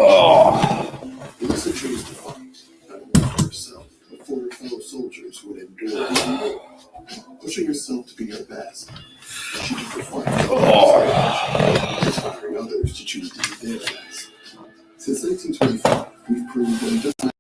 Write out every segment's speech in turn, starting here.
Oh. Melissa chose to fight, not only for herself, but for her fellow soldiers who would endure even pushing herself to be her best. She took the fight, inspiring others to choose to be their best. Since 1925, we've proved that it doesn't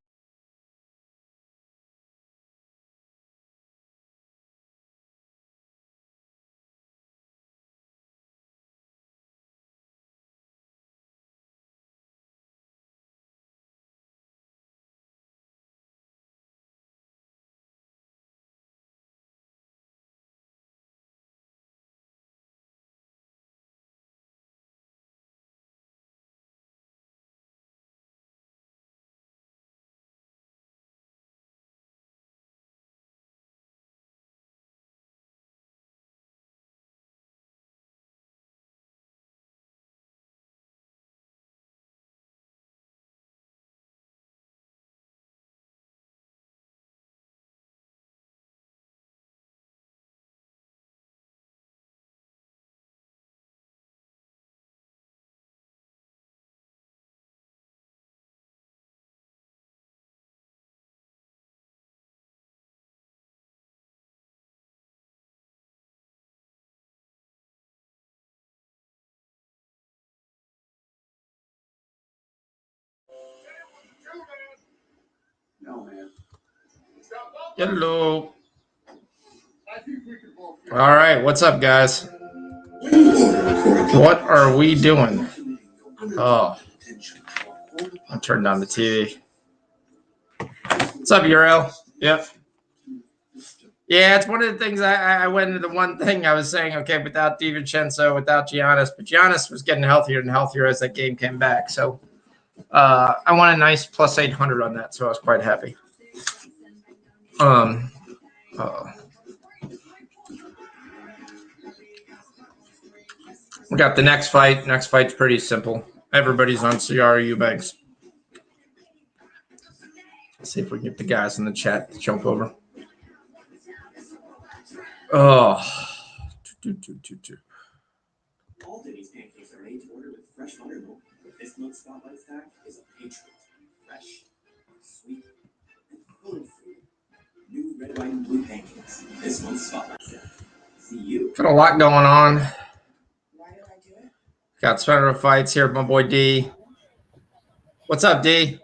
No, man. Hello. All right, what's up, guys? What are we doing? Oh, I'll turn down the TV. What's up, Euro? Yep. Yeah, it's one of the things I went into the one thing I was saying, okay, without DiVincenzo, without Giannis, but Giannis was getting healthier and healthier as that game came back. So I won a nice plus 800 on that, so I was quite happy. We got the next fight. Next fight's pretty simple. Everybody's on CR Eubanks. Let's see if we can get the guys in the chat to jump over. Oh. All Denny's pancakes are made to order with fresh buttermilk. This month's spotlight stack is a Patriot. Fresh, sweet, and full of food. New red, white, and blue pancakes. This month's spotlight stack. See you. Got a lot going on. Why did I do it? Got Spectre fights here, my boy D. What's up, D?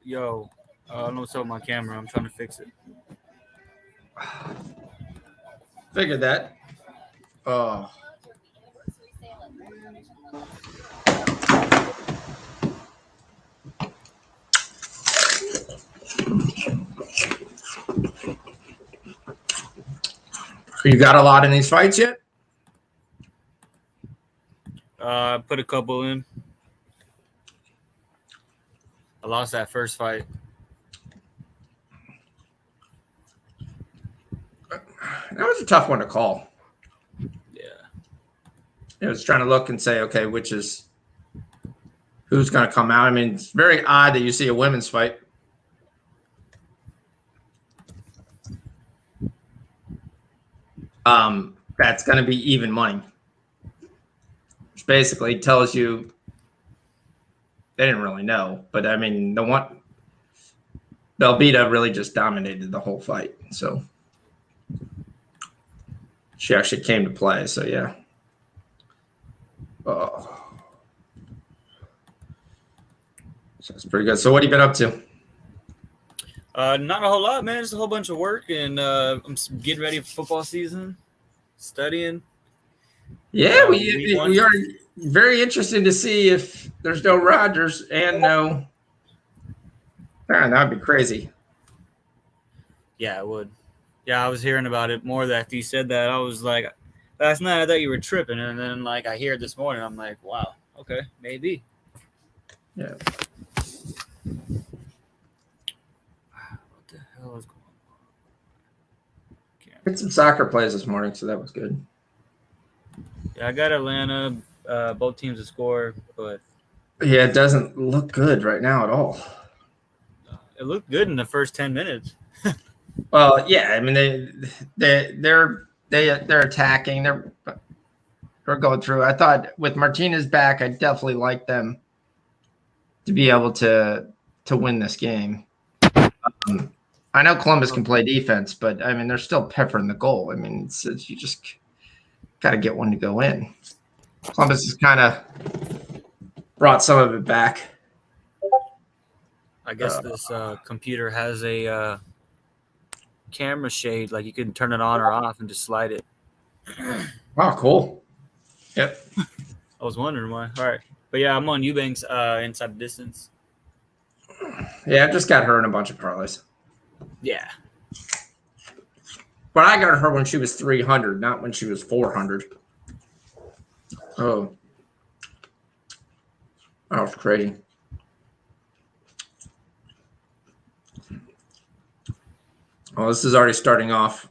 Yo, I don't know what's up with my camera. I'm trying to fix it. Figured that. Oh. You got a lot in these fights yet? I put a couple in. I lost that first fight. That was a tough one to call. Yeah. I was trying to look and say, okay, who's going to come out. I mean, it's very odd that you see a women's fight. That's going to be even money, which basically tells you they didn't really know. But I mean, Belbita really just dominated the whole fight. So she actually came to play. So yeah. Oh, so that's pretty good. So what have you been up to? Not a whole lot, man. Just a whole bunch of work, and I'm getting ready for football season, studying. Yeah, we are very interested to see if there's no Rodgers and no. Man, that'd be crazy. Yeah, it would. Yeah, I was hearing about it more after you said that. I was like, last night I thought you were tripping, and then like I hear it this morning, I'm like, wow, okay, maybe. Yeah. What the hell is going on? Had some soccer plays this morning, so that was good. Yeah, I got Atlanta. Both teams to score, but Yeah, it doesn't look good right now at all. it looked good in the first 10 minutes. Well, yeah, I mean they're attacking. They're going through. I thought with Martinez back, I definitely like them to be able to win this game. I know Columbus can play defense, but I mean they're still peppering the goal. I mean, it's you just got to get one to go in. Columbus has kind of brought some of it back. I guess this computer has a camera shade, like you can turn it on or off and just slide it. Wow, cool. Yep. I was wondering why. All right. But yeah, I'm on Eubanks inside the distance. Yeah, I just got her in a bunch of parlays. Yeah. But I got her when she was 300, not when she was 400. Oh. That was crazy. Well, this is already starting off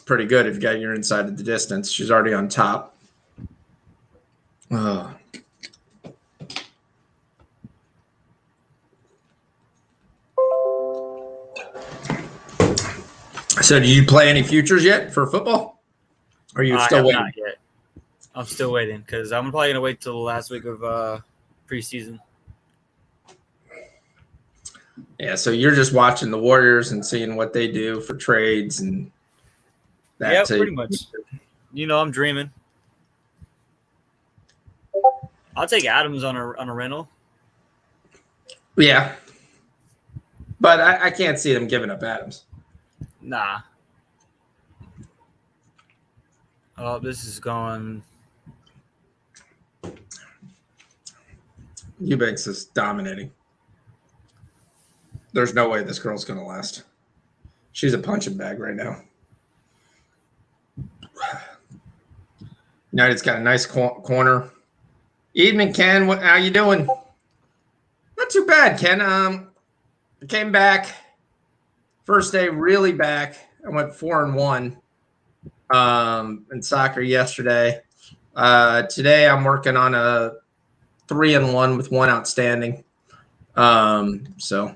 pretty good if you got your inside of the distance. She's already on top. Oh. So, do you play any futures yet for football? Or are you still waiting? Not yet. I'm still waiting because I'm probably gonna wait till the last week of preseason. Yeah, so you're just watching the Warriors and seeing what they do for trades and that. Yeah, pretty much. You know, I'm dreaming. I'll take Adams on a rental. Yeah, but I can't see them giving up Adams. Nah. Oh, this is going. Eubanks is dominating. There's no way this girl's going to last. She's a punching bag right now. United's got a nice corner. Evening, Ken. How you doing? Not too bad, Ken. I came back. First day, really back. I went 4-1 in soccer yesterday. Today, I'm working on a 3-1 with one outstanding. So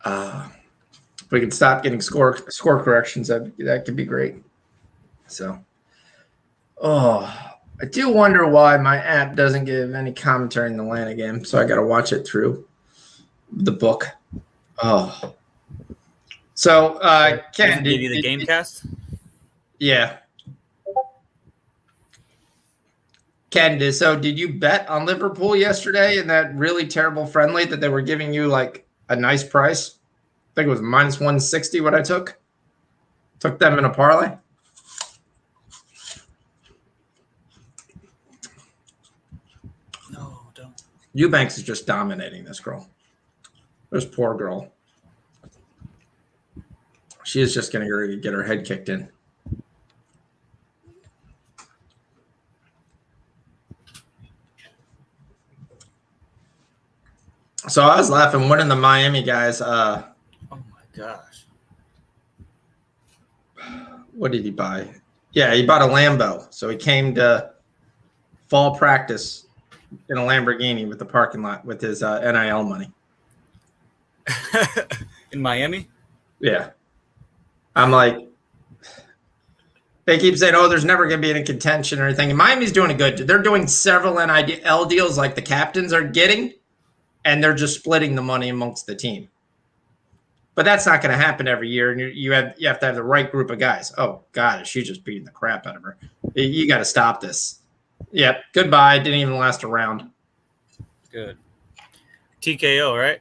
if we can stop getting score corrections, that could be great. So, I do wonder why my app doesn't give any commentary in the Atlanta game. So I got to watch it through the book. Oh. So, Ken, give you the game cast? Yeah. Ken, so did you bet on Liverpool yesterday in that really terrible friendly that they were giving you like a nice price? I think it was minus 160 what I took. Took them in a parlay. No, don't. Eubanks is just dominating this girl. This poor girl. She is just going to get her head kicked in. So I was laughing. One of the Miami guys. Oh my gosh! What did he buy? Yeah, he bought a Lambo. So he came to fall practice in a Lamborghini with the parking lot with his NIL money. In Miami? Yeah. I'm like, they keep saying, oh, there's never going to be any contention or anything. And Miami's doing it good. They're doing several NIL deals like the captains are getting, and they're just splitting the money amongst the team. But that's not going to happen every year, and you have to have the right group of guys. Oh, God, is she just beating the crap out of her? You got to stop this. Yep, goodbye. Didn't even last a round. Good. TKO, right?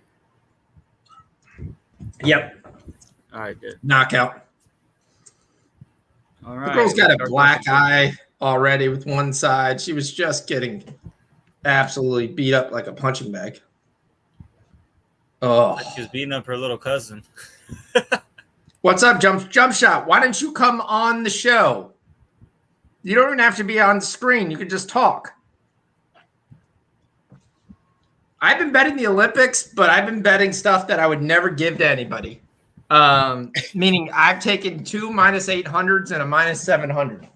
Yep. All right, good. Knockout. All right. The girl's got a black eye already with one side. She was just getting absolutely beat up like a punching bag. Oh, She was beating up her little cousin. what's up, jump shot? Why didn't you come on the show? You don't even have to be on the screen. You can just talk. I've been betting the Olympics, but I've been betting stuff that I would never give to anybody. Meaning I've taken two -800s and a -700.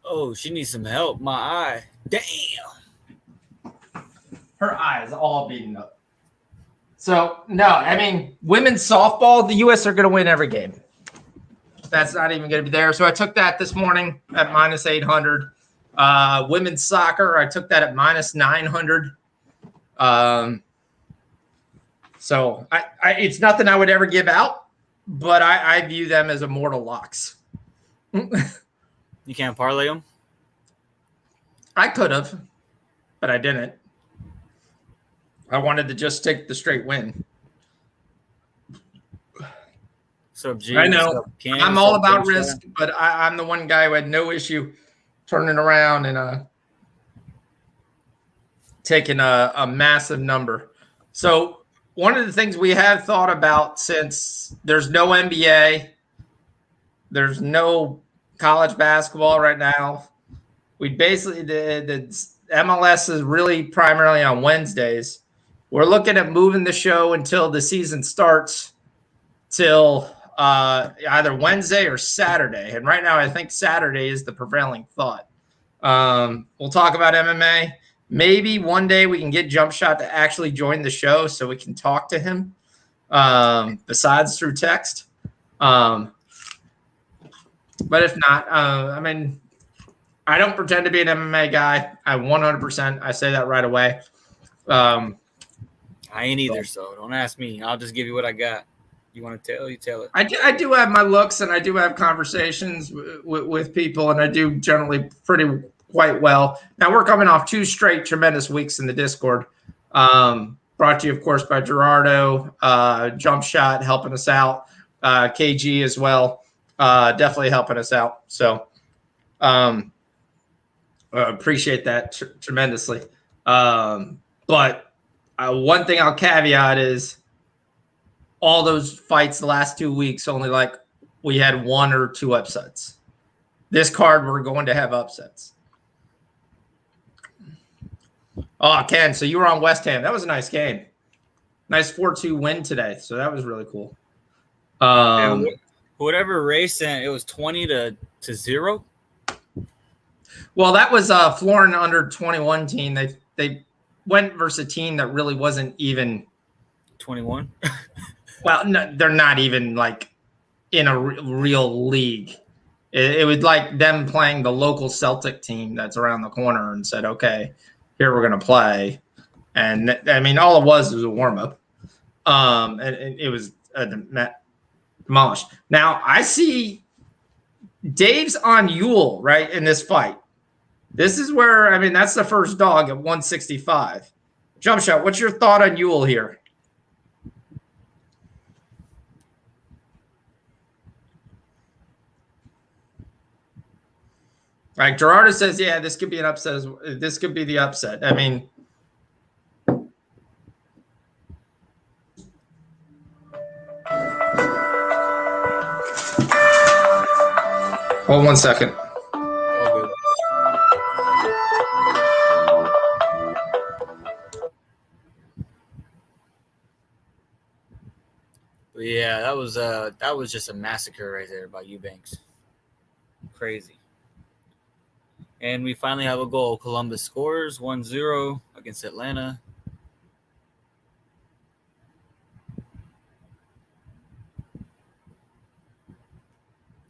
Oh, she needs some help. My eye. Damn. Her eye is all beaten up. So, no, I mean, women's softball, the U.S. are going to win every game. That's not even going to be there. So I took that this morning at -800. Women's soccer, I took that at -900. So it's nothing I would ever give out, but I view them as immortal locks. You can't parlay them? I could have, but I didn't. I wanted to just take the straight win. Sub G. I know. Sub Ken, I'm all sub about Jump risk, Shot. but I'm the one guy who had no issue turning around and taking a massive number. So one of the things we have thought about, since there's no NBA, there's no college basketball right now, we basically the MLS is really primarily on Wednesdays. We're looking at moving the show until the season starts till either Wednesday or Saturday. And right now, I think Saturday is the prevailing thought. We'll talk about MMA. Maybe one day we can get Jump Shot to actually join the show so we can talk to him besides through text. But if not, I mean, I don't pretend to be an MMA guy. I 100%. I say that right away. I ain't either, so don't ask me. I'll just give you what I got. You want to tell? You tell it. I do have my looks, and I do have conversations with people, and I do generally quite well. Now, we're coming off 2 straight tremendous weeks in the Discord. Brought to you, of course, by Gerardo, Jump Shot helping us out, KG as well, definitely helping us out. So appreciate that tremendously. But one thing I'll caveat is all those fights the last 2 weeks, only like we had 1 or 2 upsets. This card, we're going to have upsets. Oh, Ken, so you were on West Ham. That was a nice game. Nice 4-2 win today. So that was really cool. Whatever race sent, it was 20 to 0. Well, that was Florida under 21 team. They went versus a team that really wasn't even 21. Well, no, they're not even like in a real league. It was like them playing the local Celtic team that's around the corner and said, okay, here we're going to play. And I mean, all it was a warm up. And it was demolished. Now I see Dave's on Yule, right, in this fight. This is where, I mean, that's the first dog at 165. Jump Shot, what's your thought on Yule here? Like Gerardo says, yeah, this could be an upset. This could be the upset. I mean, hold 1 second. All good. But yeah, that was just a massacre right there by Eubanks. Crazy. And we finally have a goal. Columbus scores 1-0 against Atlanta.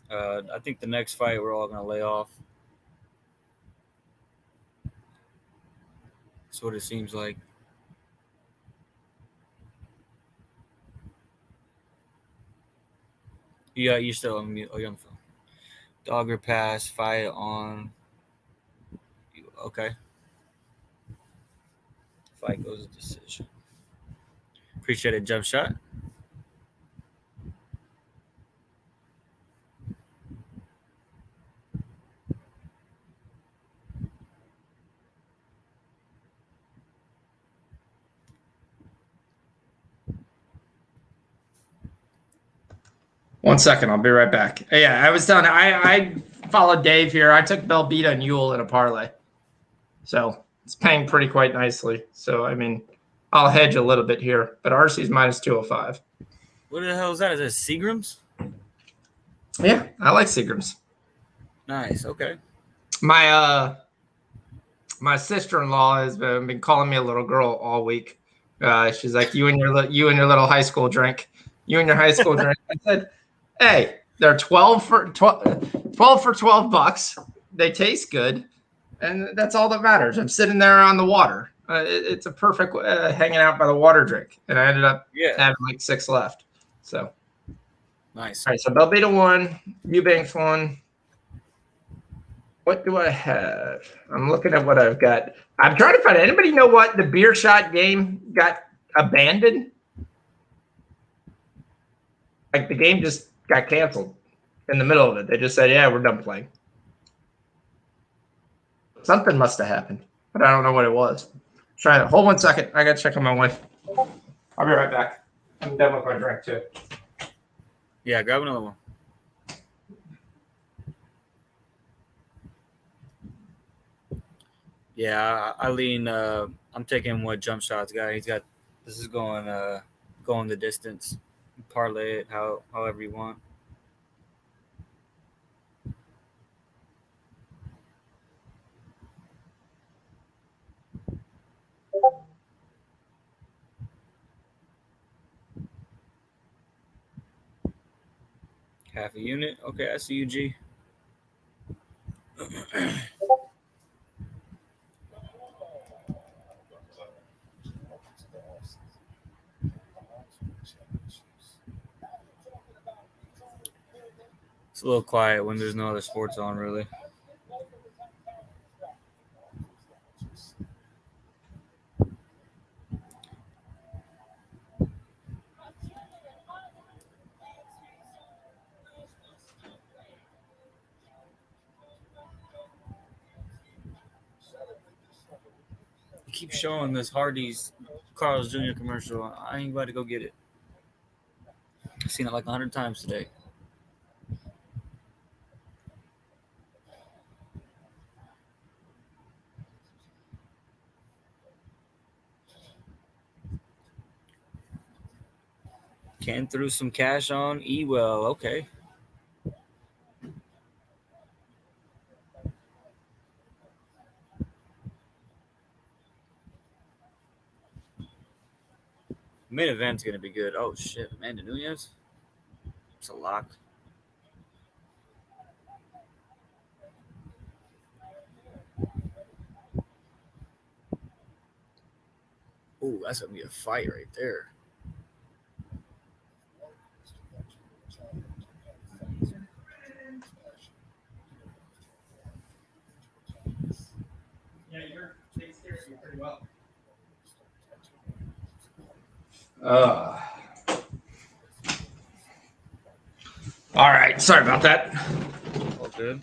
I think the next fight we're all going to lay off. That's what it seems like. Yeah, you're still on mute. Oh, you're on the phone. Dogger pass, fight on. Okay. Fight goes to decision. Appreciate it, Jump Shot. One second, I'll be right back. Yeah, I was telling you, I followed Dave here. I took Belbita and Yule in a parlay. So it's paying quite nicely. So, I mean, I'll hedge a little bit here. But RC's minus 205. What the hell is that? Is that Seagrams? Yeah, I like Seagrams. Nice. Okay. My sister-in-law has been calling me a little girl all week. She's like, you and your little high school drink. You and your high school drink. I said, hey, they're 12 for $12. They taste good, and that's all that matters. I'm sitting there on the water. It's a perfect hanging out by the water drink, and I ended up Yeah. having like 6 left. So Nice. all right, so Belbeta 1, Eubanks 1. What do I have? I'm looking at what I've got. I'm trying to find anybody know what the beer shot game got abandoned? Like the game just got canceled in the middle of it. They just said, "Yeah, we're done playing." Something must have happened, but I don't know what it was. Try it. Hold 1 second. I gotta check on my wife. I'll be right back. I'm done with my drink too. Yeah, grab another one. Yeah, I lean. I'm taking what jump shots guy. He's got. This is going the distance. Parlay it however you want. Half a unit. Okay, I see you, G. It's a little quiet when there's no other sports on, really. You keep showing this Hardee's Carl's Jr. commercial. I ain't about to go get it. I've seen it like 100 times today. Ken threw some cash on Ewell. Okay. Main event's gonna be good. Oh shit, Amanda Nunez. It's a lock. Ooh, that's gonna be a fight right there. Yeah, takes care of you pretty well. All right. Sorry about that. All good.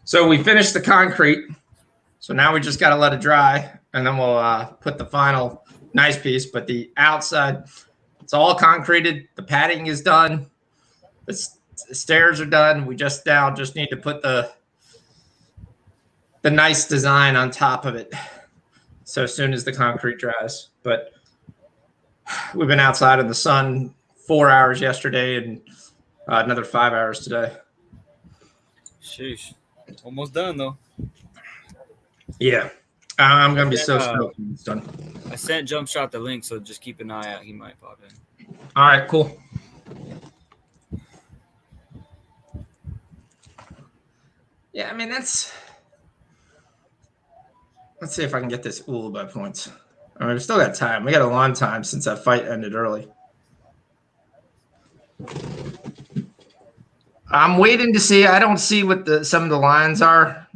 So we finished the concrete. So now we just got to let it dry, and then we'll put the final nice piece. But the outside, it's all concreted. The padding is done. The stairs are done. We just need to put the nice design on top of it. So as soon as the concrete dries, but we've been outside in the sun 4 hours yesterday and another 5 hours today. Sheesh. Almost done though. Yeah. I'm going to be so stoked when it's done. I sent Jump Shot the link, so just keep an eye out. He might pop in. All right, cool. Yeah, I mean, let's see if I can get this by points. I mean, we still got time. We got a long time since that fight ended early. I'm waiting to see. I don't see what some of the lines are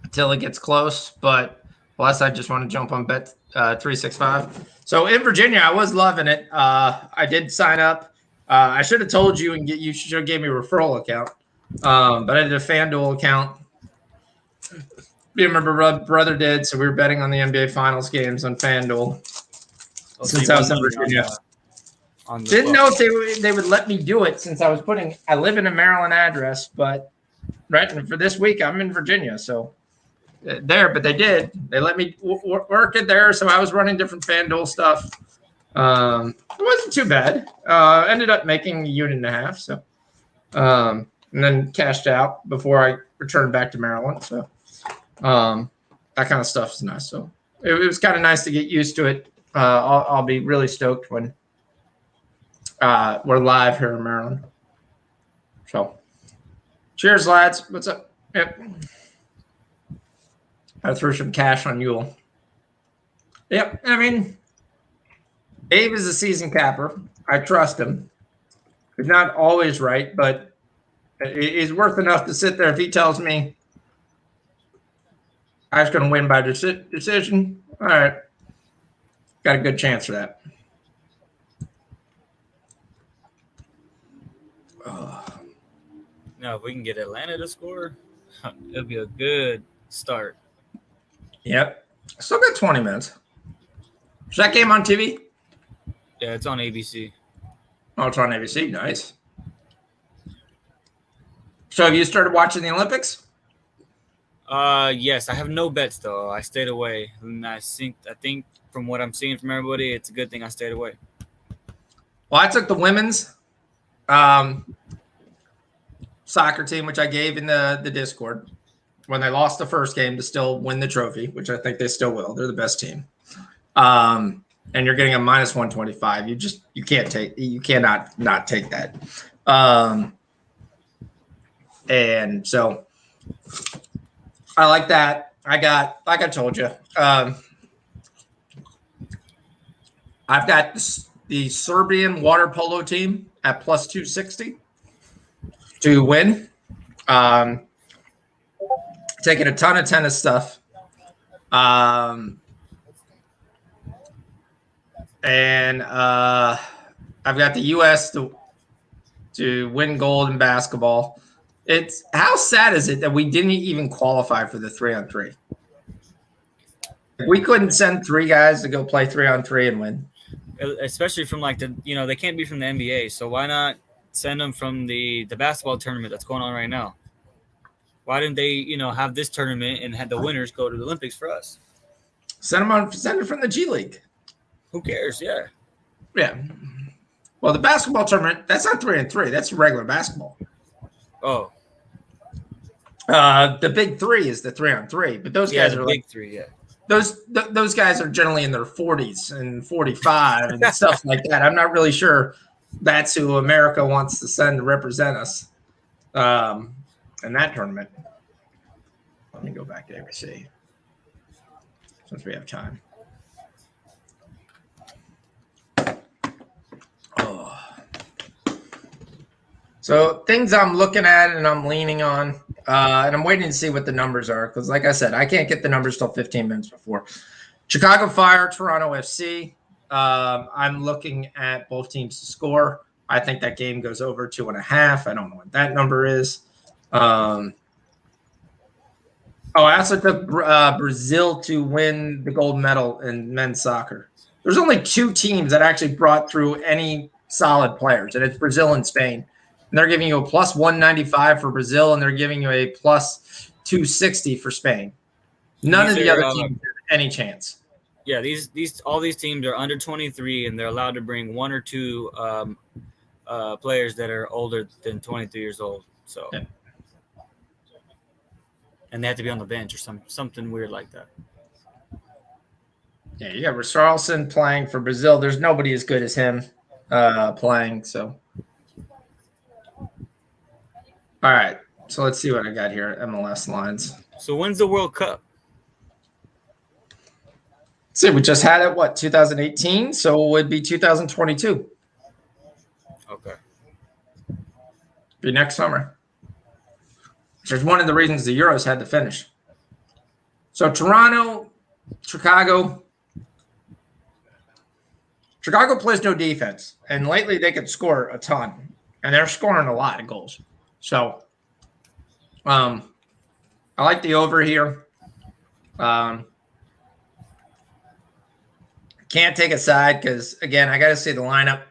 until it gets close. But plus, I just want to jump on Bet 365. So in Virginia, I was loving it. I did sign up. I should have told you, and you should have gave me a referral account. But I did a FanDuel account. You remember brother did, so we were betting on the NBA Finals games on FanDuel since I was in Virginia. Didn't know if they would let me do it since I live in a Maryland address, but right for this week I'm in Virginia, so but they did. They let me work it there, so I was running different FanDuel stuff. It wasn't too bad. Ended up making 1.5 units, so and then cashed out before I returned back to Maryland. So that kind of stuff is nice. So it was kind of nice to get used to it. I'll be really stoked when we're live here in Maryland. So cheers, lads. What's up? Yep. I threw some cash on Yule. Yep. I mean, Dave is a season capper. I trust him. He's not always right, but he's worth enough to sit there if he tells me I was going to win by decision. All right. Got a good chance for that. Now, if we can get Atlanta to score, it'll be a good start. Yep. Still got 20 minutes. Is that game on TV? Yeah, it's on ABC. Oh, it's on ABC. Nice. So have you started watching the Olympics? Yes, I have no bets though. I stayed away, and I think from what I'm seeing from everybody, it's a good thing I stayed away. Well, I took the women's soccer team, which I gave in the Discord when they lost the first game to still win the trophy, which I think they still will. They're the best team. And you're getting a minus 125. You cannot not take that. And so I like that. I got, like I told you, I've got the Serbian water polo team at plus 260 to win. Taking a ton of tennis stuff. And I've got the U.S. to win gold in basketball. It's how sad is it that we didn't even qualify for the 3-on-3? We couldn't send 3 guys to go play 3-on-3 and win. Especially from they can't be from the NBA. So why not send them from the basketball tournament that's going on right now? Why didn't they, have this tournament and have the winners go to the Olympics for us? Send it from the G League. Who cares? Yeah. Yeah. Well, the basketball tournament, that's not 3-on-3. That's regular basketball. Oh. The big 3 is the 3-on-3, but those guys are big like 3, yeah. Those guys are generally in their 40s and 45 and stuff like that. I'm not really sure that's who America wants to send to represent us in that tournament. Let me go back to ABC since we have time. Oh. So things I'm looking at and I'm leaning on, and I'm waiting to see what the numbers are because, like I said, I can't get the numbers till 15 minutes before. Chicago Fire, Toronto FC. I'm looking at both teams to score. I think that game goes over 2.5. I don't know what that number is. I also took Brazil to win the gold medal in men's soccer. There's only 2 teams that actually brought through any solid players, and it's Brazil and Spain. And they're giving you a plus 195 for Brazil, and they're giving you a plus 260 for Spain. None of the other teams have any chance. Yeah, all these teams are under 23, and they're allowed to bring 1 or 2 players that are older than 23 years old. So, yeah. And they have to be on the bench or something weird like that. Yeah, you got Richarlison playing for Brazil. There's nobody as good as him playing. So, all right. So let's see what I got here. MLS lines. So when's the World Cup? See, we just had it, 2018? So it would be 2022. Okay. Be next summer. Which is one of the reasons the Euros had to finish. So Toronto, Chicago plays no defense. And lately they could score a ton. And they're scoring a lot of goals. So I like the over here. Can't take a side because, again, I got to see the lineup.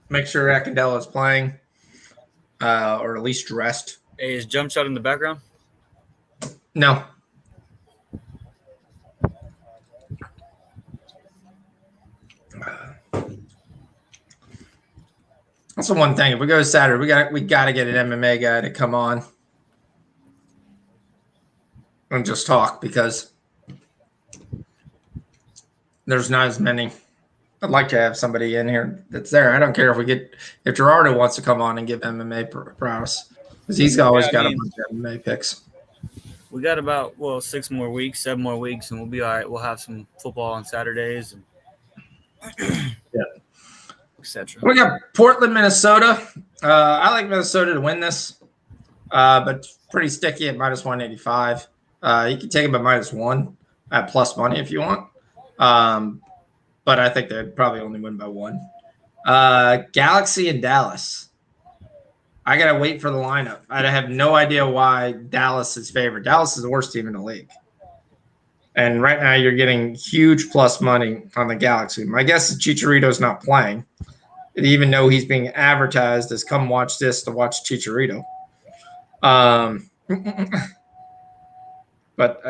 Make sure Akindele is playing or at least dressed. Hey, is jump shot in the background? No. That's the one thing. If we go Saturday, we got to get an MMA guy to come on and just talk because there's not as many. I'd like to have somebody in here that's there. I don't care if Gerardo wants to come on and give MMA prowess because he's always got a bunch of MMA picks. We got about 6 more weeks, 7 more weeks, and we'll be all right. We'll have some football on Saturdays and etc. We got Portland, Minnesota. I like Minnesota to win this, but it's pretty sticky at -185. You can take them at -1 at plus money if you want. But I think they'd probably only win by 1. Galaxy and Dallas. I got to wait for the lineup. I have no idea why Dallas is favored. Dallas is the worst team in the league. And right now you're getting huge plus money on the Galaxy. My guess is Chicharito's not playing, even though he's being advertised as come watch this to watch Chicharito. But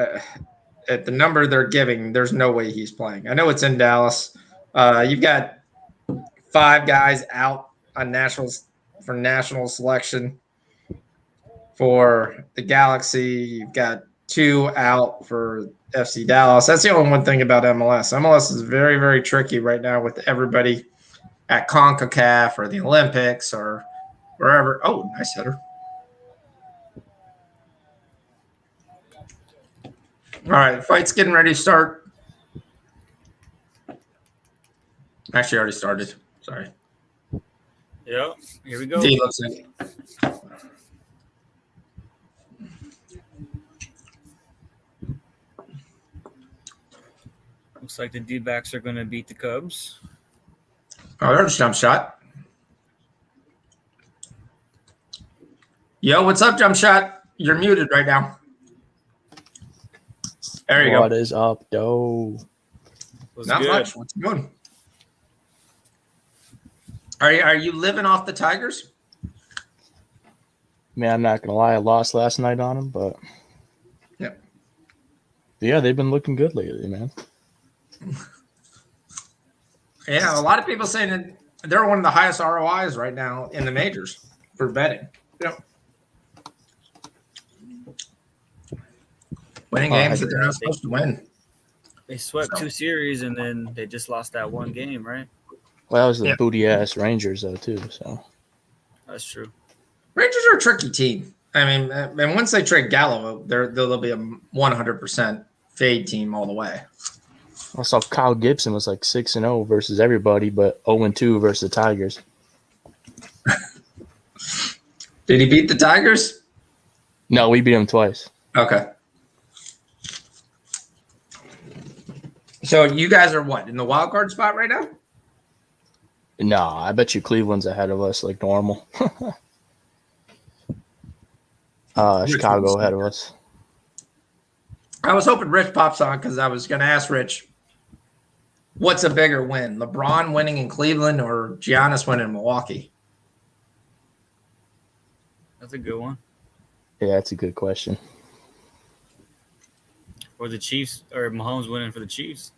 at the number they're giving, there's no way he's playing. I know it's in Dallas. You've got 5 guys out on national selection for the Galaxy. You've got 2 out for FC Dallas. That's the only one thing about MLS. MLS is very, very tricky right now with everybody at CONCACAF or the Olympics or wherever. Oh, nice header. All right, fight's getting ready to start. Actually, already started. Sorry. Yep. Here we go. D looks in. Looks like the D-backs are going to beat the Cubs. Oh, there's a jump shot. Yo, what's up, jump shot? You're muted right now. There you What go. is up, though? Was Not good. much. What's good? Are you living off the Tigers? Man, I'm not gonna lie, I lost last night on them, but Yep. yeah, they've been looking good lately, man. Yeah, a lot of people saying that they're one of the highest ROIs right now in the majors for betting. Yep. Winning games that they're not supposed to win. They swept 2 series, and then they just lost that 1 game, right? Well, that was the Yeah. booty ass Rangers though too. So That's true. Rangers are a tricky team. I mean, and once they trade Gallo, they'll be a 100% fade team all the way. I saw Kyle Gibson was like 6-0 versus everybody, but 0-2 versus the Tigers. Did he beat the Tigers? No, we beat them twice. Okay. So you guys are what, in the wild card spot right now? No, I bet you Cleveland's ahead of us like normal. Chicago ahead of us. I was hoping Rich pops on because I was going to ask Rich, what's a bigger win, LeBron winning in Cleveland or Giannis winning in Milwaukee? That's a good one. Yeah, that's a good question. Or the Chiefs, or Mahomes winning for the Chiefs.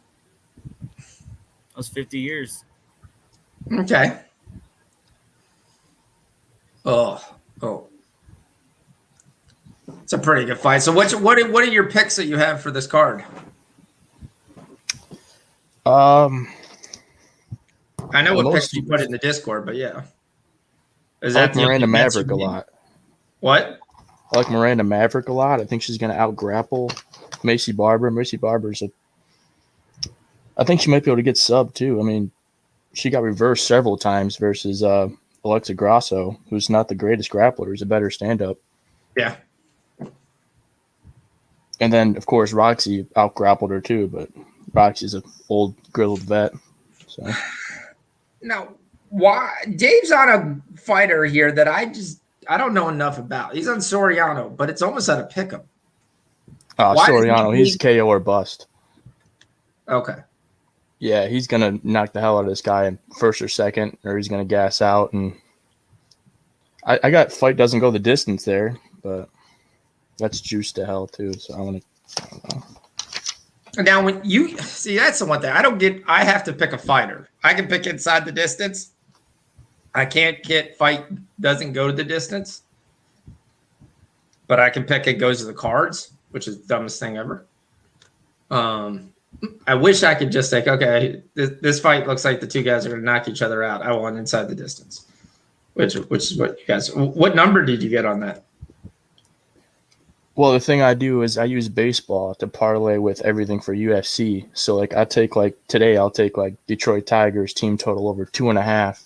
That was 50 years. Okay. Oh. It's a pretty good fight. So what are your picks that you have for this card? I know what picks you put in the Discord, but yeah. Is I like the only Miranda bets you Maverick a made? lot. What? I like Miranda Maverick a lot. I think she's going to out-grapple Macy Barber. Macy Barber's I think she might be able to get subbed, too. I mean, she got reversed several times versus Alexa Grasso, who's not the greatest grappler. Who's a better stand-up. Yeah. And then, of course, Roxy out-grappled her, too. But Roxy's an old, grilled vet. So Now, why Dave's on a fighter here that I don't know enough about. He's on Soriano, but it's almost at a pick'em. Why does Soriano, he- he's KO or bust. Okay. Yeah, he's going to knock the hell out of this guy in first or second, or he's going to gas out. And I got fight doesn't go the distance there, but that's juice to hell, too. So I don't know. Now, when you see, that's the one thing I have to pick a fighter. I can pick inside the distance. I can't get fight doesn't go to the distance, but I can pick it goes to the cards, which is the dumbest thing ever. I wish I could just think, okay, this fight looks like the two guys are going to knock each other out. I want inside the distance, which is what you guys. What number did you get on that? Well, the thing I do is I use baseball to parlay with everything for UFC. So like I take like today I'll take like Detroit Tigers team total over 2.5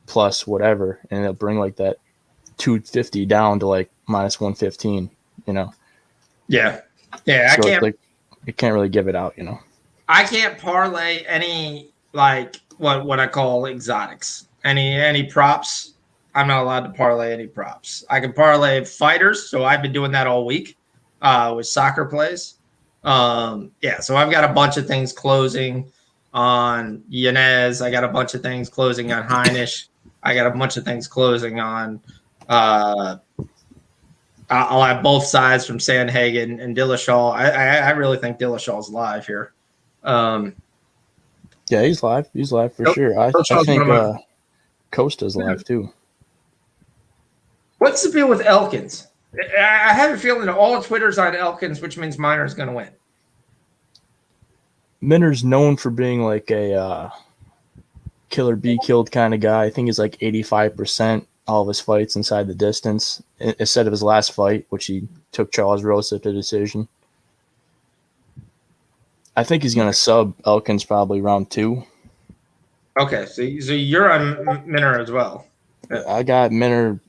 plus whatever, and it'll bring like that 250 down to like minus 115. You know, Yeah. Yeah. so it's like you can't really give it out. You know. I can't parlay any like what I call exotics. Any props. I'm not allowed to parlay any props. I can parlay fighters, so I've been doing that all week with soccer plays. Yeah, so I've got a bunch of things closing on Yanez. I got a bunch of things closing on Heinisch. I got a bunch of things closing on. I'll have both sides from Sandhagen and Dillashaw. I really think Dillashaw's live here. Yeah, he's live. He's live for sure. I think Costa's live too. What's the deal with Elkins? I have a feeling that all Twitter's on Elkins, which means Minor's going to win. Minner's known for being like a killer be killed kind of guy. I think he's like 85% all of his fights inside the distance, instead of his last fight, which he took Charles Rosa to decision. I think he's going to sub Elkins probably round 2. Okay, so you're on Minor as well. I got Minner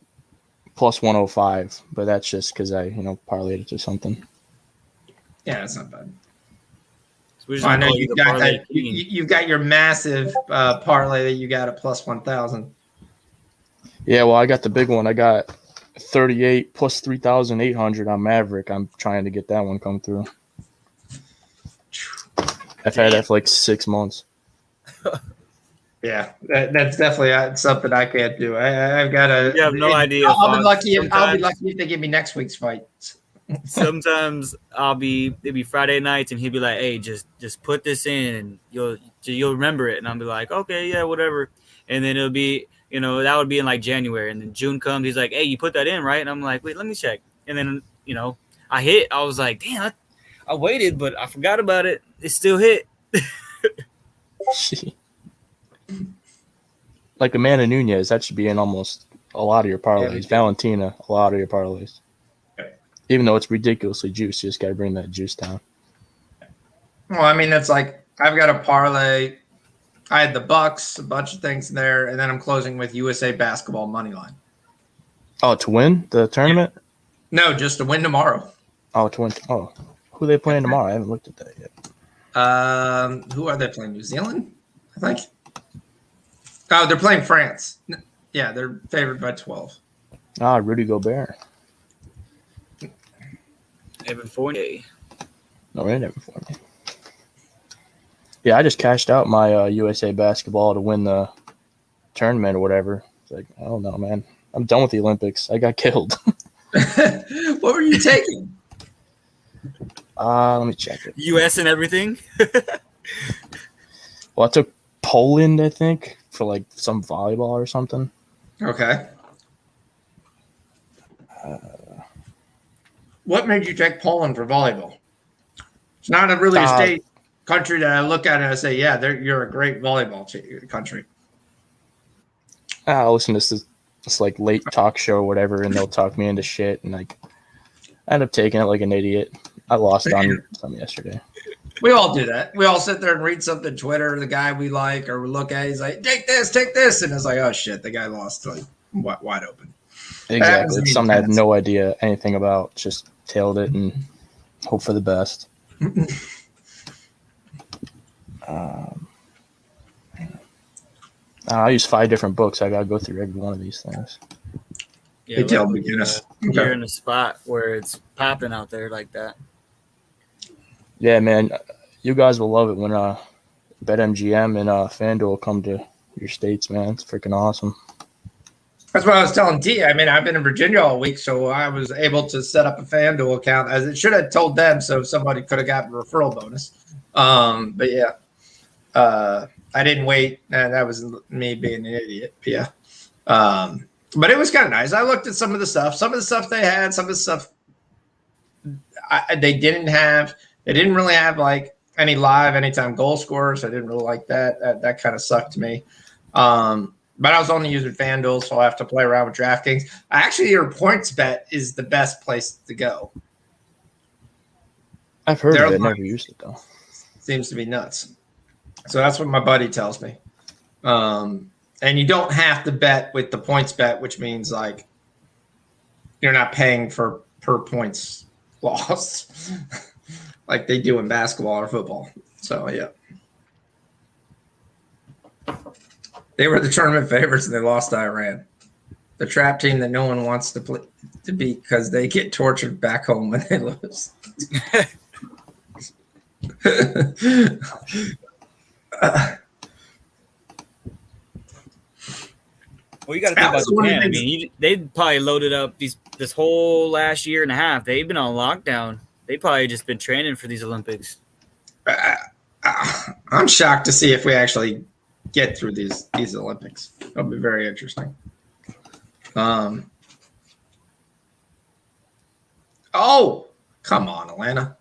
plus 105, but that's just because I parlayed it to something. Yeah, that's not bad. So I know you've got that. You've got your massive parlay that you got at plus 1,000. Yeah, well, I got the big one. I got 38 plus 3,800 on Maverick. I'm trying to get that one come through. I've had that for like 6 months. Yeah, that's definitely something I can't do. I've got to. You have no idea. I'll be lucky. I'll be lucky if they give me next week's fight. Sometimes it'll be Friday nights, and he'll be like, "Hey, just put this in, and you'll remember it." And I'll be like, "Okay, yeah, whatever." And then it'll be, that would be in like January, and then June comes. He's like, "Hey, you put that in, right?" And I'm like, "Wait, let me check." And then I hit. I was like, "Damn, I waited, but I forgot about it. It still hit." Like Amanda Nunez, that should be in almost a lot of your parlays. Valentina, a lot of your parlays. Okay. Even though it's ridiculously juicy, you just got to bring that juice down. Well, I mean, it's like I've got a parlay. I had the Bucks, a bunch of things in there, and then I'm closing with USA basketball money line. Oh, to win the tournament? No, just to win tomorrow. Oh, to win. Oh, who are they playing tomorrow? I haven't looked at that yet. Who are they playing? New Zealand, I think. Oh, they're playing France. Yeah, they're favored by 12. Ah, Rudy Gobert. Evan Fournier. No, they never for me. Yeah, I just cashed out my USA basketball to win the tournament or whatever. It's like, I don't know, man. I'm done with the Olympics. I got killed. What were you taking? Let me check it. US and everything. Well, I took Poland, I think, for like some volleyball or something. Okay. What made you take Poland for volleyball? It's not really a state country that I look at and I say, yeah, you're a great volleyball country. I listen to this like late talk show or whatever, and they'll talk me into shit, and like I end up taking it like an idiot. I lost on some yesterday. We all do that. We all sit there and read something Twitter, the guy we like or we look at, he's like, take this. And it's like, oh shit, the guy lost like wide open. Exactly. It's something I had no idea anything about. Just tailed it and hope for the best. I use 5 different books. I got to go through every one of these things. Yeah, Retail beginners. You're in a spot where it's popping out there like that. Yeah, man. You guys will love it when BetMGM and FanDuel come to your states, man. It's freaking awesome. That's what I was telling T. I mean, I've been in Virginia all week, so I was able to set up a FanDuel account. As it should have told them, so somebody could have gotten a referral bonus. But yeah, I didn't wait, and that was me being an idiot. Yeah, but it was kind of nice. I looked at some of the stuff. Some of the stuff they had, some of the stuff they didn't have. They didn't really have like any live anytime goal scorers. I didn't really like that. That kind of sucked to me. But I was only using FanDuel, so I have to play around with DraftKings. Actually, your points bet is the best place to go. I've heard Their of it, line never used it though. seems to be nuts. So that's what my buddy tells me. And you don't have to bet with the points bet, which means like you're not paying for per points lost like they do in basketball or football. So yeah. They were the tournament favorites and they lost to Iran. The trap team that no one wants to play to beat because they get tortured back home when they lose. Well, you got to think about Japan. I mean, they probably loaded up this whole last year and a half. They've been on lockdown. They probably just been training for these Olympics. I'm shocked to see if we actually get through these Olympics. It'll be very interesting. Oh, come on, Atlanta.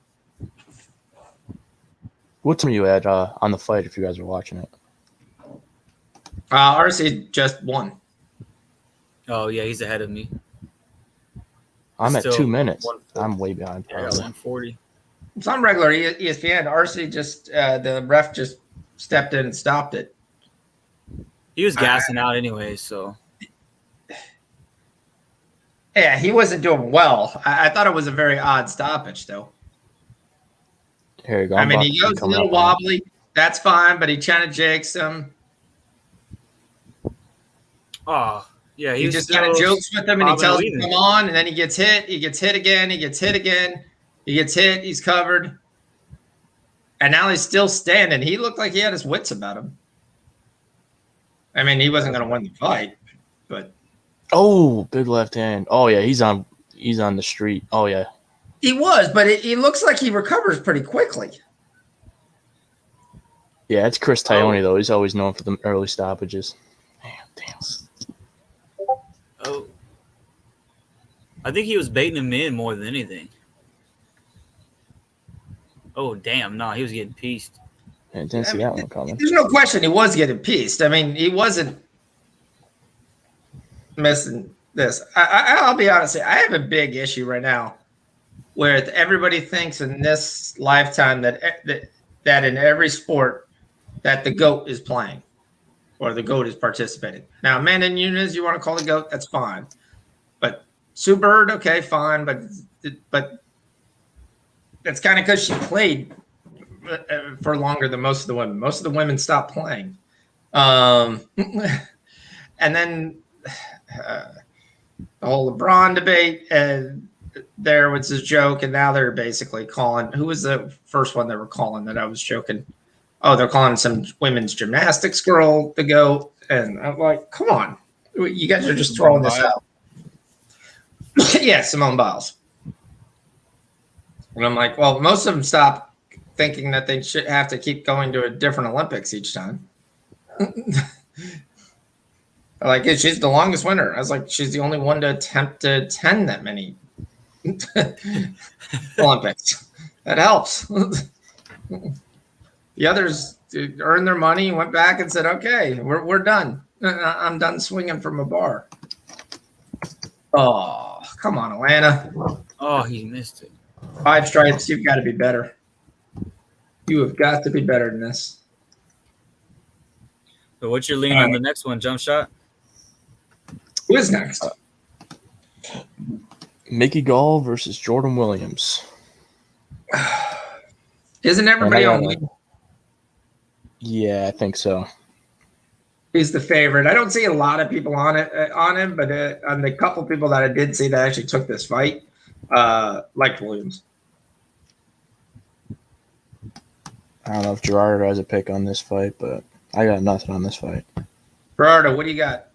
What time are you at on the fight if you guys are watching it? RC just won. Oh, yeah, he's ahead of me. I'm at Still 2 minutes. I'm way behind. Yeah, I got 140. It's on regular ESPN. RC just the ref just stepped in and stopped it. He was gassing out anyway, so. Yeah, he wasn't doing well. I thought it was a very odd stoppage, though. Here you go. I mean, he goes a little wobbly. That's fine, but he kind of jakes him. Oh, yeah. He just kind of jokes with him, and he tells him, come on, and then he gets hit. He gets hit again. He gets hit again. He gets hit. He's covered. And now he's still standing. He looked like he had his wits about him. I mean, he wasn't going to win the fight, but. Oh, big left hand. Oh, yeah, he's on the street. Oh, yeah. He was, but he looks like he recovers pretty quickly. Yeah, it's Chris Tione, though. He's always known for the early stoppages. Damn. Oh. I think he was baiting him in more than anything. Oh, damn. No, he was getting pieced. I didn't see that one coming. There's no question he was getting pieced. I mean, he wasn't missing this. I'll be honest. I have a big issue right now where everybody thinks in this lifetime that in every sport that the GOAT is playing or the GOAT is participating. Now, Amanda Nunes, you want to call the GOAT, that's fine. But Sue Bird, okay, fine. But that's kind of because she played for longer than most of the women. Most of the women stopped playing. And then the whole LeBron debate, there was a joke, and now they're basically calling – who was the first one they were calling that I was joking? Oh, they're calling some women's gymnastics girl the GOAT. And I'm like, come on. You guys are just throwing this out. Yeah, Simone Biles. And I'm like, well, most of them stopped thinking that they should have to keep going to a different Olympics each time. Like, she's the longest winner. I was like, she's the only one to attempt to attend that many Olympics. That helps. The others earned their money, went back and said, okay, we're done. I'm done swinging from a bar. Oh, come on, Atlanta. Oh, he missed it. 5 stripes, you've got to be better. You have got to be better than this. So what's your lean on the next one, jump shot? Who is next? Mickey Gall versus Jordan Williams. Isn't everybody on Lee? Yeah, I think so. He's the favorite. I don't see a lot of people on him, but on the couple people that I did see that actually took this fight, liked Williams. I don't know if Gerardo has a pick on this fight, but I got nothing on this fight. Gerardo, what do you got?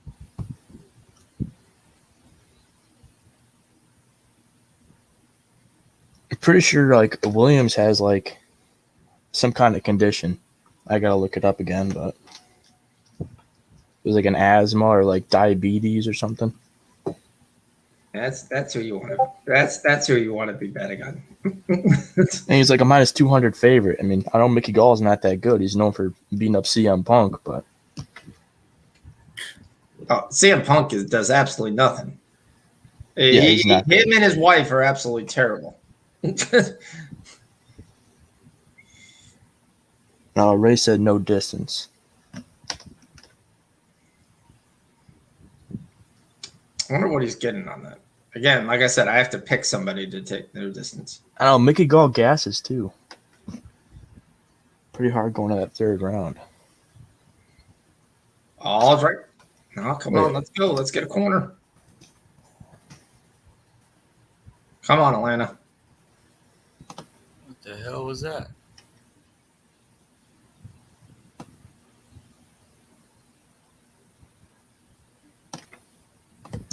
I'm pretty sure like Williams has like some kind of condition. I gotta look it up again, but it was like an asthma or like diabetes or something. That's who you want to. That's who you want to be betting on. And he's like a minus 200 favorite. I mean, I know Mickey Gall's not that good. He's known for beating up CM Punk, but CM Punk does absolutely nothing. Yeah, Him and his wife are absolutely terrible. Ray said no distance. I wonder what he's getting on that. Again, like I said, I have to pick somebody to take no distance. I don't know. Mickey Gall gasses too. Pretty hard going to that third round. All right. No, come Wait. on. Let's go. Let's get a corner. Come on, Atlanta. What the hell was that?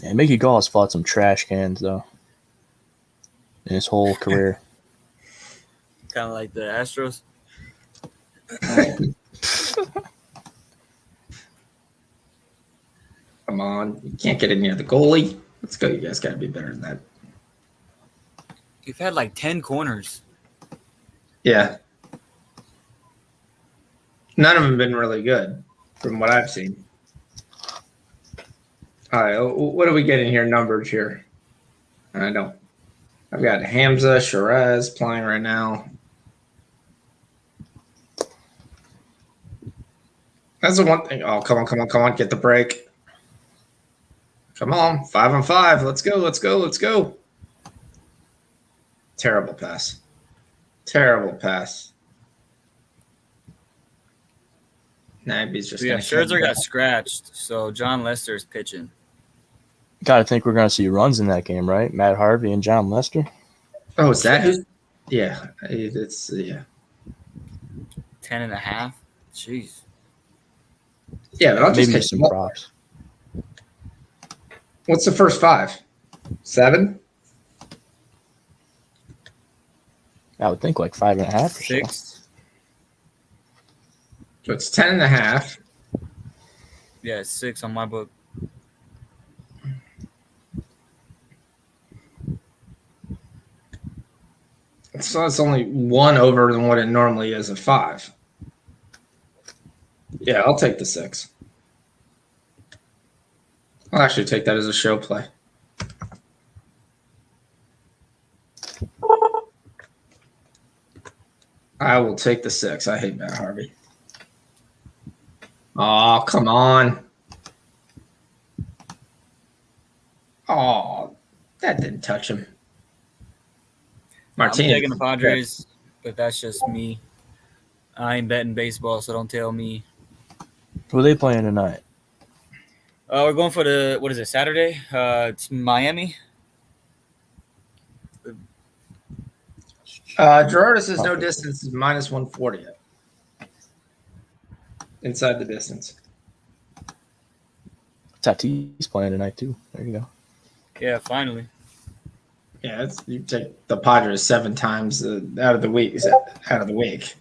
Yeah, Mickey Gall has fought some trash cans though in his whole career. Kind of like the Astros. Come on. You can't get in near the goalie. Let's go. You guys got to be better than that. You've had like 10 corners. Yeah. None of them have been really good from what I've seen. All right. What are we getting here? Numbers here. I don't. I've got Hamza, Shiraz playing right now. That's the one thing. Oh, come on, come on, come on. Get the break. Come on. 5-on-5. Let's go. Let's go. Let's go. Terrible pass. Terrible pass. Nabby's just So yeah, gonna Scherzer kill got scratched, so John Lester's pitching. Got to think we're going to see runs in that game, right? Matt Harvey and John Lester. Oh, is that who? Yeah, it's yeah. 10.5. Jeez. Yeah, but I'll just Maybe take just some them. props. What's the first 5? 7? I would think like 5.5 or so. 6. So it's 10.5. Yeah, it's 6 on my book. So it's only 1 over than what it normally is at 5. Yeah, I'll take the 6. I'll actually take that as a show play. I will take the 6. I hate Matt Harvey. Oh, come on. Oh, that didn't touch him. Martinez. I'm taking the Padres, but that's just me. I ain't betting baseball, so don't tell me. Who are they playing tonight? We're going for the, what is it, Saturday? It's Miami. Gerardus says no distance is minus 140 inside the distance. Tatis playing tonight too. There you go. Yeah, finally. Yeah, you take the Padres 7 times out of the week. Out of the week.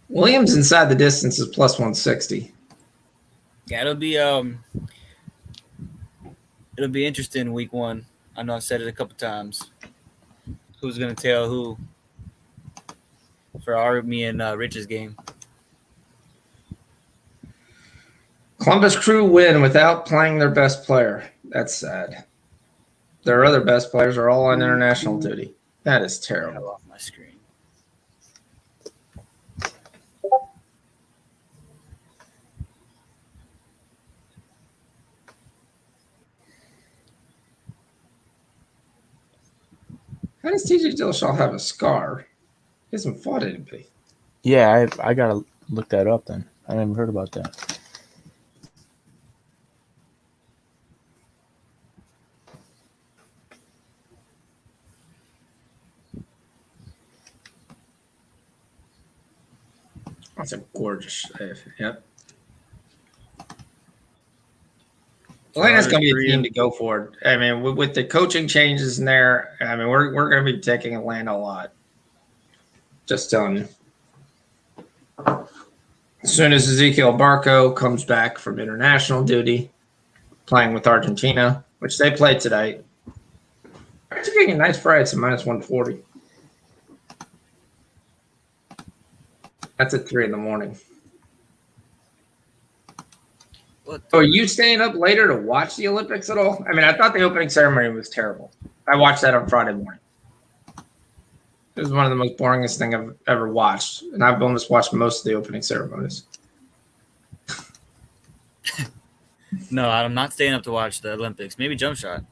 Williams inside the distance is plus 160. Yeah, it'll be interesting week 1. I know I've said it a couple times. Who's gonna tell who for me and Rich's game? Columbus Crew win without playing their best player. That's sad. Their other best players are all on international duty. That is Hell terrible. off my screen. How does TJ Dillashaw have a scar? He hasn't fought anybody. Yeah, I gotta look that up then. I never heard about that. That's a gorgeous save. Yep. Atlanta's going to be a team to go for. I mean, with the coaching changes in there, I mean, we're going to be taking Atlanta a lot. Just telling you. As soon as Ezekiel Barco comes back from international duty, playing with Argentina, which they played today, they're getting a nice price at minus 140. That's at 3 in the morning. What? Oh, are you staying up later to watch the Olympics at all? I mean, I thought the opening ceremony was terrible. I watched that on Friday morning. It was one of the most boringest thing I've ever watched, and I've almost watched most of the opening ceremonies. No, I'm not staying up to watch the Olympics. Maybe jump shot.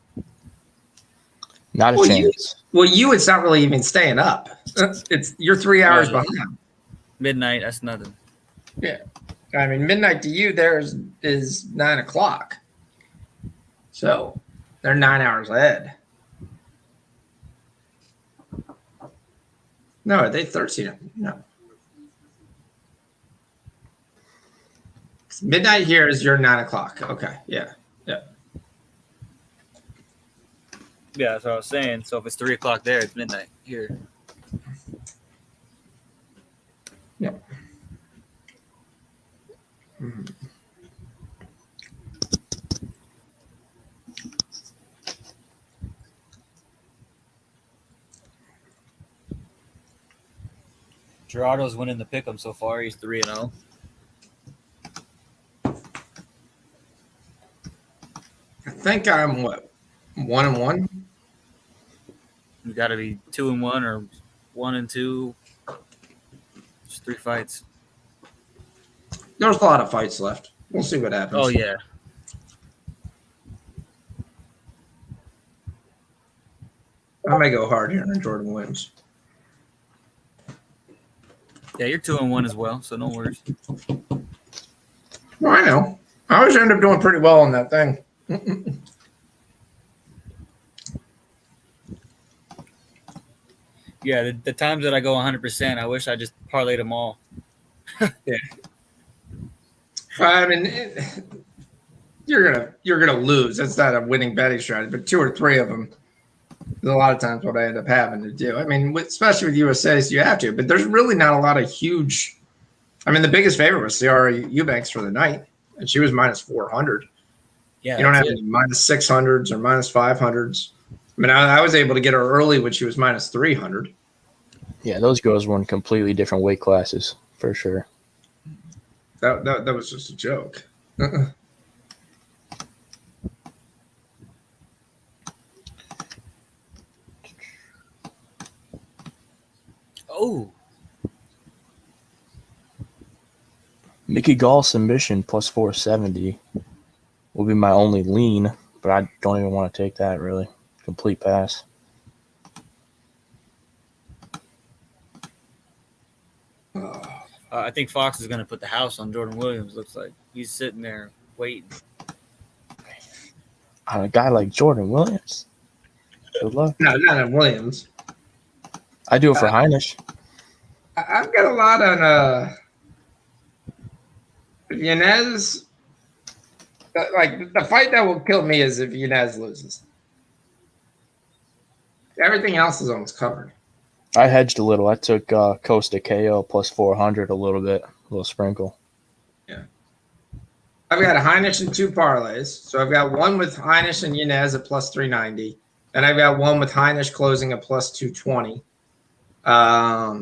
Not a chance. It's not really even staying up. You're 3 hours yeah. behind. Midnight. That's nothing. Yeah, I mean midnight to you there is 9 o'clock. So they're 9 hours ahead. No, are they 13? No. Midnight here is your 9 o'clock. Okay, yeah. Yeah, that's what I was saying. So if it's 3 o'clock there, it's midnight here. Yeah. Mm-hmm. Gerardo's winning the pick'em so far. He's 3-0. I think I'm 1-1. You got to be 2-1 or 1-2. Just 3 fights. There's a lot of fights left. We'll see what happens. Oh yeah. I may go hard here on Jordan Williams. Yeah, you're 2-1 as well, so no worries. Well, I know. I always end up doing pretty well on that thing. Yeah, the times that I go 100%, I wish I just parlayed them all. Yeah. I mean, you're gonna lose. That's not a winning betting strategy, but 2 or 3 of them is a lot of times what I end up having to do. I mean, especially with USAs, you have to. But there's really not a lot of huge. I mean, the biggest favorite was Ciara Eubanks for the night, and she was minus 400. Yeah, you don't have any minus 600s or minus 500s. I mean, I was able to get her early when she was minus 300. Yeah, those girls were in completely different weight classes for sure. That was just a joke. Oh, Mickey Gall submission plus 470 will be my only lean, but I don't even want to take that really. Complete pass. I think Fox is going to put the house on Jordan Williams. Looks like he's sitting there waiting. On a guy like Jordan Williams. Good luck. No, not on Williams. I do it for Heinisch. I've got a lot on Yanez. Like the fight that will kill me is if Yanez loses. Everything else is almost covered. I hedged a little. I took Costa KO plus 400 a little bit, a little sprinkle. Yeah. I've got a Heinisch and 2 parlays. So I've got one with Heinisch and Yanez at plus 390. And I've got one with Heinisch closing at plus 220.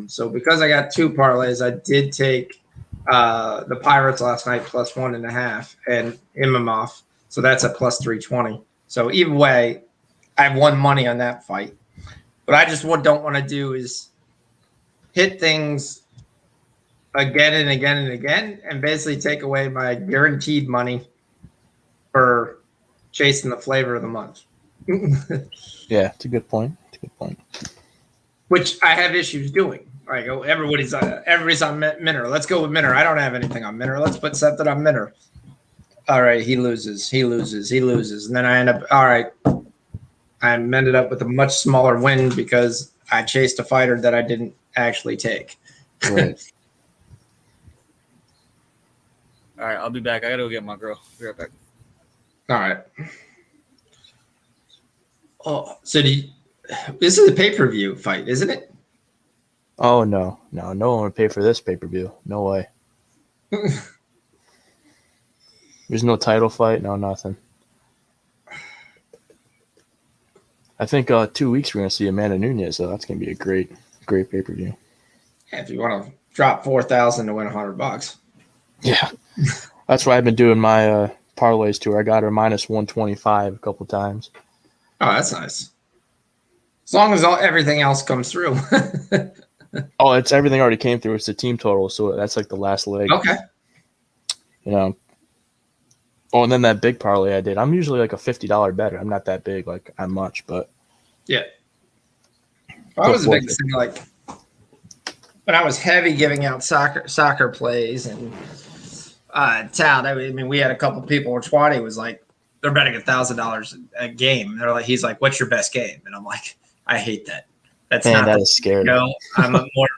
So because I got 2 parlays, I did take the Pirates last night plus 1.5 and Imamov. So that's at plus 320. So either way, I have won money on that fight. What I just don't want to do is hit things again and again and again and basically take away my guaranteed money for chasing the flavor of the month. Yeah, it's a good point. Which I have issues doing. Like everybody's on Minner. Let's go with Minner. I don't have anything on Minner. Let's put something on Minner. All right, he loses. And then I end up, all right, I ended up with a much smaller win because I chased a fighter that I didn't actually take. Right. All right, I'll be back. I got to go get my girl. Be right back. All right. Oh, so this is a pay-per-view fight, isn't it? Oh, no one would pay for this pay-per-view. No way. There's no title fight, no nothing. I think 2 weeks we're going to see Amanda Nunes, so that's going to be a great pay-per-view. Yeah, if you want to drop $4,000 to win $100. Yeah. That's why I've been doing my parlays to her. I got her minus 125 a couple times. Oh, that's nice. As long as everything else comes through. Oh, it's everything already came through. It's the team total, so that's like the last leg. Okay. You know. Oh, and then that big parlay I did. I'm usually like a $50 better. I'm not that big, like I'm much, but Yeah. Well, I was a big thing, like when I was heavy giving out soccer plays and tout. I mean, we had a couple people where Twatty was like, they're betting $1,000 a game. They're like, he's like, what's your best game? And I'm like, I hate that. That's man, not that is scary. No, I'm a more,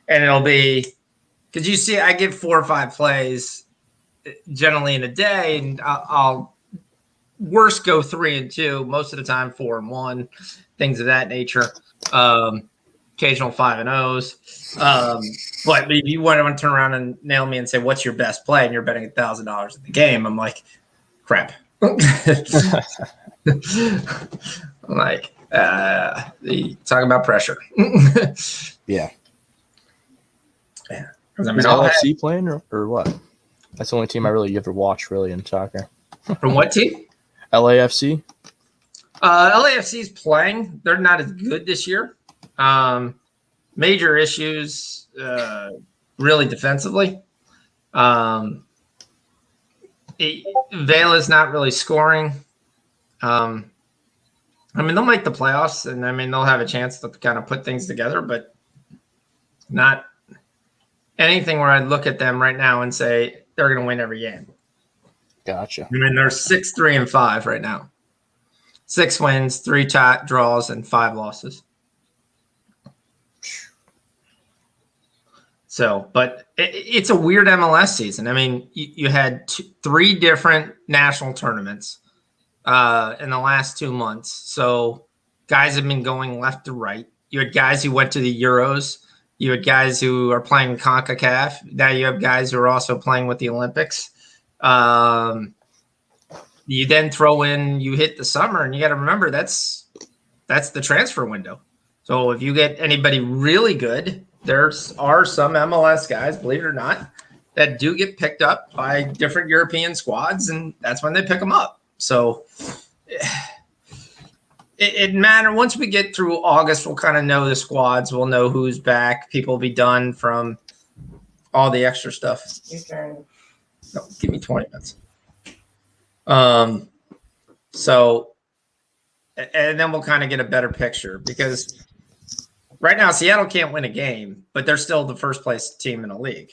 and it'll be because you see, I give 4 or 5 plays generally in a day, and I'll worst go 3 and 2. Most of the time, 4 and 1, things of that nature. Occasional 5 and O's. But if you want to turn around and nail me and say, what's your best play? And you're betting $1,000 in the game. I'm like, crap. I'm like, talking about pressure. Yeah. Yeah. Is LFC playing or what? That's the only team I really ever watch really in soccer. From what team? LAFC? LAFC is playing. They're not as good this year. Major issues, really defensively. Vela's not really scoring. I mean, they'll make the playoffs, and I mean, they'll have a chance to kind of put things together, but not anything where I'd look at them right now and say they're going to win every game. Gotcha. I mean, they're 6-3-5 right now. 6 wins, 3 draws, and 5 losses. So, but it's a weird MLS season. I mean, you had 3 different national tournaments in the last 2 months. So guys have been going left to right. You had guys who went to the Euros. You had guys who are playing CONCACAF. Now you have guys who are also playing with the Olympics. You then throw in, you hit the summer, and you got to remember that's the transfer window. So if you get anybody really good, there are some MLS guys, believe it or not, that do get picked up by different European squads, and that's when they pick them up. So it matters. Once we get through August, we'll kind of know the squads. We'll know who's back. People will be done from all the extra stuff. No, give me 20 minutes. So, and then we'll kind of get a better picture because right now Seattle can't win a game, but they're still the first place team in the league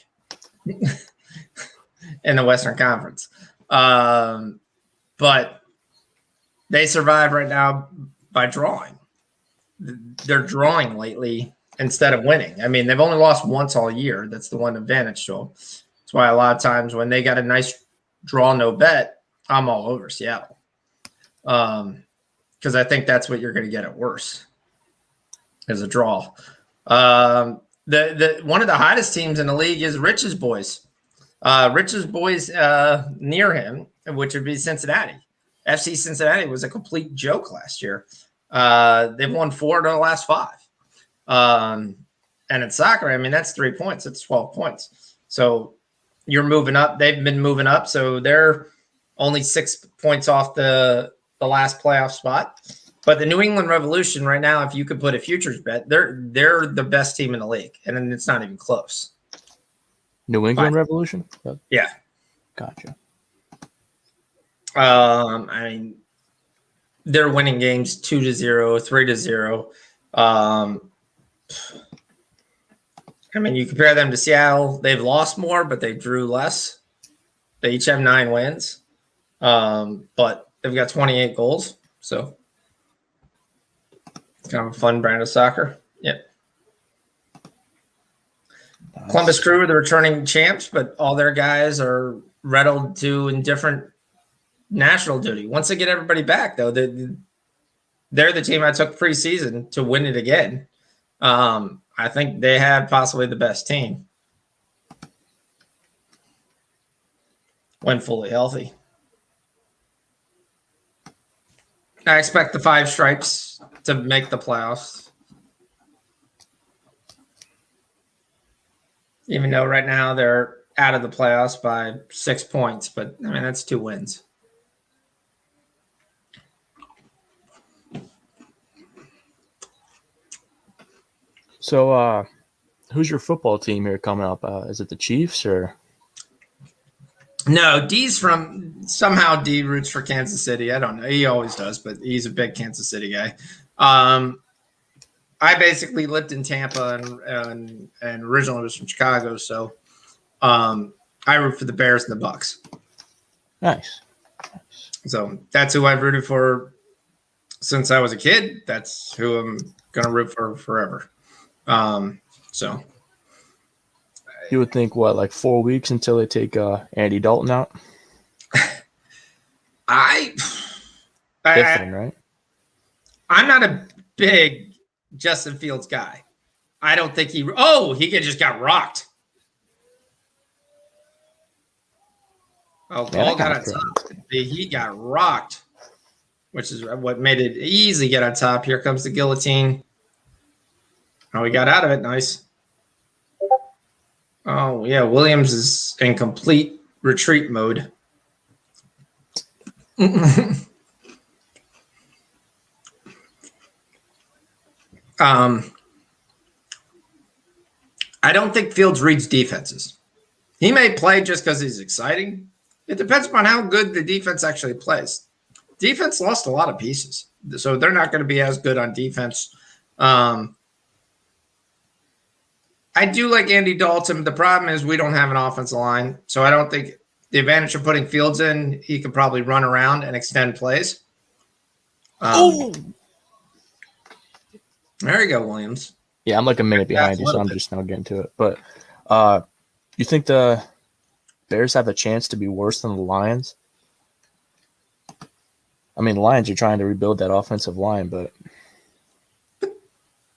in the Western Conference. But they survive right now by drawing. They're drawing lately instead of winning. I mean, they've only lost once all year. That's the one advantage to them. That's why a lot of times when they got a nice draw, no bet, I'm all over Seattle. Because I think that's what you're going to get at worst is a draw. The one of the hottest teams in the league is Rich's boys. Rich's boys near him, which would be Cincinnati. FC Cincinnati was a complete joke last year. They've won 4 of the last 5. And in soccer, I mean, that's 3 points. It's 12 points. So you're moving up. They've been moving up. So they're only 6 points off the last playoff spot. But the New England Revolution right now, if you could put a futures bet, they're the best team in the league. And then it's not even close. New England Revolution? Yeah. Gotcha. I mean, they're winning games 2-0, 3-0. I mean, you compare them to Seattle. They've lost more, but they drew less. They each have 9 wins. But they've got 28 goals. So it's kind of a fun brand of soccer. Yep. Columbus Crew are the returning champs, but all their guys are rattled to in different national duty. Once they get everybody back, though, they're the team I took preseason to win it again. I think they have possibly the best team when fully healthy. I expect the 5 stripes to make the playoffs. Even though right now they're out of the playoffs by 6 points, but I mean that's 2 wins. So, who's your football team here coming up? Is it the Chiefs or? No, D's from somehow D roots for Kansas City. I don't know. He always does, but he's a big Kansas City guy. I basically lived in Tampa and originally was from Chicago, so I root for the Bears and the Bucks. Nice. So that's who I've rooted for since I was a kid. That's who I'm gonna root for forever. So You would think what, like 4 weeks until they take Andy Dalton out? Different, right? I'm not a big Justin Fields guy. I don't think he just got rocked. Oh, Paul got on top. He got rocked, which is what made it easy to get on top. Here comes the guillotine. Oh, he got out of it. Nice. Oh, yeah. Williams is in complete retreat mode. I don't think Fields reads defenses. He may play just because he's exciting. It depends upon how good the defense actually plays. Defense lost a lot of pieces, so they're not going to be as good on defense. I do like Andy Dalton. The problem is we don't have an offensive line, so I don't think the advantage of putting Fields in, he could probably run around and extend plays. There you go, Williams. Yeah, I'm like a minute behind you, so I'm just now getting to it. But you think the Bears have a chance to be worse than the Lions? I mean, the Lions are trying to rebuild that offensive line, but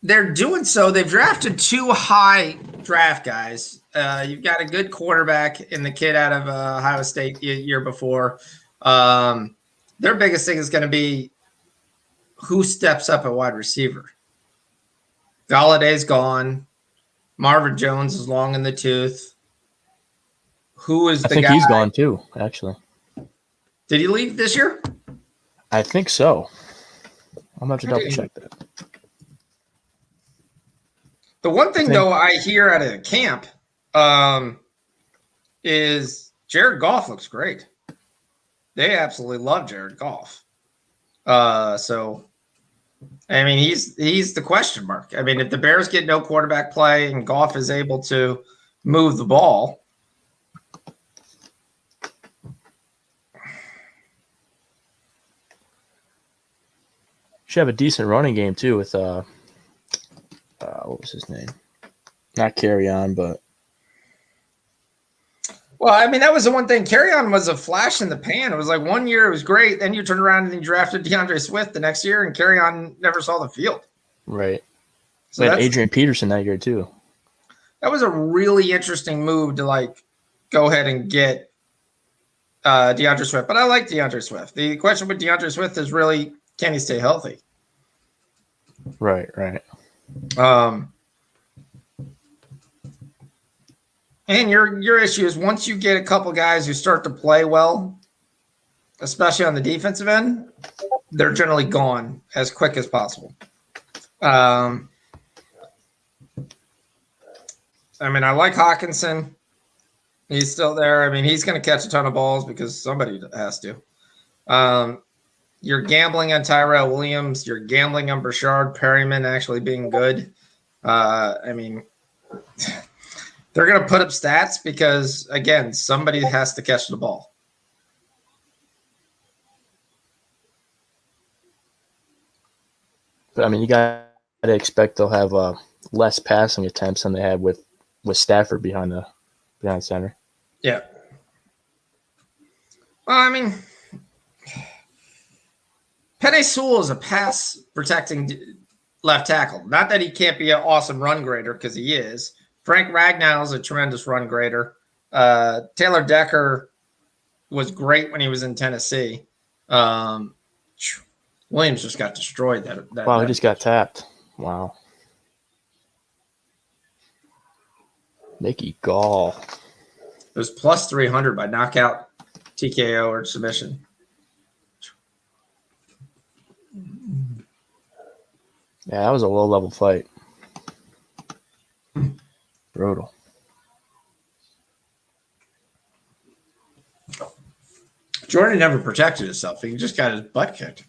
they're doing so. They've drafted 2 high draft guys. You've got a good quarterback in the kid out of Ohio State year before. Their biggest thing is going to be who steps up at wide receiver. Galladay's gone. Marvin Jones is long in the tooth. Who is the guy? I think he's gone too, actually. Did he leave this year? I think so. I'm going to have to double check that. The one thing, though, I hear out of the camp is Jared Goff looks great. They absolutely love Jared Goff. So, I mean, he's the question mark. I mean, if the Bears get no quarterback play and Goff is able to move the ball, should have a decent running game too with what was his name? Not Carry On, but well, I mean, that was the one thing. Carry On was a flash in the pan. It was like 1 year it was great, then you turned around and you drafted DeAndre Swift the next year, and Carry On never saw the field. Right. So we had Adrian Peterson that year too. That was a really interesting move to like go ahead and get DeAndre Swift. But I like DeAndre Swift. The question with DeAndre Swift is really, can he stay healthy? Right. And your issue is once you get a couple guys who start to play well, especially on the defensive end, they're generally gone as quick as possible. I mean, I like Hawkinson. He's still there. I mean, he's going to catch a ton of balls because somebody has to. You're gambling on Tyrell Williams. You're gambling on Brashard Perryman actually being good. I mean, they're going to put up stats because, again, somebody has to catch the ball. But I mean, you got to expect they'll have less passing attempts than they had with Stafford behind center. Yeah. Well, I mean, Penei Sewell is a pass protecting left tackle. Not that he can't be an awesome run grader, because he is. Frank Ragnow is a tremendous run grader. Taylor Decker was great when he was in Tennessee. Williams just got destroyed. He just got tapped. Wow. Mickey Gall. was plus 300 by knockout, TKO, or submission. Yeah, that was a low-level fight. Brutal. Jordan never protected himself. He just got his butt kicked.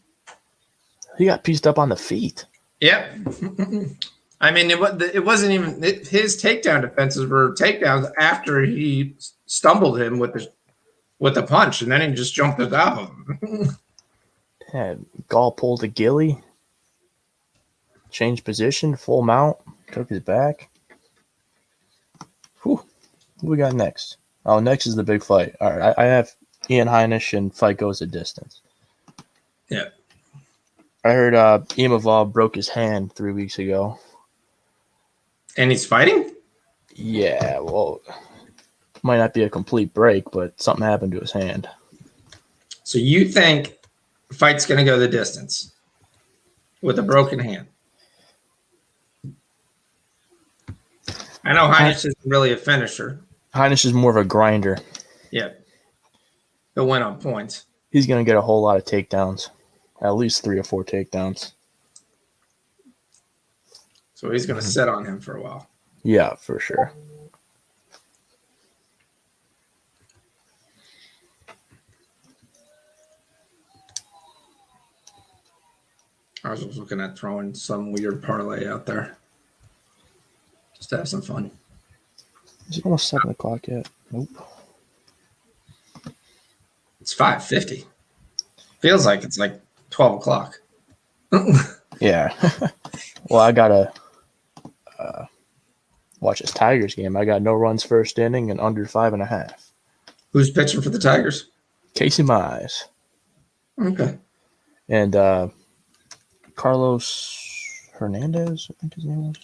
He got pieced up on the feet. Yep. I mean, it wasn't even his takedown defenses were takedowns after he stumbled him with the punch, and then he just jumped it out. Yeah, Gall pulled a ghillie, changed position, full mount, took his back. Whew. Who we got next? Oh, next is the big fight. All right, I have Ian Heinisch, and fight goes a distance. Yeah. I heard Imavov broke his hand 3 weeks ago. And he's fighting? Yeah, well, might not be a complete break, but something happened to his hand. So you think the fight's going to go the distance with a broken hand? I know Heinisch isn't really a finisher. Heinisch is more of a grinder. Yeah. He'll win on points. He's going to get a whole lot of takedowns, at least 3 or 4 takedowns. So he's going to sit on him for a while. Yeah, for sure. I was just looking at throwing some weird parlay out there. Just to have some fun. Is it almost 7 o'clock yet? Nope. It's 5:50. Feels like it's like 12 o'clock. Yeah. Well, I got to watch this Tigers game. I got no runs first inning and under 5.5. Who's pitching for the Tigers? Casey Mize. Okay. And Carlos Hernandez, I think his name was.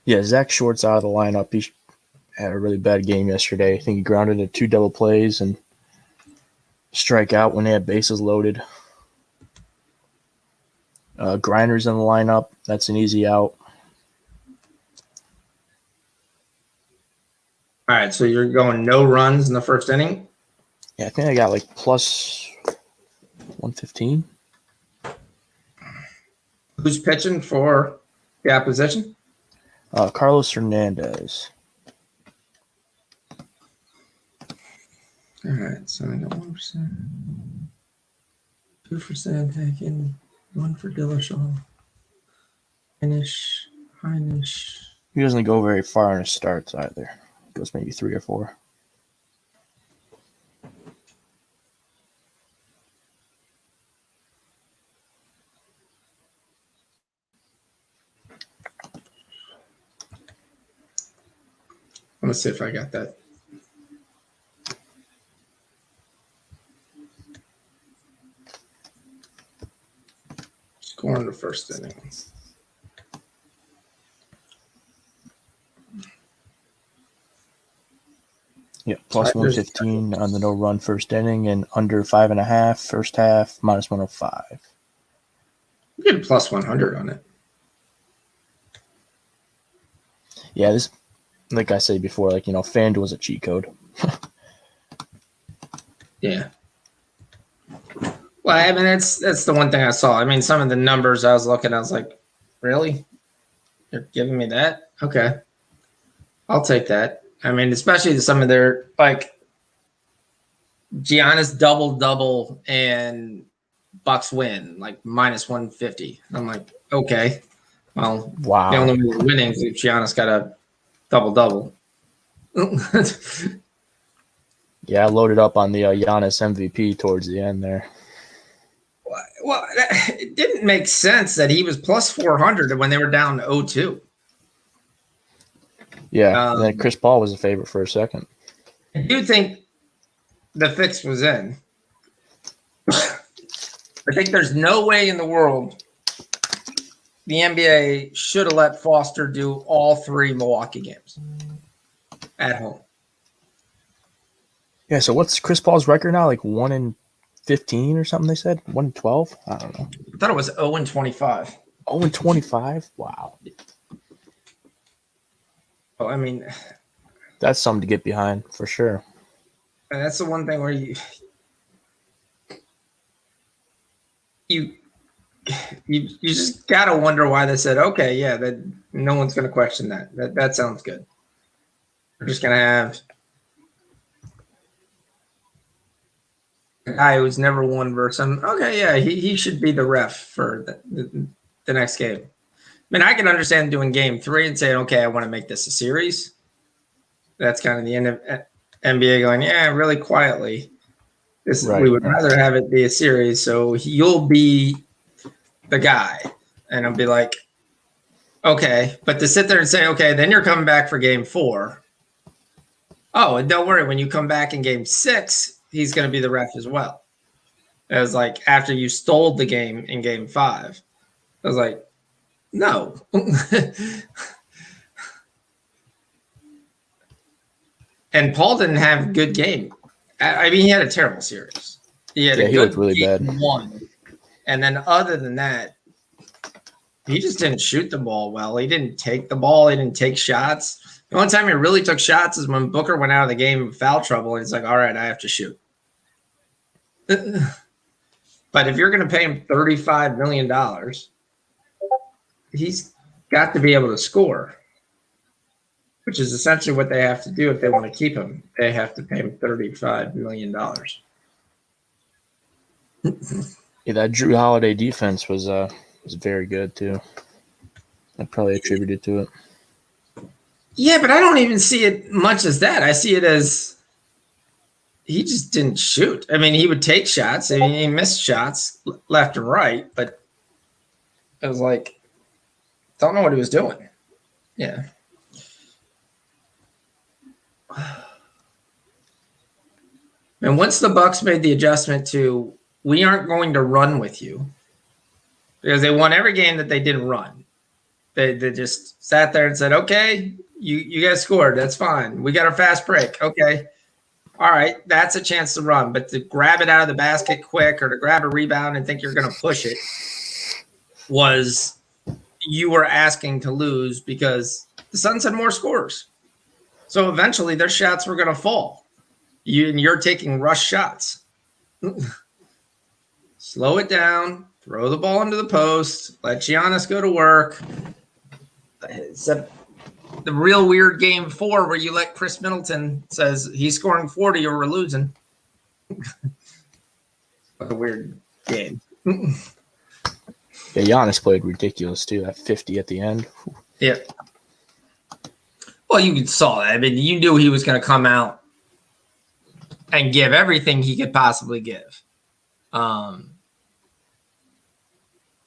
Yeah, Zach Short's out of the lineup. He had a really bad game yesterday. I think he grounded at 2 double plays and strike out when they had bases loaded. Grinder's in the lineup. That's an easy out. All right, so you're going no runs in the first inning? Yeah, I think I got like plus 115. Who's pitching for the opposition? Carlos Hernandez. All right, so I got 1%. 2% taken. 1 for Dillashaw. Heinisch. He doesn't go very far in his starts either. He goes maybe 3 or 4. Let's see if I got that. Score in the first inning. Yeah, plus 115 on the no run first inning and under 5.5 first half, minus 105. You get a plus 100 on it. Yeah, this, like I said before, like, FanDuel is a cheat code. Yeah. Well, I mean, that's the one thing I saw. I mean, some of the numbers I was looking, I was like, really? You're giving me that? Okay. I'll take that. I mean, especially some of their, like, Giannis double and Bucks win, like minus 150. I'm like, okay. Well, Wow. the only way you're winning is if Giannis got a double. Yeah, I loaded up on the Giannis MVP towards the end there. Well, it didn't make sense that he was plus 400 when they were down 0-2. Yeah, and then Chris Paul was a favorite for a second. I do think the fix was in. I think there's no way in the world the NBA should have let Foster do all 3 Milwaukee games at home. Yeah, so what's Chris Paul's record now? Like 1-15 or something they said? 1-12? I don't know. I thought it was 0-25. 0-25? Wow. Well, I mean, That's something to get behind for sure. and that's the one thing where you you just gotta wonder why they said, okay, yeah, that no one's gonna question that. That sounds good. We're just gonna have a guy who's never won versus him. Okay, yeah, he should be the ref for the next game. I mean, I can understand doing game 3 and saying, okay, I want to make this a series. That's kind of the end of NBA going, yeah, really quietly. Right, we would right. rather have it be a series, so you'll be the guy. And I'll be like, okay. But to sit there and say, okay, then you're coming back for game 4. Oh, and don't worry, when you come back in game 6, he's going to be the ref as well. It was like after you stole the game in game 5. I was like, no. And Paul didn't have a good game. I mean, he had a terrible series. He had a He good looked really bad. game 1. And then other than that, he just didn't shoot the ball well. He didn't take the ball. He didn't take shots. The only time he really took shots is when Booker went out of the game in foul trouble, and it's like, all right, I have to shoot. But if you're going to pay him $35 million, he's got to be able to score, which is essentially what they have to do if they want to keep him. They have to pay him $35 million. Yeah, that Drew Holiday defense was very good too. I probably attributed to it. Yeah, but I don't even see it much as that. I see it as he just didn't shoot. I mean, he would take shots. I mean, he missed shots left and right, but it was like, don't know what he was doing. Yeah. And once the Bucks made the adjustment to, we aren't going to run with you, because they won every game that they didn't run. They just sat there and said, okay, you guys scored. That's fine. We got a fast break. Okay. All right. That's a chance to run. But to grab it out of the basket quick or to grab a rebound and think you're going to push it was you were asking to lose because the Suns had more scores. So eventually their shots were going to fall. You're taking rush shots. Slow it down. Throw the ball into the post. Let Giannis go to work. Except the real weird game 4 where you let Chris Middleton says he's scoring 40 or we're losing. What a weird game. Yeah, Giannis played ridiculous too. That 50 at the end. Yeah. Well, you saw that. I mean, you knew he was going to come out and give everything he could possibly give.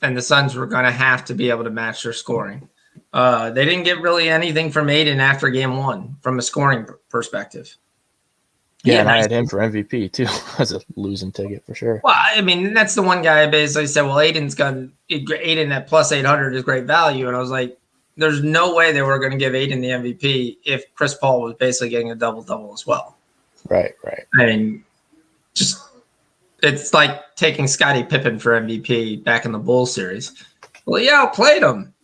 And the Suns were going to have to be able to match their scoring. They didn't get really anything from Aiden after game 1 from a scoring perspective. Yeah, and I had him for MVP too as a losing ticket for sure. Well, I mean, that's the one guy I basically said, well, Aiden at plus 800 is great value. And I was like, there's no way they were going to give Aiden the MVP if Chris Paul was basically getting a double-double as well. Right, right. I mean, just it's like taking Scottie Pippen for MVP back in the Bulls series. Well, yeah, I played him.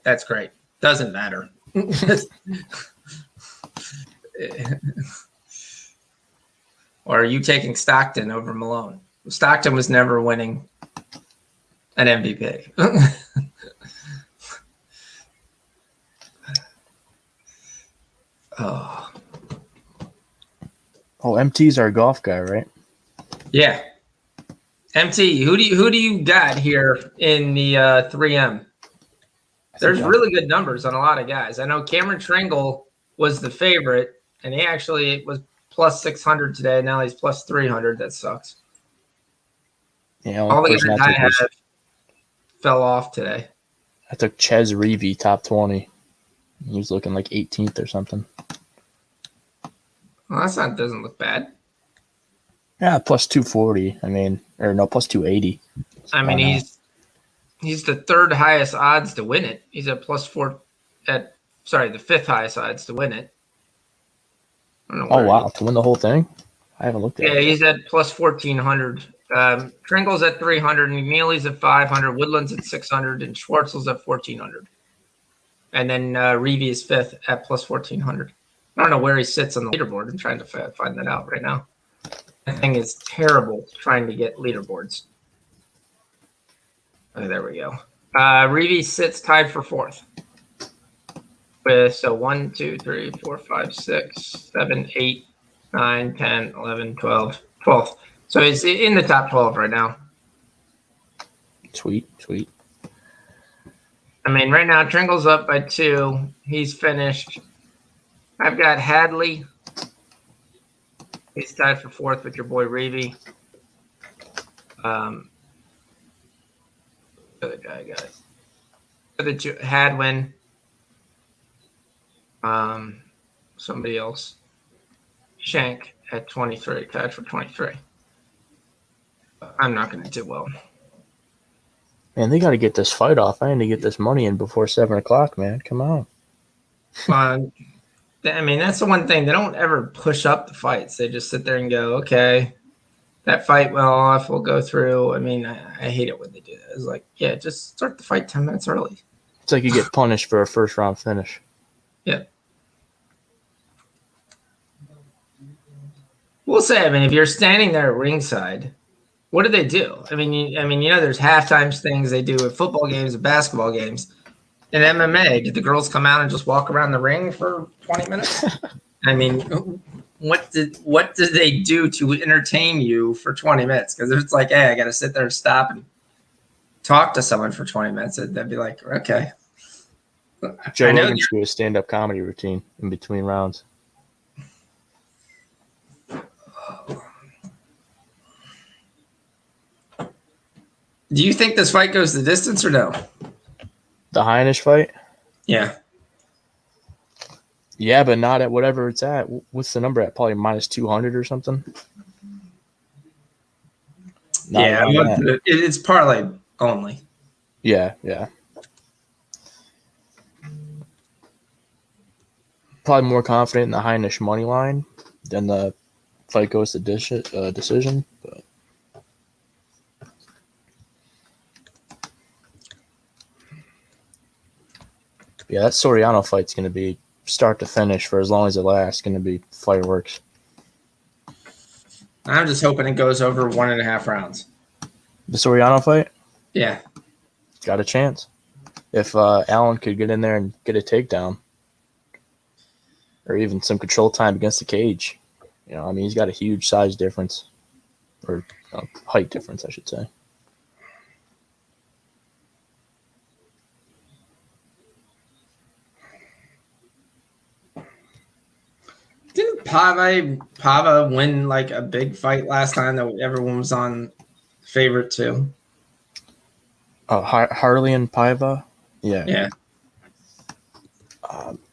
That's great. Doesn't matter. Or are you taking Stockton over Malone? Stockton was never winning an MVP. Oh, MT's our golf guy, right? Yeah. MT, who do you got here in the 3M? There's really good numbers on a lot of guys. I know Cameron Tringle was the favorite, and he actually was plus 600 today. Now he's plus 300. That sucks. Yeah, all the guys I have fell off today. I took Ches Reavie top 20. He was looking like 18th or something. Well, doesn't look bad. Yeah, plus 240. I mean, or no, plus 280. I mean, he's the third highest odds to win it. He's at plus 4 the fifth highest odds to win it. Oh, wow. To win the whole thing? I haven't looked at it. Yeah, he's at plus 1,400 Tringle's at 300, McNeely's at 500, Woodland's at 600, and Schwartzel's at 1,400. And then Reevy is fifth at plus 1,400. I don't know where he sits on the leaderboard. I'm trying to find that out right now. That thing is terrible trying to get leaderboards. Oh, there we go. Reevy sits tied for fourth. So 1, 2, 3, 4, 5, 6, 7, 8, 9, 10, 11, 12, 12. So he's in the top 12 right now. Sweet. I mean, right now, Tringle's up by 2. He's finished. I've got Hadley. He's tied for fourth with your boy Reevy. Other guy got it. The two, Hadwin. Somebody else. Shank at 23, tied for 23. I'm not going to do well. Man, they got to get this fight off. I need to get this money in before 7 o'clock, man. Come on. I mean, that's the one thing. They don't ever push up the fights. They just sit there and go, okay, that fight went off. We'll go through. I mean, I hate it when they do that. It's like, yeah, just start the fight 10 minutes early. It's like you get punished for a first-round finish. Yeah. We'll say, I mean, if you're standing there at ringside, what do they do? I mean, there's halftime things they do at football games and basketball games. In MMA, did the girls come out and just walk around the ring for 20 minutes? I mean, what did they do to entertain you for 20 minutes? Because it's like, hey, I got to sit there and stop and talk to someone for 20 minutes. They'd be like, okay. Joe Rogan should do a stand-up comedy routine in between rounds. Do you think this fight goes the distance or no? The Heinisch fight? Yeah. Yeah, but not at whatever it's at. What's the number at? Probably minus 200 or something? It's parlay only. Yeah. Probably more confident in the Heinisch money line than the fight goes to decision. But yeah, that Soriano fight's going to be start to finish for as long as it lasts. Going to be fireworks. I'm just hoping it goes over 1.5 rounds. The Soriano fight? Yeah. Got a chance. If Allen could get in there and get a takedown or even some control time against the cage. You know, I mean, he's got a huge size difference or height difference, I should say. Didn't Pava win like a big fight last time that everyone was on favorite to? Harley and Paiva? Yeah. Yeah.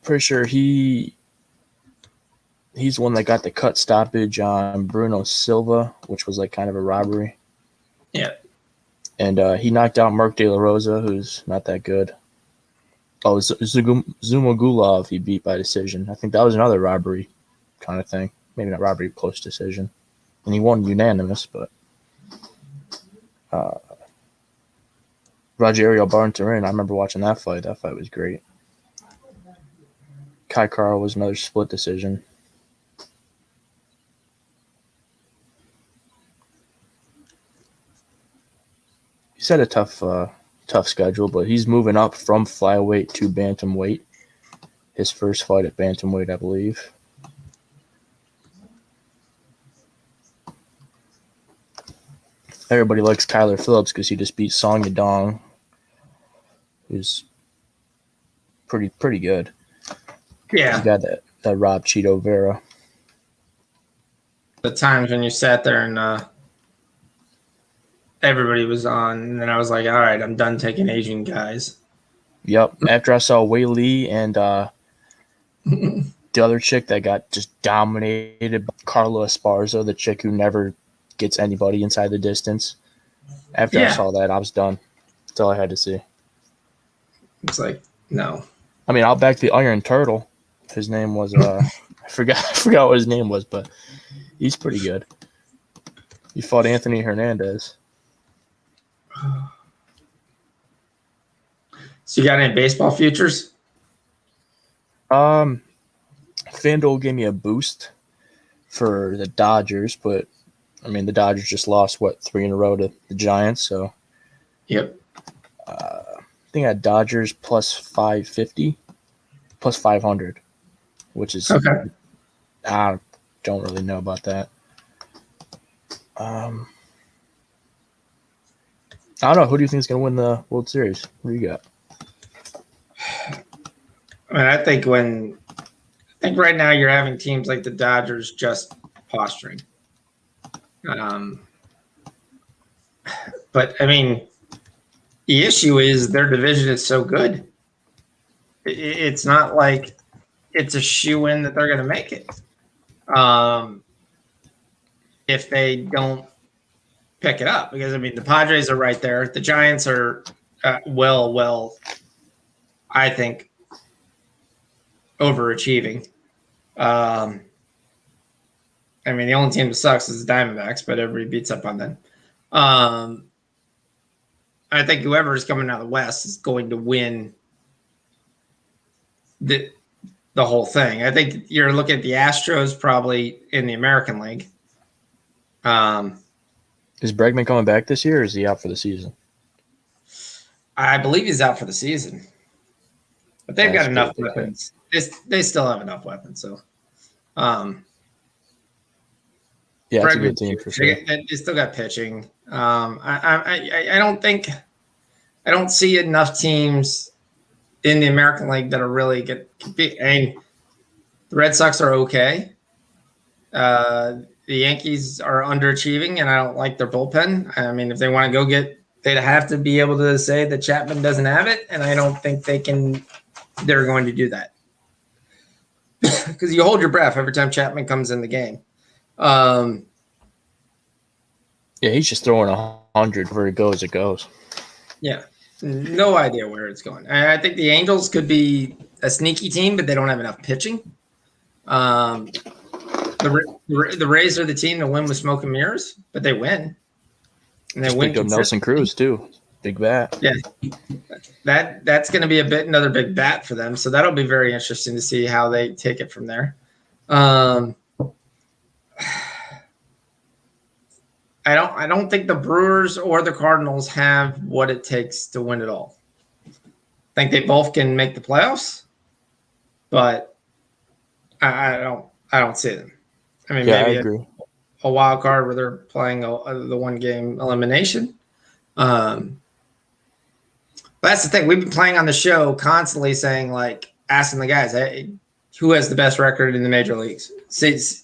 Pretty sure he's the one that got the cut stoppage on Bruno Silva, which was like kind of a robbery. Yeah. And he knocked out Mark De La Rosa, who's not that good. Oh, Zumagulov he beat by decision. I think that was another robbery kind of thing. Maybe not robbery, close decision. And he won unanimous, but Rogerio Barntarin, I remember watching that fight. That fight was great. Kai Carl was another split decision. He's had a tough schedule, but he's moving up from flyweight to bantamweight. His first fight at bantamweight, I believe. Everybody likes Kyler Phillips because he just beat Song Yadong, who's pretty good. Yeah. He got that Rob Cheeto Vera. The times when you sat there and everybody was on, and then I was like, all right, I'm done taking Asian guys. Yep. After I saw Wei Li and the other chick that got just dominated by Carla Esparza, the chick who never gets anybody inside the distance. After I saw that, I was done. That's all I had to see. It's like, no. I mean, I'll back the Iron Turtle. His name was I forgot what his name was, but he's pretty good. He fought Anthony Hernandez. So you got any baseball futures? FanDuel gave me a boost for the Dodgers, but I mean the Dodgers just lost 3 in a row to the Giants, so Yep. I think I had Dodgers plus 550, plus 500, which is Okay. I don't really know about that. I don't know. Who do you think is going to win the World Series? What do you got? I mean, I think right now you're having teams like the Dodgers just posturing. But I mean, the issue is their division is so good. It's not like it's a shoe-in that they're going to make it. If they don't pick it up, because I mean, the Padres are right there. The Giants are well, I think, overachieving. I mean, the only team that sucks is the Diamondbacks, but everybody beats up on them. I think whoever is coming out of the West is going to win the whole thing. I think you're looking at the Astros probably in the American League. Is Bregman coming back this year, or is he out for the season? I believe he's out for the season, but they've got enough weapons. They still have enough weapons. So, yeah, it's a good team for sure. They still got pitching. I don't see enough teams in the American League that are really good. I mean, the Red Sox are okay. The Yankees are underachieving, and I don't like their bullpen. I mean, if they want to go they'd have to be able to say that Chapman doesn't have it, and I don't think they're going to do that. Because you hold your breath every time Chapman comes in the game. Yeah, he's just throwing 100 where it goes. Yeah, no idea where it's going. I think the Angels could be a sneaky team, but they don't have enough pitching. The Rays are the team to win with smoke and mirrors, but they win. And they win. Picked up Nelson Cruz too. Big bat. Yeah, that's going to be another big bat for them. So that'll be very interesting to see how they take it from there. I don't think the Brewers or the Cardinals have what it takes to win it all. I think they both can make the playoffs, but I don't see them. I mean, Yeah, maybe I agree. a wild card where they're playing the one game elimination. But that's the thing. We've been playing on the show constantly saying, asking the guys, hey, who has the best record in the major leagues?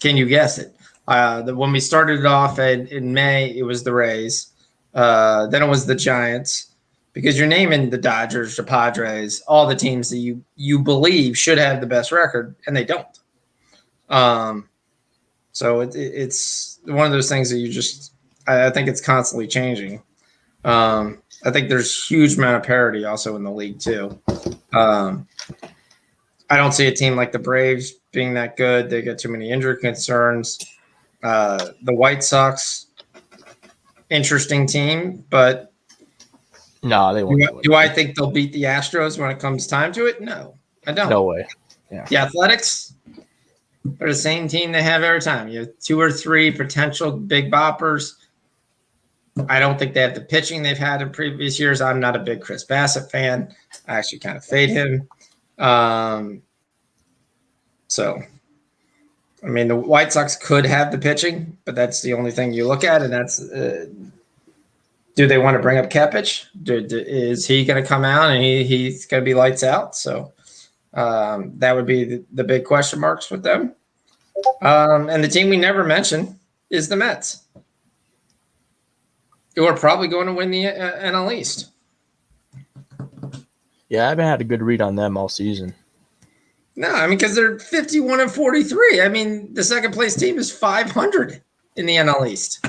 Can you guess it? When we started it off in May, it was the Rays. Then it was the Giants, because you're naming the Dodgers, the Padres, all the teams that you believe should have the best record, and they don't. So it's one of those things that I think it's constantly changing. I think there's huge amount of parity also in the league too. I don't see a team like the Braves being that good. They got too many injury concerns. The White Sox, interesting team, but no, they won't. Do I think they'll beat the Astros when it comes time to it? No, I don't. No way. Yeah. The Athletics are the same team they have every time. You have 2 or 3 potential big boppers. I don't think they have the pitching they've had in previous years. I'm not a big Chris Bassett fan. I actually kind of fade him. So, I mean, the White Sox could have the pitching, but that's the only thing you look at, and that's do they want to bring up Kepich? Is he going to come out and he's going to be lights out? So that would be the big question marks with them. And the team we never mentioned is the Mets, who are probably going to win the NL East. Yeah, I haven't had a good read on them all season. No, I mean, because they're 51-43. I mean, the second place team is 500 in the NL East.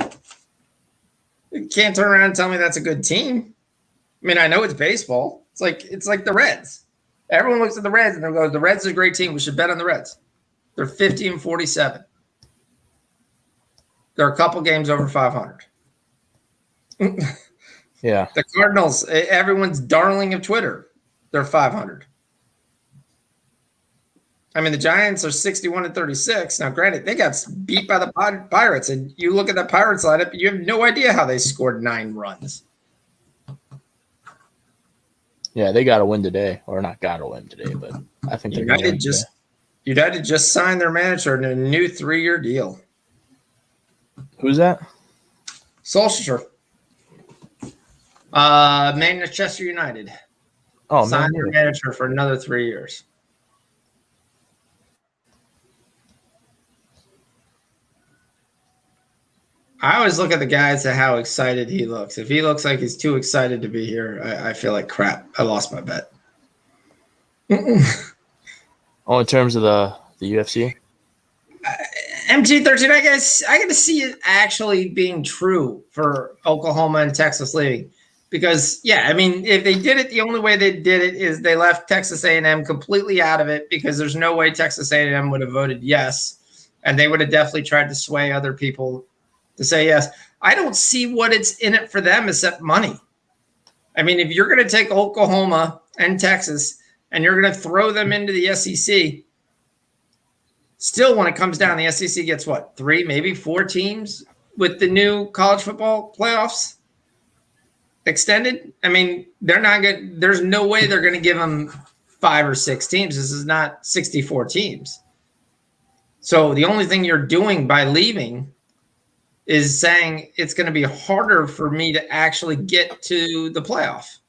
You can't turn around and tell me that's a good team. I mean, I know it's baseball. It's like the Reds. Everyone looks at the Reds and they go, the Reds are a great team. We should bet on the Reds. They're 50-47. They're a couple games over 500. Yeah. The Cardinals, everyone's darling of Twitter. They're 500. I mean, the Giants are 61-36. Now, granted, they got beat by the Pirates, and you look at that Pirates lineup, you have no idea how they scored 9 runs. Yeah, they got to win today, or not got to win today, but I think they're going to win today. United just signed their manager in a new 3-year deal. Who's that? Solskjaer. Manchester United. Oh, signed man. their manager for another 3 years. I always look at the guys and how excited he looks. If he looks like he's too excited to be here, I feel like crap. I lost my bet. Oh, in terms of the UFC? MG13, I got to see it actually being true for Oklahoma and Texas leaving. Because, yeah, I mean, if they did it, the only way they did it is they left Texas A&M completely out of it because there's no way Texas A&M would have voted yes. And they would have definitely tried to sway other people to say yes. I don't see what it's in it for them except money. I mean, if you're going to take Oklahoma and Texas and you're going to throw them into the SEC, still when it comes down, the SEC gets what, 3, maybe 4 teams with the new college football playoffs extended? I mean, they're not going. There's no way they're going to give them 5 or 6 teams. This is not 64 teams. So the only thing you're doing by leaving is saying it's going to be harder for me to actually get to the playoff.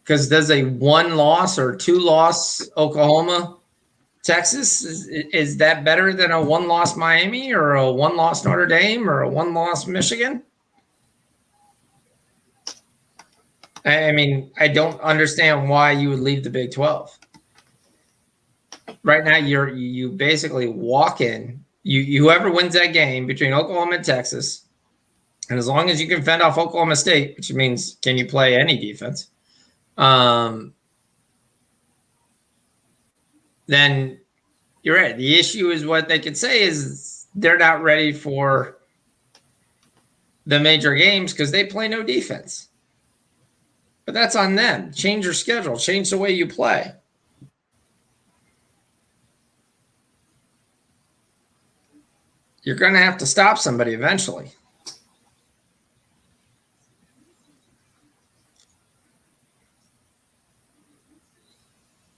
Because does a 1-loss or 2-loss Oklahoma, Texas, is that better than a 1-loss Miami or a 1-loss Notre Dame or a 1-loss Michigan? I mean, I don't understand why you would leave the Big 12. Right now, you basically walk in. Whoever wins that game between Oklahoma and Texas, and as long as you can fend off Oklahoma State, which means can you play any defense, then you're right. The issue is what they could say is they're not ready for the major games because they play no defense. But that's on them. Change your schedule. Change the way you play. You're going to have to stop somebody eventually.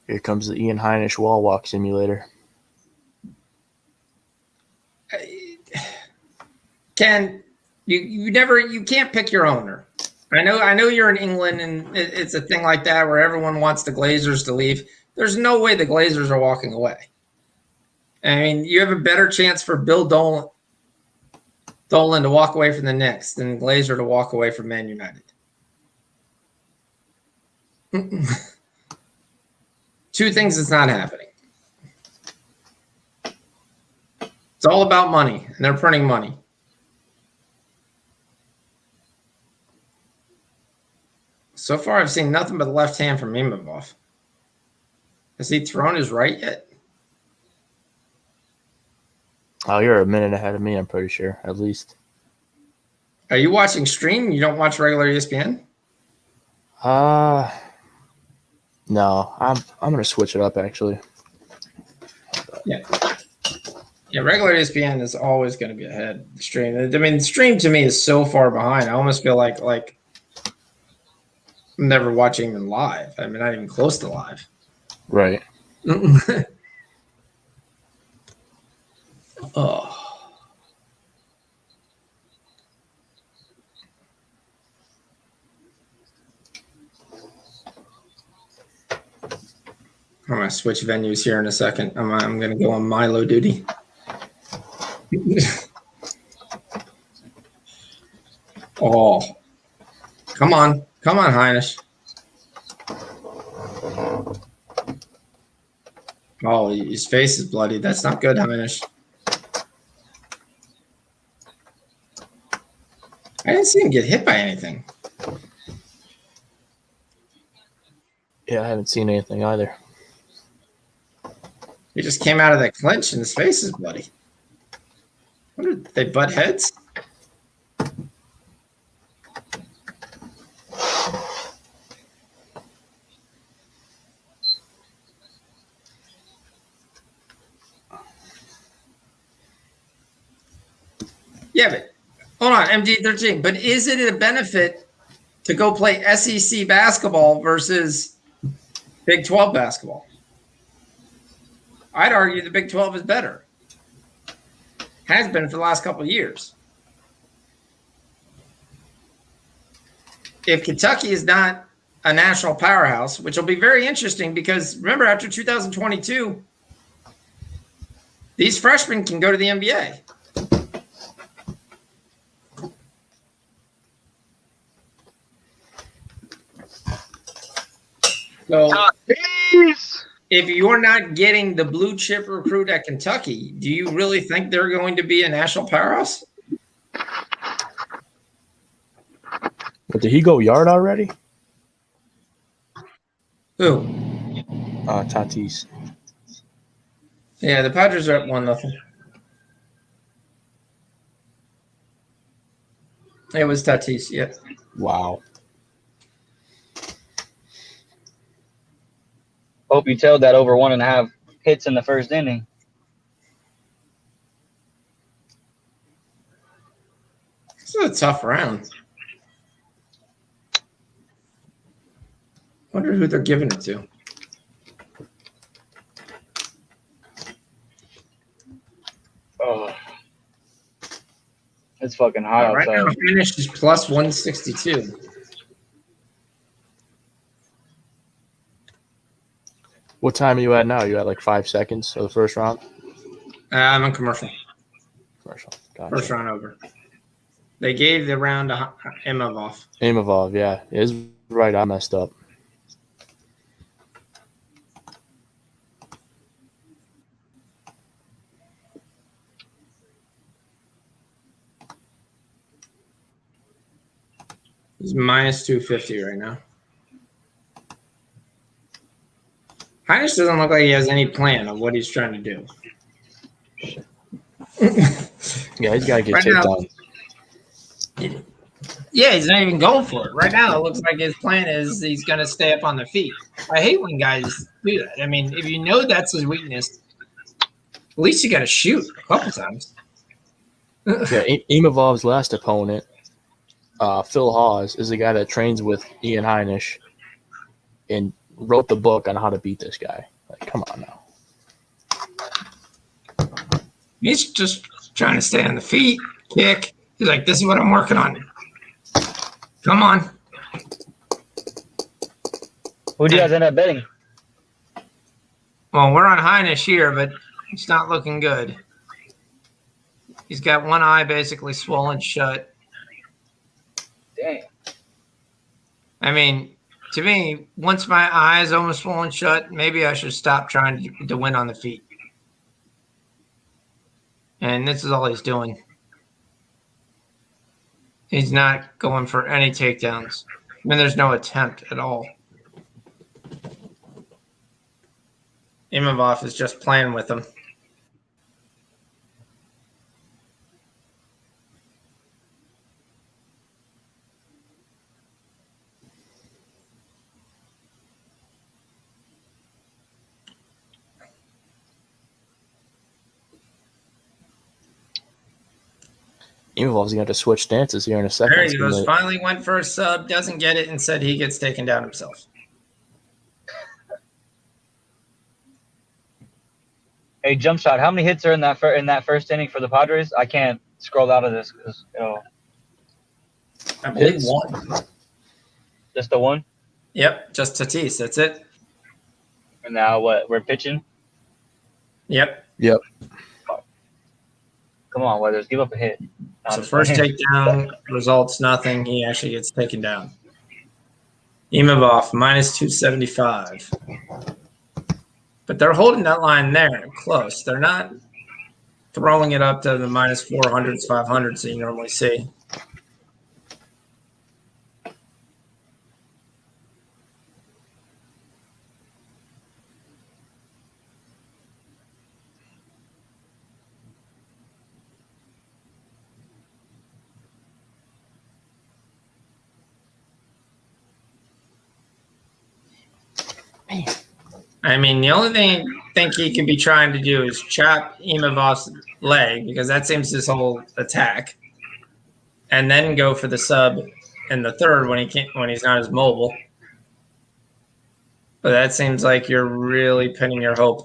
Here comes the Ian Heinisch wall walk simulator. Ken, you can't pick your owner. I know you're in England and it's a thing like that where everyone wants the Glazers to leave. There's no way the Glazers are walking away. I mean, you have a better chance for Bill Dolan to walk away from the Knicks than Glazer to walk away from Man United. Two things that's not happening. It's all about money, and they're printing money. So far, I've seen nothing but the left hand from Imavov. Has he thrown his right yet? Oh, you're a minute ahead of me, I'm pretty sure, at least. Are you watching stream? You don't watch regular ESPN? No, I'm gonna switch it up actually. Yeah, regular ESPN is always going to be ahead of the stream. I mean, the stream to me is so far behind. I almost feel like I'm never watching them live. I mean, not even close to live. Right. Oh. I'm going to switch venues here in a second. I'm going to go on Milo duty. Oh. Come on, Heinisch. Oh, his face is bloody. That's not good, Heinisch. I didn't see him get hit by anything. Yeah, I haven't seen anything either. He just came out of that clinch and his face is bloody. Wonder if they butt heads? Yeah, but hold on, MD13. But is it a benefit to go play SEC basketball versus Big 12 basketball? I'd argue the Big 12 is better. Has been for the last couple of years. If Kentucky is not a national powerhouse, which will be very interesting because remember, after 2022, these freshmen can go to the NBA. So if you're not getting the blue chip recruit at Kentucky, do you really think they're going to be a national powerhouse? But did he go yard already? Who? Tatis. Yeah, the Padres are up 1-0. It was Tatis, yeah. Wow. Hope you tailed that over 1.5 hits in the first inning. This is a tough round. Wonder who they're giving it to. Oh, it's fucking hot Right now, outside. finish is plus 162. What time are you at now? You at like 5 seconds of the first round? I'm on commercial. Commercial. Gotcha. First round over. They gave the round to Imavov. Imavov, yeah. It is right. I messed up. He's minus 250 right now. Heinisch doesn't look like he has any plan of what he's trying to do. Yeah, he's got to get Right taped now- down. Yeah, he's not even going for it. Right now, it looks like his plan is he's going to stay up on the feet. I hate when guys do that. I mean, if you know that's his weakness, at least you got to shoot a couple times. Yeah, Imavov's last opponent, Phil Hawes, is the guy that trains with Ian Heinisch and wrote the book on how to beat this guy. Like, come on now. He's just trying to stay on the feet, kick. He's like, this is what I'm working on. Come on. Who do you guys end up betting? Well, we're on Heinisch here, but it's not looking good. He's got one eye basically swollen shut. Dang. I mean, to me, once my eye is almost swollen shut, maybe I should stop trying to win on the feet. And this is all he's doing. He's not going for any takedowns. I mean, there's no attempt at all. Imavov is just playing with him. Imavov's going to have to switch stances here in a second. There he goes. Finally went for a sub, doesn't get it, and said he gets taken down himself. Hey, jump shot. How many hits are in that first inning for the Padres? I can't scroll out of this because I believe Hits. one. just the one. Yep, just Tatis. That's it. And now what? We're pitching. Yep. Come on, Weathers, give up a hit. So first takedown, results nothing. He actually gets taken down. Imavov, minus 275. But they're holding that line there, close. They're not throwing it up to the minus 400s, 500s that you normally see. I mean, the only thing I think he could be trying to do is chop Imavov's leg because that seems his whole attack, and then go for the sub in the third when he's not as mobile. But that seems like you're really pinning your hope.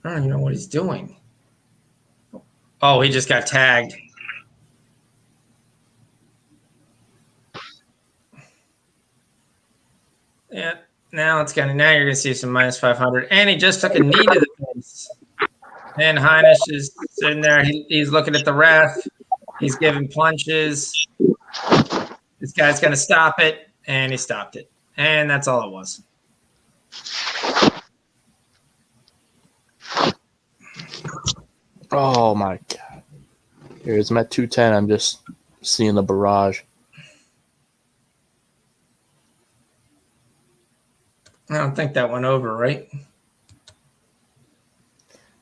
I don't even know what he's doing. Oh, he just got tagged. Yeah, now you're gonna see some minus 500, and he just took a knee to the face. And Heinisch is sitting there. He's looking at the ref. He's giving punches. This guy's gonna stop it, and he stopped it, and that's all it was. Oh my god! Here's I'm at 210. I'm just seeing the barrage. I don't think that went over, right?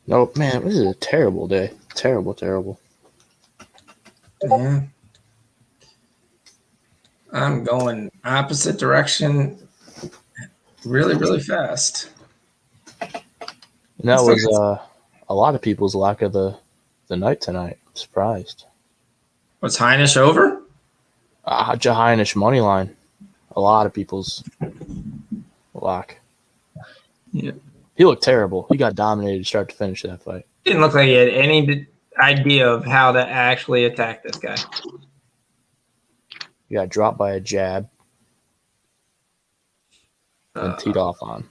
No, man, this is a terrible day. Terrible. Yeah. I'm going opposite direction really, really fast. And that was a lot of people's lack of the night tonight. I'm surprised. Was Heinisch over? Heinisch money line. A lot of people's lack. Yeah. He looked terrible. He got dominated start to finish that fight. Didn't look like he had any idea of how to actually attack this guy. He got dropped by a jab and teed off on.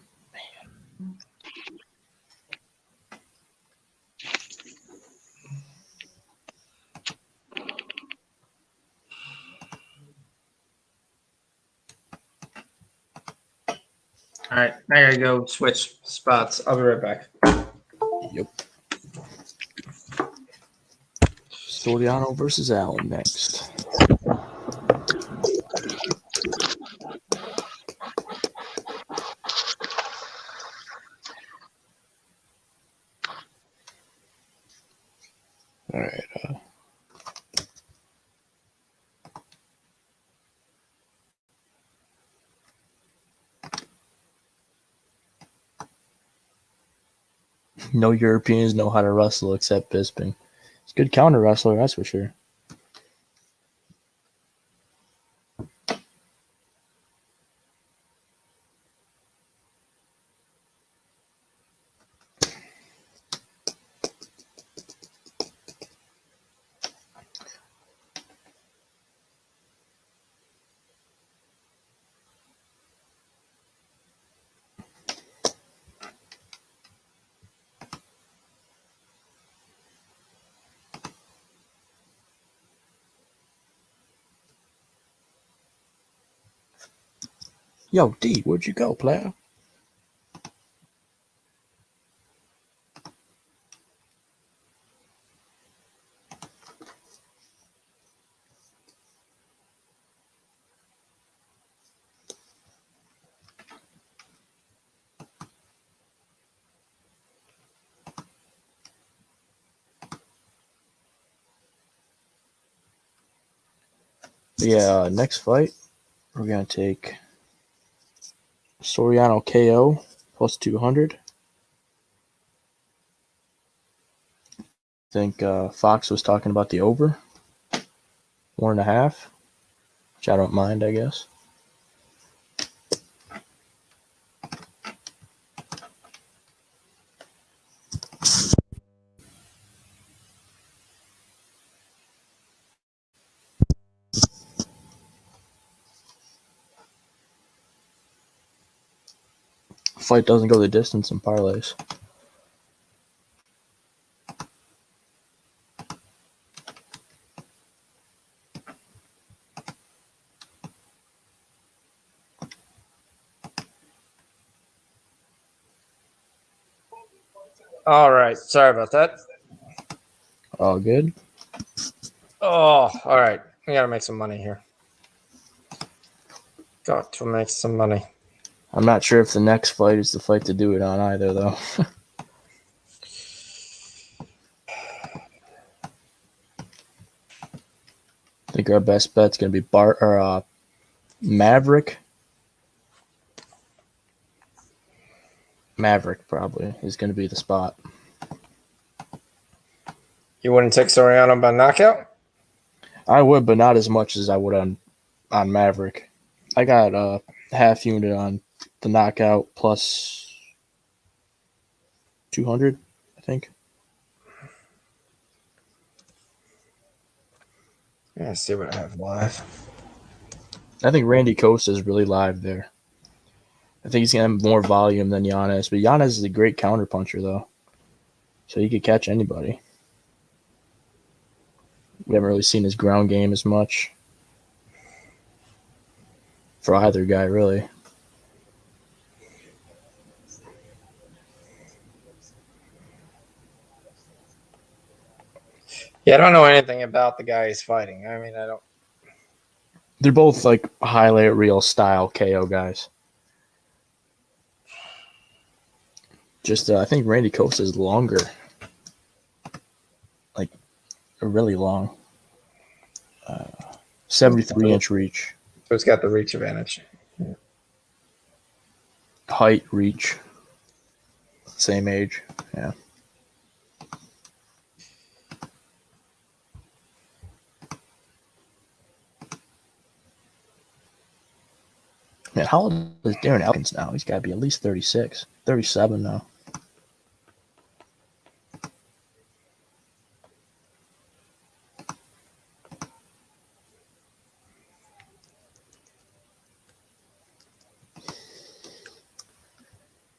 All right, I gotta go switch spots. I'll be right back. Yep. Soriano versus Allen next. All right. No Europeans know how to wrestle except Bisping. He's a good counter wrestler, that's for sure. Yo, D, where'd you go, player? Yeah, next fight, we're going to take Soriano KO plus 200. I think Fox was talking about the over, 1.5, which I don't mind, I guess. Fight doesn't go the distance in parlays. All right, sorry about that. All good. Oh, all right. We gotta make some money here. Got to make some money. I'm not sure if the next fight is the fight to do it on either, though. I think our best bet's gonna be Maverick. Maverick probably is gonna be the spot. You wouldn't take Soriano by knockout? I would, but not as much as I would on Maverick. I got a half unit on the knockout plus 200, I think. Yeah, see what I have live. I think Randy Costa is really live there. I think he's gonna have more volume than Giannis, but Giannis is a great counterpuncher though, so he could catch anybody. We haven't really seen his ground game as much for either guy, really. Yeah, I don't know anything about the guy he's fighting. I mean, I don't. They're both like highlight reel style KO guys. Just I think Randy Costa is longer, like really long. 73-inch reach, Who's got the reach advantage? height, reach, same age. Yeah. Man, how old is Darren Elkins now? He's got to be at least 36, 37 now.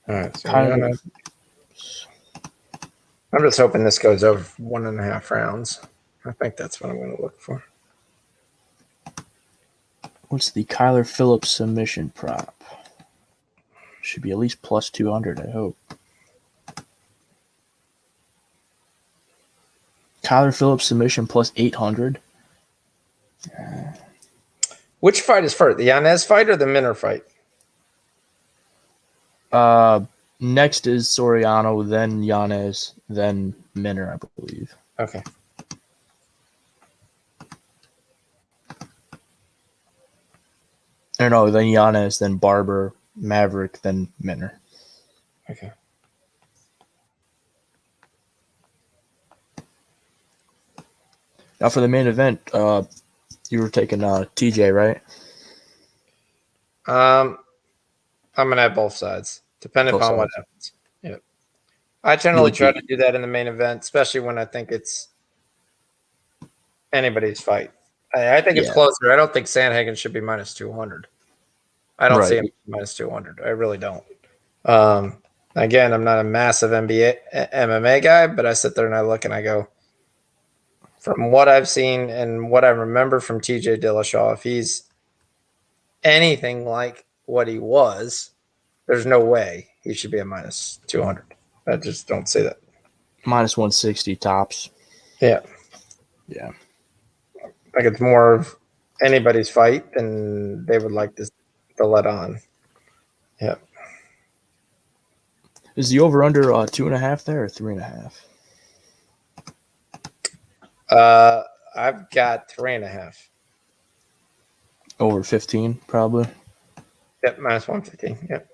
All right. So Kind of. I'm just hoping this goes over 1.5 rounds. I think that's what I'm going to look for. What's the Kyler Phillips submission prop? Should be at least plus 200, I hope. Kyler Phillips submission plus 800. Which fight is first? The Yanez fight or the Minner fight? Next is Soriano, then Yanez, then Minner, I believe. Okay. Or no, then Yanez, then Barber, Maverick, then Minner. Okay. Now for the main event, you were taking TJ, right? I'm going to have both sides, depending Both upon what sides. happens. Yep. I generally try to do that in the main event, especially when I think it's anybody's fight. I think it's closer. I don't think Sandhagen should be minus 200. I don't see him minus 200. I really don't. Again, I'm not a massive MMA guy, but I sit there and I look and I go, from what I've seen and what I remember from TJ Dillashaw, if he's anything like what he was, there's no way he should be a minus 200. I just don't see that. Minus 160 tops. Yeah. Yeah. Like it's more of anybody's fight, and they would like to let on. Yeah. Is the over under 2.5 there or 3.5? I've got 3.5. Over 15, probably. Yep, minus 115. Yep.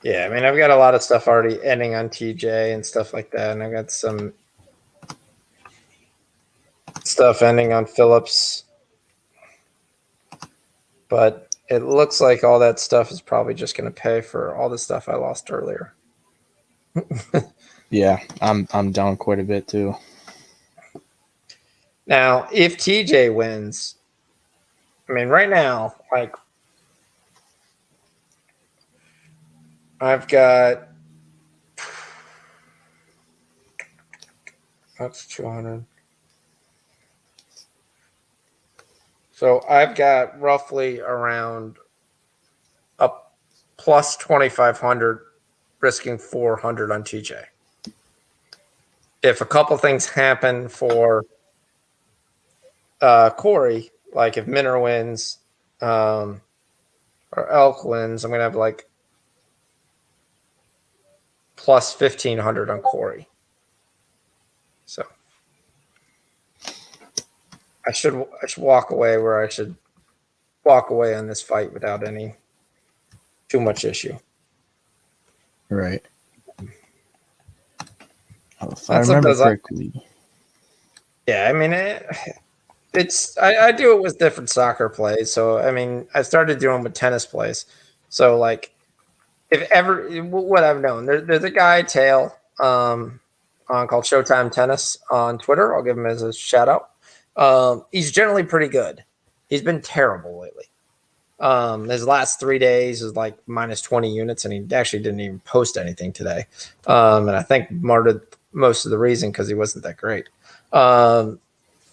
Yeah, I mean, I've got a lot of stuff already ending on TJ and stuff like that, and I've got some stuff ending on Phillips. But it looks like all that stuff is probably just going to pay for all the stuff I lost earlier. Yeah, I'm down quite a bit too. Now, if TJ wins, I mean, right now, like, I've got that's 200. So I've got roughly around a plus 2,500, risking 400 on TJ. If a couple things happen for Corey, like if Minner wins, or Elk wins, I'm gonna have like plus 1,500 on Corey. So I should walk away where I should walk away on this fight without any too much issue. Right. If I And remember sometimes correctly. yeah, I mean it's I do it with different soccer plays. So I mean I started doing with tennis plays. So like if ever what I've known, there's a guy Tail on called Showtime Tennis on Twitter. I'll give him as a shout out. He's generally pretty good. He's been terrible lately. His last 3 days is like minus 20 units, and he actually didn't even post anything today. And I think most of the reason because he wasn't that great.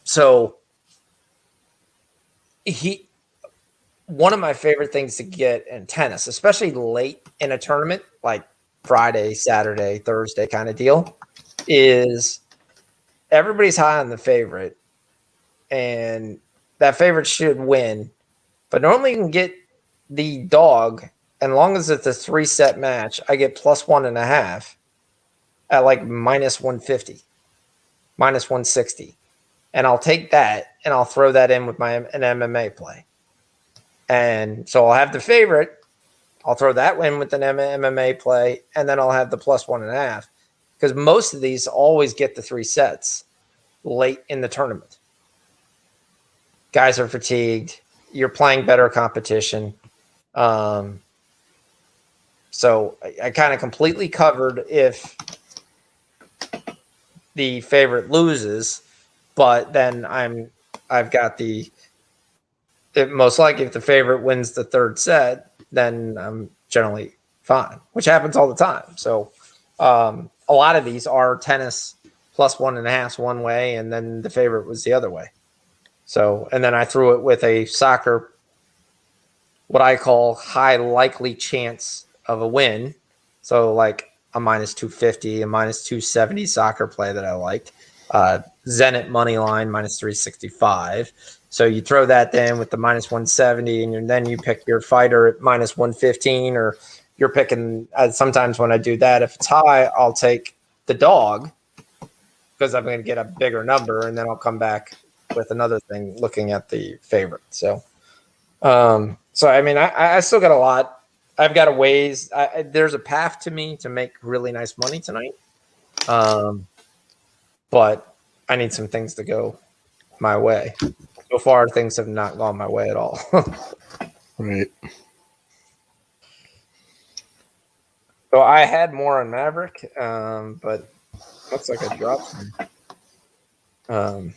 So one of my favorite things to get in tennis, especially late in a tournament, like Friday, Saturday, Thursday kind of deal, is everybody's high on the favorite, and that favorite should win. But normally you can get the dog, and as long as it's a 3-set match, I get plus 1.5 at like minus 150, minus 160. And I'll take that and I'll throw that in with an MMA play. And so I'll have the favorite. I'll throw that in with an MMA play, and then I'll have the plus 1.5 because most of these always get the 3 sets late in the tournament. Guys are fatigued. You're playing better competition. So I kind of completely covered if the favorite loses, but then I've got most likely if the favorite wins the 3rd set, then I'm generally fine, which happens all the time. So a lot of these are tennis plus 1.5 one way, and then the favorite was the other way. So, and then I threw it with a soccer, what I call high likely chance of a win. So like a minus 250, a minus 270 soccer play that I liked. Zenit money line minus 365. So you throw that in with the minus 170, and then you pick your fighter at minus 115, or you're picking. Sometimes when I do that, if it's high, I'll take the dog because I'm going to get a bigger number, and then I'll come back with another thing looking at the favorite. So, I mean, I still got a lot. I've got a ways. There's a path to me to make really nice money tonight. But I need some things to go my way. So far, things have not gone my way at all. Right. So I had more on Maverick, but looks like I dropped some.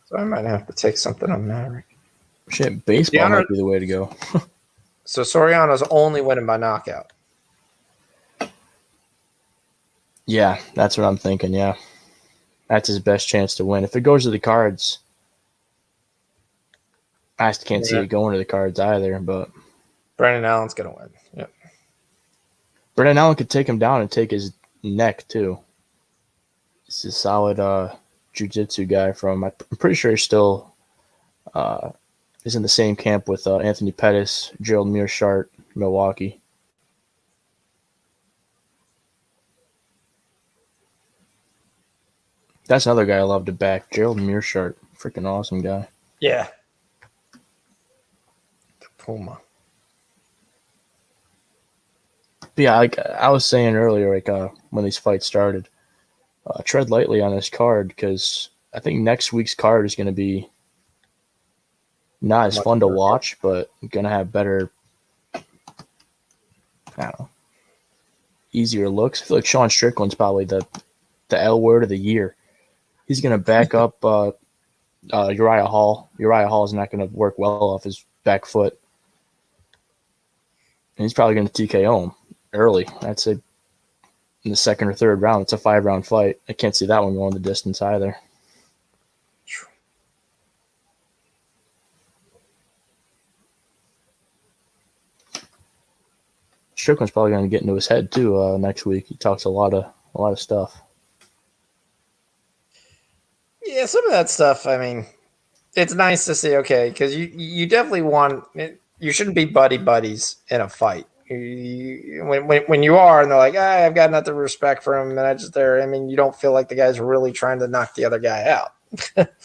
So I might have to take something on Maverick. Shit, baseball might be the way to go. So Soriano's only winning by knockout. Yeah, that's what I'm thinking, yeah. That's his best chance to win. If it goes to the cards, I just can't see it going to the cards either, but Brandon Allen's going to win. Yep. Brandon Allen could take him down and take his neck, too. He's a solid jiu-jitsu guy I'm pretty sure he's still is in the same camp with Anthony Pettis, Gerald Mearshart, Milwaukee. That's another guy I love to back, Gerald Mearshart. Freaking awesome guy. Yeah. The Puma. But yeah, like I was saying earlier, when these fights started, tread lightly on this card because I think next week's card is going to be not as fun to watch, but going to have better, I don't know, easier looks. I feel like Sean Strickland's probably the L word of the year. He's going to back up Uriah Hall. Uriah Hall is not going to work well off his back foot. And he's probably going to TKO him early. I'd say in the 2nd or 3rd round. It's a 5-round fight. I can't see that one going the distance either. Strickland's probably going to get into his head too next week. He talks a lot of stuff. Yeah, some of that stuff, I mean, it's nice to see. Okay, because you definitely want. You shouldn't be buddies in a fight. When you are, and they're like, I've got nothing respect for him, and I just there. I mean, you don't feel like the guy's really trying to knock the other guy out.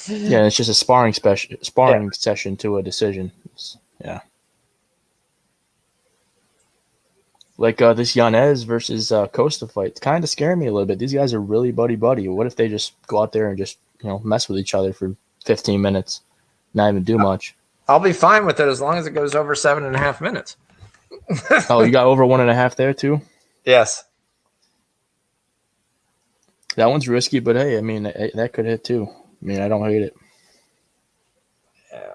Yeah, it's just a sparring session to a decision. Yeah. Like this Yanez versus Costa fight, it's kind of scaring me a little bit. These guys are really buddy. What if they just go out there and just mess with each other for 15 minutes, not even do much? I'll be fine with it as long as it goes over 7.5 minutes. Oh, you got over 1.5 there too? Yes. That one's risky, but hey, I mean that could hit too. I mean, I don't hate it. Yeah.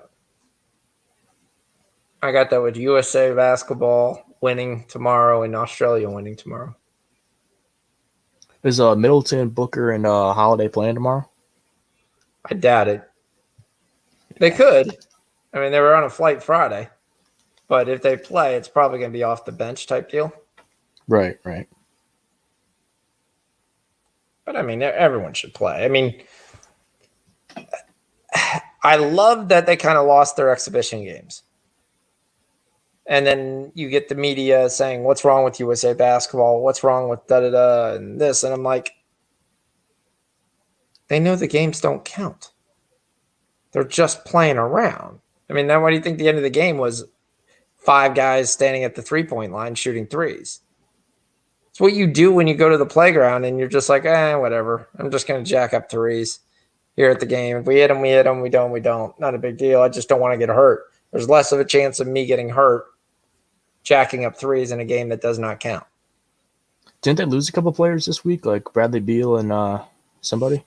I got that with USA basketball winning tomorrow and Australia winning tomorrow. Is Middleton, Booker, and Holiday playing tomorrow? I doubt it. They could. I mean, they were on a flight Friday, but if they play, it's probably going to be off the bench type deal. Right. But I mean, everyone should play. I mean, I love that they kind of lost their exhibition games. And then you get the media saying, what's wrong with USA basketball? What's wrong with da-da-da and this? And I'm like, they know the games don't count. They're just playing around. I mean, then why do you think the end of the game was 5 guys standing at the three-point line shooting threes? It's what you do when you go to the playground and you're just like, whatever. I'm just going to jack up threes here at the game. If we hit them, we hit them. We don't, we don't. Not a big deal. I just don't want to get hurt. There's less of a chance of me getting hurt jacking up threes in a game that does not count. Didn't they lose a couple players this week, like Bradley Beal and somebody?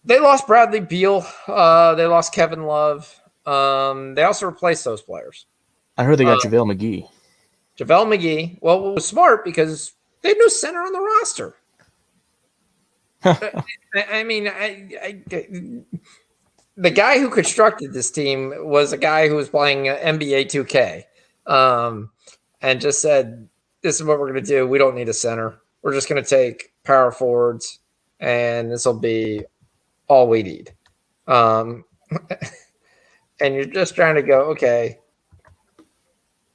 They lost Bradley Beal. They lost Kevin Love. They also replaced those players. I heard they got JaVale McGee. JaVale McGee. Well, it was smart because they had no center on the roster. I mean, the guy who constructed this team was a guy who was playing NBA 2K and just said, this is what we're going to do. We don't need a center. We're just going to take power forwards, and this will be all we need. And you're just trying to go, okay,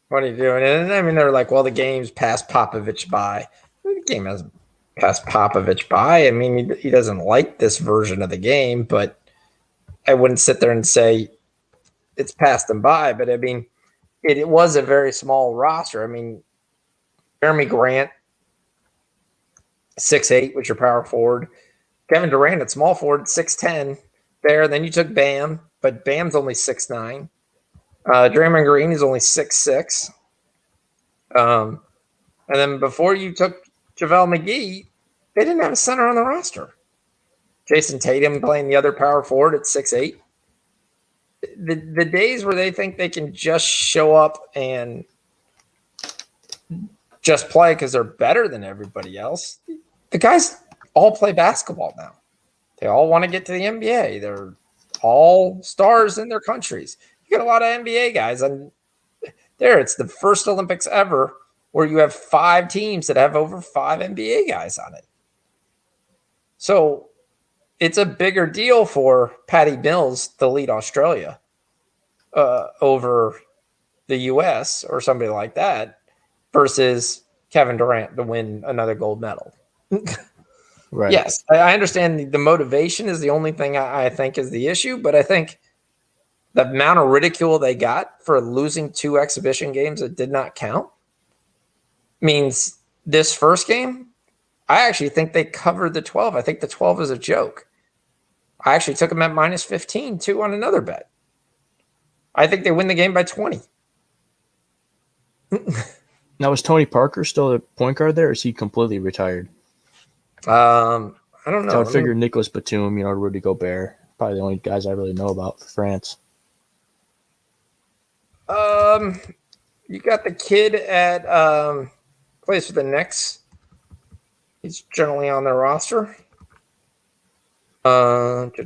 what are you doing? And I mean, they're like, well, the game's passed Popovich by. The game hasn't passed Popovich by. I mean, he doesn't like this version of the game, but I wouldn't sit there and say it's passed him by. But I mean, it was a very small roster. I mean, Jeremy Grant, 6'8", was your power forward. Kevin Durant at small forward, 6'10" there. Then you took Bam, but Bam's only 6'9". Draymond Green is only 6'6". And then before you took JaVale McGee, they didn't have a center on the roster. Jason Tatum playing the other power forward at 6'8". The days where they think they can just show up and just play because they're better than everybody else. The guys all play basketball now. They all want to get to the NBA. They're all stars in their countries. You got a lot of NBA guys. And there, it's the first Olympics ever where you have 5 teams that have over 5 NBA guys on it. So it's a bigger deal for Patty Mills to lead Australia over the U.S. or somebody like that versus Kevin Durant to win another gold medal. Right. Yes, I understand the motivation is the only thing I think is the issue, but I think the amount of ridicule they got for losing 2 exhibition games that did not count means this first game, I actually think they covered the 12. I think the 12 is a joke. I actually took them at minus 15 too on another bet. I think they win the game by 20. Now, is Tony Parker still the point guard there, or is he completely retired? I don't know. So I would figure Nicolas Batum, Rudy Gobert, probably the only guys I really know about for France. You got the kid at plays for the Knicks. He's generally on their roster. Oh, the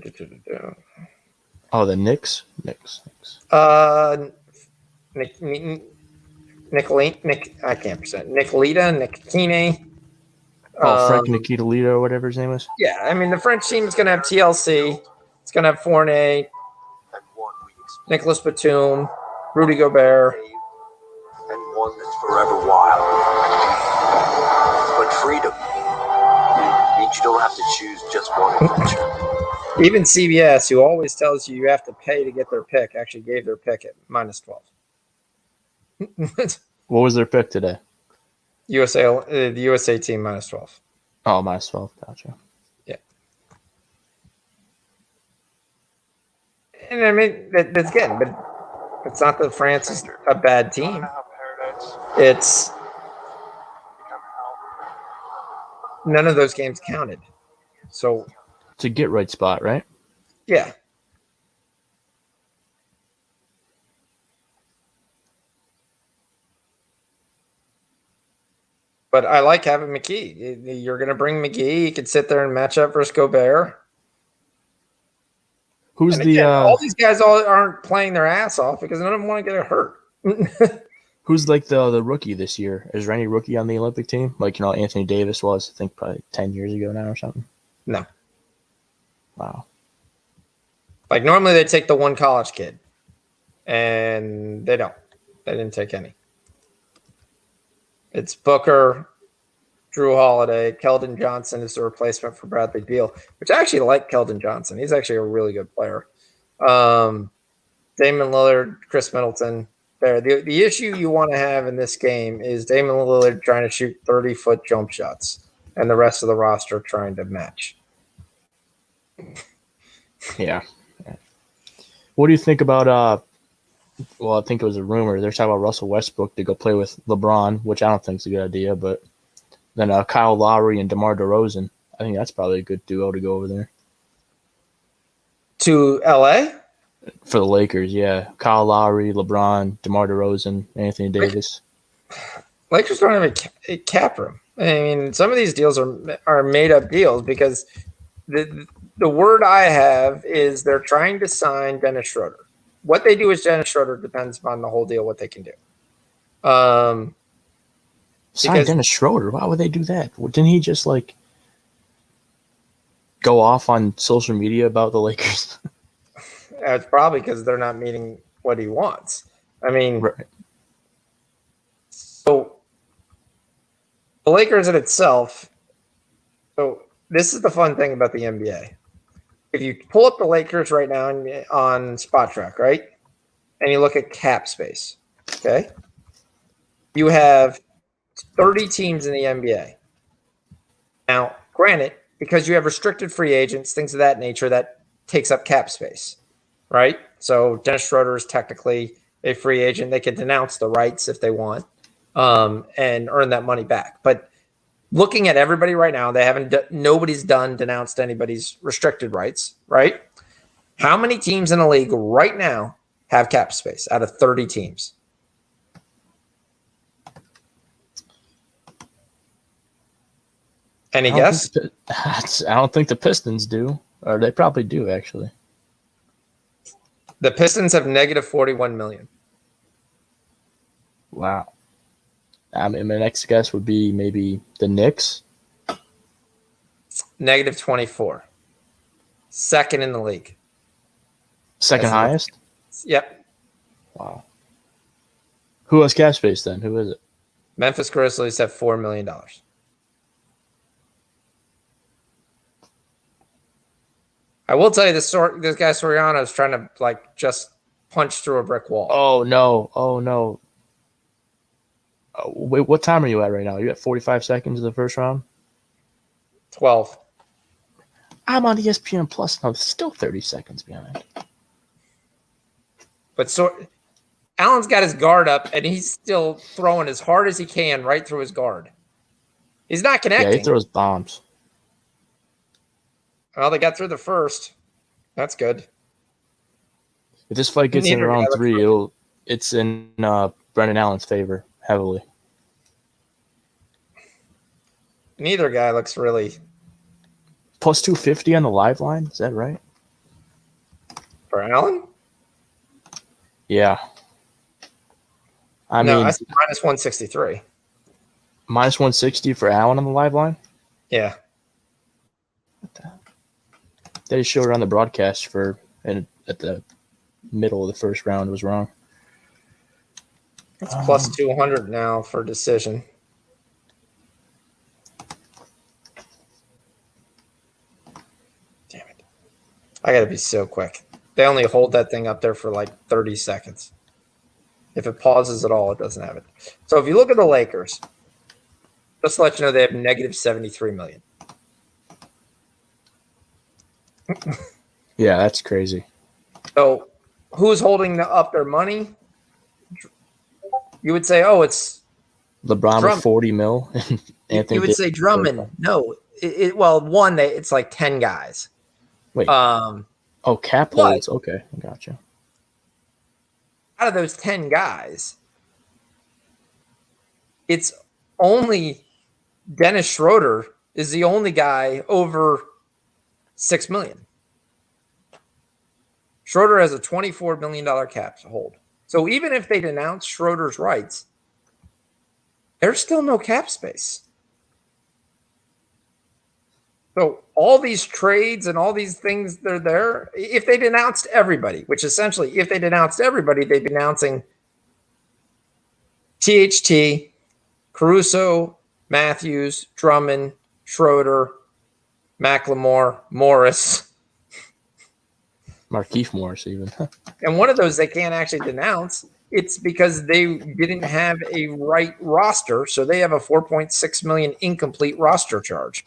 Knicks. Nick, I can't present. Nicolita, Nikitine. Frank Nikitalito, or whatever his name is. Yeah, I mean, the French team is going to have TLC. It's going to have Fournier. Nicholas Batum, Rudy Gobert. And one that's forever wild. But freedom means you don't have to choose just one adventure. Even CBS, who always tells you have to pay to get their pick, actually gave their pick at -12. What was their pick today? the USA team -12. Oh, -12. Gotcha. And I mean, that's good, but it's not that France is a bad team. It's none of those games counted. So It's a get right spot, right? yeah. But I like having McGee. You're going to bring McGee. You could sit there and match up versus Gobert. Who's And the again, all these guys aren't playing their ass off because none of them want to get hurt. who's like the rookie this year? Is there any rookie on the Olympic team? Like, you know, Anthony Davis was, I think, probably 10 years ago now or something. No. Wow. Like normally they take the one college kid, and they don't. They didn't take any. It's Booker, Drew Holiday, Keldon Johnson is the replacement for Bradley Beal, which I actually like Keldon Johnson. He's actually a really good player. Damon Lillard, Chris Middleton. There. The issue you want to have in this game is Damon Lillard trying to shoot 30-foot jump shots and the rest of the roster trying to match. Yeah. What do you think about well, I think it was a rumor. They're talking about Russell Westbrook to go play with LeBron, which I don't think is a good idea, but then Kyle Lowry and DeMar DeRozan. I think that's probably a good duo to go over there. To LA? For the Lakers, yeah. Kyle Lowry, LeBron, DeMar DeRozan, Anthony Davis. Lakers don't have a cap room. I mean, some of these deals are made up deals because the word I have is they're trying to sign Dennis Schroeder. What they do with Dennis Schroeder depends upon the whole deal, what they can do. Sign because- Dennis Schroeder. Why would they do that? Didn't he just like go off on social media about the Lakers? It's probably because they're not meeting what he wants. I mean, Right. So the Lakers in itself. So this is the fun thing about the NBA. If you pull up the Lakers right now on Spot Track, right, and you look at cap space, okay, you have 30 teams in the NBA. Now, granted, because you have restricted free agents, things of that nature, that takes up cap space, right? So Dennis Schroeder is technically a free agent. They can denounce the rights if they want and earn that money back. But looking at everybody right now, nobody's denounced anybody's restricted rights, right? How many teams in the league right now have cap space out of 30 teams? Any guess? I don't think the Pistons do, or they probably do actually. The Pistons have negative 41 million. Wow. I mean, my next guess would be maybe the Knicks. Negative 24. Second in the league. Second highest? Yep. Wow. Who has cap space then? Who is it? Memphis Grizzlies have $4 million. I will tell you this guy Soriano is trying to just punch through a brick wall. Oh no. Wait, what time are you at right now? Are you at 45 seconds of the first round? 12. I'm on ESPN Plus now. Still 30 seconds behind. But Allen's got his guard up, and he's still throwing as hard as he can right through his guard. He's not connecting. Yeah, he throws bombs. Well, they got through the first. That's good. If this fight gets in Neither round guy looks 3, it's in Brendan Allen's favor heavily. Neither guy looks really Plus 250 on the live line. Is that right? for Allen. Yeah. I No, mean, that's minus 163. minus 160 for Allen on the live line. Yeah. They showed it on the broadcast at the middle of the first round was wrong. It's plus 200 now for decision. Damn it. I got to be so quick. They only hold that thing up there for like 30 seconds. If it pauses at all, it doesn't have it. So if you look at the Lakers, just to let you know, they have negative 73 million. Yeah, that's crazy. So who's holding up their money? You would say, oh, it's LeBron Drummond. with 40 mil. And Anthony you would say Drummond. No, it's like 10 guys. Wait. Um, cap but- holds. Okay, gotcha. out of those 10 guys, it's only Dennis Schroeder is the only guy over 6 million. Schroeder has a $24 million cap to hold. So even if they denounce Schroeder's rights, there's still no cap space. So all these trades and all these things, they're there. If they denounced everybody, which essentially, if they denounced everybody, they'd be denouncing THT, Caruso, Matthews, Drummond, Schroeder, McLemore, Morris. Markieff Morris even. And one of those they can't actually denounce. It's because they didn't have a right roster, so they have a 4.6 million incomplete roster charge,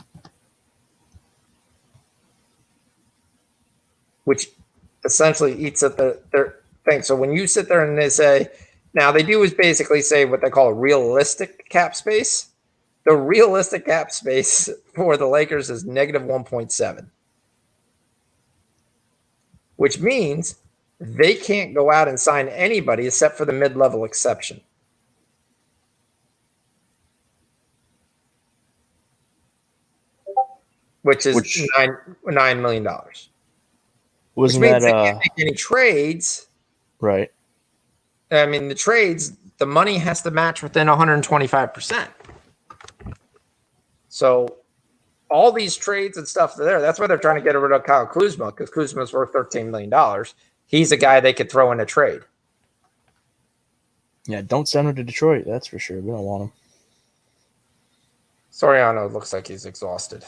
which essentially eats at their thing. So when you sit there and they say, now they do is basically say what they call a realistic cap space. The realistic cap space for the Lakers is negative 1.7, which means they can't go out and sign anybody except for the mid-level exception. Which is $9 million. Wasn't which means that they can't make any trades. right? I mean, the trades, the money has to match within 125%. So all these trades and stuff are there. That's why they're trying to get rid of Kyle Kuzma, because Kuzma's worth $13 million. He's a guy they could throw in a trade. Yeah, don't send him to Detroit. That's for sure. We don't want him. Soriano looks like he's exhausted.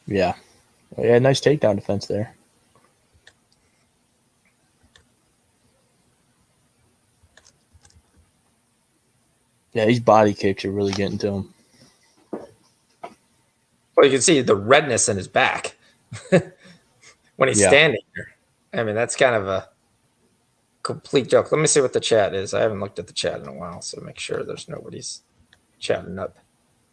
Yeah. Yeah, nice takedown defense there. Yeah, these body kicks are really getting to him. Well, you can see the redness in his back when he's standing there. I mean, that's kind of a complete joke. Let me see what the chat is. I haven't looked at the chat in a while, so make sure there's nobody's chatting up.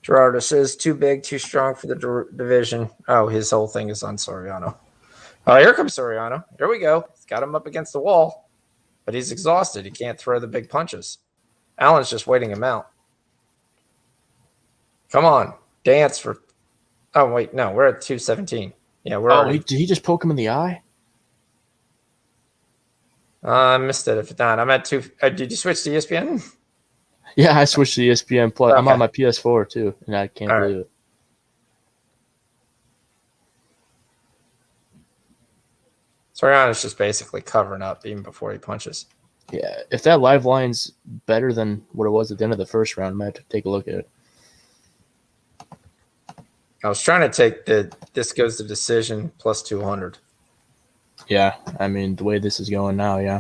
Gerardo says, too big, too strong for the division. Oh, his whole thing is on Soriano. Oh, here comes Soriano. Here we go. He's got him up against the wall, but he's exhausted. He can't throw the big punches. Allen's just waiting him out. Come on. Dance for... Oh, wait. No, we're at 217. Yeah, we're already... Did he just poke him in the eye? I missed it. If not, I'm at 2... did you switch to ESPN? Yeah, I switched to ESPN Plus. Okay. I'm on my PS4 too, and I can't believe it. Soriano's just basically covering up even before he punches. Yeah, if that live line's better than what it was at the end of the first round, I might have to take a look at it. I was trying to take this goes to decision plus 200. Yeah, I mean, the way this is going now, yeah.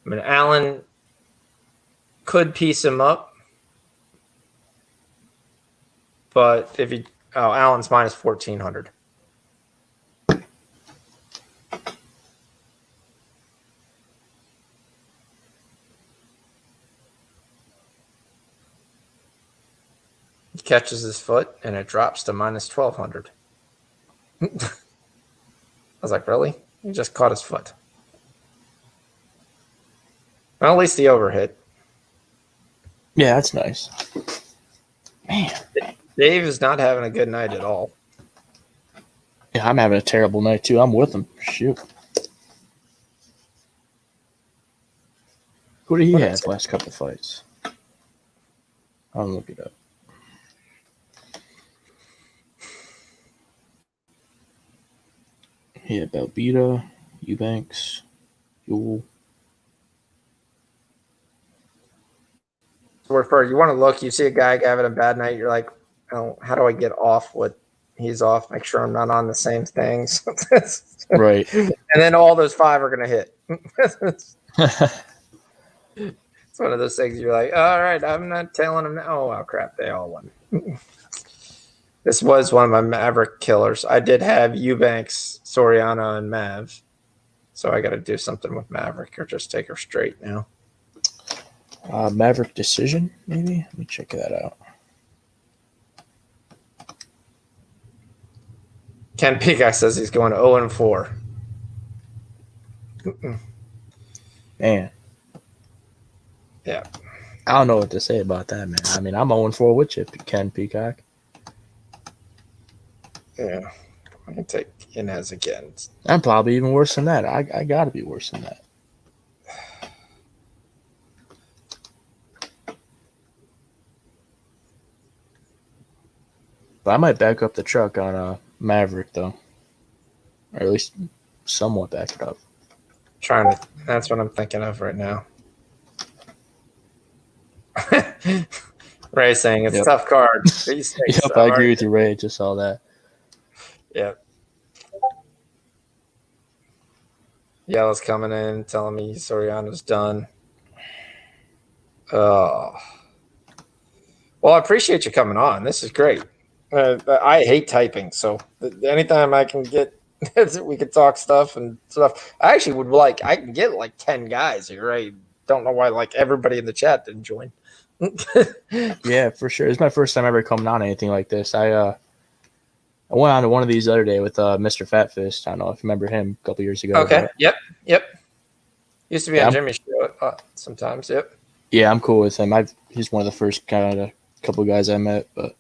I mean, Allen could piece him up, but if he... Oh, Allen's minus 1,400. He catches his foot, and it drops to minus 1,200. I was like, really? He just caught his foot. Well, at least the overhit. Yeah, that's nice. Man. Dave is not having a good night at all. Yeah, I'm having a terrible night too. I'm with him. Shoot. Who did he have last couple fights? I'll look it up. He had Belbita, Eubanks. Ooh. Where you want to look, you see a guy having a bad night, you're like, oh, how do I get off what he's off? Make sure I'm not on the same things. Right. And then all those 5 are going to hit. It's one of those things you're like, all right, I'm not telling him. Oh, wow, crap. They all won. This was one of my Maverick killers. I did have Eubanks, Soriano, and Mav. So I got to do something with Maverick or just take her straight now. Maverick decision, maybe? Let me check that out. Ken Peacock says he's going 0-4. Man. Yeah. I don't know what to say about that, man. I mean, I'm 0-4 with you, Ken Peacock. Yeah. I can take Inez again. I'm probably even worse than that. I got to be worse than that. But I might back up the truck on Maverick, though. Or at least somewhat back it up. That's what I'm thinking of right now. Ray saying it's a tough card. Yep, I agree with you, Ray. Just saw that. Yep. Yellow's coming in, telling me Soriano's done. Oh. Well, I appreciate you coming on. This is great. I hate typing, so anytime I can get, we can talk stuff and stuff. I actually would like, I can get like 10 guys here. I don't know why like everybody in the chat didn't join. Yeah, for sure. It's my first time ever coming on anything like this. I went on to one of these the other day with Mr. Fat Fist. I don't know if you remember him a couple years ago. Okay. But, Yep. Used to be on Jimmy's show sometimes. Yep. Yeah, I'm cool with him. He's one of the first kind of couple guys I met. But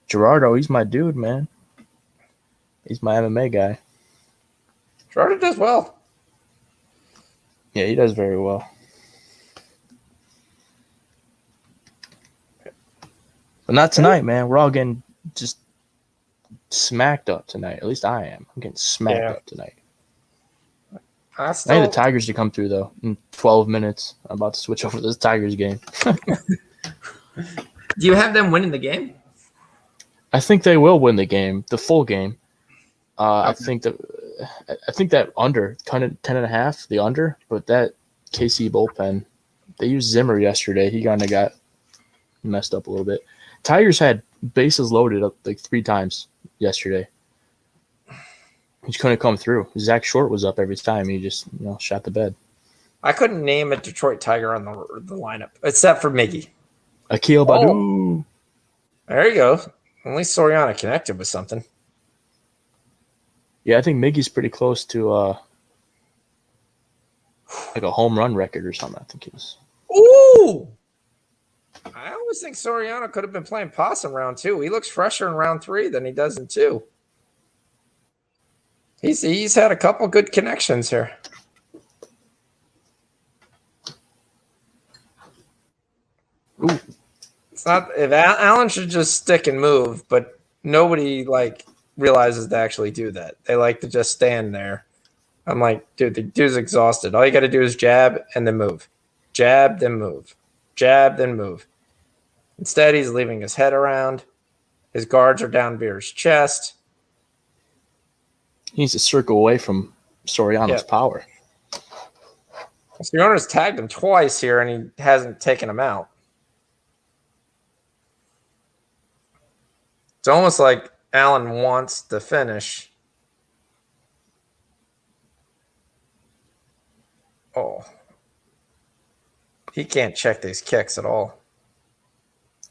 Gerardo, he's my dude, man. He's my MMA guy. Gerardo does well. Yeah, he does very well. But not tonight, man. We're all getting just smacked up tonight. At least I am. I'm getting smacked up tonight. I need the Tigers to come through, though, in 12 minutes. I'm about to switch over to this Tigers game. Do you have them winning the game? I think they will win the game, the full game. Okay. I think that under, kind of 10.5, the under, but that KC bullpen, they used Zimmer yesterday. He kind of got messed up a little bit. Tigers had bases loaded up like 3 times yesterday. He couldn't come through. Zach Short was up every time. He just, shot the bed. I couldn't name a Detroit Tiger on the lineup, except for Miggy. Akil Baddoo. There you go. At least Soriano connected with something. Yeah, I think Miggy's pretty close to like a home run record or something. I think it was. Ooh! I always think Soriano could have been playing possum round 2. He looks fresher in round 3 than he does in 2. He's had a couple good connections here. Ooh. It's not if Allen should just stick and move, but nobody realizes to actually do that. They like to just stand there. I'm like, dude, the dude's exhausted. All you got to do is jab and then move. Jab, then move. Jab, then move. Instead, he's leaving his head around. His guards are down near his chest. He needs to circle away from Soriano's power. Soriano's tagged him twice here, and he hasn't taken him out. It's almost like Allen wants to finish. Oh. He can't check these kicks at all.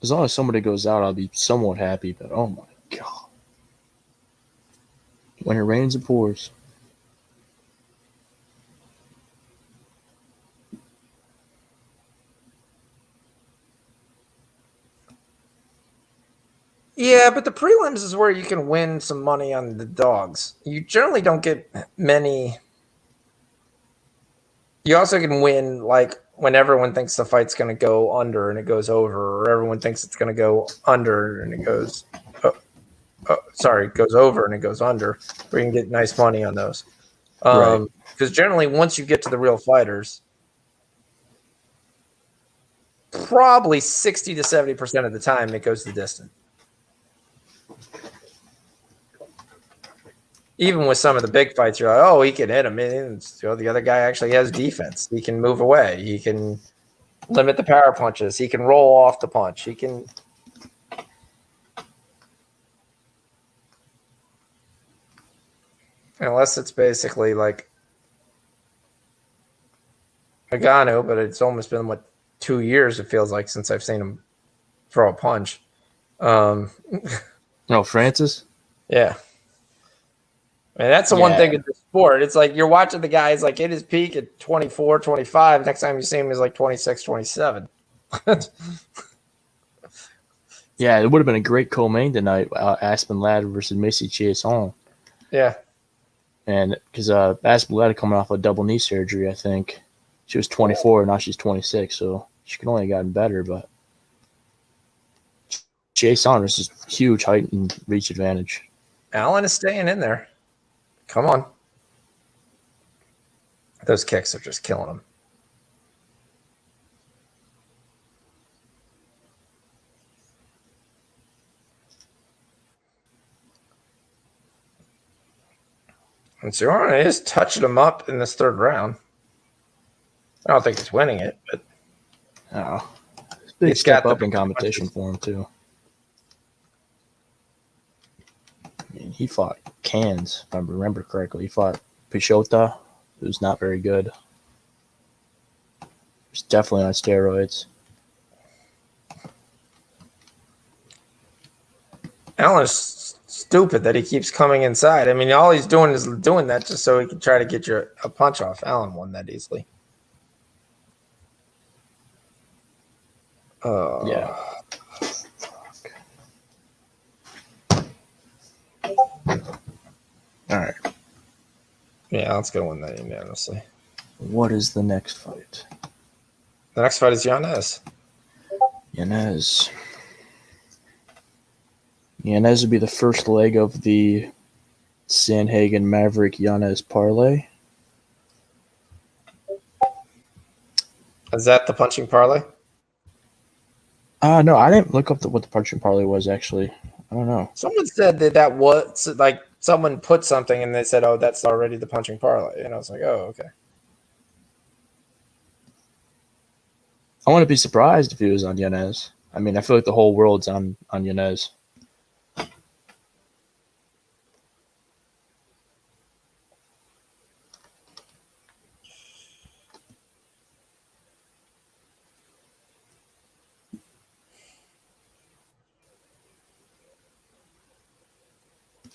As long as somebody goes out, I'll be somewhat happy, but oh my God. When it rains, it pours. Yeah, but the prelims is where you can win some money on the dogs. You generally don't get many. You also can win when everyone thinks the fight's going to go under and it goes over, or everyone thinks it's going to go under and it goes, goes over and it goes under. We can get nice money on those. Right. Because generally, once you get to the real fighters, probably 60 to 70% of the time it goes the distance. Even with some of the big fights, you're like, oh, he can hit him. And, the other guy actually has defense. He can move away. He can limit the power punches. He can roll off the punch. He can. Unless it's basically like Nagano, but it's almost been, 2 years, it feels like, since I've seen him throw a punch. No, Francis. Yeah. And that's the one thing in the sport. It's like you're watching the guy, he's like at his peak at 24, 25. Next time you see him, he's like 26, 27. Yeah, it would have been a great co-main tonight. Aspen Ladd versus Macy Chiasson. Yeah. And because Aspen Ladd coming off a double knee surgery, I think she was 24, now she's 26, so she can only have gotten better. But Chiasson is just huge height and reach advantage. Allen is staying in there. Come on. Those kicks are just killing him. And Zorana is touching him up in this third round. I don't think he's winning it, but It's a big He's step got the up in competition for him, too. I mean, he fought Cans, if I remember correctly. He fought Pichota, who's not very good. He's definitely on steroids. Allen is stupid that he keeps coming inside. I mean, all he's doing is doing that just so he can try to get you a punch off. Allen won that easily. Yeah. All right. Yeah, let's go win that unanimously. What is the next fight? The next fight is Yanez. Yanez. Yanez would be the first leg of the Sanhagen Maverick Yanez parlay. Is that the punching parlay? No, I didn't look up what the punching parlay was, actually. I don't know. Someone said that was like someone put something and they said, oh, that's already the punching parlay. And I was like, oh, okay. I wouldn't be surprised if he was on Yanez. I mean, I feel like the whole world's on Yanez.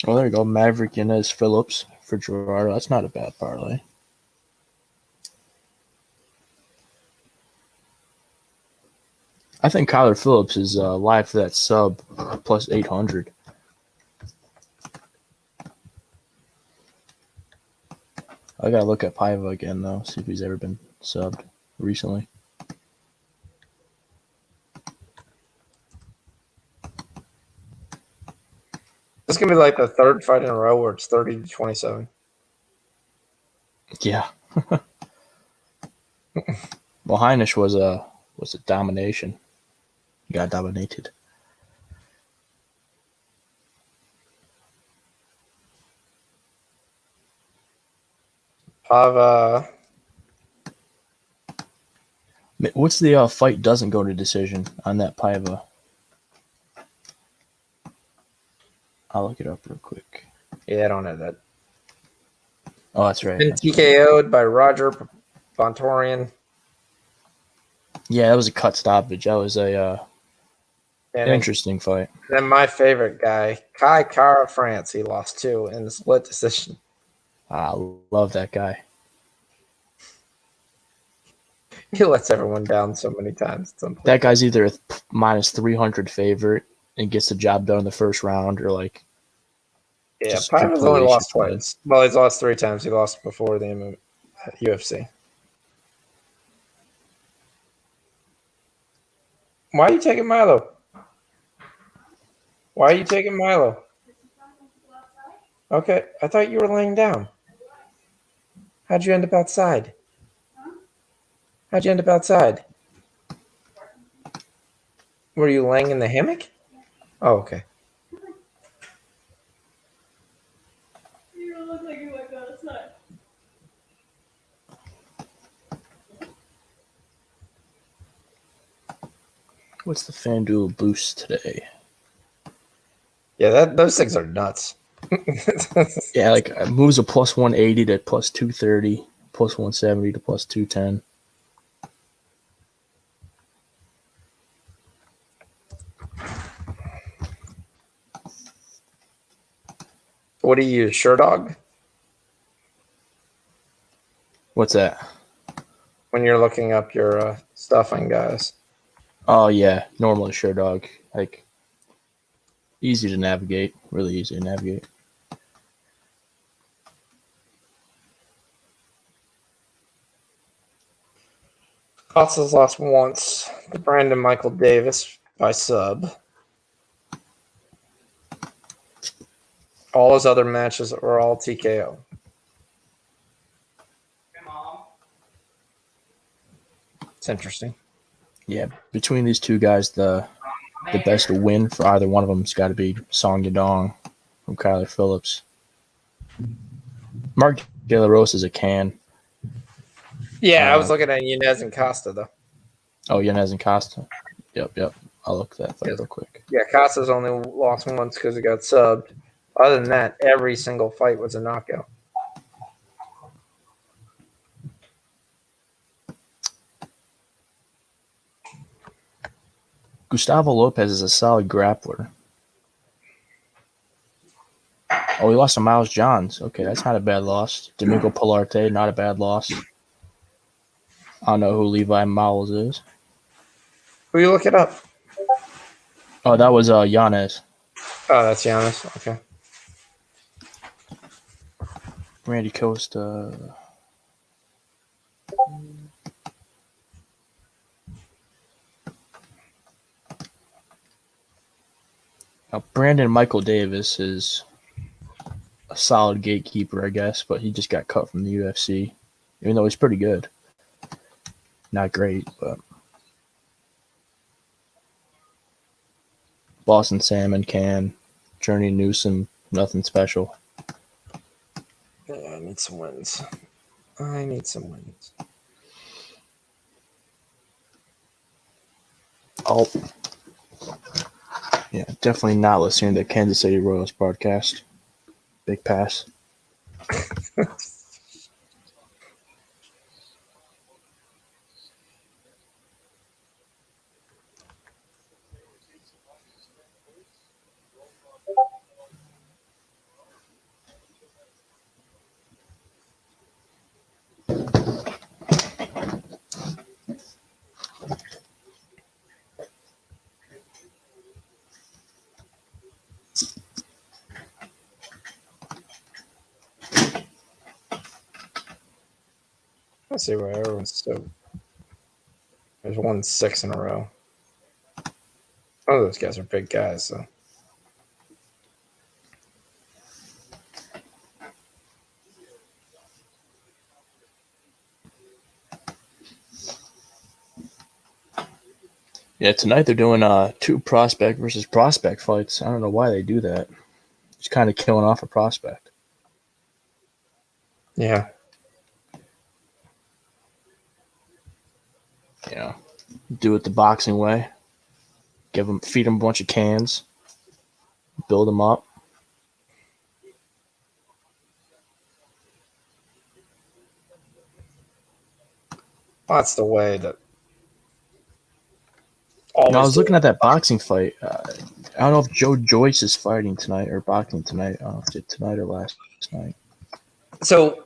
Well, there you go. Maverick Yanez Phillips for Gerardo. That's not a bad parlay. I think Kyler Phillips is live for that sub plus 800. I gotta look at Paiva again though, see if he's ever been subbed recently. This is gonna be like the third fight in a row where it's 30-27. Yeah. Well, Heinisch was a domination. He got dominated. What's the fight doesn't go to decision on that Paiva? I'll look it up real quick. Yeah, I don't have that. Oh, that's right. Been TKO'd by Roger Bontorian. Yeah, that was a cut stoppage. That was a interesting fight. Then my favorite guy, Kai Kara France, he lost to in the split decision. I love that guy. He lets everyone down so many times. That guy's either a minus 300 favorite and gets the job done in the first round, or like. Yeah, Paiva's only lost twice. Well, he's lost 3 times. He lost before the UFC. Why are you taking Milo? Why are you taking Milo? Okay, I thought you were laying down. How'd you end up outside? How'd you end up outside? Were you laying in the hammock? Oh, okay. You don't look like you went outside. What's the FanDuel boost today? Yeah, those things are nuts. Yeah, like it moves a plus 180 to plus 230, plus 170 to plus 210. What do you use, SureDog? What's that? When you're looking up your stuffing, guys. Oh yeah, normally SureDog. Like easy to navigate, really easy to navigate. Costas lost once to Brandon Michael Davis by sub. All his other matches were all TKO. It's interesting. Yeah, between these two guys, the best win for either one of them's got to be Song Yadong from Kyler Phillips. Mark De La Rosa is a can. Yeah, I was looking at Yanez and Costa, though. Oh, Yanez and Costa. Yep. I'll look at that fight real quick. Yeah, Costa's only lost once because he got subbed. Other than that, every single fight was a knockout. Gustavo Lopez is a solid grappler. Oh, he lost to Miles Johns. Okay, that's not a bad loss. Domingo Pilarte, not a bad loss. I don't know who Levi Miles is. Who you look it up? Oh, that was Yanez. Oh, that's Giannis. Okay. Randy Costa. Now, Brandon Michael Davis is a solid gatekeeper, I guess, but he just got cut from the UFC, even though he's pretty good. Not great, but Boston Salmon can. Journey Newsom, nothing special. Yeah, I need some wins. Oh, yeah, definitely not listening to the Kansas City Royals podcast. Big pass. Let's see where everyone's still. There's 1-6 in a row. Oh, those guys are big guys, so. Yeah, tonight they're doing 2 prospect versus prospect fights. I don't know why they do that. Just kind of killing off a prospect. Yeah. You know, do it the boxing way. Feed them a bunch of cans, build them up. That's the way that. I was looking at that boxing fight. I don't know if Joe Joyce is fighting tonight or boxing tonight. I don't know if it's tonight or last night. So,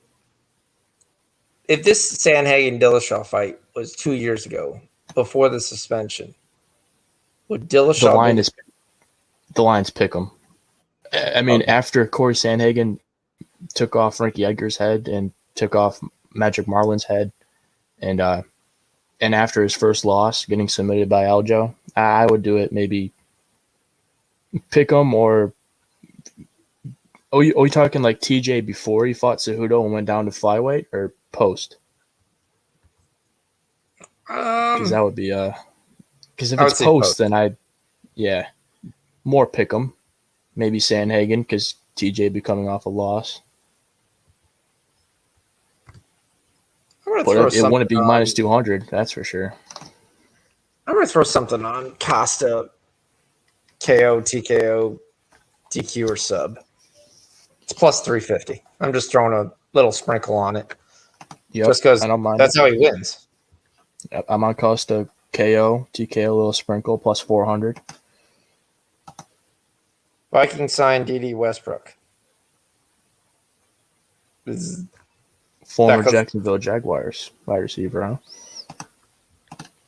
if this Sandhagen Dillashaw fight was 2 years ago, before the suspension, would Dillashaw? The line's pick 'em. I mean, after Corey Sandhagen took off Frankie Edgar's head and took off Magic Marlin's head, and after his first loss, getting submitted by Aljo, I would do it maybe pick 'em or you talking like TJ before he fought Cejudo and went down to flyweight, or post? Because that would be because if I would it's say post, post. then more pick 'em. Maybe Sandhagen because TJ be coming off a loss, I'm gonna but throw it something wouldn't be on. minus 200. That's for sure. I'm gonna throw something on Costa, KO, TKO, DQ, or sub. It's plus 350. I'm just throwing a little sprinkle on it, Yep, just because I don't mind. that's how he wins. Yep, I'm on Costa KO, TKO, little sprinkle plus 400. Viking sign DD Westbrook. Is Former 'cause- Jacksonville Jaguars wide receiver, huh?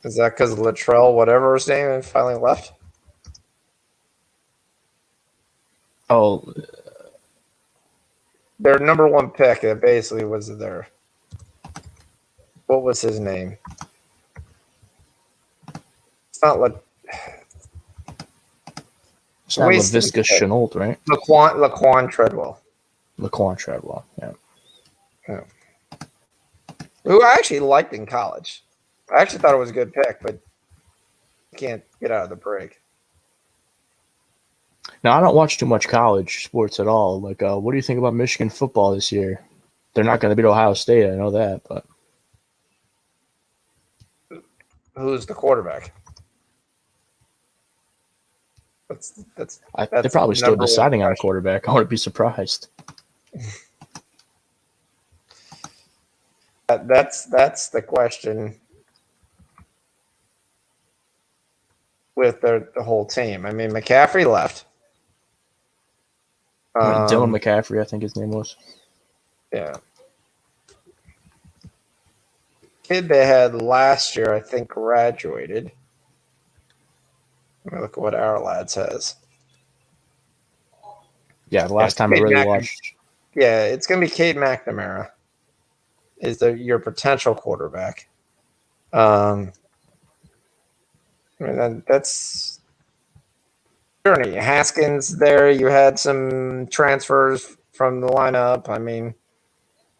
that because Latrell, whatever his name, finally left? Oh, Their number one pick, that basically was their. What was his name? It's not like it's not Wasted Laviska pick. Chenault, right? Laquan Treadwell, Laquan Treadwell, yeah. who I actually liked in college. I actually thought it was a good pick, but you can't get out of the break. Now, I don't watch too much college sports at all. Like, what do you think about Michigan football this year? They're not going to beat Ohio State, I know that, but Who's the quarterback? That's they're probably still number one deciding on a question. quarterback. I wouldn't be surprised. That's the question with the whole team. I mean, McCaffrey left. Dylan McCaffrey, I think his name was. Yeah. Kid they had last year, I think, graduated. Let me look at what our lad says. Yeah, the last time I Cade really McNamara. watched. Yeah, it's going to be Cade McNamara is your potential quarterback. I mean, that's journey. Haskins there. You had some transfers from the lineup. I mean,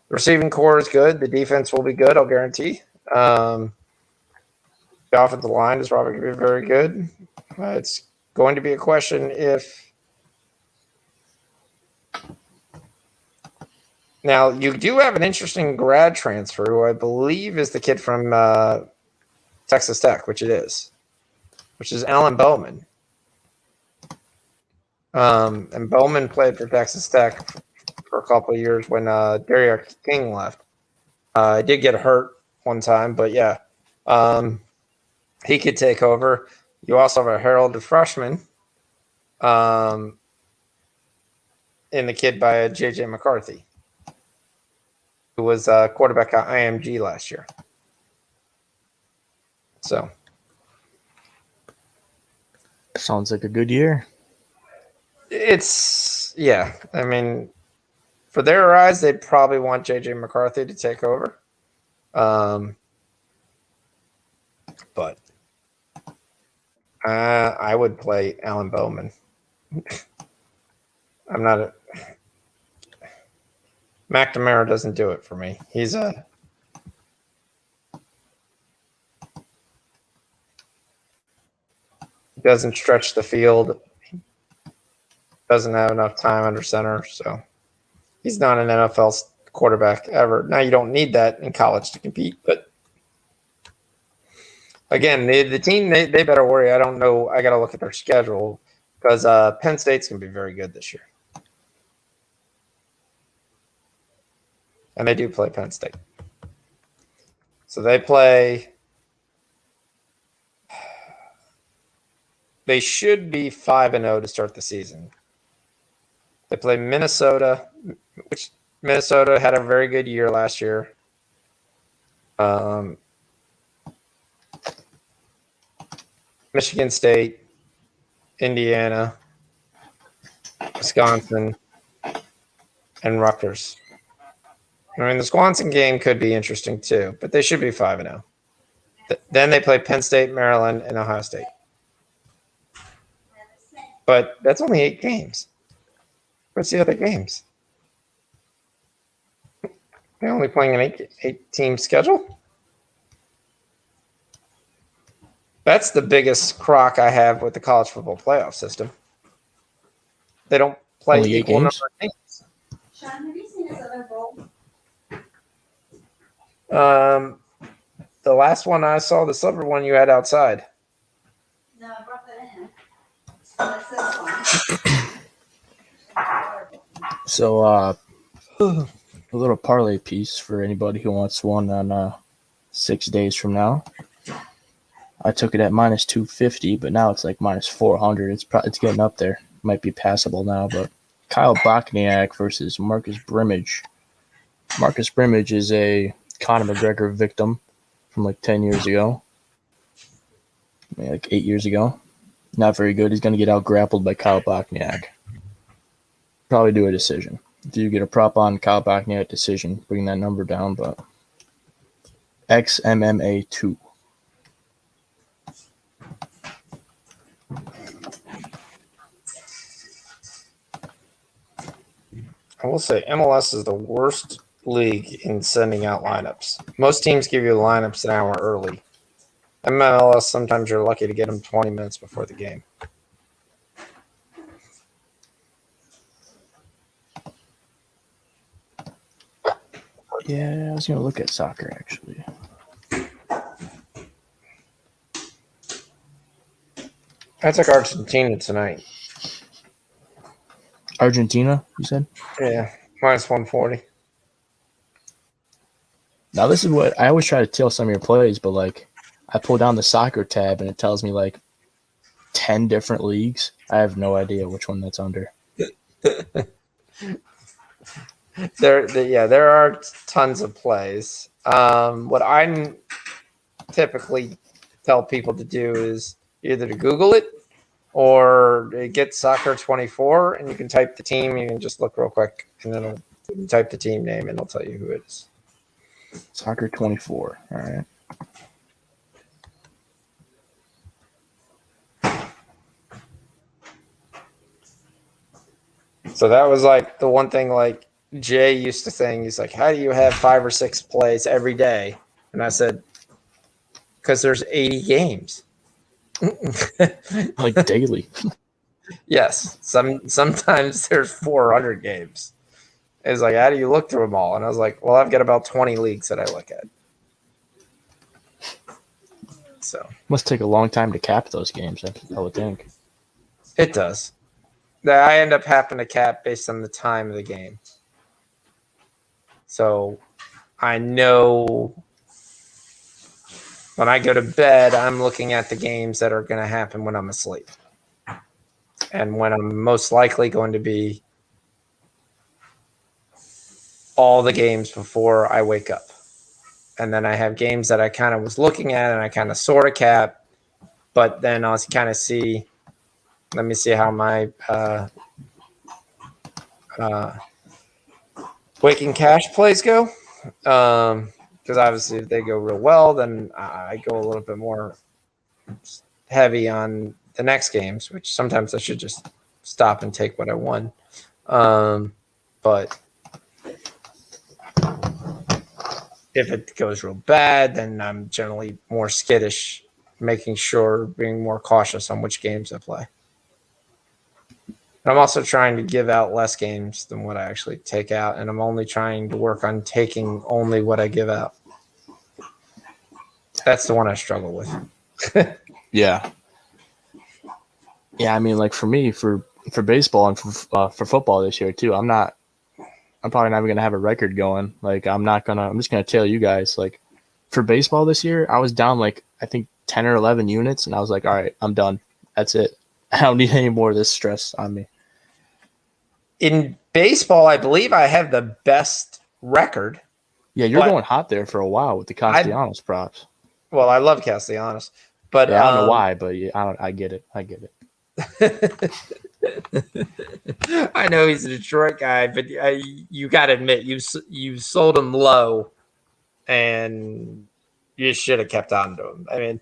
the receiving core is good. The defense will be good, I'll guarantee. The offensive line is probably going to be very good. It's going to be a question if. Now, you do have an interesting grad transfer who I believe is the kid from Texas Tech, which is Alan Bowman. And Bowman played for Texas Tech for a couple of years when Derrick King left. He did get hurt one time, but yeah, he could take over. You also have a heralded freshman in the kid by J.J. McCarthy, who was quarterback at IMG last year. So Sounds like a good year. yeah. I mean, for their eyes, they'd probably want J.J. McCarthy to take over. But I would play Alan Bowman. I'm not a McNamara doesn't do it for me. He's doesn't stretch the field. Doesn't have enough time under center, so he's not an NFL quarterback ever. Now you don't need that in college to compete, but again, the team they better worry. I don't know. I got to look at their schedule because Penn State's going to be very good this year, and they do play Penn State. So they play. They should be 5-0 to start the season. They play Minnesota, which Minnesota had a very good year last year. Michigan State, Indiana, Wisconsin, and Rutgers. I mean, the Wisconsin game could be interesting too, but they should be 5-0. Then they play Penn State, Maryland, and Ohio State. But that's only 8 games. What's the other games? They're only playing an eight-team schedule? That's the biggest crock I have with the college football playoff system. They don't play Only 8 equal games? number of games. Sean, have you seen this other bowl? The last one I saw, the silver one you had outside. No, I brought that in. That's this one. So, a little parlay piece for anybody who wants one on 6 days from now. I took it at minus 250, but now it's like minus 400. It's getting up there. Might be passable now, but Kyle Bochniak versus Marcus Brimage. Marcus Brimage is a Conor McGregor victim from like 10 years ago. Maybe like 8 years ago. Not very good. He's going to get out grappled by Kyle Bochniak. Probably do a decision. If you get a prop on Kyle Bochniak decision, bring that number down, but XMMA 2. I will say MLS is the worst league in sending out lineups. Most teams give you the lineups an hour early. MLS, sometimes you're lucky to get them 20 minutes before the game. Yeah, I was going to look at soccer, actually. I took Argentina tonight. Argentina, you said? Yeah, minus 140. Now, this is what I always try to tell some of your plays, but like I pull down the soccer tab and it tells me like 10 different leagues. I have no idea which one that's under. There are tons of plays. What I typically tell people to do is either to Google it or get Soccer 24, and you can type the team. You can just look real quick, and then it'll type the team name, and it'll tell you who it is. Soccer 24. All right. So that was like the one thing like Jay used to saying, he's like, how do you have 5 or 6 plays every day? And I said, because there's 80 games. Like daily. Yes. Sometimes there's 400 games. It's like, how do you look through them all? And I was like, well, I've got about 20 leagues that I look at. So Must take a long time to cap those games, I would think. it does. I end up having to cap based on the time of the game. So I know when I go to bed, I'm looking at the games that are going to happen when I'm asleep. And when I'm most likely going to be all the games before I wake up. And then I have games that I kind of was looking at and I kind of sort of cap, but then I'll kind of see, let me see how my Waking Cash plays go. Because obviously if they go real well, then I go a little bit more heavy on the next games, which sometimes I should just stop and take what I won. But if it goes real bad, then I'm generally more skittish, making sure, being more cautious on which games I play. I'm also trying to give out less games than what I actually take out, and I'm only trying to work on taking only what I give out. That's the one I struggle with. Yeah. Yeah, I mean, like for me, for baseball and for football this year too, I'm probably not even gonna have a record going. Like I'm just gonna tell you guys, like for baseball this year, I was down like I think 10 or 11 units, and I was like, all right, I'm done. That's it. I don't need any more of this stress on me. In baseball, I believe I have the best record. Yeah, you're going hot there for a while with the Castellanos props. Well, I love Castellanos, but yeah, I don't know why, but yeah, I get it. I get it. I know he's a Detroit guy, but you got to admit you sold him low, and you should have kept on to him. I mean,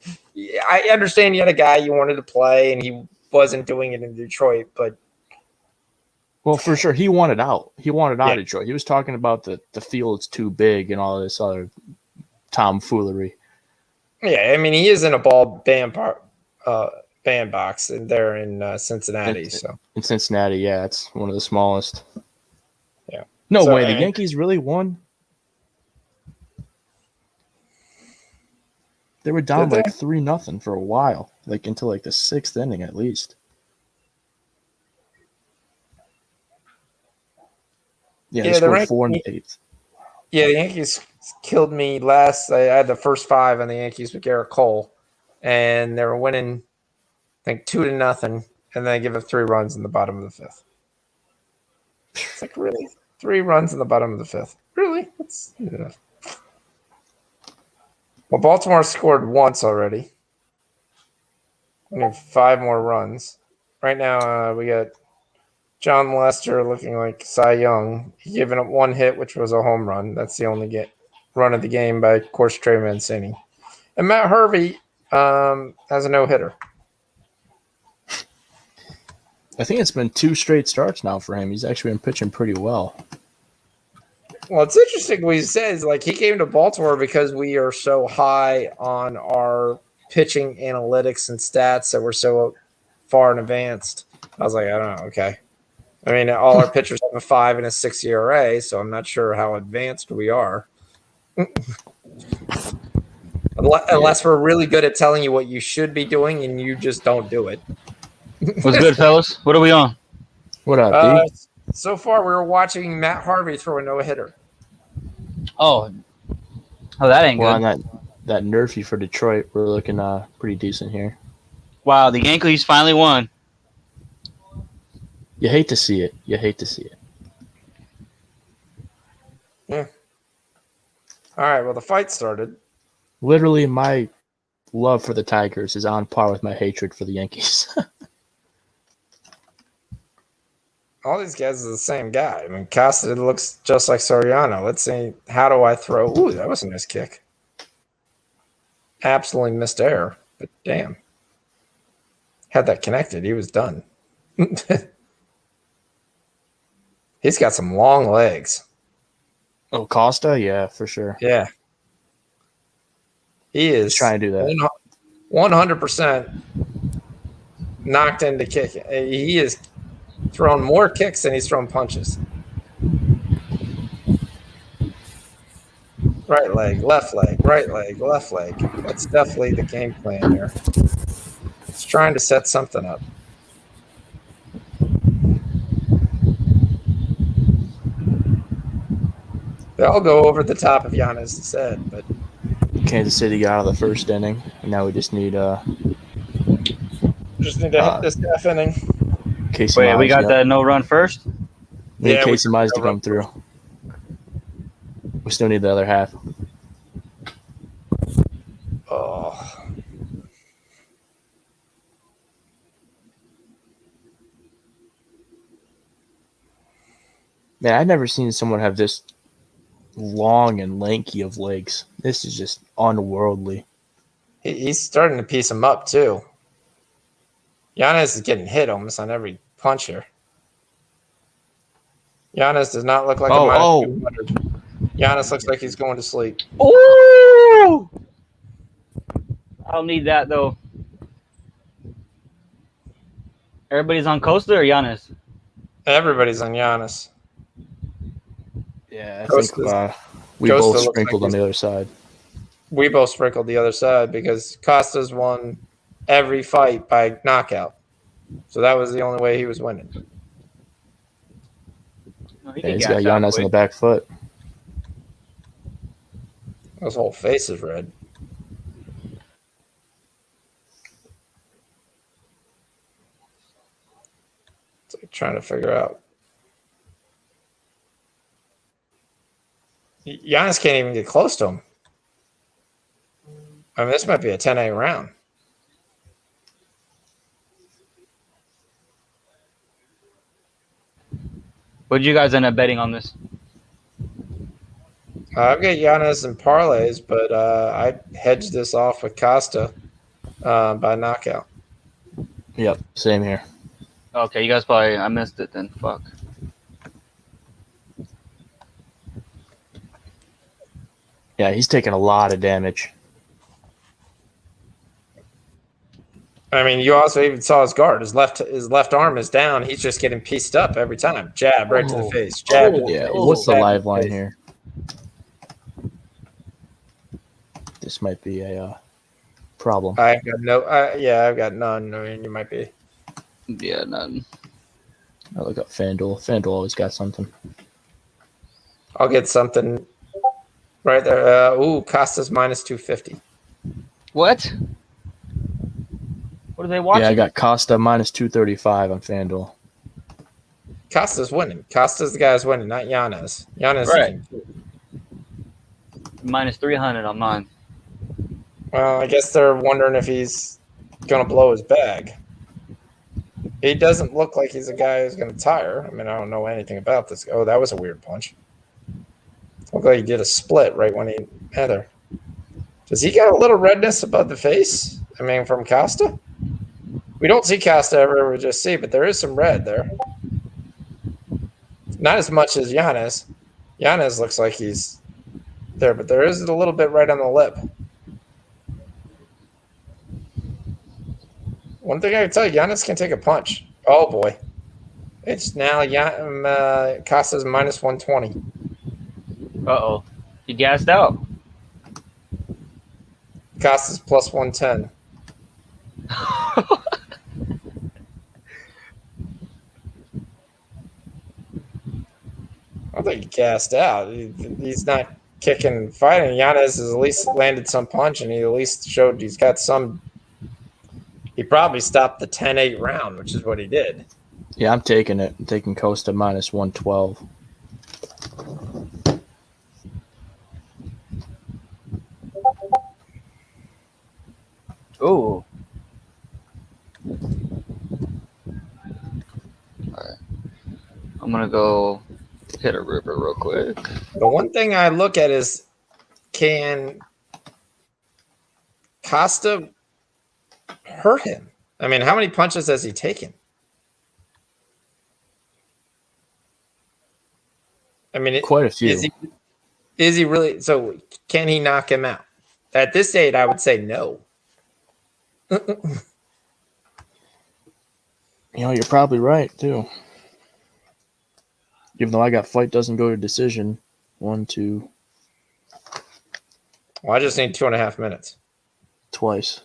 I understand you had a guy you wanted to play, and he wasn't doing it in Detroit, but Well, for sure, he wanted out. He wanted out Yeah. of Detroit. He was talking about the field's too big and all this other tomfoolery. Yeah, I mean, he is in a bandbox, and they're in Cincinnati. So In Cincinnati, yeah, it's one of the smallest. yeah. No So, way, the I mean, Yankees really won. They were down Did they? like 3-0 for a while, like until like the 6th inning at least. Yeah, they Yeah, the scored rank- 4 in the 8th. Yeah, the Yankees killed me last. I had the first 5 on the Yankees with Garrett Cole, and they were winning, I think 2-0, and then they give up 3 runs in the bottom of the 5th. It's like, really, 3 runs in the bottom of the 5th. Really? That's enough. Well, Baltimore scored once already. We need 5 more runs. Right now, we got John Lester looking like Cy Young. He giving up 1 hit, which was a home run. That's the only run of the game by, of course, Trey Mancini. And Matt Harvey has a no-hitter. I think it's been 2 straight starts now for him. He's actually been pitching pretty well. Well, it's interesting what he says. Like, he came to Baltimore because we are so high on our pitching analytics and stats that we're so far in advanced. I was like, I don't know. Okay. I mean, all our pitchers have a 5 and a 6 ERA, so I'm not sure how advanced we are. Unless we're really good at telling you what you should be doing and you just don't do it. What's good, fellas? What are we on? What up, D? So far, we were watching Matt Harvey throw a no-hitter. Oh, that ain't We're good. on that nerfy for Detroit. We're looking pretty decent here. Wow, the Yankees finally won. You hate to see it. You hate to see it. Yeah. All right, well, the fight started. Literally, my love for the Tigers is on par with my hatred for the Yankees. All these guys are the same guy. I mean, Costa looks just like Soriano. Let's see. How do I throw? Ooh, that was a nice kick. Absolutely missed air, but damn. Had that connected, he was done. He's got some long legs. Oh, Costa? Yeah, for sure. Yeah. He is He's trying to do that. 100% knocked into kicking. He is thrown more kicks than he's thrown punches. Right leg, left leg, right leg, left leg. That's definitely the game plan here. It's trying to set something up. They'll go over the top of Giannis' head, but Kansas City got out of the first inning, and now we just need just need to hit this half inning. Casey Wait, Mize. we got Yep. that no run first? We need Yeah, we Casey Mize to come through. We still need the other half. Oh. Man, I've never seen someone have this long and lanky of legs. This is just unworldly. He's starting to piece him up, too. Giannis is getting hit almost on every punch here. Giannis does not look like a minus 200. Giannis looks like he's going to sleep. Ooh! I'll need that, though. Everybody's on Costa or Giannis? Everybody's on Giannis. Yeah, I Costa's- think we Costa both looks sprinkled like on the other side. We both sprinkled the other side because Costa's won every fight by knockout. So that was the only way he was winning. No, he Yeah, can he's gas got out Giannis on the quick. back foot. His whole face is red. It's like trying to figure out. Giannis can't even get close to him. I mean, this might be a 10-8 round. What did you guys end up betting on this? I've got Giannis in parlays, but I hedged this off with Costa by knockout. Yep, same here. Okay, you guys probably I missed it then. Fuck. Yeah, he's taking a lot of damage. I mean, you also even saw his guard. His left arm is down. He's just getting pieced up every time. Jab right to the face. Jab to the Yeah, face. what's the jab to live line face. here? This might be a problem. I've got no. I've got none. I mean, you might be. Yeah, none. I look up FanDuel. FanDuel always got something. I'll get something right there. Costa's minus 250. What? What are they watching? Yeah, I got Costa minus 235 on FanDuel. Costa's winning. Costa's the guy who's winning, not Giannis. Giannis. Right. Minus 300 on mine. Well, I guess they're wondering if he's going to blow his bag. He doesn't look like he's a guy who's going to tire. I mean, I don't know anything about this. Oh, that was a weird punch. Looked like he did a split right when he had her. Does he got a little redness above the face? I mean, from Costa? We don't see Costa ever, we just see, but there is some red there. Not as much as Giannis. Giannis looks like he's there, but there is a little bit right on the lip. One thing I can tell you, Giannis can take a punch. Oh, boy. It's now Costa's minus 120. Uh-oh. He gassed out. Costa's plus 110. I think he gassed out. He's not kicking and fighting. Giannis has at least landed some punch, and he at least showed he's got some. He probably stopped the 10-8 round, which is what he did. Yeah, I'm taking it. I'm taking Costa minus 112. Ooh. Alright. I'm gonna go hit a river real quick. The one thing I look at is, can Costa hurt him? I mean, how many punches has he taken? I mean, Quite a few. Is he really? So can he knock him out? At this date, I would say no. You're probably right, too. Even though I got fight doesn't go to decision. 1, 2, Well, I just need 2.5 minutes. twice.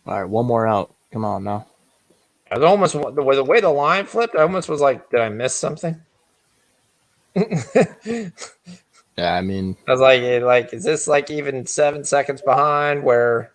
All right, one more out. Come on now. I was almost the way the line flipped. I almost was like, did I miss something? I Yeah, I mean, was like, is this like even 7 seconds behind? Where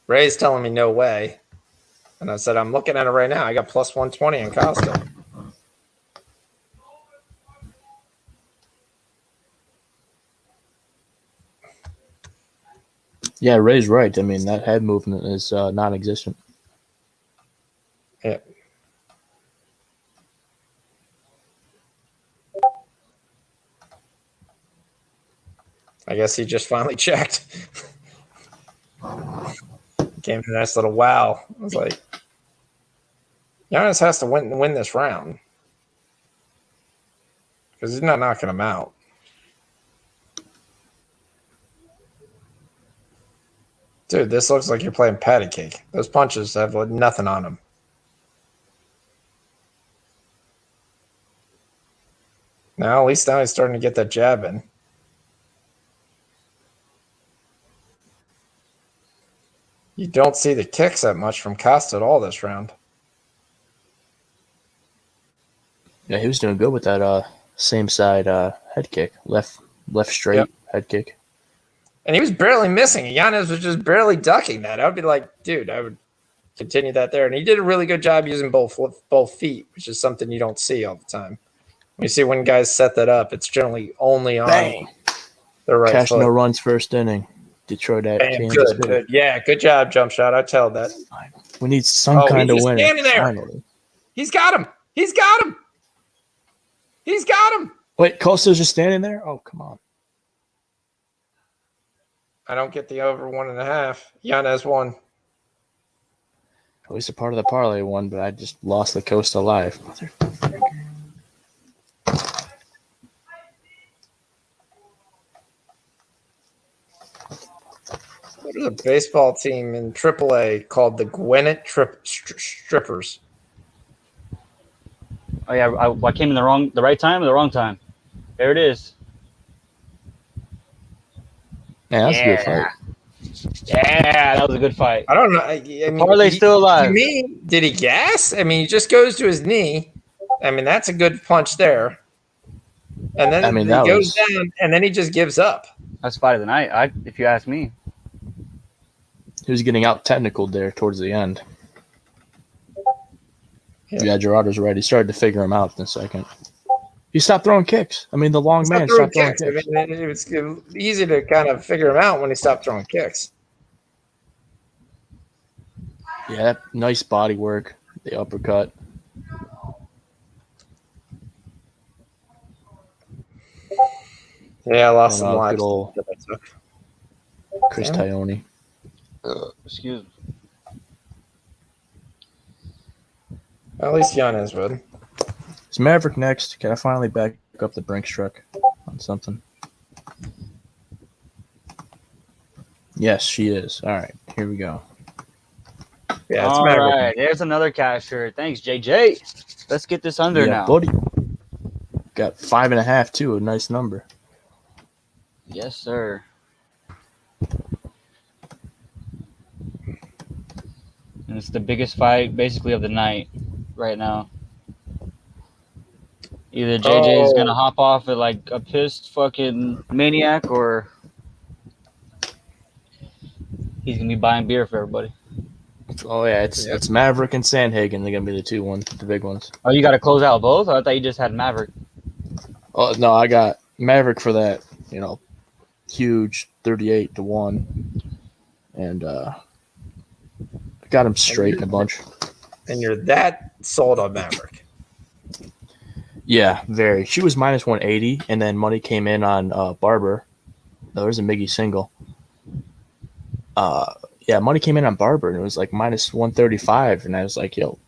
Ray's telling me no way, and I said I'm looking at it right now. I got plus 120 in Costa. yeah, Ray's right. I mean, that head movement is non-existent. Yeah. I guess he just finally checked. Came to a nice little wow. I was like, Giannis has to win this round because he's not knocking him out. Dude, this looks like you're playing patty cake. Those punches have nothing on them. Now, at least now he's starting to get that jab in. You don't see the kicks that much from Costa at all this round. Yeah, he was doing good with that same side head kick, left straight head kick. And he was barely missing. Giannis was just barely ducking that. I would be like, dude, continue that there. And he did a really good job using both feet, which is something you don't see all the time. When you see when guys set that up, it's generally only on Bang. the right Cash foot. no runs first inning. Detroit at Bam, Kansas good, City. good. Yeah, good job, jump shot. I tell that. We need some kind he's of just winner. standing there. Finally. He's got him. He's got him. He's got him. Wait, Costa's just standing there? Oh, come on. I don't get the over 1.5. Yanez won. At least a part of the parlay won, but I just lost the Costa live. There's a baseball team in AAA called the Gwinnett Strippers. Oh yeah, I came in the right time or the wrong time. There it is. Man, that's a good Yeah. fight. Yeah, that was a good fight. I don't know. I mean, Parlay's still alive. You mean, did he gas? I mean, he just goes to his knee. I mean, that's a good punch there. And then he goes down, and then he just gives up. That's fight of the night, if you ask me. He was getting out technical there towards the end. Yeah, Gerardo's right. He started to figure him out in a second. He stopped throwing kicks. I mean, the long man stopped throwing kicks. I mean, it was easy to kind of figure him out when he stopped throwing kicks. Yeah, nice body work. The uppercut. Yeah, I lost some Good lives. old Chris Tione. Excuse me. At least Yanez would. Is Maverick next? Can I finally back up the Brinks truck on something? Yes, she is. All right, here we go. Yeah, it's All Maverick. right, there's another casher. Thanks, JJ. Let's get this under now. Buddy. Got 5.5 too. A nice number. Yes, sir. And it's the biggest fight, basically, of the night right now. Either JJ is gonna hop off at like a pissed fucking maniac, or he's gonna be buying beer for everybody. Oh yeah, it's Maverick and Sandhagen. They're gonna be the big ones. Oh, you got to close out both? I thought you just had Maverick. Oh no, I got Maverick for that. Huge 38-1, and I got him straight in a bunch. And you're that sold on Maverick. Yeah, very. She was minus 180, and then money came in on Barber. No, there's a Miggy single. Yeah, money came in on Barber, and it was like minus 135, and I was like, yo,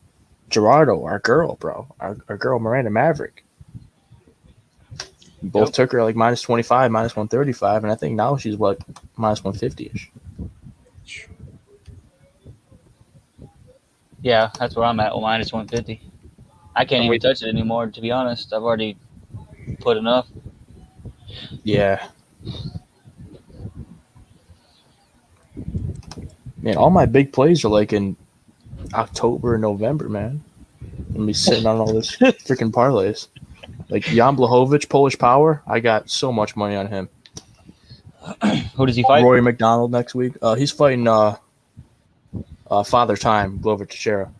Gerardo, our girl, bro. Our girl, Miranda Maverick. Both took her like minus 25, minus 135, and I think now she's minus 150-ish. Yeah, that's where I'm at. Well, minus 150. I can't even touch it anymore, to be honest. I've already put enough. Yeah. Man, all my big plays are like in October and November, man. I'm be sitting on all this freaking parlays. Like Jan Blachowicz, Polish Power, I got so much money on him. Who does he fight? Rory McDonald next week. He's fighting Father Time, Glover Teixeira.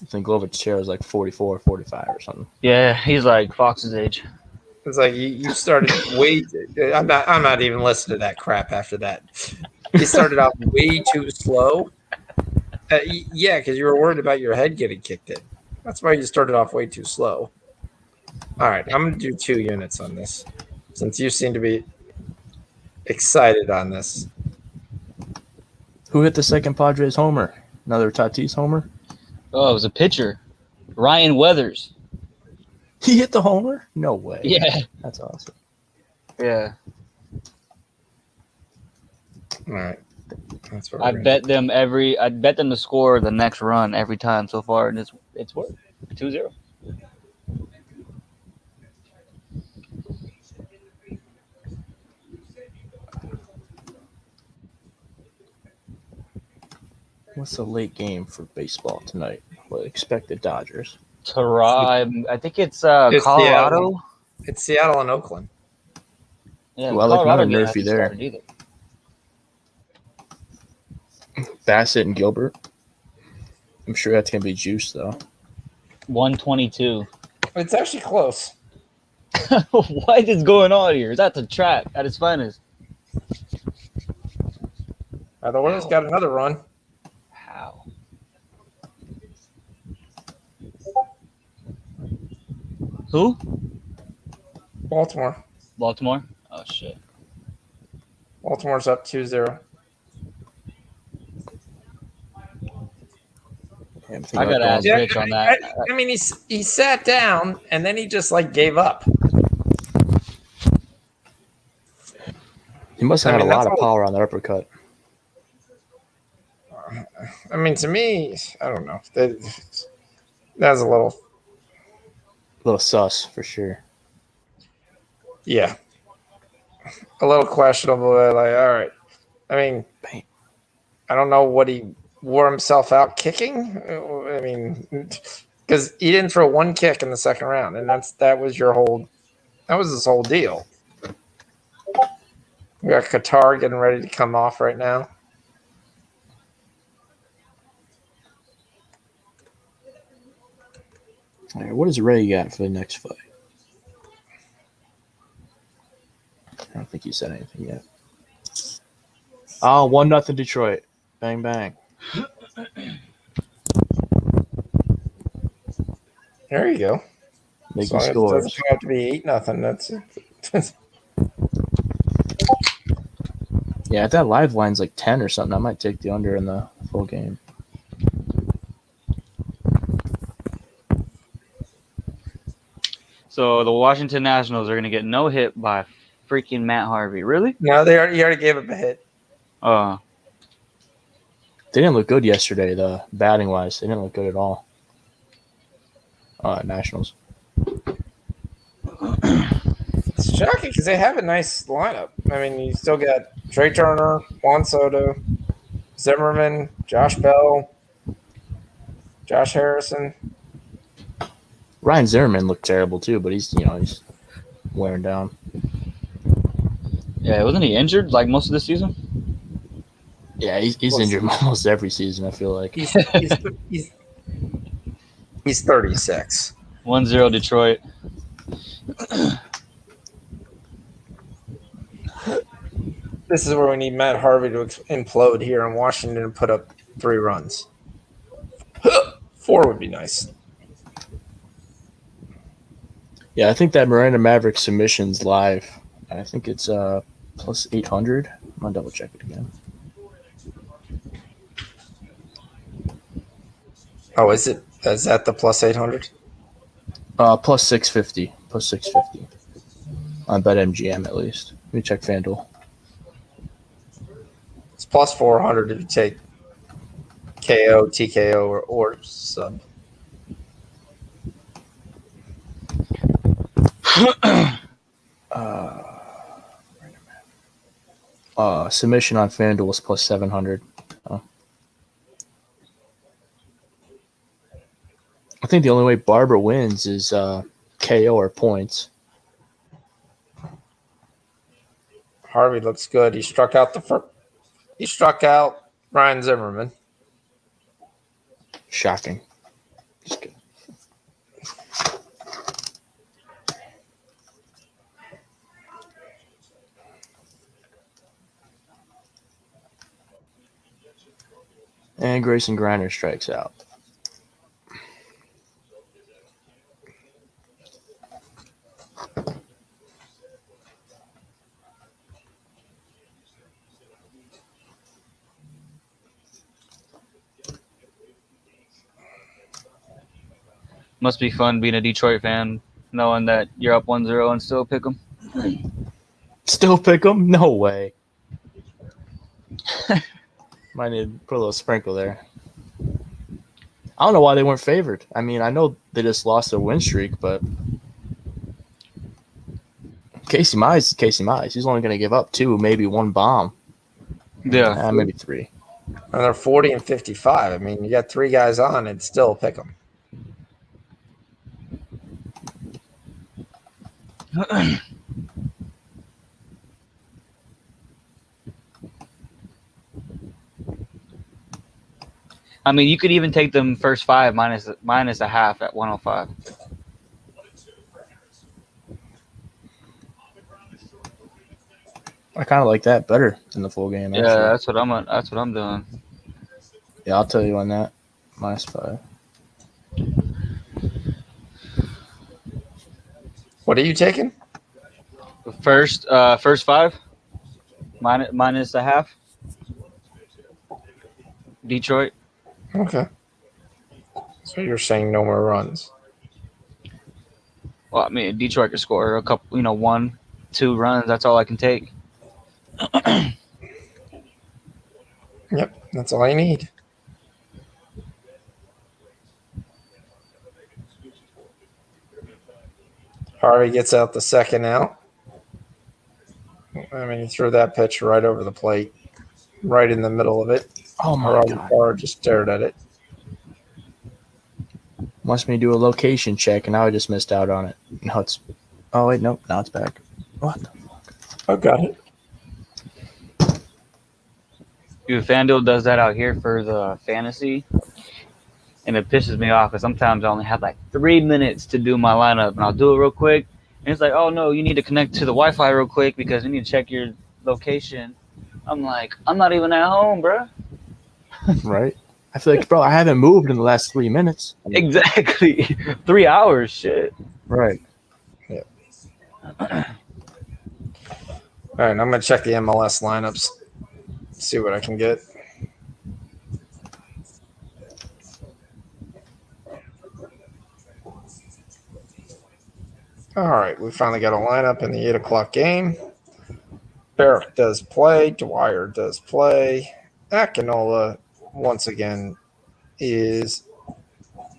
I think Glover Teixeira is like 44, 45 or something. Yeah, he's like Fox's age. It's like you started way. I'm not even listening to that crap after that. You started out way too slow. Yeah, because you were worried about your head getting kicked in. That's why you started off way too slow. All right, I'm going to do 2 units on this, since you seem to be excited on this. Who hit the second Padres homer? Another Tatis homer? Oh, it was a pitcher. Ryan Weathers. He hit the homer? No way. Yeah. That's awesome. Yeah. All right. That's what I bet them to score the next run every time so far, and it's worked. 2-0. What's the late game for baseball tonight? Well, expect the Dodgers. I think it's Colorado. Seattle. It's Seattle and Oakland. Yeah, Ooh, I like Colorado another didn't Murphy have to there. start it either. Bassett and Gilbert. I'm sure that's gonna be juice though. 122. It's actually close. What is going on here? That's a trap at its finest. The Orioles got another run. How? Who? Baltimore. Baltimore? Oh, shit. Baltimore's up 2-0. I got to ask Yeah, Rich on that. I mean, he sat down and then he just like gave up. He must have had a lot of power on the uppercut. I mean, to me, I don't know. That's a little, Sus for sure. yeah, a little questionable. Like, all right. I mean, I don't know what he wore himself out kicking. I mean, because he didn't throw one kick in the second round, and that was his whole deal. We got Qatar getting ready to come off right now. All right, what does Ray got for the next fight? I don't think he said anything yet. Oh, 1-0 Detroit. Bang bang. There you go. Making As scores. it doesn't have to be 8-0. That's it. Yeah, if that live line's like 10 or something, I might take the under in the full game. So the Washington Nationals are going to get no hit by freaking Matt Harvey. Really? No, he already gave up a hit. They didn't look good yesterday, the batting wise. They didn't look good at all. Nationals. It's shocking because they have a nice lineup. I mean, you still got Trey Turner, Juan Soto, Zimmerman, Josh Bell, Josh Harrison. Ryan Zimmerman looked terrible too, but he's wearing down. Yeah, wasn't he injured like most of the season? Yeah, he's injured almost every season, I feel like. He's 36. 1-0 Detroit. This is where we need Matt Harvey to implode here in Washington and put up 3 runs. 4 would be nice. Yeah, I think that Miranda Maverick submission's live. I think it's plus 800. I'm gonna double check it again. Oh, is it? Is that the plus 800? Plus 650. Plus 650. On BetMGM at least. Let me check FanDuel. It's plus 400 if you take KO, TKO, or sub. Submission on FanDuel was plus 700. I think the only way Barbara wins is KO or points. Harvey looks good. He struck out Ryan Zimmerman. Shocking. Just kidding. And Grayson Griner strikes out. Must be fun being a Detroit fan, knowing that you're up 1-0 and still pick them. Still pick them? No way. Might need to put a little sprinkle there. I don't know why they weren't favored. I mean, I know they just lost their win streak, but Casey Mize is Casey Mize. He's only going to give up 2, maybe 1 bomb. Yeah. Maybe 3. And they're 40 and 55. I mean, you got 3 guys on and still pick them. I mean, you could even take them first 5 minus a half at 105. I kind of like that better than the full game. Yeah, Actually. that's what I'm doing. Yeah, I'll tell you on that. -5. What are you taking? First 5 minus a half. Detroit. Okay. So you're saying no more runs. Well, I mean, Detroit could score a couple, 1, 2 runs. That's all I can take. Yep, that's all I need. Harvey gets out the second out. I mean, he threw that pitch right over the plate, right in the middle of it. Oh my Harvey god! Carr just stared at it. Wants me to do a location check, and now I just missed out on it. No, it's. Oh wait, nope. Now it's back. What the fuck? I got it. Dude, FanDuel does that out here for the fantasy, and it pisses me off because sometimes I only have like 3 minutes to do my lineup, and I'll do it real quick, and it's like, oh no, you need to connect to the Wi-Fi real quick because you need to check your location. I'm like, I'm not even at home, bro. Right? I feel like, bro, I haven't moved in the last 3 minutes. Exactly. 3 hours, shit. Right. All right, I'm going to check the MLS lineups, see what I can get. All right, we finally got a lineup in the 8 o'clock game. Barrett does play. Dwyer does play. Akinola, once again, is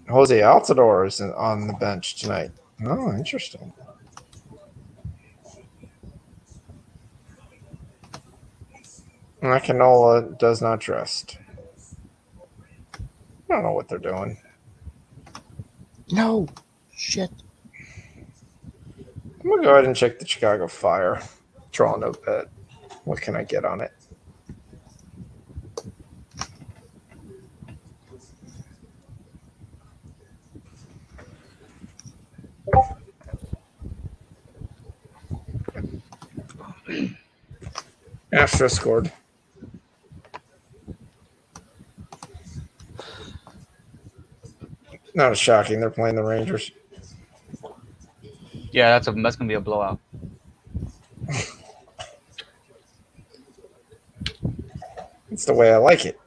Jose Altidore is on the bench tonight. Oh, interesting. Akinola does not trust. I don't know what they're doing. No. Shit. I'm going to go ahead and check the Chicago Fire. Draw a notepad. What can I get on it? Astros scored. Not as shocking. They're playing the Rangers. Yeah, that's gonna be a blowout. It's the way I like it.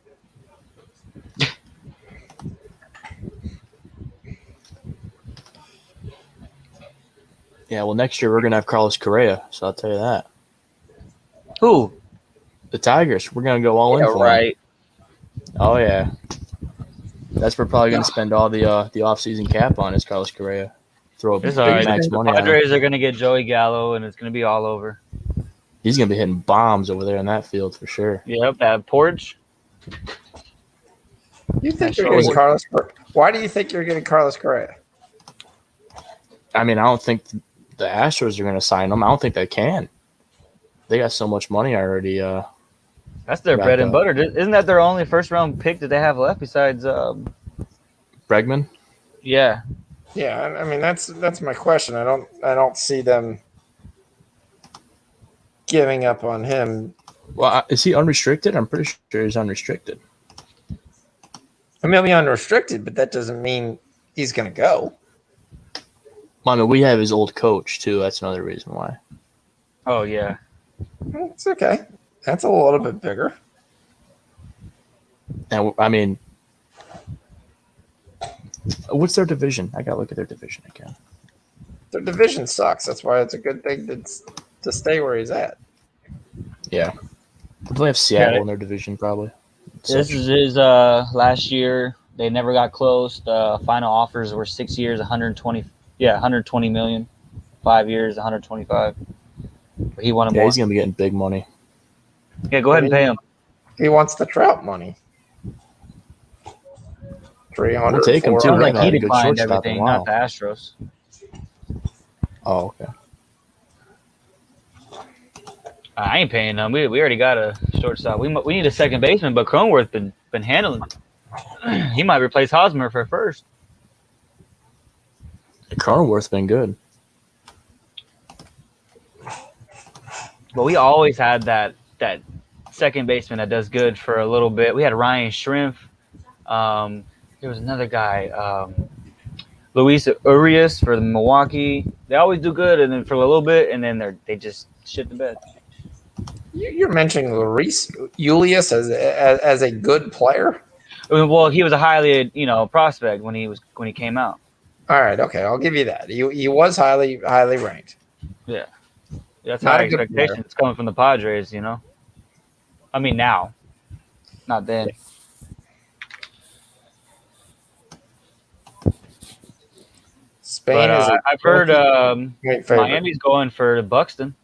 Yeah, well, next year we're going to have Carlos Correa, so I'll tell you that. Who? The Tigers, we're going to go all in for Right. him. Oh, yeah. That's what we're probably going to spend all the off-season cap on is Carlos Correa. Throw a big It's all right. max The money on him. Padres are gonna get Joey Gallo, and it's gonna be all over. He's going to be hitting bombs over there in that field for sure. Yep, that porch. You think Sure you're getting was. Carlos? Why do you think you're getting Carlos Correa? I mean, I don't think the Astros are going to sign him. I don't think they can. They got so much money already. That's their Back bread and up. butter. Isn't that their only first round pick that they have left besides? Bregman? Yeah, Yeah, I mean that's my question. I don't see them giving up on him. Well, is he unrestricted? I'm pretty sure he's unrestricted. I mean, he'll be unrestricted, but that doesn't mean he's going to go. I mean, we have his old coach, too. That's another reason why. Oh yeah. It's okay. That's a little bit bigger. And, I mean, what's their division? I got to look at their division again. Their division sucks. That's why it's a good thing to stay where he's at. Yeah. They have Seattle Yeah. in their division, probably. This is his last year. They never got close. The final offers were 6 years, 120. Yeah, 120 million. 5 years, 125. But he wanted Yeah, more. he's going to be getting big money. Yeah, go ahead and pay him. He wants the Trout money. 300. We'll take him, too. Sounds We like haven't had he a good declined shortstop in a everything, while. not the Astros. Oh, okay. I ain't paying them. We already got a shortstop. We need a second baseman, but Cronworth been handling it. He might replace Hosmer for first. Cronenworth's been good. But we always had that second baseman that does good for a little bit. We had Ryan Shrimp. There was another guy, Luis Urias for the Milwaukee. They always do good, and then for a little bit, and then they just shit the bed. You're mentioning Luis Julius as a good player. Well, he was a highly prospect when he came out. All right, okay, I'll give you that. He was highly ranked. Yeah, that's Not high a good expectations coming from the Padres. I mean now, not then. Spain But is. I've heard great favorite. Miami's going for Buxton.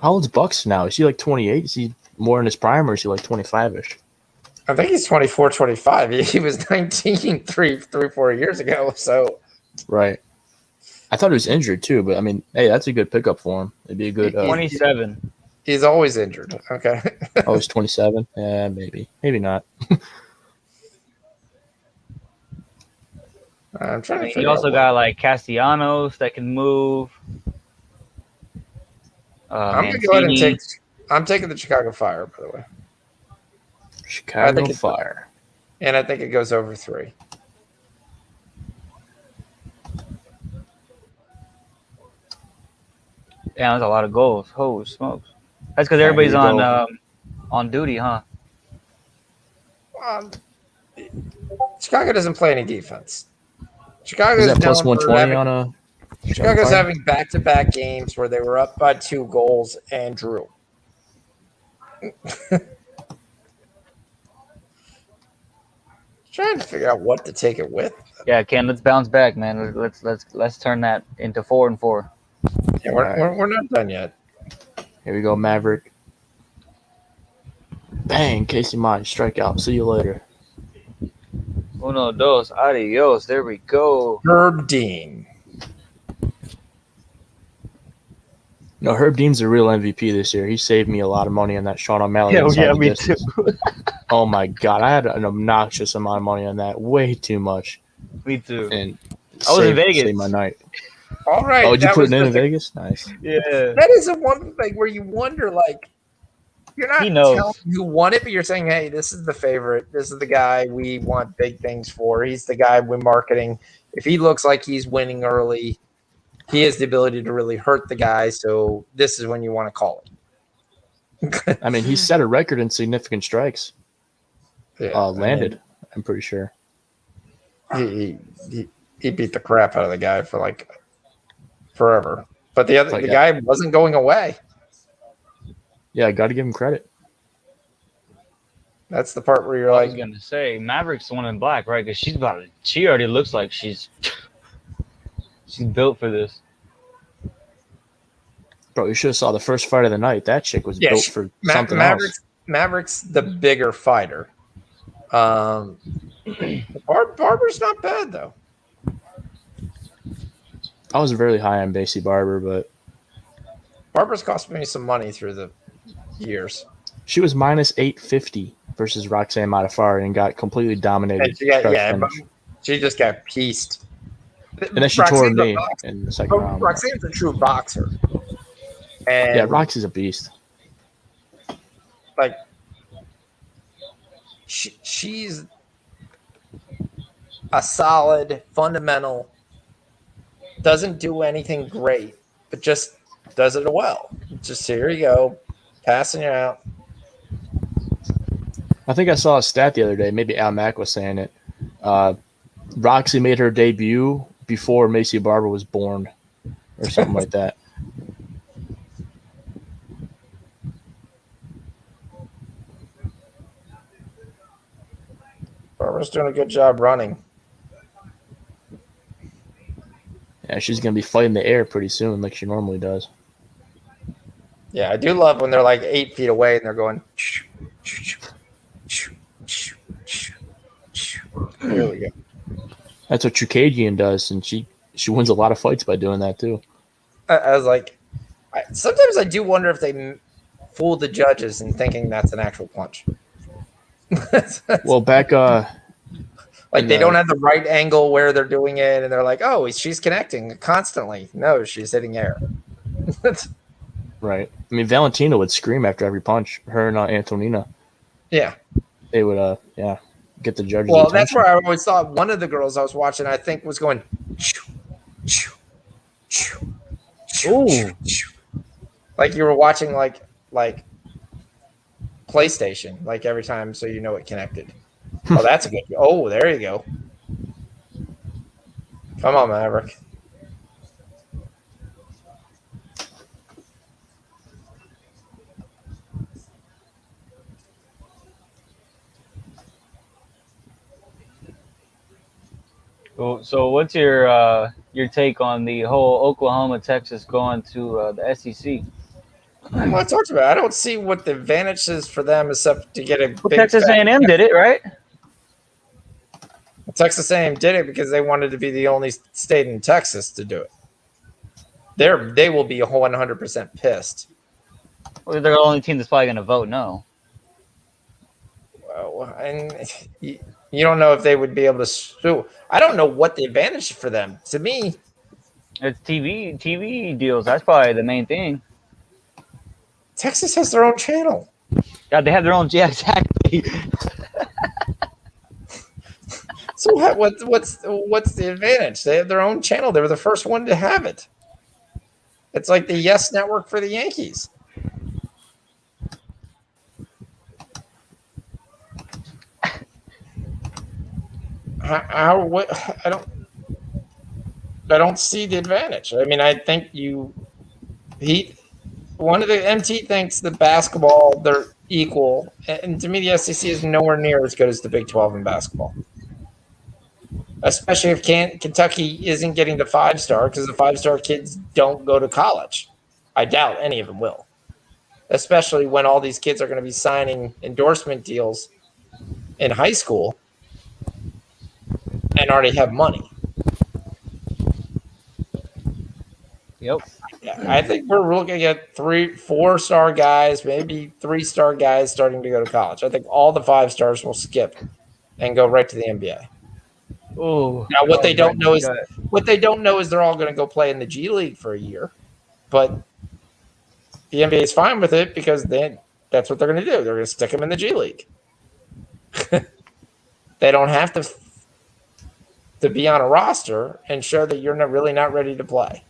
How old's Bucks now? Is he like 28? Is he more in his prime, or is he like 25-ish? I think he's 24, 25. He was 19 4 years ago. So Right. I thought he was injured too, but I mean, hey, that's a good pickup for him. It'd be a good. 27. he's always injured. Okay. Oh, he's 27. Yeah, maybe not. I'm trying to You figure also out got like Castellanos that can move. I'm gonna go ahead and Mancini. I'm taking the Chicago Fire, by the way, Chicago it's- Fire. and I think it goes over 3. Yeah, that's a lot of goals. Holy smokes! That's because All right, everybody's here we on duty, huh? Um, Chicago doesn't play any defense. Chicago Is is that plus known for 120 having, on a? Chicago's Fire? having back-to-back games where they were up by 2 goals and drew. Trying to figure out what to take it with. Yeah, Ken, let's bounce back, man. Let's turn that into 4-4. Yeah, All right. we're not done yet. Here we go, Maverick. Bang, Casey Mize, strikeout. See you later. Uno, dos, adios. There we go. Herb Dean. No, Herb Dean's the real MVP this year. He saved me a lot of money on that Sean O'Malley. Yeah, inside the me distance. too. Oh my god, I had an obnoxious amount of money on that, way too much, Me too. and I was in Vegas. Saved my night. All right. Oh, did you that put was it in just a- Vegas? Nice. Yeah. That is a one thing where you wonder, like, you're not He knows. telling who won it, but you're saying, hey, this is the favorite. This is the guy we want big things for. He's the guy we're marketing. If he looks like he's winning early, he has the ability to really hurt the guy. So this is when you want to call it. I mean, he set a record in significant strikes. Yeah, I mean, Landed, I'm pretty sure. he beat the crap out of the guy for like forever. But the guy wasn't going away. Yeah, I got to give him credit. That's the part where you're I was like, gonna say Maverick's the one in black, right? Because she already looks like she's built for this. Bro, you should have saw the first fight of the night. That chick was built for something else. Maverick's the bigger fighter. Barber's not bad though. I was really high on Basie Barber, but Barber's cost me some money through the years. she was minus 850 versus Roxanne Modafferi and got completely dominated. And she got, start to yeah, finish. she just got pieced. And then she tore her knee in the second round. Roxanne's a true boxer. And Yeah, Roxy's a beast. like she's a solid fundamental, doesn't do anything great, but just does it well. Just here you go, passing you out. I think I saw a stat the other day. Maybe Al Mack was saying it. Roxy made her debut before Macy Barber was born, or something like that. Barber's doing a good job running. Yeah, she's gonna be fighting the air pretty soon, like she normally does. Yeah, I do love when they're like 8 feet away and they're going. Here we go. That's what Chukadian does, and she wins a lot of fights by doing that too. I was like, sometimes I do wonder if they fool the judges in thinking that's an actual punch. Well, back Like in they the- don't have the right angle where they're doing it, and they're like, "Oh, she's connecting constantly." No, she's hitting air. right. I mean, Valentina would scream after every punch. Her and Antonina, Yeah. they would get the judges' Well, that's attention. where I always thought one of the girls I was watching, I think, was going. "Choo, choo, choo, choo, Ooh. choo, choo." Like you were watching like PlayStation, like every time, so you know it connected. Oh, that's a good. Oh, there you go. Come on, Maverick. So what's your take on the whole Oklahoma Texas going to the SEC? Well, I talked about it. I don't see what the advantage is for them except to get a Well, big Texas fat- A&M did it, right? Texas A&M did it because they wanted to be the only state in Texas to do it. They will be 100% pissed. Well, they're the only team that's probably going to vote no. Well, and you don't know if they would be able to sue. I don't know what the advantage for them. To me, It's TV deals. That's probably the main thing. Texas has their own channel. Yeah, they have their own. Yeah, exactly. So what's the advantage? They have their own channel. They were the first one to have it. It's like the Yes Network for the Yankees. I don't see the advantage. I mean, I think one of the MT thinks the basketball they're equal, and to me the SEC is nowhere near as good as the Big 12 in basketball. Especially if Kentucky isn't getting the 5-star because the 5-star kids don't go to college. I doubt any of them will. Especially when all these kids are going to be signing endorsement deals in high school and already have money. Yep. Yeah, I think we're looking at 4-star guys, maybe 3-star guys starting to go to college. I think all the 5-stars will skip and go right to the NBA. Oh. Now, what they don't know is they're all going to go play in the G League for a year, but the NBA is fine with it because that's what they're going to do. They're going to stick them in the G League. They don't have to be on a roster and show that you're really not ready to play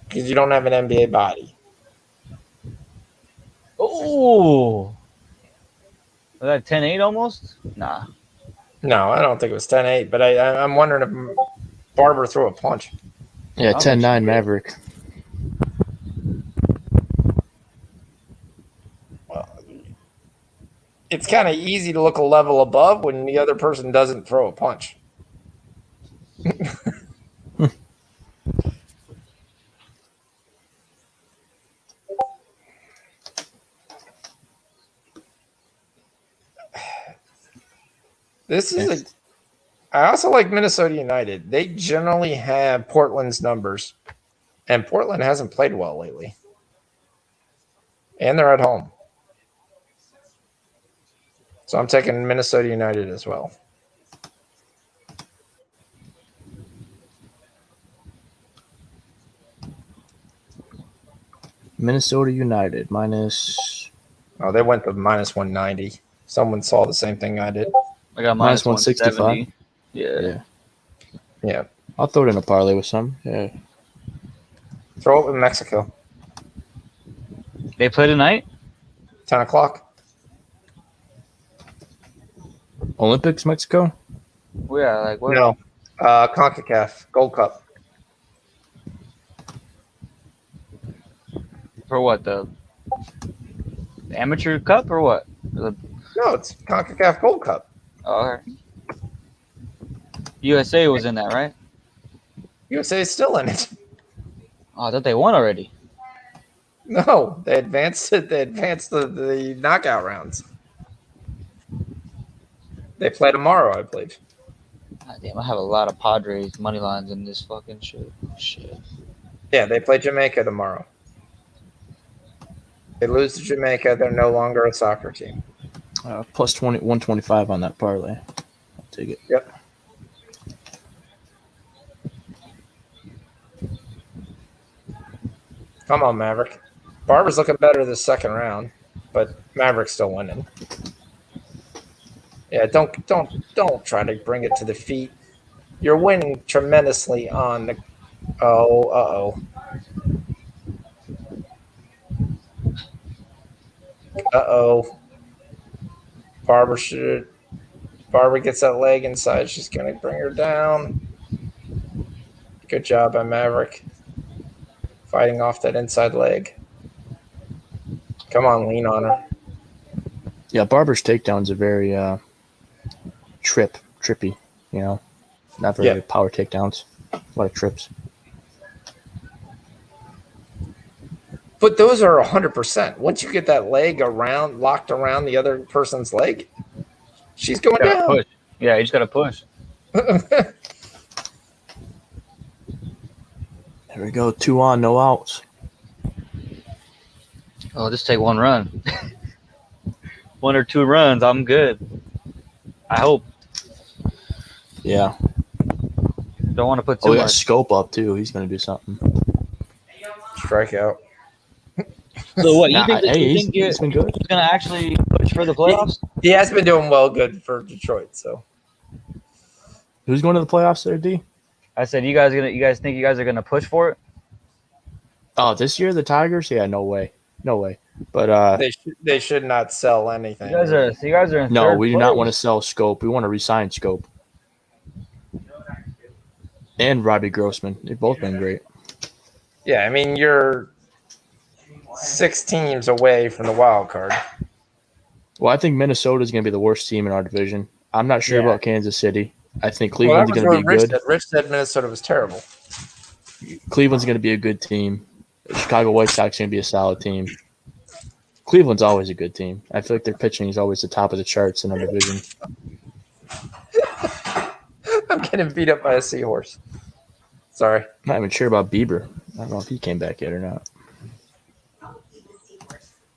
because you don't have an NBA body. Oh. Was that 10-8 almost? Nah. No, I don't think it was 10-8, but I'm wondering if Barber threw a punch. Yeah, 10-9 Maverick. Well, it's kind of easy to look a level above when the other person doesn't throw a punch. I also like Minnesota United. They generally have Portland's numbers, and Portland hasn't played well lately. And they're at home. So I'm taking Minnesota United as well. Minnesota United minus. Oh, they went to minus 190. Someone saw the same thing I did. I got Minus minus 165. 170. Yeah. Yeah. I'll throw it in a parlay with some. Yeah. Throw it with Mexico. They play tonight? 10 o'clock. Olympics, Mexico? Yeah, like what? No. CONCACAF Gold Cup. For what? The amateur cup or what? No, it's CONCACAF Gold Cup. Oh, okay. USA was in that, right? USA is still in it. Oh, I thought they won already. No, they advanced it. They advanced the knockout rounds. They play tomorrow, I believe. God damn, I have a lot of Padres money lines in this fucking shit. Shit. Yeah, they play Jamaica tomorrow. They lose to Jamaica. They're no longer a soccer team. Plus 125 on that parlay. I'll take it. Yep. Come on, Maverick. Barber's looking better this second round, but Maverick's still winning. Yeah, don't try to bring it to the feet. You're winning tremendously on the. Oh, Barber should. Barber gets that leg inside. She's gonna bring her down. Good job by Maverick. Fighting off that inside leg. Come on, lean on her. Yeah, Barber's takedowns are very trippy, you know. Not very power takedowns. A lot of trips. But those are 100%. Once you get that leg locked around the other person's leg, she's going down. Push. Yeah, you just gotta push. There we go. 2 on, no outs. Oh, just take one run. 1 or 2 runs, I'm good. I hope. Yeah. Don't want to put too Oh, yeah, much. Scope up, too. He's going to do something. Strikeout. So what, you Nah, think, hey, you think he's been good. he's going to actually push for the playoffs? He has been doing good for Detroit. So Who's going to the playoffs there, D? I said, you guys think you guys are going to push for it? Oh, this year, the Tigers? Yeah, no way. No way. But they should not sell anything. You guys are in no, third we do not place. want to sell Scope. We want to resign Scope. And Robbie Grossman. They've both been great. Yeah, I mean you're 6 teams away from the wild card. Well, I think Minnesota is going to be the worst team in our division. I'm not sure about Kansas City. I think Well, Cleveland's that was going to be what good. Rich said Minnesota was terrible. Cleveland's going to be a good team. Chicago White Sox going to be a solid team. Cleveland's always a good team. I feel like their pitching is always the top of the charts in our division. I'm getting beat up by a seahorse. Sorry. I'm not even sure about Bieber. I don't know if he came back yet or not.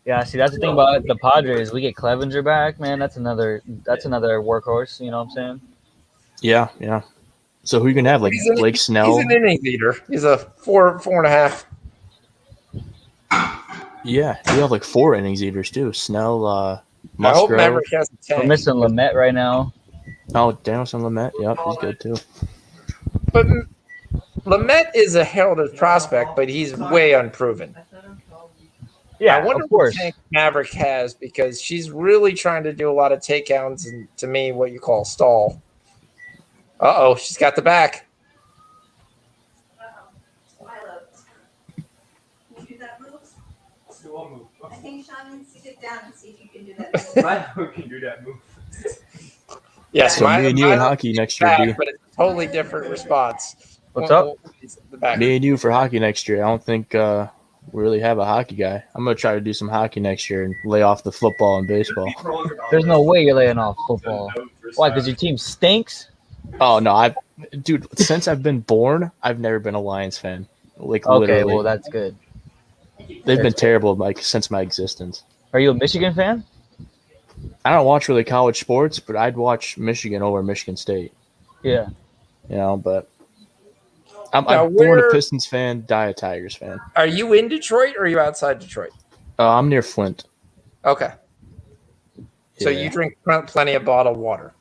Yeah, see, that's the thing about the Padres. We get Clevenger back, man. That's another workhorse. You know what I'm saying? Yeah, yeah. So who are you going to have? Like Blake Snell? He's an inning leader. He's a 4.5. Yeah, you have like 4 innings eaters too. Snell, I hope Musgrove. Maverick has a tank. We're missing Lamette right now. Oh, Danielson Lamette. Yep, he's good too. But Lamette is a heralded prospect, but he's way unproven. Yeah, I wonder of course. what tank Maverick has because she's really trying to do a lot of takedowns and, to me, what you call stall. Uh-oh, she's got the back. Milo. Can you do that move? I think Sean needs to get down and see if you can do that move. Milo can do that move. Yes, So me and you in hockey next year, D. but it's a totally different response. What's up? The back. Me and you for hockey next year. I don't think we really have a hockey guy. I'm going to try to do some hockey next year and lay off the football and baseball. There's no way you're laying off football. Why? Because your team stinks? Oh, no. Dude, since I've been born, I've never been a Lions fan. Like, Okay, literally. well, that's good. They've been terrible like since my existence. Are you a Michigan fan? I don't watch really college sports, but I'd watch Michigan over Michigan State. Yeah. You know, but I'm Now, born a where- Pistons fan, die a Tigers fan. Are you in Detroit or are you outside Detroit? I'm near Flint. Okay. So Yeah. you drink plenty of bottled water.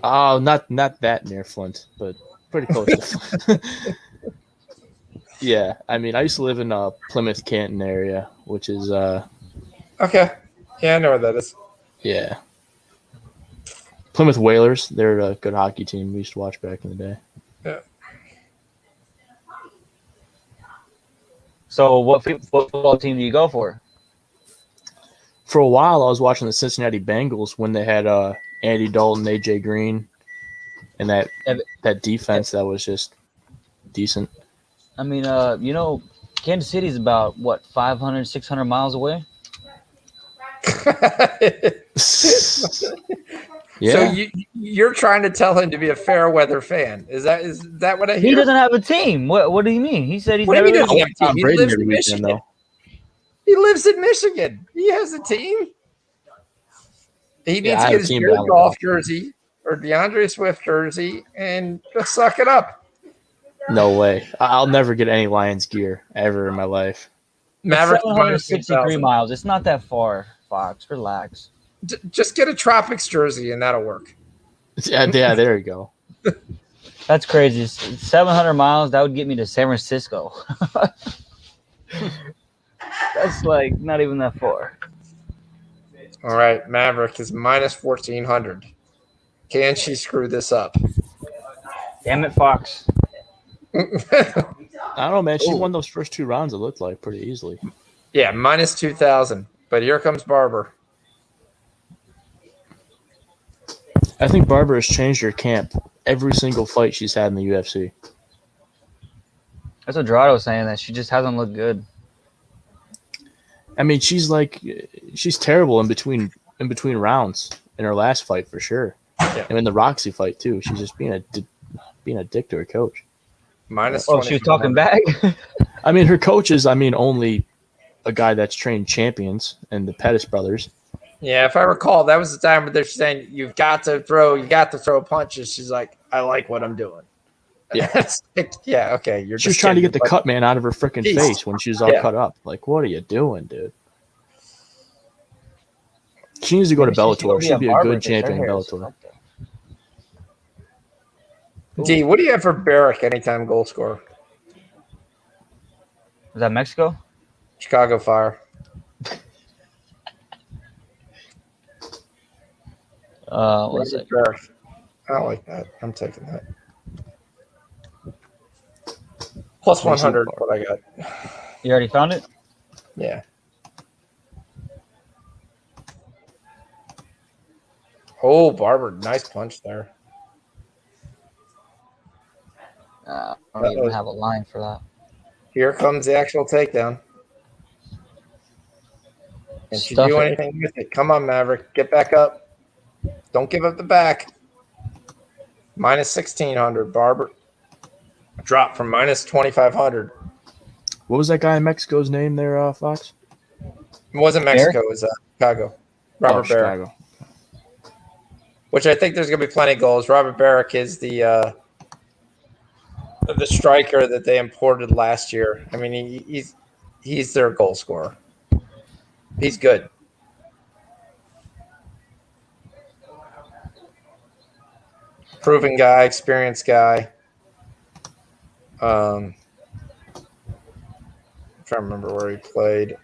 Oh, not that near Flint, but pretty close to Flint. Yeah, I mean, I used to live in Plymouth, Canton area, which is Okay. Yeah, I know where that is. yeah. Plymouth Whalers, they're a good hockey team we used to watch back in the day. So what football team do you go for? For a while, I was watching the Cincinnati Bengals when they had Andy Dalton, AJ Green, and that defense that was just decent. I mean, Kansas City's about, 500, 600 miles away? Yeah. So you're trying to tell him to be a fair weather fan. Is that what I hear? He doesn't have a team. What do you mean? He said he's What do never you mean been- he doesn't have a team? He Brady lives every in weekend, Michigan. though. He lives in Michigan. He has a team. He needs Yeah, I to have get a his team Jared battle. Goff jersey or DeAndre Swift jersey and just suck it up. No way. I'll never get any Lions gear ever in my life. It's Maverick minus 763 1,000. miles. It's not that far, Fox. Relax. Just get a Tropics jersey and that'll work. Yeah, there you go. That's crazy. 700 miles. That would get me to San Francisco. That's like not even that far. All right, Maverick is minus 1,400. Can she screw this up? Damn it, Fox. I don't know, man. She Ooh. won those first 2 rounds, it looked like, pretty easily. Yeah, minus 2,000. But here comes Barber. I think Barbara has changed her camp every single fight she's had in the UFC. That's what Gerardo was saying, that she just hasn't looked good. I mean, she's terrible in between rounds in her last fight for sure. Yeah. And in the Roxy fight too, she's just being a dick to her coach. Minus Oh, she was talking back? I mean, her coach is only a guy that's trained champions and the Pettis brothers. Yeah, if I recall, that was the time where they're saying you got to throw punches. She's like, I like what I'm doing. Yeah. Yeah, okay. She was trying to get the cut man out of her freaking Jeez. face when she was all Yeah. cut up. Like, what are you doing, dude? She needs to go to Maybe she should Bellator. She'd be a barber good because her champion in hair is Bellator. fucked up. D, what do you have for Barrick anytime goal scorer? Is that Mexico? Chicago Fire. One second. Barrick. I like that. I'm taking that. Plus 100, what I got. You already found it? Yeah. Oh, Barber, nice punch there. I don't even have a line for that. Here comes the actual takedown. Can she Stuff do it. anything with it? Come on, Maverick. Get back up. Don't give up the back. Minus 1,600. Barber. Drop from minus 2,500. What was that guy in Mexico's name there, Fox? It wasn't Mexico. It was Chicago. Robert Barrick. Chicago. Which I think there's going to be plenty of goals. Robert Barrick is the striker that they imported last year. I mean, he's their goal scorer. He's good. Proven guy, experienced guy. I'm trying to remember where he played.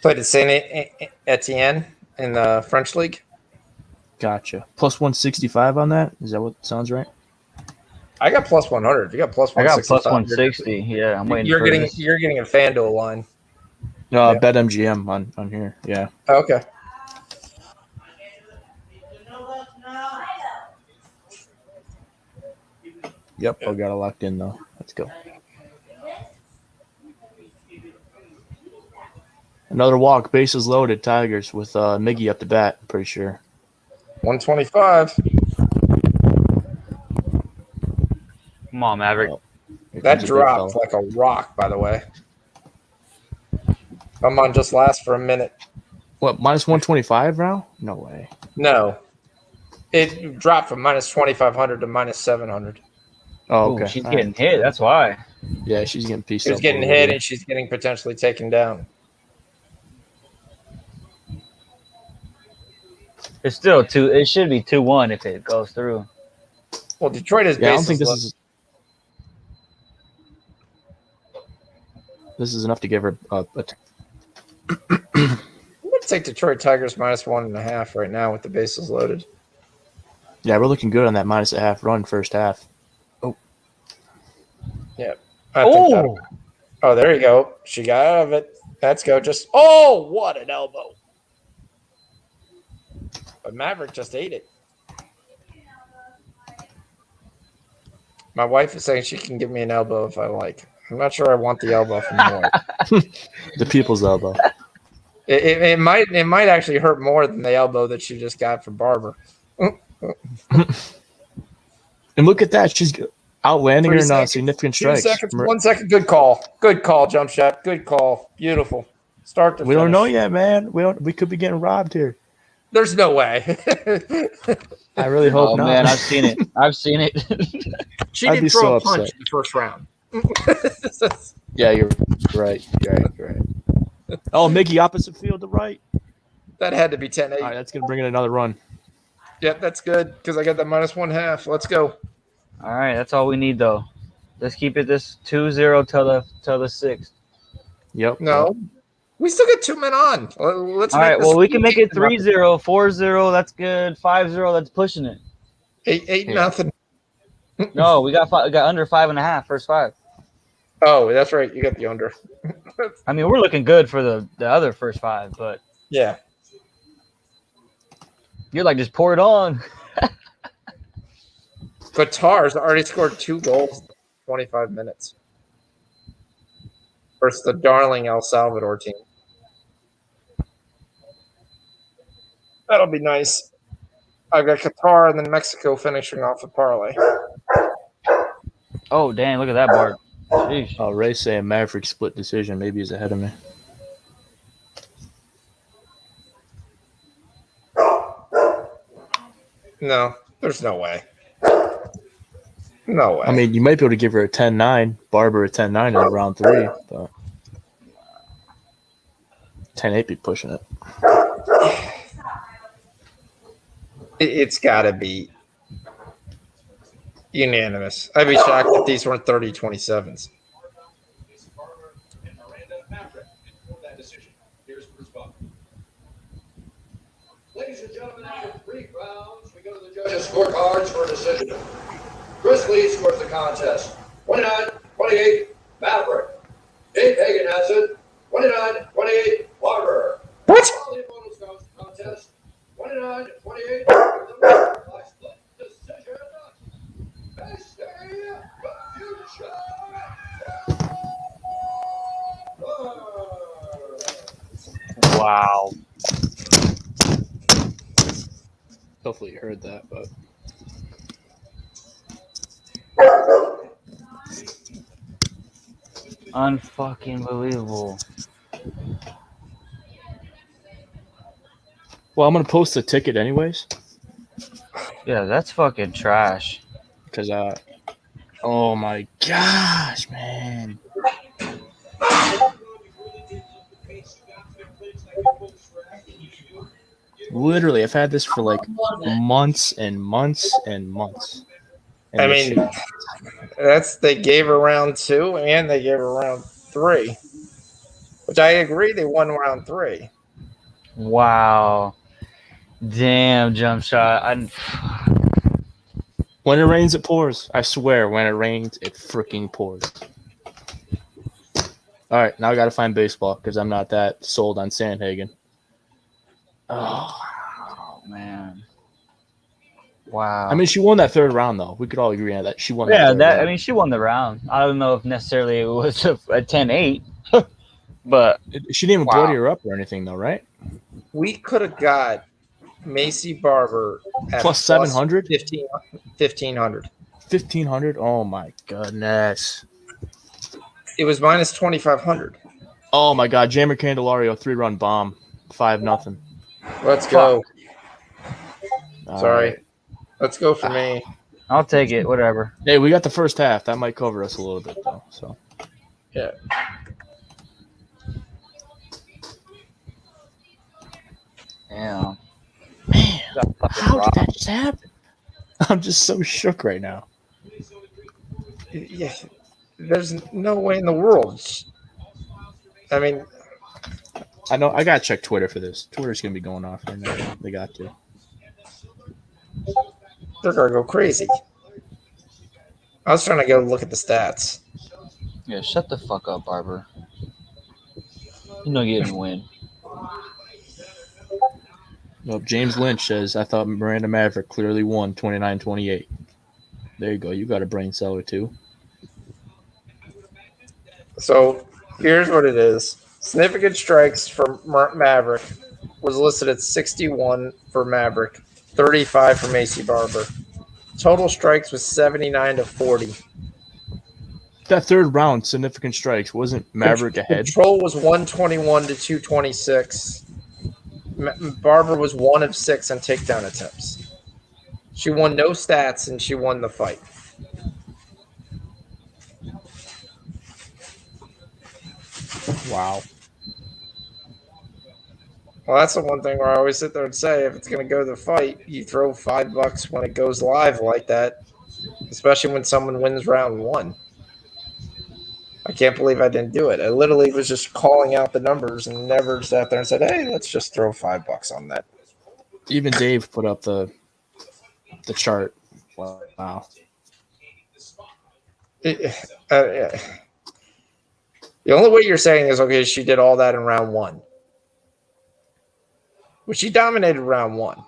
Played at Saint Etienne in the French league. Gotcha. Plus 165 on that? Is that what sounds right? I got plus 100. You got plus I got 165. plus 160. Yeah, I'm waiting You're for getting this. you're getting a FanDuel line. No, Yeah. BetMGM on here. Yeah. Okay. Yep. I got it locked in though. Let's go. Another walk. Bases loaded. Tigers with Miggy up the bat. I'm pretty sure. 125. Come on, Maverick. Oh, here That comes a big dropped fella. like a rock, by the way. Come on, just last for a minute. What, minus 125 now? No way. No. It dropped from minus 2,500 to minus 700. Oh, Ooh, okay. she's All getting right. hit. That's why. Yeah, she's getting pieced She was up getting over hit there. and she's getting potentially taken down. It's still two. It should be 2-1 if it goes through. Well, Detroit has Yeah, I don't bases think this loaded. this is enough to give her a I'm going to take Detroit Tigers minus 1.5 right now with the bases loaded. Yeah, we're looking good on that minus a half run first half. I think that. Oh, there you go. She got out of it. Let's go. Just what an elbow. But Maverick just ate it. My wife is saying she can give me an elbow if I like. I'm not sure I want the elbow from my wife. The people's elbow. It might actually hurt more than the elbow that she just got from Barber. And look at that. She's outlanding her 3 in seconds. significant 2 strikes. seconds. 1 second. Good call. Good call, jump shot. Good call. Beautiful. Start to We don't finish. know yet, man. We could be getting robbed here. There's no way. I really hope Oh not. man, I've seen it. I've seen it. She I'd didn't be throw so a punch upset. in the first round. Yeah, you're right. You're right. Oh, Mickey, opposite field to right. That had to be 10-8. All right, that's gonna bring in another run. Yep, that's good because I got that -1/2. Let's go. All right, that's all we need though. Let's keep it this 2-0 till the sixth. Yep. No, we still got 2 men on. Let's All make right, this well we can make it 8-0. 3-0, 4-0. That's good. 5-0. That's pushing it. 8 Yeah. nothing. No, we got under 5.5 first 5. Oh, that's right. You got the under. I mean, we're looking good for the other first 5, but Yeah. you're like just pour it on. Qatar's already scored 2 goals in 25 minutes versus the darling El Salvador team. That'll be nice. I've got Qatar and then Mexico finishing off the parlay. Oh damn! Look at that, Bart. Sheesh. Oh, Ray's saying Maverick split decision. Maybe he's ahead of me. No, there's no way. No way. I mean, you might be able to give her a 10-9, Barber a 10-9 in round 3, but 10-8 be pushing it. It's got to be unanimous. I'd be shocked if these weren't 30-27s. Ladies and gentlemen, after 3 rounds, we go to the judges' scorecards for a decision. Chris Lee scores the contest. 29-28, Maverick. Dave Hagan has it. 29-28, Barber. What? All the opponents scores the contest. 29-28, by split decision. Mr. Future. Wow. Hopefully you heard that, but Unfucking believable. well, I'm gonna post the ticket anyways Yeah, that's fucking trash. because oh my gosh, man. Literally, I've had this for like months and months and months. And I this mean, shit- they gave her round 2 and they gave her round 3, which I agree they won round 3. Wow. Damn, jump shot. when it rains, it pours. I swear, when it rains, it freaking pours. All right, now I got to find baseball because I'm not that sold on Sandhagen. Oh, man. Wow. I mean, she won that 3rd round, though. We could all agree on that. She won yeah, that 3rd that. round. I mean, she won the round. I don't know if necessarily it was a 10-8, but She didn't even Wow. bloody her up or anything, though, right? We could have got Macy Barber at Plus 700? 1,500. 1,500? Oh, my goodness. It was minus 2,500. Oh, my God. Jammer Candelario, 3-run bomb. 5-0. Let's go. All Sorry. right. Let's go for me. I'll take it. Whatever. Hey, we got the first half. That might cover us a little bit, though. So Yeah. Yeah. Man, Got fucking how robbed. did that just happen? I'm just so shook right now. Yeah. There's no way in the world. I mean, I know. I gotta check Twitter for this. Twitter's gonna be going off right now. They got to. they're going to go crazy. I was trying to go look at the stats. Yeah, shut the fuck up, Barber. You know you didn't win. Well, James Lynch says, I thought Miranda Maverick clearly won 29-28. There you go. You got a brain cellar, too. So here's what it is. Significant strikes for Maverick was listed at 61 for Maverick, 35 for Macy Barber. Total strikes was 79-40. That 3rd round, significant strikes. Wasn't Maverick ahead? Control was 121-226. Barbara was 1 of 6 on takedown attempts. She won no stats, and she won the fight. Wow. Well, that's the one thing where I always sit there and say, if it's going to go to the fight, you throw $5 when it goes live like that, especially when someone wins round 1. I can't believe I didn't do it. I literally was just calling out the numbers and never sat there and said, "Hey, let's just throw $5 on that." Even Dave put up the chart. Wow. The only way you're saying is, okay, she did all that in round 1. Well, she dominated round 1.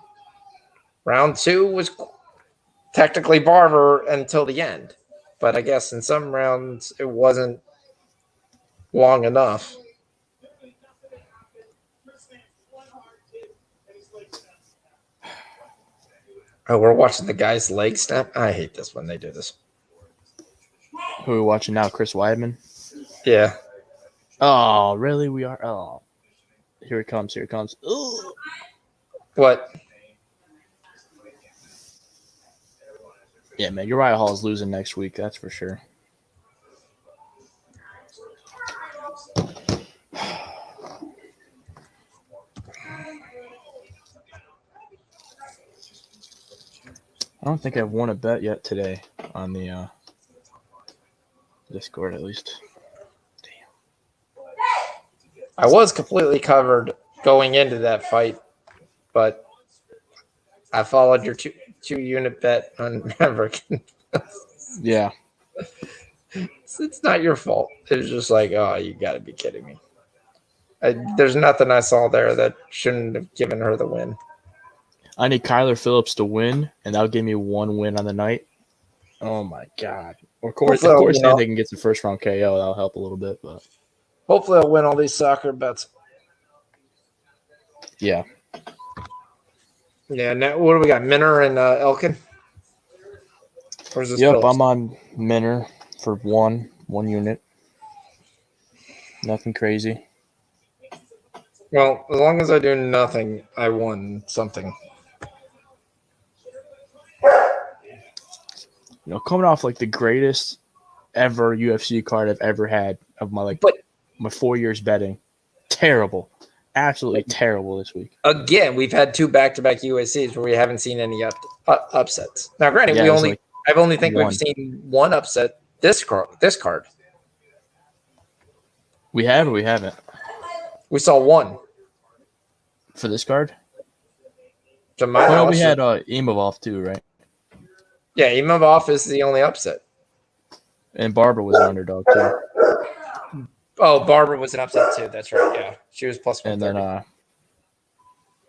Round 2 was technically Barber until the end. But I guess in some rounds it wasn't long enough. Oh, we're watching the guy's leg snap. I hate this when they do this. Who are we watching now? Chris Weidman? Yeah. Oh, really? We are? Oh. Here it comes. Here it comes. Ugh. What? Yeah, man. Uriah Hall's losing next week. That's for sure. I don't think I've won a bet yet today on the Discord, at least. I was completely covered going into that fight, but I followed your two unit bet on Maverick. Yeah. It's not your fault. It's just like, oh, you got to be kidding me. There's nothing I saw there that shouldn't have given her the win. I need Kyler Phillips to win, and that'll give me 1 win on the night. Oh, my God. Of course, anything gets a first-round KO. That'll help a little bit. But hopefully I'll win all these soccer bets. Yeah. Yeah, now what do we got? Minner and Elkin? Or is this Yep, Phillips? I'm on Minner for one unit. Nothing crazy. Well, as long as I do nothing, I won something. You know, coming off like the greatest ever UFC card I've ever had of my my 4 years betting. Terrible. Absolutely terrible this week. Again, we've had 2 back-to-back USCs where we haven't seen any upsets. Now, granted, Yeah, I've only think one. we've seen one upset this card. We have or we haven't? We saw one. For this card? To my Well, knowledge, we had Imavov too, right? Yeah, Imavov is the only upset. And Barbara was an underdog too. Oh, Barbara was an upset too. That's right. Yeah, she was plus 130. And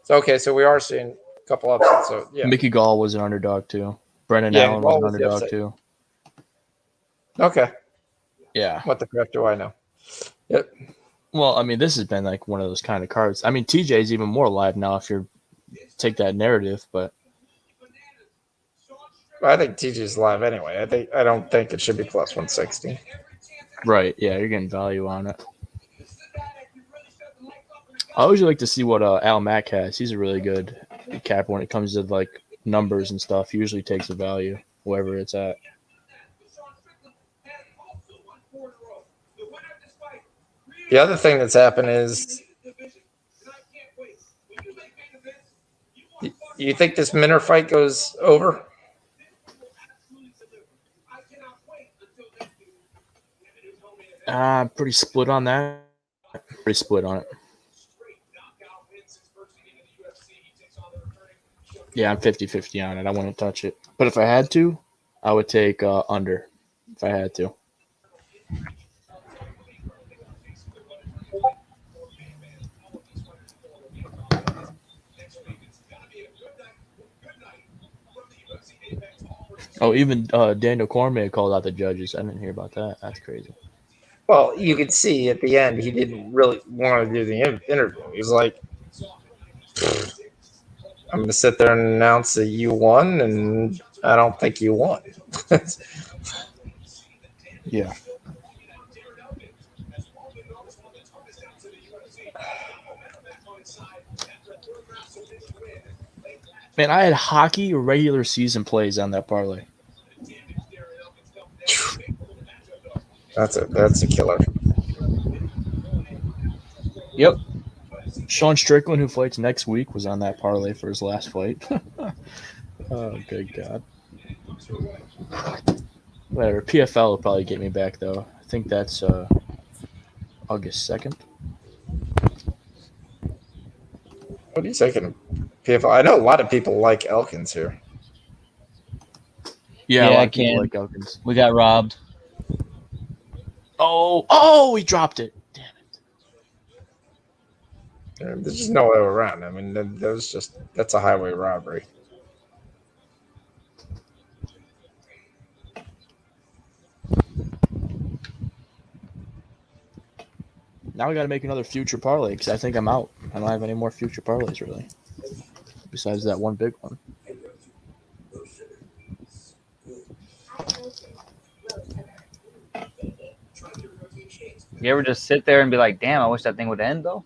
then so we are seeing a couple upsets. So yeah, Mickey Gall was an underdog too. Brendan Allen was an underdog too. Okay. Yeah. What the crap do I know? Yep. Well, I mean, this has been like one of those kind of cards. I mean, TJ is even more alive now if you take that narrative, but I think TJ's live anyway. I don't think it should be plus 160. Right. Yeah, you're getting value on it. I always like to see what Al Mack has. He's a really good cap when it comes to like numbers and stuff. He usually takes the value, wherever it's at. The other thing that's happened is, you think this Minner fight goes over? Pretty split on that. Pretty split on it. Yeah, I'm 50-50 on it. I wouldn't touch it. But if I had to, I would take under if I had to. Oh, even Daniel Cormier called out the judges. I didn't hear about that. That's crazy. Well, you could see at the end he didn't really want to do the interview. He was like, I'm going to sit there and announce that you won, and I don't think you won. Yeah. Man, I had hockey regular season plays on that parlay. That's a killer. Yep. Sean Strickland, who fights next week, was on that parlay for his last fight. Oh, good God. Whatever. PFL will probably get me back, though. I think that's August 2nd. What are you taking? PFL? I know a lot of people like Elkins here. Yeah, a Yeah, lot of people Ken. like Elkins. We got robbed. Oh, he dropped it. Damn it. There's just no way around. I mean, that's a highway robbery. Now we got to make another future parlay because I think I'm out. I don't have any more future parlays, really. Besides that one big one. You ever just sit there and be like, damn, I wish that thing would end, though?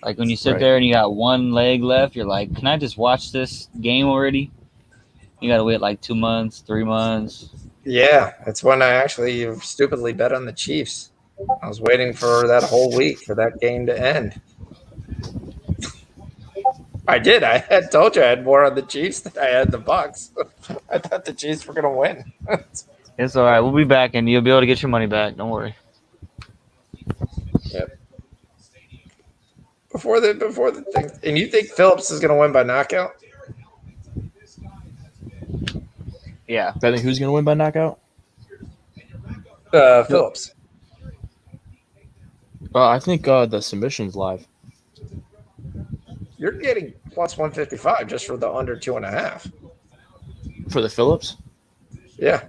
Like when you sit Right. there and you got one leg left, you're like, can I just watch this game already? You got to wait like 2 months, 3 months. Yeah, it's when I actually stupidly bet on the Chiefs. I was waiting for that whole week for that game to end. I did. I had told you I had more on the Chiefs than I had the Bucks. I thought the Chiefs were going to win. It's all right. We'll be back, and you'll be able to get your money back. Don't worry. Yep. Before the thing, and you think Phillips is going to win by knockout? Yeah. I think who's going to win by knockout? Phillips. I think the submission's live. You're getting plus 155 just for the under 2.5. For the Phillips? Yeah.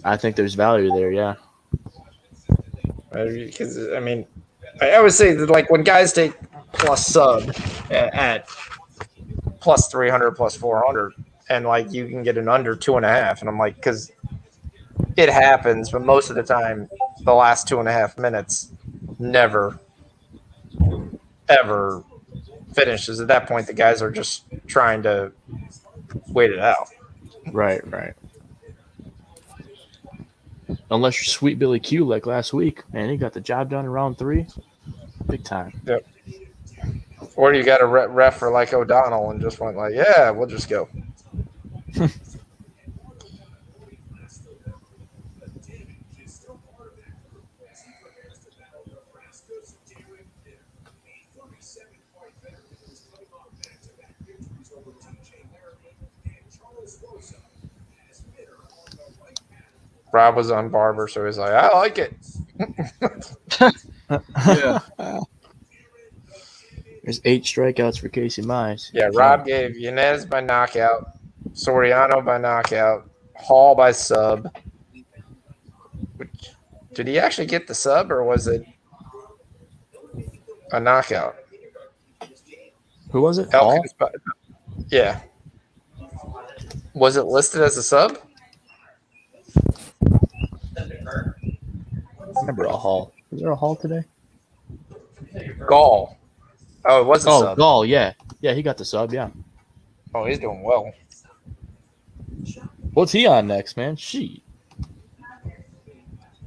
I think there's value there, yeah. Because, I mean, I always say that, like, when guys take plus sub at plus 300, plus 400, and, like, you can get an under 2.5. And I'm like, because it happens, but most of the time, the last 2.5 minutes never, ever finishes. At that point, the guys are just trying to wait it out. Right. Unless you're Sweet Billy Q like last week. Man, he got the job done in round 3. Big time. Yep. Or you got a ref for like O'Donnell and just went like, yeah, we'll just go. Rob was on Barber, so he's like, I like it. Yeah. There's 8 strikeouts for Casey Mize. Yeah, Rob gave Yanez by knockout, Soriano by knockout, Hall by sub. Did he actually get the sub, or was it a knockout? Who was it? Hall? Yeah. Was it listed as a sub? I remember a Hall. Was there a Hall today? Gall. Oh, it was a sub. Gall, yeah. Yeah, he got the sub, yeah. Oh, he's doing well. What's he on next, man? Sheet.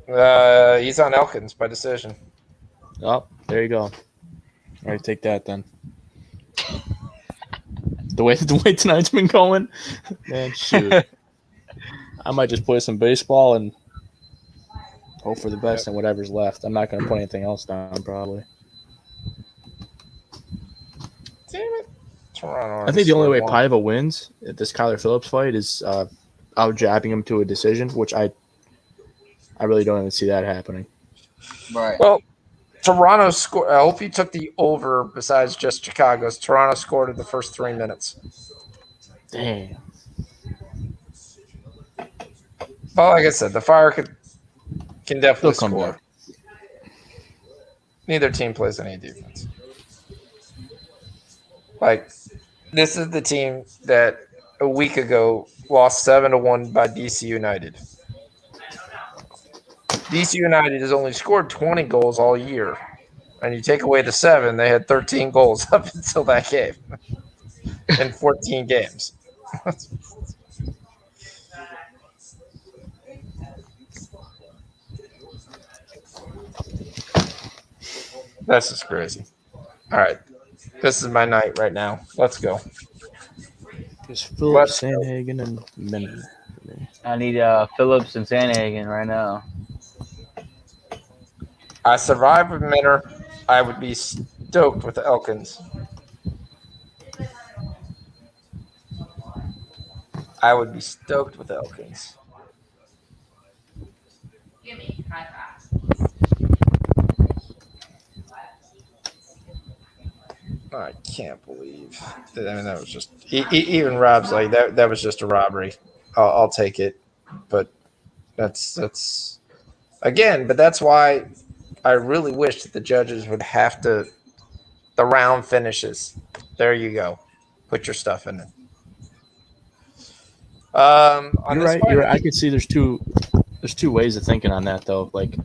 He's on Elkins by decision. Oh, there you go. All right, take that then. The way tonight's been going, man, shoot. I might just play some baseball and hope for the best and whatever's left. I'm not going to put anything else down, probably. Damn it. Toronto. I think the only way Paiva wins at this Kyler Phillips fight is out jabbing him to a decision, which I really don't even see that happening. Right. Well, Toronto scored. I hope you took the over besides just Chicago's. Toronto scored in the first 3 minutes. Damn. Well, like I said, the Fire can definitely They'll come score. back. Neither team plays any defense. Like, this is the team that a week ago lost 7-1 by DC United. DC United has only scored 20 goals all year. and you take away the 7, they had 13 goals up until that game in 14 games. That's just crazy. All right. This is my night right now. Let's go. It's Phillips, Sandhagen, and Minner. I need Phillips and Sanhagen right now. I survived with Minner. I would be stoked with Elkins. I would be stoked with Elkins. I can't believe. I mean, that was just even Rob's like that. That was just a robbery. I'll take it, but that's again. But that's why I really wish that the judges would have to. The round finishes. There you go. Put your stuff in it. On You're this right. fight, You're right. I could see there's two ways of thinking on that though. Like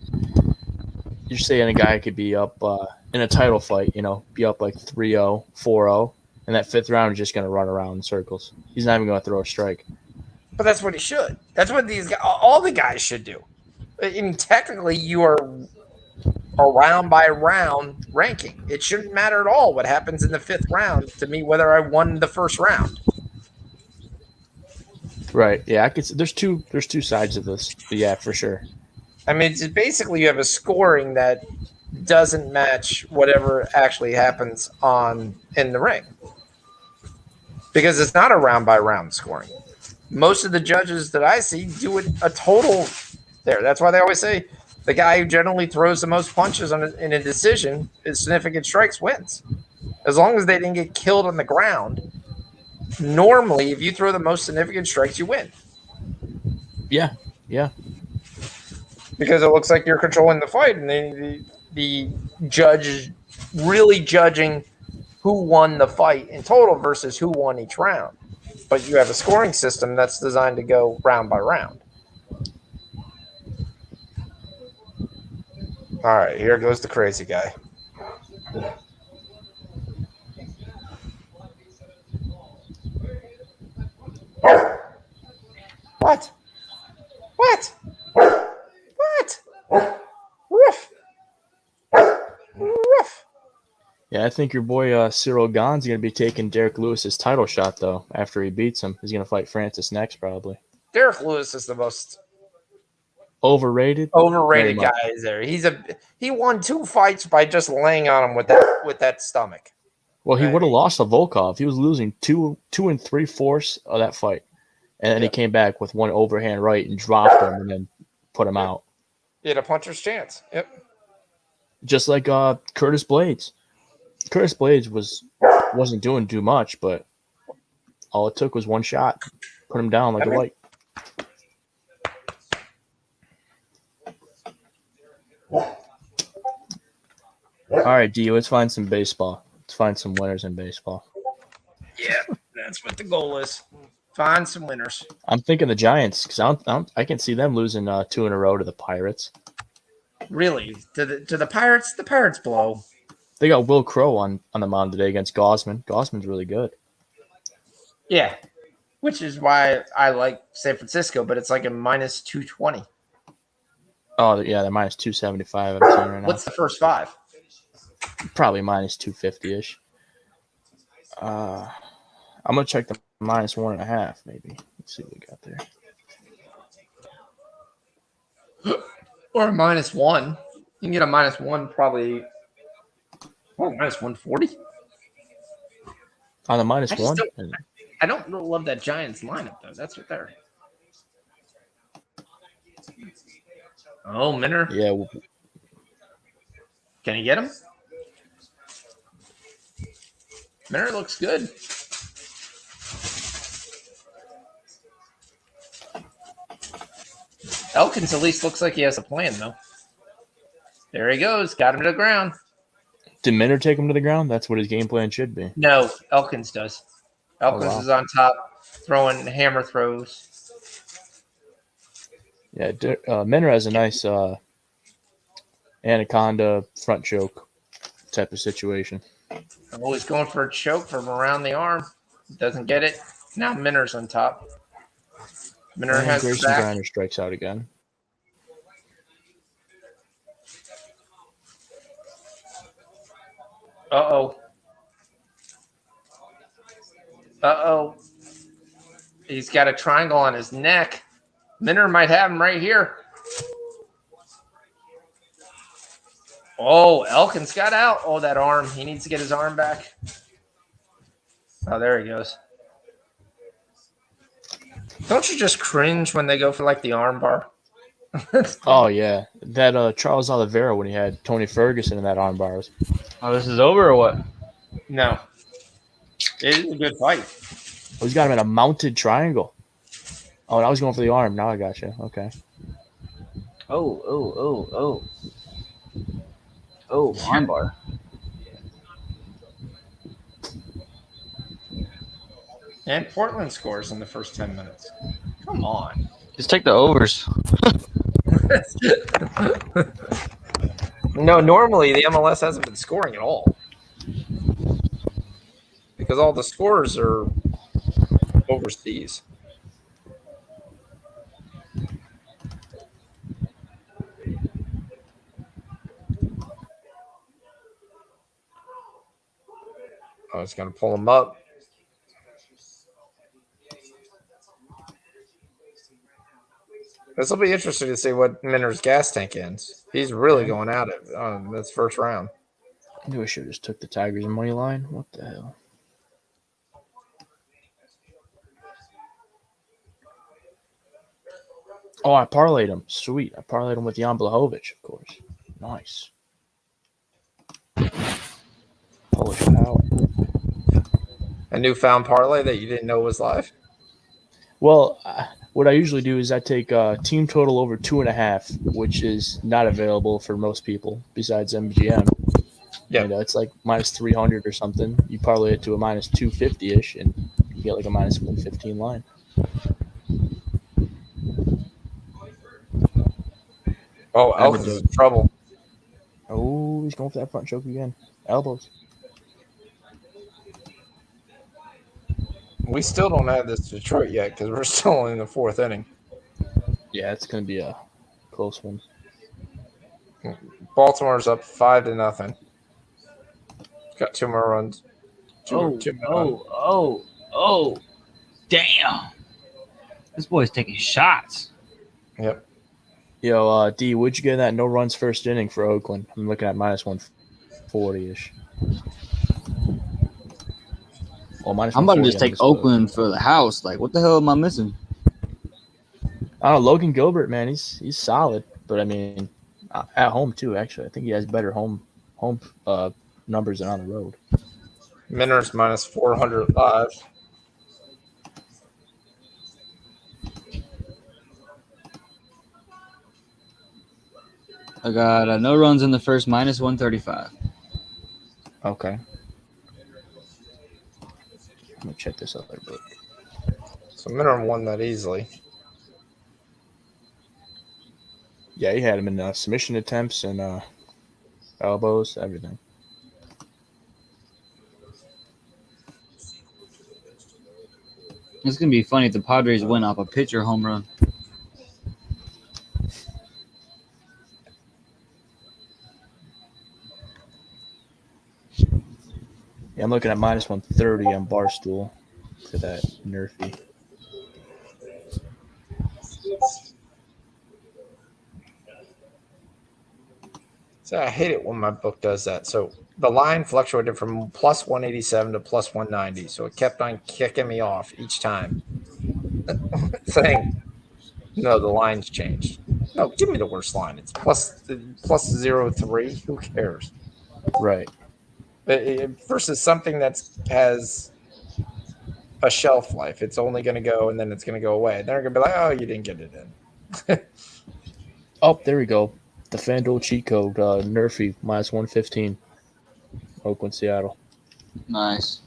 you're saying, a guy could be up in a title fight, be up like 3-0, 4-0, and that 5th round is just going to run around in circles. He's not even going to throw a strike. But that's what he should. That's what these guys, all the guys should do. I mean, technically, you are a round by round ranking. It shouldn't matter at all what happens in the 5th round to me whether I won the 1st round. Right. Yeah. I could. There's two sides of this. Yeah, for sure. I mean, it's basically you have a scoring that doesn't match whatever actually happens in the ring because it's not a round by round scoring. Most of the judges that I see do a total there. That's why they always say the guy who generally throws the most punches in a decision is significant strikes wins. As long as they didn't get killed on the ground, normally if you throw the most significant strikes, you win. Yeah. Yeah. Because it looks like you're controlling the fight, and the judge is really judging who won the fight in total versus who won each round. But you have a scoring system that's designed to go round by round. All right, here goes the crazy guy. What? What? What? Woof. Woof. Yeah, I think your boy Cyril Gahn's going to be taking Derek Lewis's title shot, though, after he beats him. He's going to fight Francis next, probably. Derek Lewis is the most overrated guy is there. He won 2 fights by just laying on him with that stomach. Well, he would have lost to Volkov. He was losing 2 3/4 of that fight. And then he came back with one overhand right and dropped him and then put him out. He had a puncher's chance. Yep. Just like Curtis Blades. Curtis Blades wasn't doing too much, but all it took was one shot. Put him down like a light. All right, D, let's find some baseball. Let's find some winners in baseball. Yeah, that's what the goal is. Find some winners. I'm thinking the Giants because I can see them losing 2 in a row to the Pirates. Really? To the Pirates? The Pirates blow. They got Will Crow on the mound today against Gosman. Gosman's really good. Yeah, which is why I like San Francisco, but it's like a minus 220. Oh, yeah, they're minus 275 I'm seeing right now. What's the first 5? Probably minus 250-ish. I'm going to check the minus 1.5, maybe. Let's see what we got there. Or a minus 1. You can get a minus 1 probably. Oh, minus 140? On the minus 1? I don't love that Giants lineup, though. That's what they're. Oh, Minner. Yeah. Can you get him? Minner looks good. Elkins at least looks like he has a plan, though. There he goes. Got him to the ground. Did Minner take him to the ground? That's what his game plan should be. No, Elkins does. Elkins is on top, throwing hammer throws. Yeah, Minner has a nice anaconda front choke. type of situation. Always going for a choke from around the arm. Doesn't get it. Now Minner's on top. Minner And has the Grayson back. Griner strikes out again. Uh-oh. Uh-oh. He's got a triangle on his neck. Minner might have him right here. Oh, Elkins got out. Oh, that arm. He needs to get his arm back. Oh, there he goes. Don't you just cringe when they go for like the arm bar? Oh yeah, that Charles Oliveira when he had Tony Ferguson in that arm bars. Oh, this is over or what? No. It is a good fight. Oh, he's got him in a mounted triangle. Oh, and I was going for the arm. Now I got you. Okay. Oh, armbar. And Portland scores in the first 10 minutes. Come on. Just take the overs. No, normally the MLS hasn't been scoring at all. Because all the scores are overseas. I was going to pull him up. This will be interesting to see what Minner's gas tank ends. He's really going at it on this first round. I knew I should have just took the Tigers money line. What the hell? Oh, I parlayed him. Sweet. I parlayed him with Jan Blachowicz, of course. Nice. Polish power. A newfound parlay that you didn't know was live? Well, what I usually do is I take team total over 2.5, which is not available for most people besides MGM. Yeah. And, it's like minus 300 or something. You parlay it to a minus 250-ish, and you get like a minus 115 line. Oh, Elkins is in trouble. Oh, he's going for that front choke again. Elbows. We still don't have this to Detroit yet because we're still in the fourth inning. Yeah, it's going to be a close one. Baltimore's up 5-0. Got 2 more runs. Two more Oh. Damn. This boy's taking shots. Yep. Yo, D, what'd you get in that no runs first inning for Oakland? I'm looking at minus 140-ish. Well, minus I'm about to 140 just take Oakland for the house. Like, what the hell am I missing? I don't know. Logan Gilbert, man, he's solid. But, I mean, at home, too, actually. I think he has better home numbers than on the road. Minner's minus 400 live. I got no runs in the first, minus 135. Okay. I'm going to check this other book. So Minner won that easily. Yeah, he had him in submission attempts and elbows, everything. It's going to be funny if the Padres win off a pitcher home run. Yeah, I'm looking at minus 130 on Barstool for that Nerfy. So I hate it when my book does that. So the line fluctuated from plus 187 to plus 190. So it kept on kicking me off each time. Saying, no, the line's changed. No, give me the worst line. It's plus 0.3. Who cares? Right. Versus something that has a shelf life. It's only going to go and then it's going to go away. They're going to be like, oh, you didn't get it in. Oh, there we go. The FanDuel cheat code, Nerfy, minus 115. Oakland, Seattle. Nice.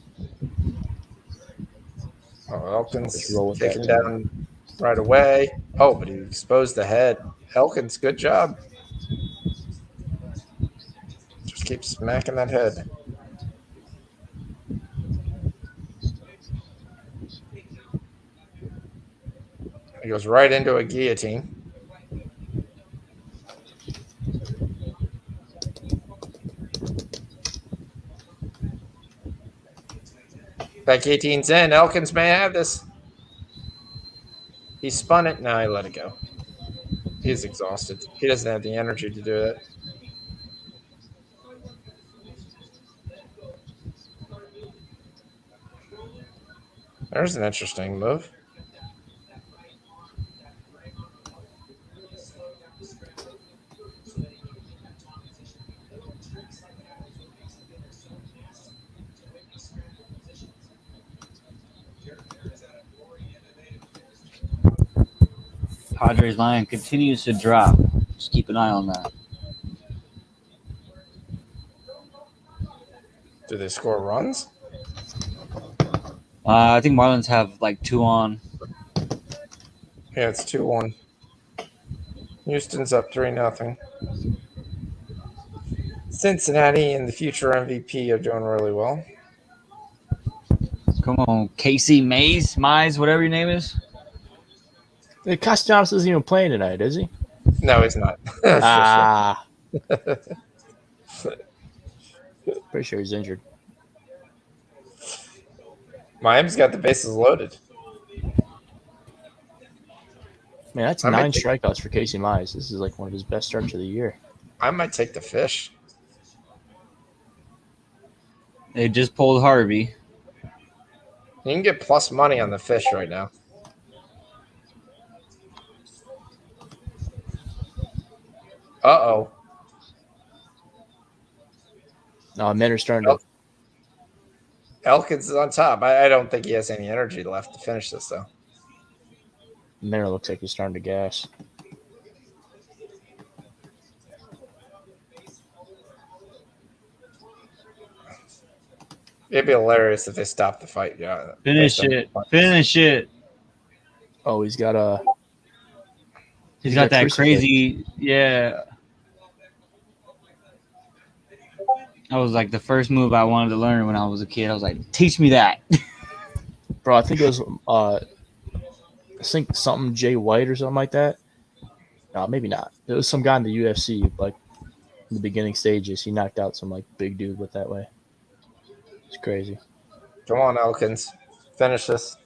Oh, Elkins Just roll with taking that. down right away. Oh, but he exposed the head. Elkins, good job. Just keep smacking that head. He goes right into a guillotine. That guillotine's in. Elkins may have this. He spun it. Now he let it go. He's exhausted. He doesn't have the energy to do it. There's an interesting move. Padres line continues to drop. Just keep an eye on that. Do they score runs? I think Marlins have like 2 on. Yeah, it's 2-1. Houston's up 3-0. Cincinnati and the future MVP are doing really well. Come on, Casey Mize, whatever your name is. Hey, Castellanos isn't even playing tonight, is he? No, he's not. Ah. Pretty sure he's injured. Miami's got the bases loaded. Man, that's 9 strikeouts for Casey Mize. This is like one of his best starts of the year. I might take the fish. They just pulled Harvey. You can get plus money on the fish right now. Uh-oh. No, men are starting to. Elkins is on top. I don't think he has any energy left to finish this, though. Miller looks like he's starting to gas. It'd be hilarious if they stopped the fight. Yeah, Finish it. Finish it. Oh, he's got a. He's got that crazy. Yeah. That was like the first move I wanted to learn when I was a kid. I was like, teach me that. Bro, I think it was I think something Jay White or something like that. No, maybe not. It was some guy in the UFC, like in the beginning stages. He knocked out some like big dude with that way. It's crazy. Come on, Elkins. Finish this.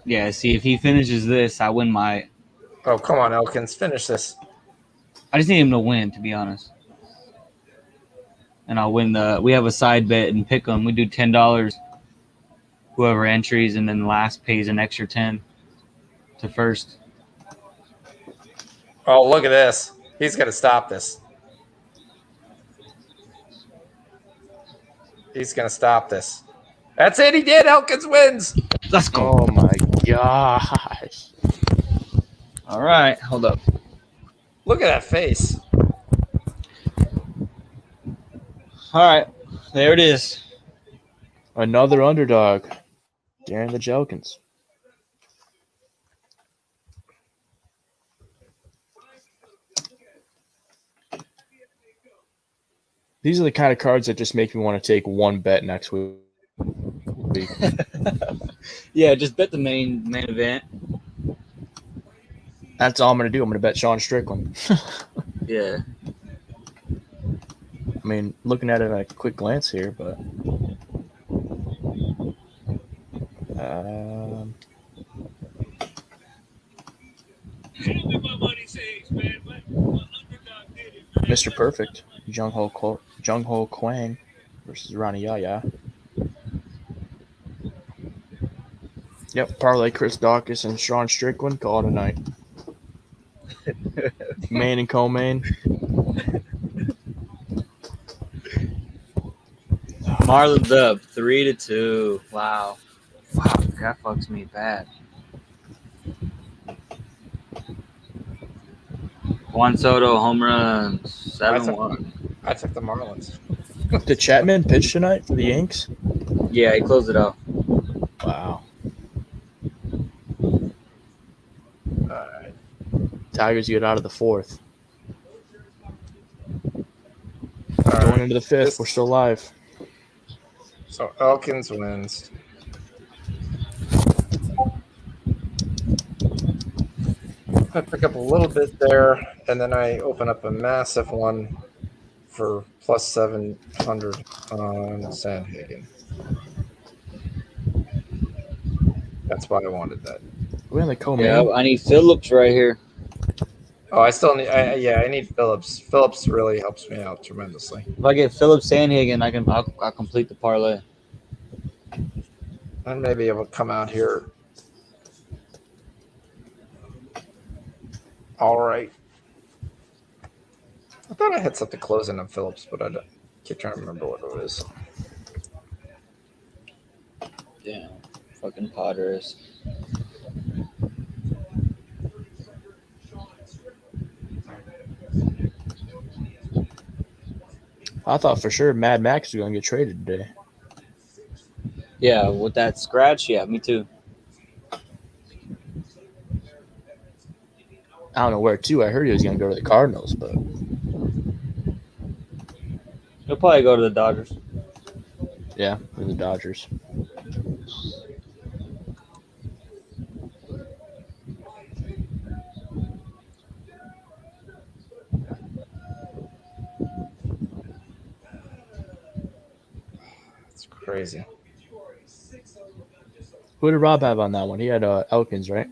Yeah, see, if he finishes this, I win my. Oh, come on, Elkins. Finish this. I just need him to win, to be honest. And I'll win the. We have a side bet and pick 'em. We do $10. Whoever entries, and then last pays an extra 10 to first. Oh, look at this. He's going to stop this. He's going to stop this. That's it. He did. Elkins wins. Let's go. Oh, my gosh. All right. Hold up. Look at that face. All right. There it is. Another underdog. Darren the Jelkins. These are the kind of cards that just make me want to take one bet next week. Yeah, just bet the main event. That's all I'm going to do. I'm going to bet Sean Strickland. Yeah. I mean, looking at it at a quick glance here, but Mr. Perfect, Jung Ho Kwang versus Ronnie Yaya. Yep, parlay Chris Dawkins and Sean Strickland. Call it a night. Main and co-main. Marlins up 3-2. Wow. That fucks me bad. Juan Soto home runs 7-1. I took the Marlins. Did Chapman pitch tonight for the Yanks? Yeah, he closed it out. Wow. All right. Tigers get out of the fourth. All Going right. into the fifth. We're still live. So Elkins wins. I pick up a little bit there, and then I open up a massive one for plus 700 on Sandhagen. That's why I wanted that. We're in the co-main. Yeah, I need Phillips right here. Oh, I still need. I need Phillips. Phillips really helps me out tremendously. If I get Phillips Sandhagen, I'll complete the parlay. And maybe it will come out here. All right. I thought I had something closing on Phillips, but I keep trying to remember what it was. Damn, fucking Padres. I thought for sure Mad Max was going to get traded today. Yeah, with that scratch, yeah, me too. I don't know where to. I heard he was going to go to the Cardinals, but He'll probably go to the Dodgers. yeah, or the Dodgers. It's crazy. Who did Rob have on that one? He had Elkins, right?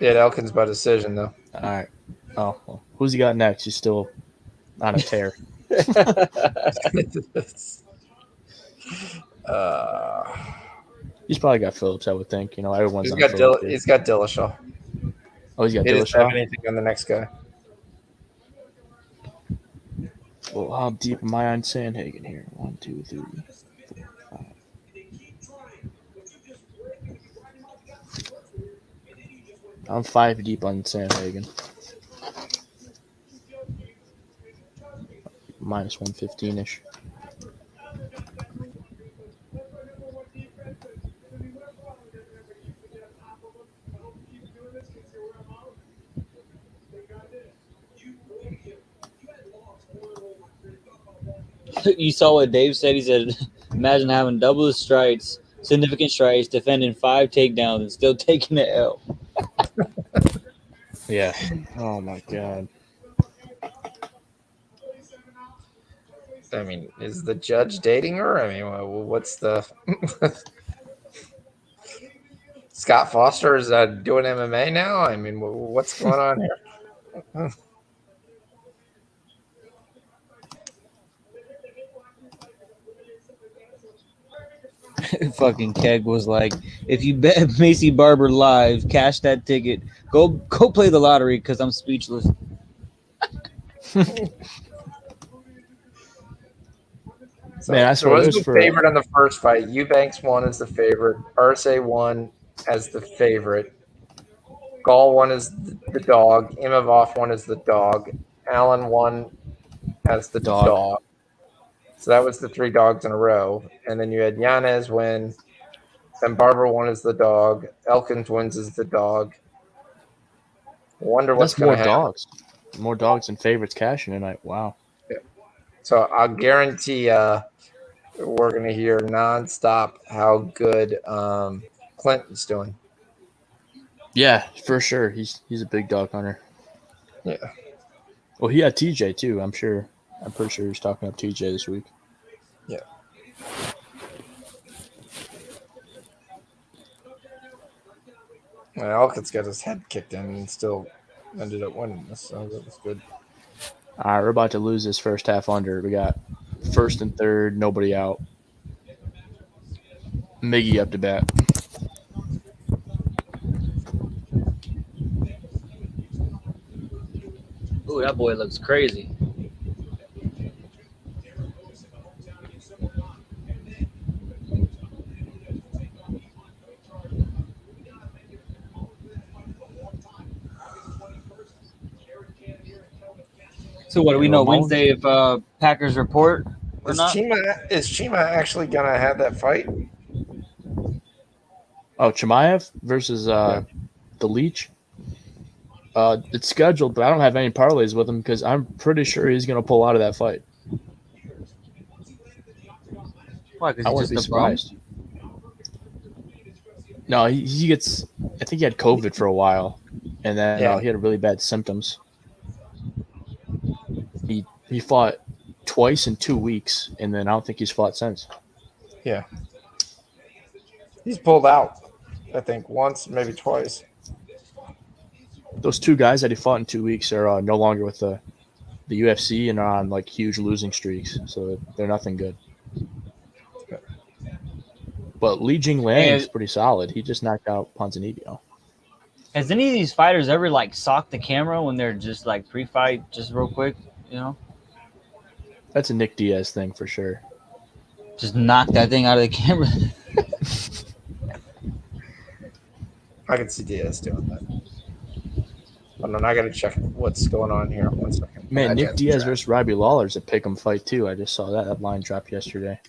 Yeah, Elkins by decision though. All right. Oh, well, who's he got next? He's still on a tear. He's probably got Phillips, I would think. You know, everyone's on Phillips. He's got Dillashaw. Oh, he's got He doesn't have Dillashaw. anything on the next guy. Well, how deep am I on Sandhagen here? 1, 2, 3, 4, 5. I'm 5 deep on Sandhagen. Minus 115-ish. You saw what Dave said. He said, imagine having double the strikes, significant strikes, defending 5 takedowns, and still taking the L. Yeah. Oh, my God. I mean, is the judge dating her? I mean, what's the Scott Foster is doing MMA now? I mean, what's going on here? Fucking Keg was like, if you bet Macy Barber live, cash that ticket. Go play the lottery because I'm speechless. Man, I So swear what's this the for favorite on the first fight? Eubanks won as the favorite. Arce won as the favorite. Gall won as the dog. Imavov won as the dog. Allen won as the dog. So that was the 3 dogs in a row. And then you had Yanez win. Then Barber won as the dog. Elkins wins as the dog. Wonder what's that's more going to happen. dogs. More dogs and favorites cashing tonight. Wow. So I'll guarantee we're going to hear nonstop how good Clinton's doing. Yeah, for sure. He's a big dog hunter. Yeah. Well, he had TJ too. I'm pretty sure he's talking up TJ this week. Yeah. Elkins got his head kicked in and still ended up winning this, so that was good. All right, we're about to lose this first half under. We got first and third, nobody out. Miggy up to bat. Ooh, that boy looks crazy. So what do we know Wednesday if Packers report? Or Is not? Chima actually gonna have that fight? Oh, Chimaev versus the Leech. It's scheduled, but I don't have any parlays with him because I'm pretty sure he's going to pull out of that fight. Why? Because I he's wouldn't just be a bum. surprised. No, he gets. I think he had COVID for a while, and then Yeah. he had really bad symptoms. He fought twice in 2 weeks, and then I don't think he's fought since. Yeah. He's pulled out, I think, once, maybe twice. Those two guys that he fought in 2 weeks are no longer with the UFC and are on like huge losing streaks, so they're nothing good. But Li Jingliang's Hey, pretty solid. He just knocked out Ponzinibbio. has any of these fighters ever like socked the camera when they're just like pre-fight, just real quick? You know, That's a Nick Diaz thing for sure. just knock that thing out of the camera. I can see Diaz doing that. Hold on, I gotta check what's going on here. 1 second. Man, I Nick got Diaz track. versus Robbie Lawler's a pick'em fight too. I just saw that. That line dropped yesterday.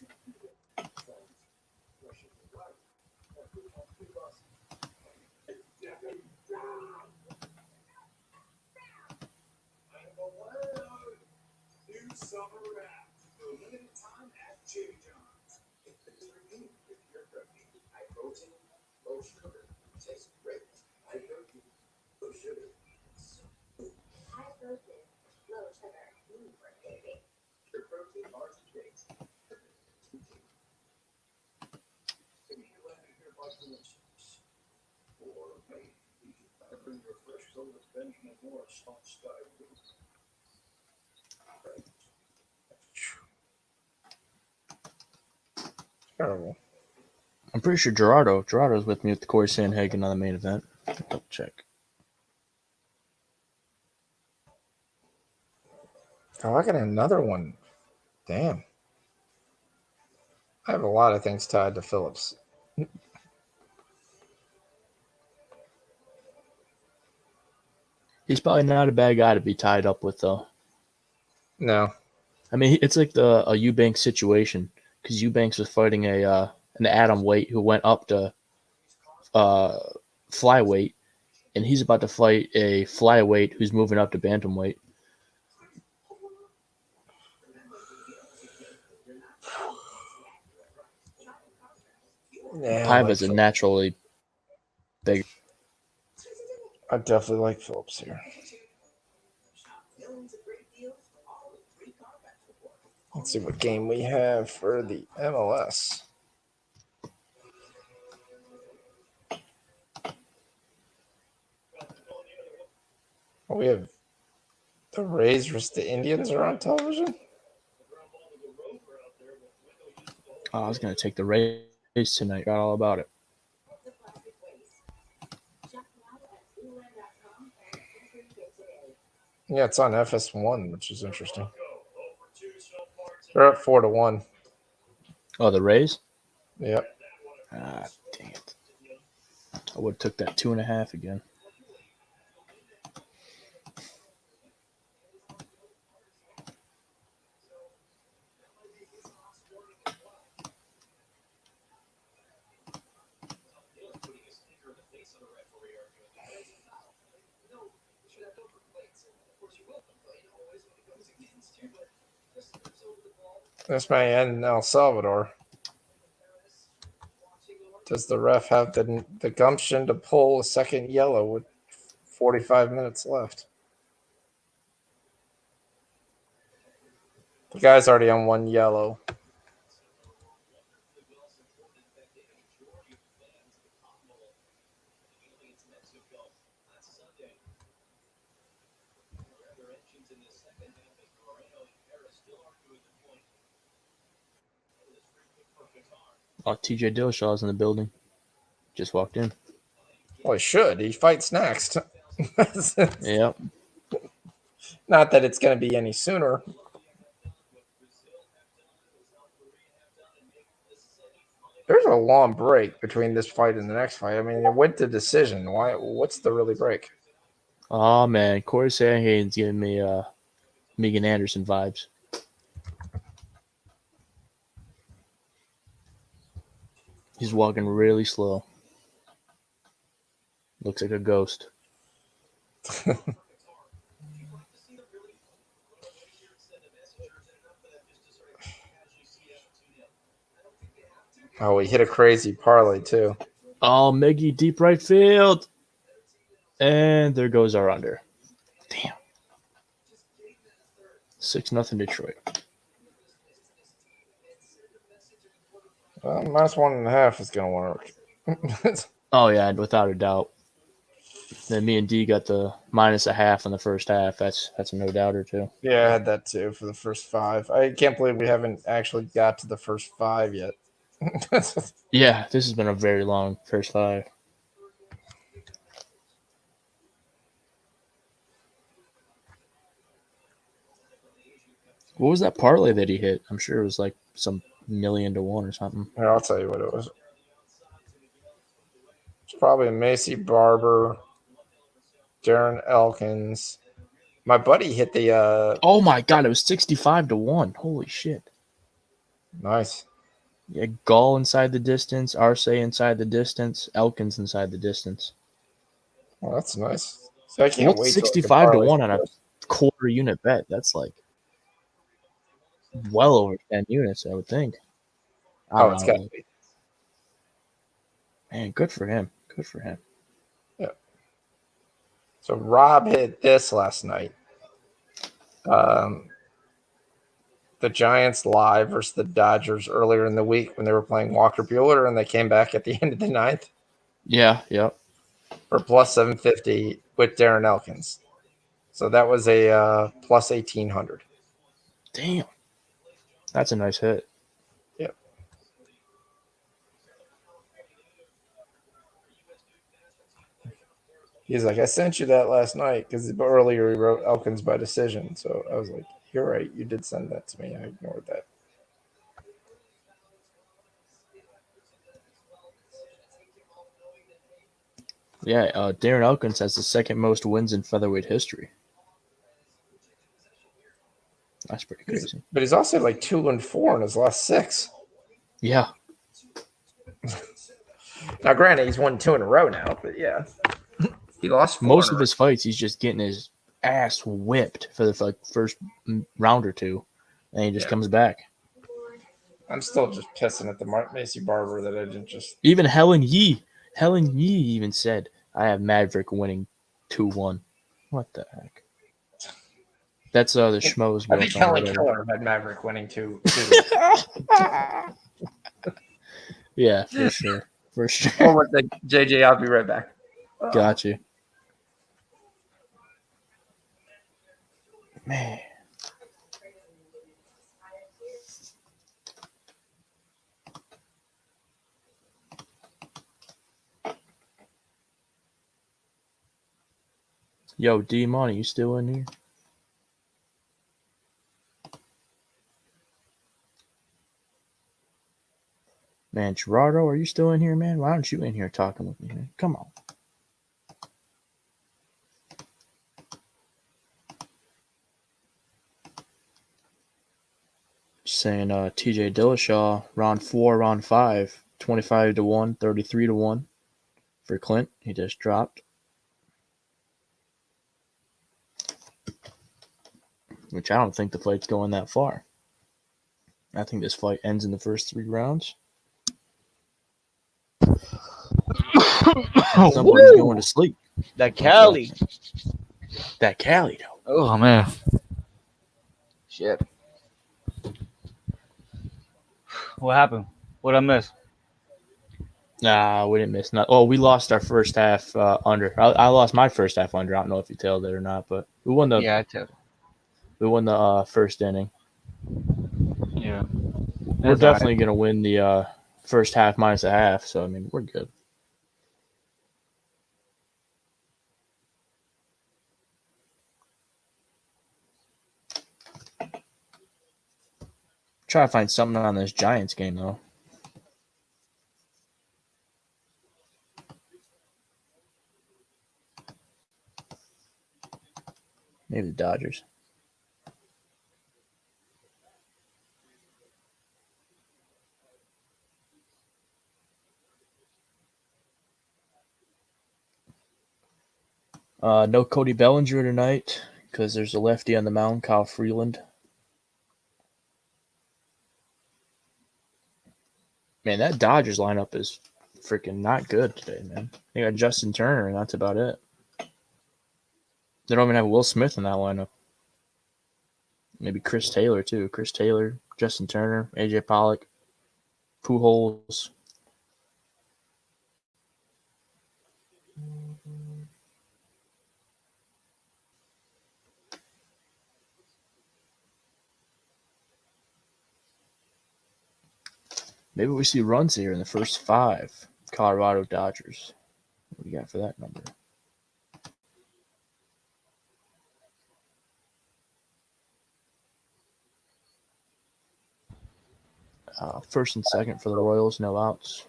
Terrible. I'm pretty sure Gerardo's with me with Corey Sandhagen on the main event. Double check. Oh, I got another one. Damn. I have a lot of things tied to Phillips. He's probably not a bad guy to be tied up with, though. No. I mean, it's like a Eubanks situation because Eubanks was fighting an atom weight who went up to flyweight, and he's about to fight a flyweight who's moving up to bantamweight. Yeah, Paiva's a naturally big. I definitely like Phillips here. Let's see what game we have for the MLS. Oh, we have the Rays versus the Indians are on television. I was gonna take the Rays tonight. Got all about it. Yeah, it's on FS1, which is interesting. They're up 4-1. Oh, the Rays? Yep. Ah, dang it! I would have took that 2.5 again. This may end in El Salvador. Does the ref have the gumption to pull a second yellow with 45 minutes left? The guy's already on one yellow. Oh, TJ Dillashaw's in the building. Just walked in. Well, he should. He fights next. Yep. Not that it's going to be any sooner. There's a long break between this fight and the next fight. I mean, it went to decision. Why? What's the really break? Oh man, Corey Sandhagen's giving me Megan Anderson vibes. He's walking really slow. Looks like a ghost. Oh, we hit a crazy parlay too. Oh, Miggy, deep right field. And there goes our under. Damn. 6-0 Detroit. Well, -1.5 is gonna work. Oh, yeah, without a doubt. Then me and D got the -0.5 in the first half. That's a no doubter too. Yeah, I had that too for the first 5. I can't believe we haven't actually got to the first 5 yet. Yeah, this has been a very long first 5. What was that parlay that he hit? I'm sure it was like some 1,000,000 to 1 or something. Here, I'll tell you what it was. It's probably Macy Barber, Darren Elkins. My buddy hit the Oh my god, it was 65 to 1. Holy shit. nice. Yeah, Gall inside the distance, Arce inside the distance, Elkins inside the distance. Well, that's nice. So I can't What's wait till I can 65 to parlay 1 on a this. quarter unit bet? That's like well over 10 units, I would think. I Oh, don't it's know. got to be. Man, good for him. Good for him. So Rob hit this last night. The Giants live versus the Dodgers earlier in the week when they were playing Walker Buehler, and they came back at the end of the ninth Yeah, yep. for +750 with Darren Elkins. So that was a +1,800. Damn. That's a nice hit. Yep. He's like, I sent you that last night because earlier he wrote Elkins by decision. So I was like, you're right. You did send that to me. I ignored that. Yeah, Darren Elkins has the second most wins in featherweight history. That's pretty crazy. But he's also like 2-4 in his last 6. Yeah. Now, granted, he's won 2 in a row now, but yeah, he lost 4 Most in a of row. his fights, he's just getting his ass whipped for the first round or two, and he just comes back. I'm still just pissing at the Macy Barber that I didn't just. Even Helen Yee even said, I have Maverick winning 2-1. What the heck? That's the Schmo's I think girlfriend. Helen Whatever. Keller had Maverick winning 2. Yeah, for sure. For sure. Oh, with the JJ, I'll be right back. Got you. Man. Yo, D Money, you still in here? Man, Gerardo, are you still in here, man? Why aren't you in here talking with me, man? Come on. Saying TJ Dillashaw, round 4, round 5, 25 to 1, 33 to 1 for Clint. He just dropped. Which I don't think the fight's going that far. I think this fight ends in the first 3 rounds. Somebody's going to sleep. That Cali. That Cali, though. Oh, man. Shit. What happened? What I miss? Nah, we didn't miss nothing. Oh, we lost our first half under. I lost my first half under. I don't know if you tailed it or not, but we won the I tell we won the first inning. you. Yeah. We're definitely gonna win the first half minus a half. So I mean, we're good. Try to find something on this Giants game though. Maybe the Dodgers. No Cody Bellinger tonight because there's a lefty on the mound, Kyle Freeland. Man, that Dodgers lineup is freaking not good today, man. They got Justin Turner, and that's about it. They don't even have Will Smith in that lineup. Maybe Chris Taylor, too. Chris Taylor, Justin Turner, AJ Pollock, Pujols. Maybe we see runs here in the first 5. Colorado Dodgers. What do you got for that number? First and second for the Royals, no outs.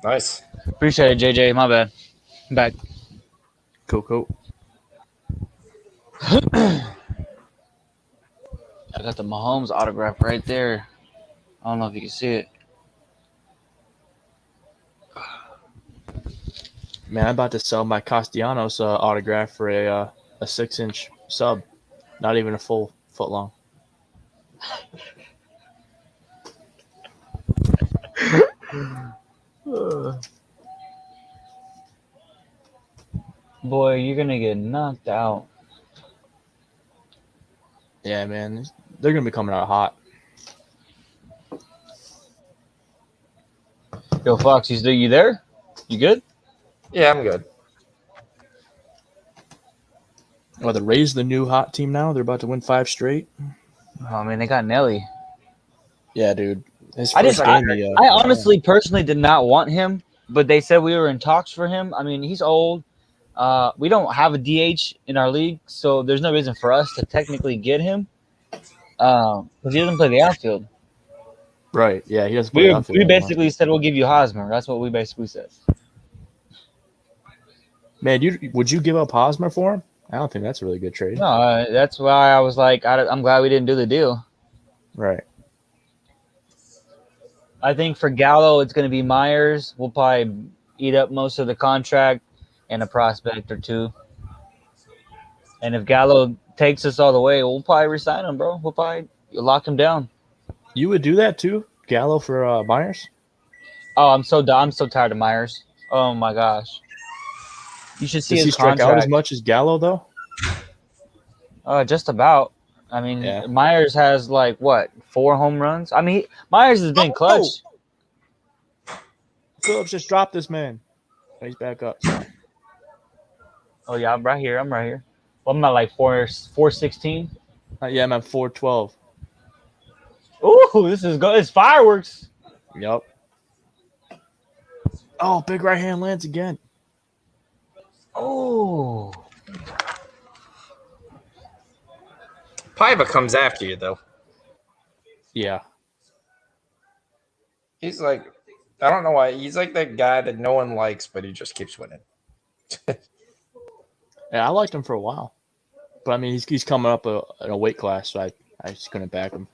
Nice. Appreciate it, JJ. My bad. Back. Coco. I got the Mahomes autograph right there. I don't know if you can see it. Man, I'm about to sell my Castellanos autograph for a 6-inch sub. Not even a full foot long. Boy, you're going to get knocked out. Yeah, man. They're going to be coming out hot. Yo, Fox, you there? You good? Yeah, I'm good. Well, the Rays the new hot team now. They're about to win 5 straight. Oh, man, they got Nelly. Yeah, dude. His I first just, game. I honestly, personally did not want him, but they said we were in talks for him. I mean, he's old. We don't have a DH in our league, so there's no reason for us to technically get him because he doesn't play the outfield. Right. Yeah, he doesn't play the outfield We anymore. basically said we'll give you Hosmer. That's what we basically said. Man, would you give up Hosmer for him? I don't think that's a really good trade. No, that's why I was like, I'm glad we didn't do the deal. Right. I think for Gallo, it's going to be Myers. We'll probably eat up most of the contract and a prospect or two. And if Gallo takes us all the way, we'll probably resign him, bro. We'll probably lock him down. You would do that too, Gallo for Myers? Oh, I'm so tired of Myers. Oh my gosh. You should see Does he his strike contract. out as much as Gallo though? Just about. I mean, Yeah. Myers has 4 home runs. I mean, Myers has been clutch. Phillips just dropped this man. He's back up. Sorry. Oh yeah, I'm right here. Well, I'm at 416. Yeah, I'm at 412. Ooh, this is good. It's fireworks. Yep. Oh, big right hand lands again. Oh. Paiva comes after you, though. Yeah. He's like, I don't know why. He's like that guy that no one likes, but he just keeps winning. Yeah, I liked him for a while. But, I mean, he's coming up in a weight class, so I just couldn't back him.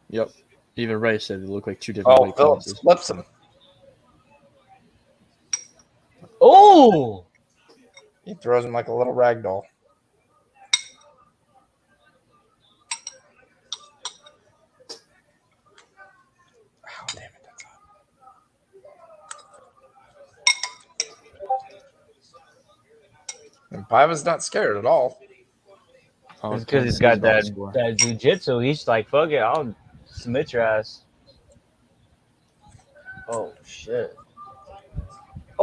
Yep. Even Ray said they look like 2 different weight Phillips classes. flips him. Oh! He throws him like a little rag doll. Oh, damn it. That's hot. And Paiva's not scared at all. Oh, It's because he's got that jiu-jitsu. He's like, fuck it, I'll submit your ass. Oh, shit.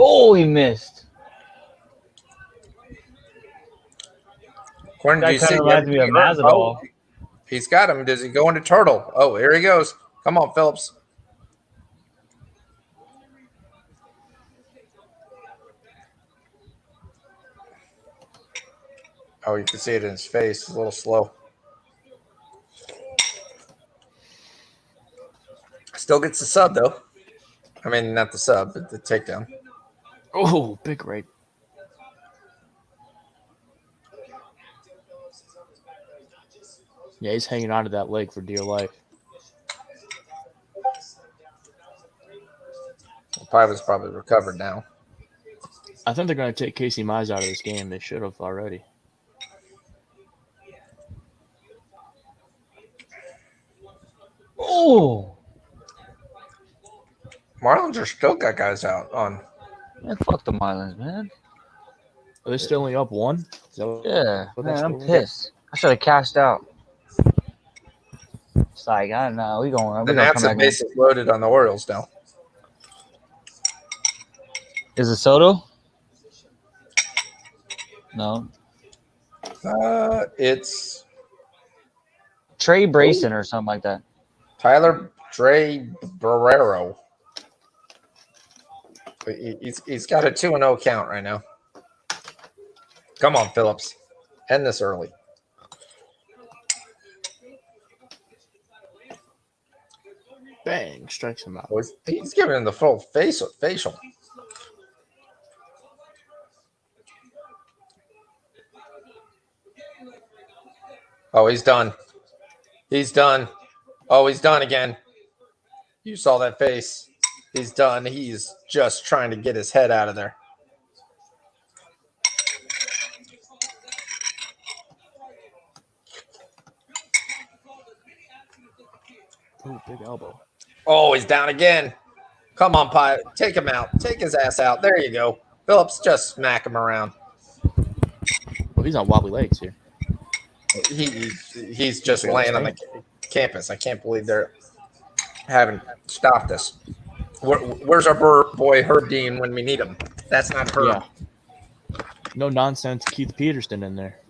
Oh, he missed. According That to kind DC, of reminds me of Masvidal. He's got him. Does he go into turtle? Oh, here he goes. Come on, Phillips. Oh, you can see it in his face. It's a little slow. Still gets the sub, though. I mean, not the sub, but the takedown. Oh, big right. Yeah, he's hanging onto that leg for dear life. Paiva's probably recovered now. I think they're going to take Casey Mize out of this game. They should have already. Oh, Marlins are still got guys out on. man, fuck the Marlins, man. Are they still only up one? Is that what Yeah, that man, I'm score was? pissed. I should have cashed out. It's like, I don't know. We The gonna come Nats have back. bases loaded on the Orioles now. Is it Soto? No, It's Trey Brayson or something like that. Tyler Dre Barrero. He's got a 2-0 count right now. Come on, Phillips. End this early. Bang, strikes him out. Oh, he's giving him the full facial. Oh, he's done. He's done. Oh, he's done again. You saw that face. He's done. He's just trying to get his head out of there. Ooh, big elbow. Oh, he's down again. Come on, Pie. Take him out. Take his ass out. There you go. Phillips, just smack him around. Well, he's on wobbly legs here. He's just laying on the campus. I can't believe they're haven't stopped us. Where's our boy Herb Dean when we need him? That's not Herb. Yeah. No nonsense, Keith Peterson in there.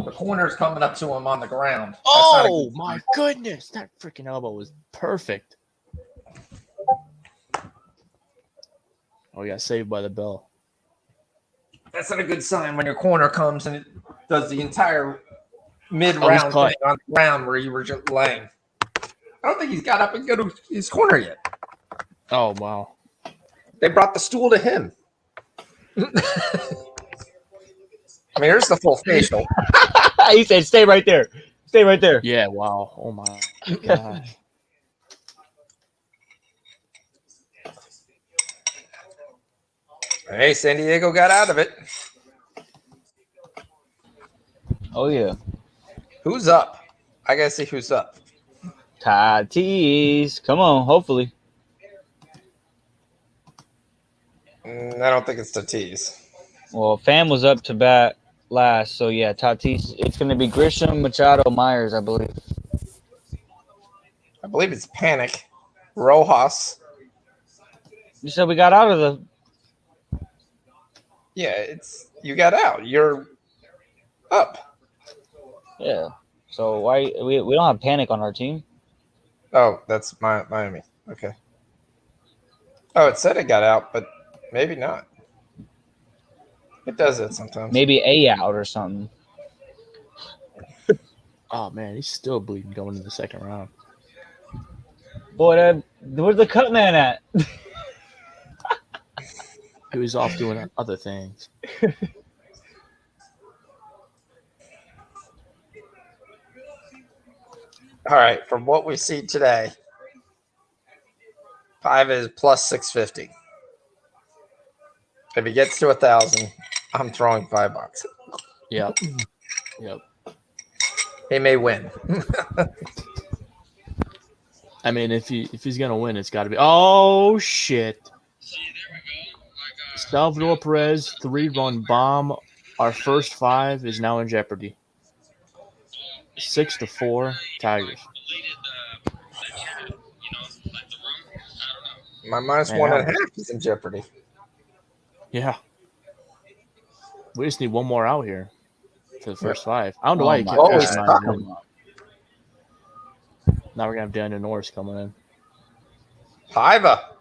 The corner's coming up to him on the ground. Oh my goodness, that freaking elbow was perfect. Oh, yeah, saved by the bell. That's not a good sign when your corner comes and it does the entire mid-round thing on the ground where you were just laying. I don't think he's got up and go to his corner yet. Oh, wow. They brought the stool to him. I mean, here's the full facial. He said, "Stay right there. Stay right there." Yeah, wow. Oh, my gosh. Hey, San Diego got out of it. Oh yeah. Who's up? I gotta see who's up. Tatis. Come on, hopefully. I don't think it's Tatis. Well, Pham was up to bat last, so yeah, Tatis. It's going to be Grisham, Machado, Myers, I believe. I believe it's Panic. Rojas. You said we got out of the. Yeah, you got out. You're up. Yeah. So why we don't have Panic on our team? Oh, that's Miami. Okay. Oh, it said it got out, but maybe not. It does it sometimes. Maybe A out or something. Oh, man, he's still bleeding going into the second round. Boy, where's the cut man at? He was off doing other things. All right, from what we see today, 5 is plus 650. If he gets to 1,000, I'm throwing $5. Yep. Yep. He may win. I mean, if he's gonna win, it's got to be. Oh shit! Salvador Perez 3-run bomb. Our first 5 is now in jeopardy. 6-4 Tigers. My minus Man, 1.5 is in jeopardy. Yeah. We just need one more out here for the first 5. I don't know why you can't God. push Oh, him. Now we're gonna have Daniel Norris coming in. Paiva.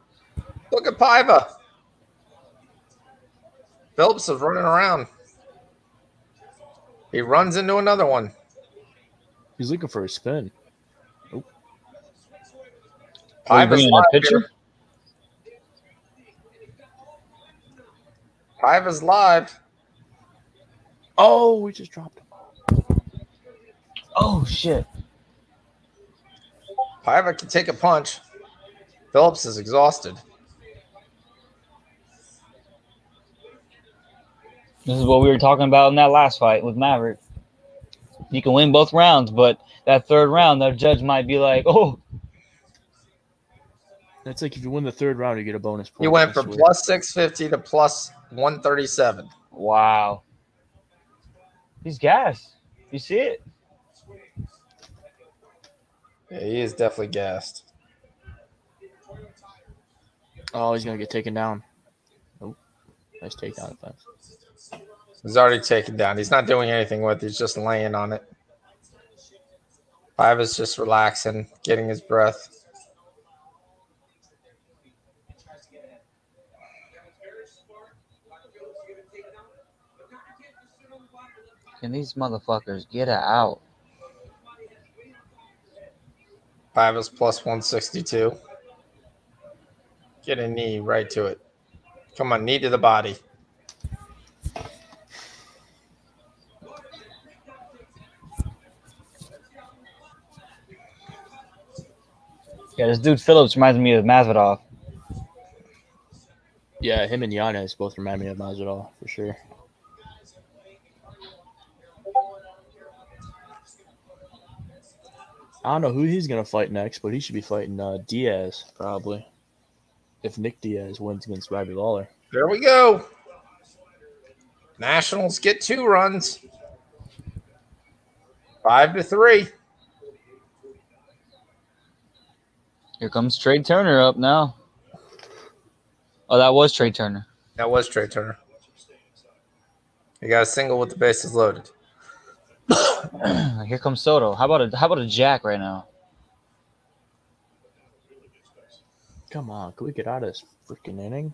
Look at Paiva. Phillips is running around. He runs into another one. He's looking for a spin. Oh. Paiva's a live pitcher? here. Paiva's live. Oh, we just dropped him. Oh shit! Paiva can take a punch. Phillips is exhausted. This is what we were talking about in that last fight with Maverick. You can win both rounds, but that third round, the judge might be like, "Oh, That's like if you win the third round, you get a bonus point. He went I from swear. plus 650 to plus 137. wow, he's gassed." You see it? Yeah, he is definitely gassed. Oh, he's gonna get taken down. Oh, nice takedown defense. He's already taken down. He's not doing anything with it. He's just laying on it. Five is just relaxing, getting his breath. Can these motherfuckers get it out? Five is plus 162. Get a knee right to it. Come on, knee to the body. Yeah, this dude Phillips reminds me of Masvidal. Yeah, him and Giannis both remind me of Masvidal for sure. I don't know who he's gonna fight next, but he should be fighting Diaz probably. If Nick Diaz wins against Robbie Lawler. There we go. Nationals get 2 runs. 5-3. Here comes Trey Turner up now. Oh, that was Trey Turner. That was Trey Turner. He got a single with the bases loaded. Here comes Soto. How about a jack right now? Come on, can we get out of this freaking inning?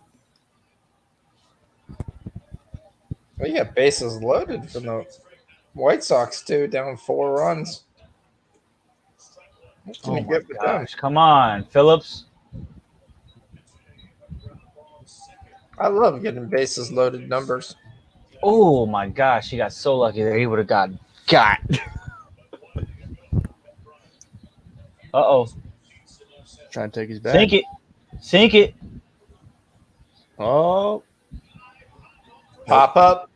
Well, you got bases loaded from the White Sox, too, down 4 runs. What can Oh you my get with them? gosh! Come on, Phillips. I love getting bases loaded numbers. Oh my gosh! He got so lucky there. He would have got. Uh-oh. Trying to take his back. Sink it. Oh, Pop up.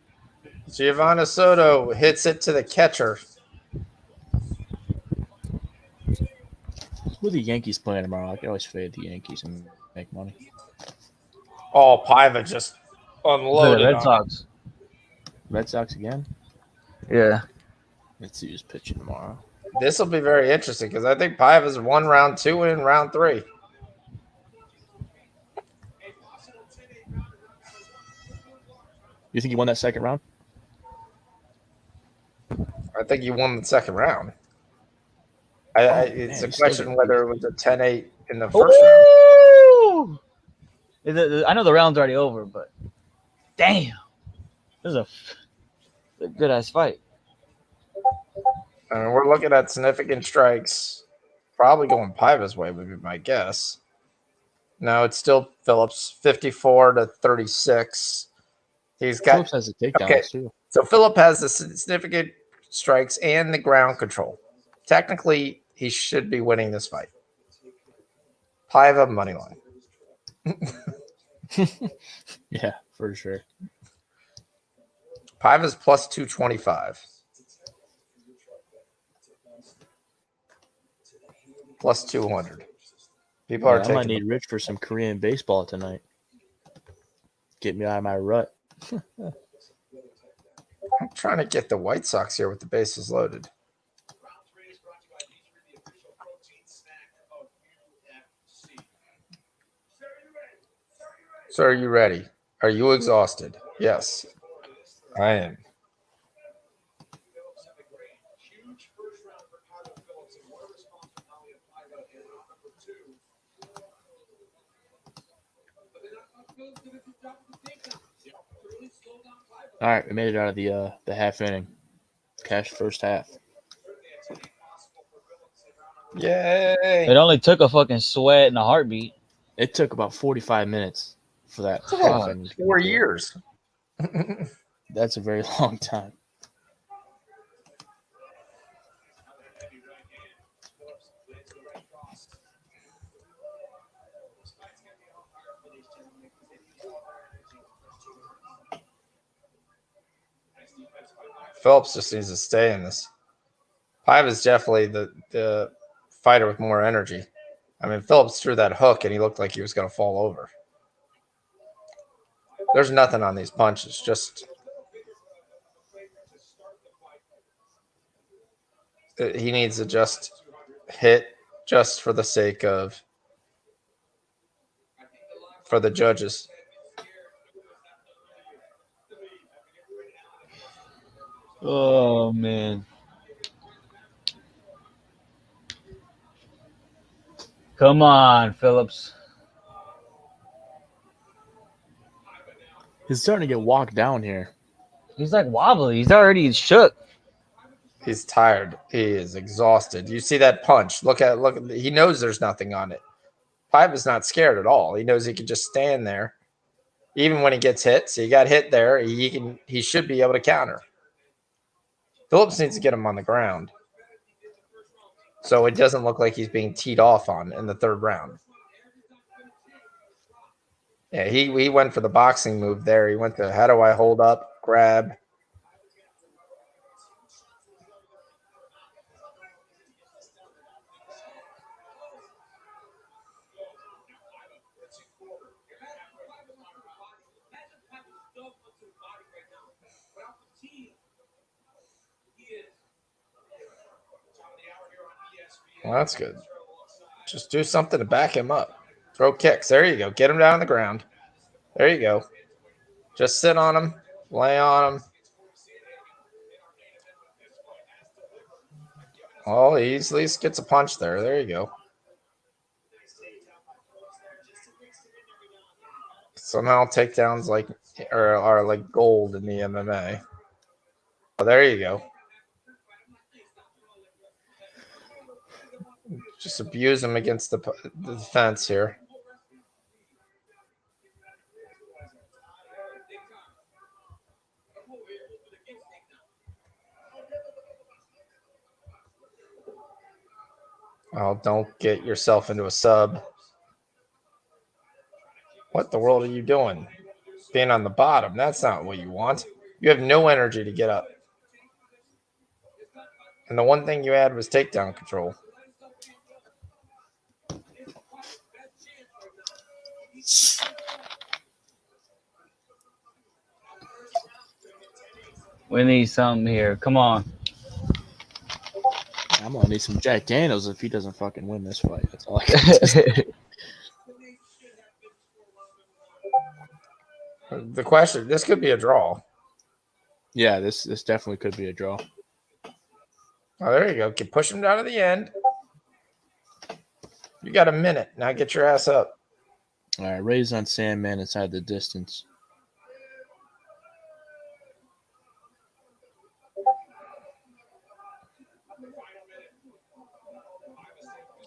Giovanni Soto hits it to the catcher. who the Yankees playing tomorrow? I can always fade the Yankees and make money. Oh, Paiva just unloaded The Red on Sox. Red Sox again? Yeah. Let's see who's pitching tomorrow. This will be very interesting because I think Paiva's won round 2 and in round 3. You think he won that second round? I think he won the second round. It's man, a question whether it was a 10-8 in the first Woo! I know the round's already over, but damn, this is a good ass fight. round. We're looking at significant strikes. Probably going Paiva's way would be my guess. No, it's still Phillips, 54-36. He's got Phillips has the takedowns too. So Phillip has the significant strikes and the ground control. Technically, he should be winning this fight. Paiva money line. Yeah, for sure. Paiva's plus 225. Plus 200. People are I might taking. need Rich for some Korean baseball tonight. Get me out of my rut. I'm trying to get the White Sox here with the bases loaded. So are you ready? Are you exhausted? Yes, I am. All right, we made it out of the half inning. Cash first half. Yay! It only took a fucking sweat and a heartbeat. It took about 45 minutes for that Fuck, half inning. 4 years. That's a very long time. Phillips just needs to stay in this. Pive is definitely the fighter with more energy. I mean, Phillips threw that hook and he looked like he was going to fall over. There's nothing on these punches. Just he needs to just hit just for the sake of for the judges. Oh man. Come on, Phillips. He's starting to get walked down here. He's like wobbly. He's already shook. He's tired. He is exhausted. You see that punch? Look. He knows there's nothing on it. Pive is not scared at all. He knows he can just stand there, even when he gets hit. So he got hit there. He should be able to counter. Phillips needs to get him on the ground, so it doesn't look like he's being teed off on in the third round. Yeah, he went for the boxing move there. He went to how do I hold up, grab. Well, that's good. Just do something to back him up. Throw kicks. There you go. Get him down on the ground. There you go. Just sit on him. Lay on him. Oh, he at least gets a punch there. There you go. Somehow takedowns are like gold in the MMA. Oh, there you go. Just abuse him against the defense here. Oh, don't get yourself into a sub. What the world are you doing? Being on the bottom. That's not what you want. You have no energy to get up. And the one thing you had was takedown control. We need something here. Come on. I'm gonna need some Jack Daniels if he doesn't fucking win this fight. That's all I got to say. The question, this could be a draw. Yeah, this definitely could be a draw. Oh, there you go. Push him down to the end. You got a minute. Now get your ass up. All right, raise on Sandman inside the distance.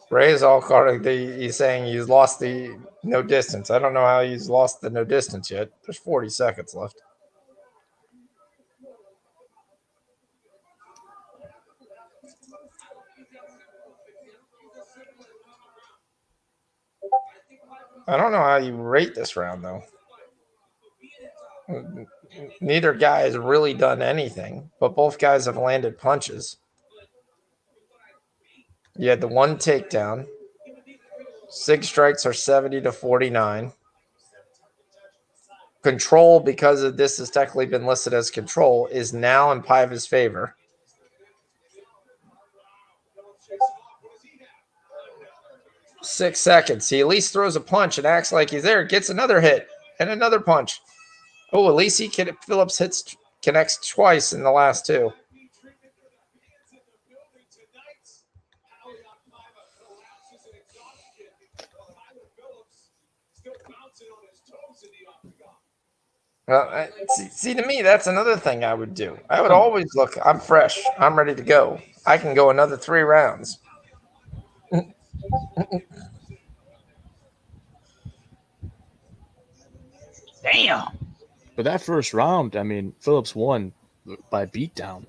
Ray's all calling he's saying he's lost the no distance. I don't know how he's lost the no distance yet. There's 40 seconds left. I don't know how you rate this round though. Neither guy has really done anything, but both guys have landed punches. You had the one takedown. Sig strikes are 70-49. Control, because of this has technically been listed as control, is now in Piva's favor. Six seconds. He at least throws a punch and acts like he's there. Gets another hit and another punch. Oh, at least Phillips connects twice in the last two. Well, see, to me, that's another thing I would do. I would always look, I'm fresh. I'm ready to go. I can go another 3 rounds. Damn. But that first round, I mean, Phillips won by beatdown.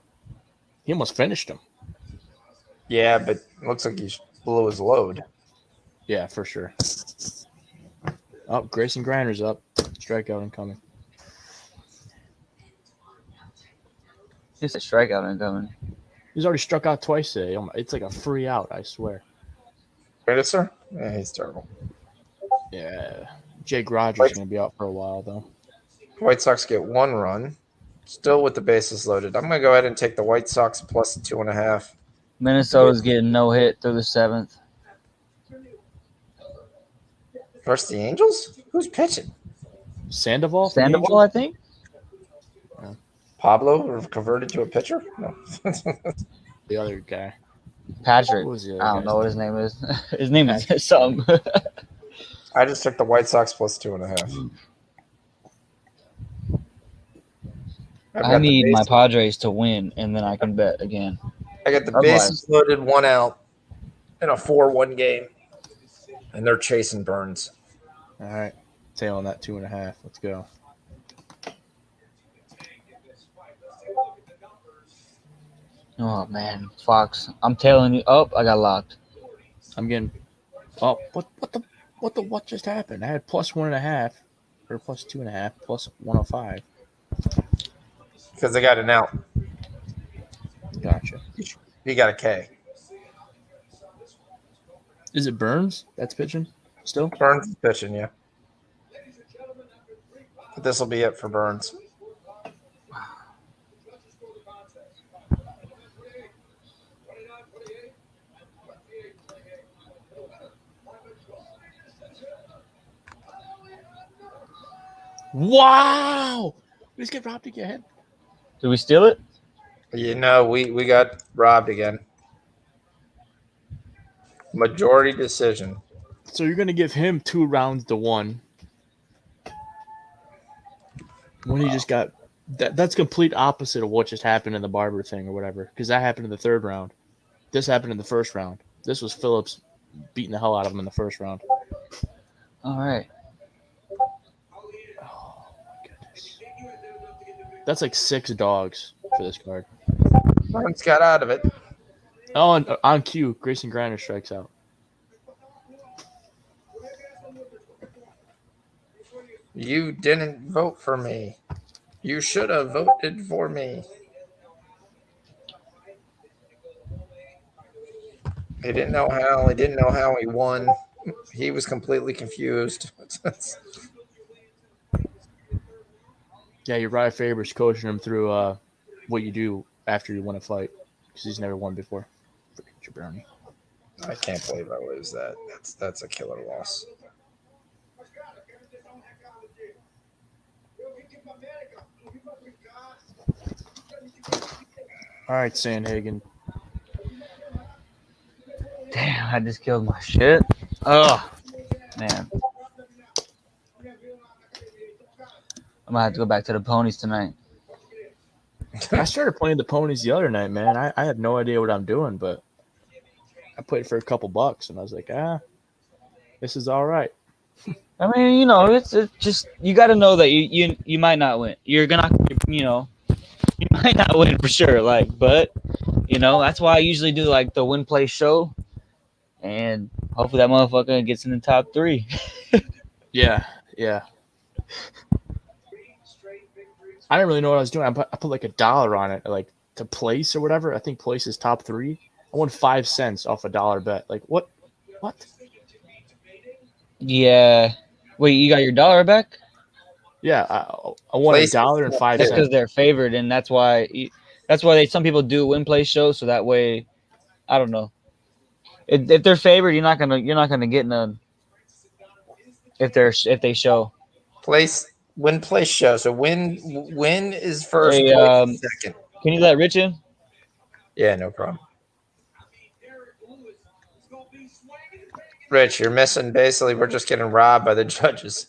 He almost finished him. Yeah, but looks like he blew his load. Yeah, for sure. Oh, Grayson Grinder's up. Strikeout incoming. Just a strikeout incoming. He's already struck out twice today. It's like a free out, I swear. Sir? Yeah, he's terrible. Yeah. Jake Rogers is going to be out for a while, though. White Sox get 1 run. Still with the bases loaded. I'm going to go ahead and take the White Sox plus 2.5. Minnesota's getting no hit through the 7th. Versus the Angels? Who's pitching? Sandoval? for the Sandoval, Angels? I think. Pablo converted to a pitcher? No. The other guy. Patrick. What was the other I don't guy's know what his name? name is. His name is something. I just took the White Sox plus 2.5. I need my Padres to win, and then I can bet again. I got the Otherwise- bases loaded, 1 out in a 4-1 game. And they're chasing Burns. All right. Tail on that 2.5. Let's go. Oh man, Fox! I'm telling you. Oh, I got locked. I'm getting. Oh, what just happened? I had plus 1.5 or plus 2.5 plus 105. Because they got an out. Gotcha. He got a K. Is it Burns that's pitching still? Burns is pitching, yeah. But this will be it for Burns. Wow! We just get robbed again. Did we steal it? You know, we got robbed again. Majority decision. So you're gonna give him 2 rounds to 1. When he just got that's complete opposite of what just happened in the Barber thing or whatever. Because that happened in the 3rd round. This happened in the 1st round. This was Phillips beating the hell out of him in the 1st round. All right. Oh my goodness. That's like 6 dogs for this card. Burns got out of it. Oh, and on cue, Grayson Griner strikes out. You didn't vote for me. You should have voted for me. He didn't know how. He didn't know how he won. He was completely confused. Yeah, Uriah Faber's coaching him through what you do after you win a fight because he's never won before. Freaking Jabroni. I can't believe I lose that. That's a killer loss. All right, Sandhagen. Damn, I just killed my shit. Oh, man. I might have to go back to the ponies tonight. I started playing the ponies the other night, man. I had no idea what I'm doing, but I played for a couple bucks, and I was like, this is all right. I mean, you know, it's just you got to know that you might not win. You're gonna, you know, you might not win for sure. Like, but you know, that's why I usually do like the win play show, and hopefully that motherfucker gets in the top 3. Yeah. I didn't really know what I was doing. I put like $1 on it, like to place or whatever. I think place is top 3. I won 5 cents off a $1 bet. Like what? Yeah. Wait, you got your dollar back? Yeah, I won Place- $1 and 5 That's cents. because they're favored, and that's why some people do win play shows, so that way, I don't know. If they're favored, you're not gonna get none. If they show. Win place show. So win is first, Hey, place is second. Can you let Rich in? Yeah, no problem. Rich, you're missing. Basically, we're just getting robbed by the judges.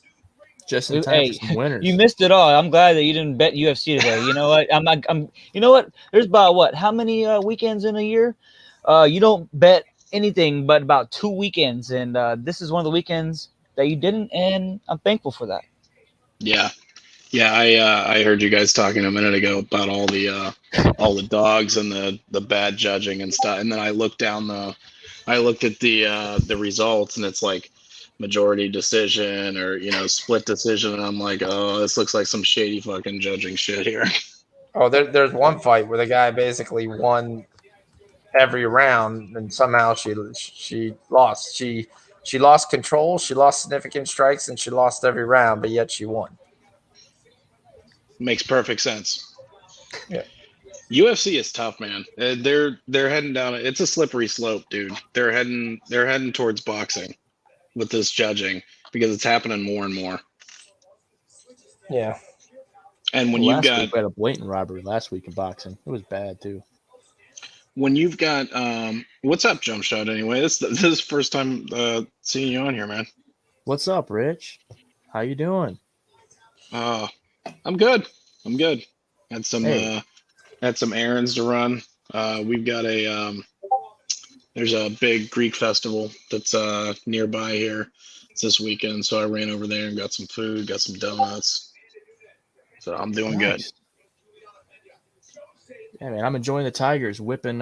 Just in time Hey, for some winners. you missed it all. I'm glad that you didn't bet UFC today. You know what? You know what? There's about what? How many weekends in a year? You don't bet anything but about 2 weekends, and this is one of the weekends that you didn't, and I'm thankful for that. Yeah. I heard you guys talking a minute ago about all the dogs and the bad judging and stuff, and then I looked at the results, and it's like majority decision or split decision, and I'm like, oh, this looks like some shady fucking judging shit here. Oh, there's one fight where the guy basically won every round, and somehow she lost. She lost control. She lost significant strikes, and she lost every round, but yet she won. Makes perfect sense. Yeah. UFC is tough, man. They're heading down. It's a slippery slope, dude. They're heading towards boxing with this judging because it's happening more and more. Yeah. And when Well, you've last got week we had a blatant robbery last week in boxing. It was bad too. when you've got what's up, Jump Shot? Anyway, this is the first time seeing you on here, man. What's up, Rich? How you doing? I'm good. I'm good. Had some Hey. had some errands to run. We've got there's a big Greek festival that's nearby here. It's this weekend, so I ran over there and got some food, got some donuts. So I'm doing good. Nice. Yeah, man, I'm enjoying the Tigers whipping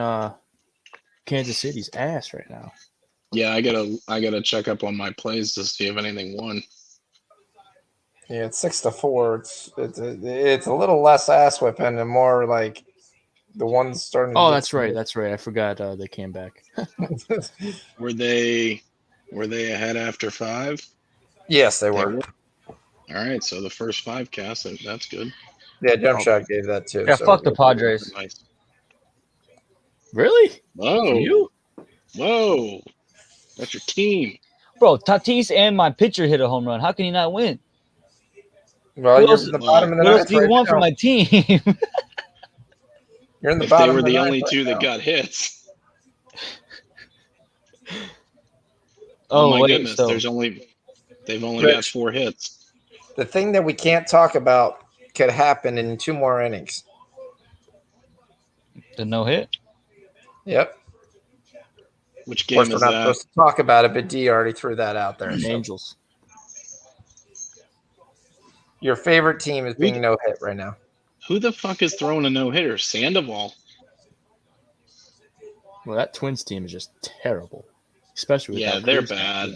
Kansas City's ass right now. Yeah, I gotta check up on my plays to see if anything won. Yeah, it's 6-4. It's a little less ass whipping and more like the ones starting. Oh, that's right. That's right. I forgot they came back. Were they ahead after 5? Yes, they were. All right, so the first 5 cast, that's good. Yeah, Jump Shot gave that too. Yeah, so fuck the Padres. Nice. Really? Whoa. You? Whoa. That's your team. Bro, Tatis and my pitcher hit a home run. How can he not win? Well, Who you're else- in the bottom of the What else ninth do you right want now. from my team? You're in the If they bottom were of the the ninth only right two now. that got hits. Oh, my wait, goodness, so they've only Rich. got 4 hits. The thing that we can't talk about could happen in 2 more innings. the no hit. Yep. Which Of course, game we're is not that? supposed to talk about it, but D already threw that out there. So. Angels. Your favorite team is being no hit right now. Who the fuck is throwing a no-hitter? Sandoval. Well, that Twins team is just terrible, especially with Yeah, that they're Cruz guy. bad.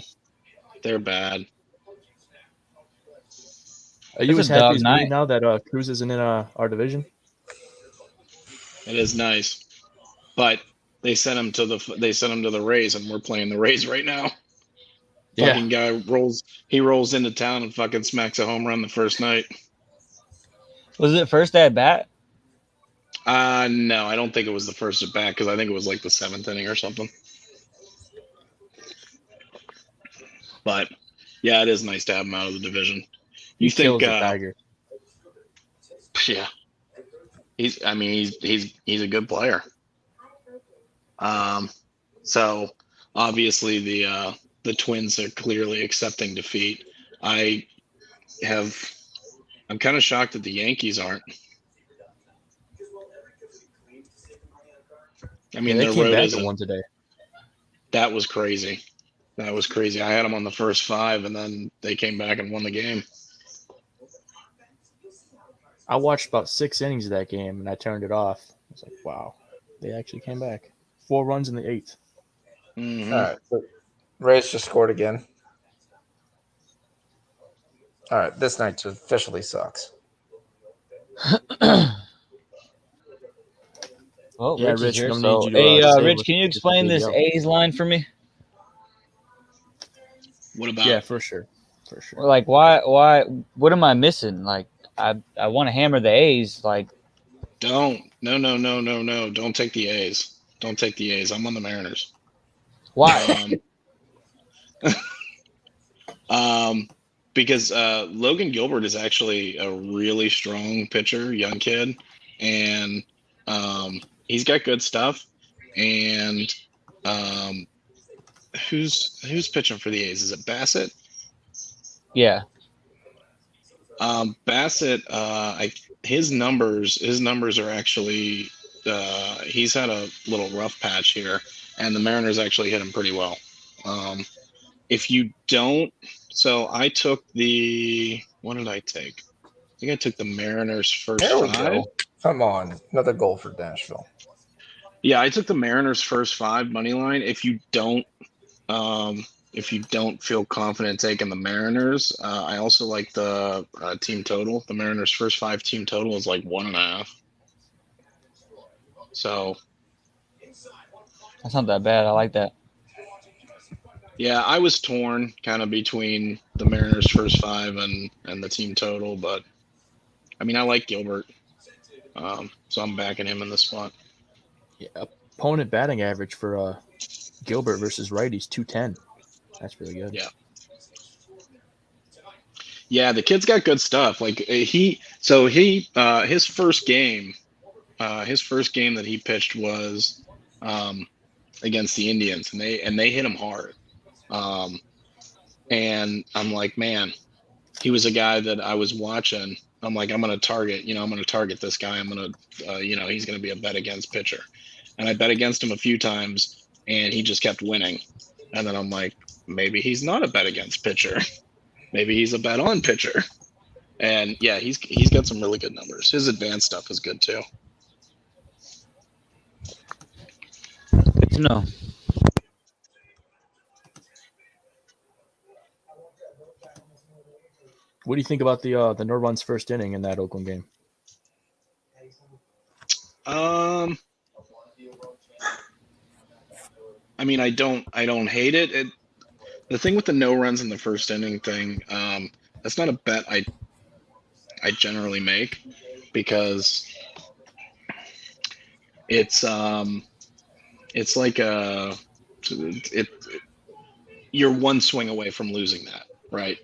They're bad. Are you It's as a happy dog as me night. now that Cruz isn't in our division? It is nice. But they sent him to the Rays, and we're playing the Rays right now. Yeah. Fucking guy rolls into town and fucking smacks a home run the first night. Was it first at bat? No, I don't think it was the first at bat because I think it was like the 7th inning or something. But yeah, it is nice to have him out of the division. He You think? kills the Tiger. Yeah, he's a good player. So obviously the Twins are clearly accepting defeat. I'm kind of shocked that the Yankees aren't. I mean, they their came road back is and won today. That was crazy. That was crazy. I had them on the first 5, and then they came back and won the game. I watched about 6 innings of that game, and I turned it off. I was like, wow, they actually came back. 4 runs in the 8th. Mm-hmm. All right. So Rays just scored again. All right. This night officially sucks. Oh, Yeah, Rich is Rich, here. don't So, need you to, hey, say Rich, what can you you explain did this yell. A's line for me? What about? Yeah, for sure. For sure. Like, why? What am I missing? Like, I want to hammer the A's. Like, No. Don't take the A's. Don't take the A's. I'm on the Mariners. why? Because Logan Gilbert is actually a really strong pitcher, young kid, and he's got good stuff. And who's pitching for the A's? Is it Bassett? Yeah. Bassett, his numbers are actually he's had a little rough patch here, and the Mariners actually hit him pretty well. If you don't, so I took what did I take? I think I took the Mariners first There we 5. go. Come on, another goal for Nashville. Yeah, I took the Mariners first 5 money line. If you don't feel confident taking the Mariners, I also like the team total. The Mariners first 5 team total is like 1.5. So That's not that bad. I like that. yeah, I was torn kind of between the Mariners' first 5 and the team total, but I mean I like Gilbert, so I'm backing him in this spot. Yeah, opponent batting average for Gilbert versus righties 210. That's really good. Yeah, the kid's got good stuff. Like his first game that he pitched was against the Indians, and they hit him hard. And I'm like, man, he was a guy that I was watching. I'm like, I'm going to target this guy. I'm going to, he's going to be a bet against pitcher. And I bet against him a few times, and he just kept winning. And then I'm like, maybe he's not a bet against pitcher. Maybe he's a bet on pitcher. And yeah, he's got some really good numbers. His advanced stuff is good too. Good to know. What do you think about the no runs first inning in that Oakland game? I mean, I don't hate it. The thing with the no runs in the first inning thing, that's not a bet I generally make, because it's like you're one swing away from losing that, right?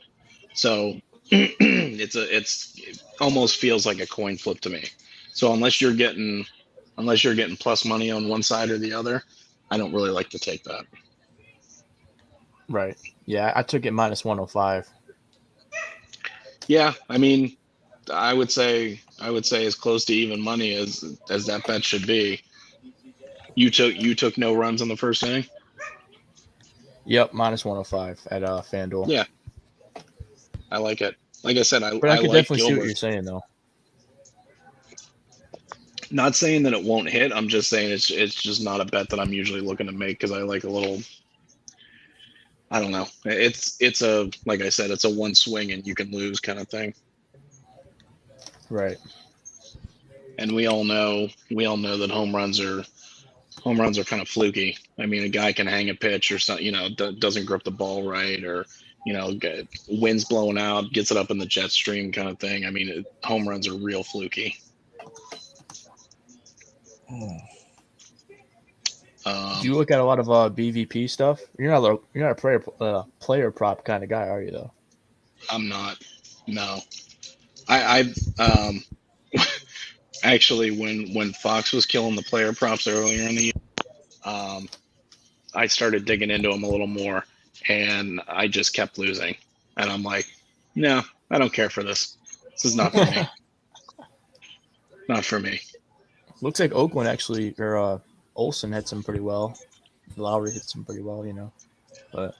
So it almost feels like a coin flip to me. So unless you're getting plus money on one side or the other, I don't really like to take that. Right. Yeah, I took it minus 105. Yeah, I mean, I would say as close to even money as that bet should be. You took no runs in the first inning? Yep, minus 105 at FanDuel. Yeah. I like it. Like I said, but I could like definitely Gilbert. see what you're saying, though. Not saying that it won't hit. I'm just saying it's just not a bet that I'm usually looking to make, because I like a little. I don't know. It's a, like I said, it's a one swing and you can lose kind of thing. Right. And we all know that home runs are kind of fluky. I mean, a guy can hang a pitch or something, doesn't grip the ball right, or wind's blowing out, gets it up in the jet stream kind of thing. I mean, home runs are real fluky. Do you look at a lot of BVP stuff? You're not a player prop kind of guy, are you? Though I'm not. No, I actually, when Fox was killing the player props earlier in the year, I started digging into them a little more, and I just kept losing. And I'm like, no, I don't care for this. This is not for me. Not for me. Looks like Oakland actually, or Olsen hit some pretty well. Lowry hit some pretty well, but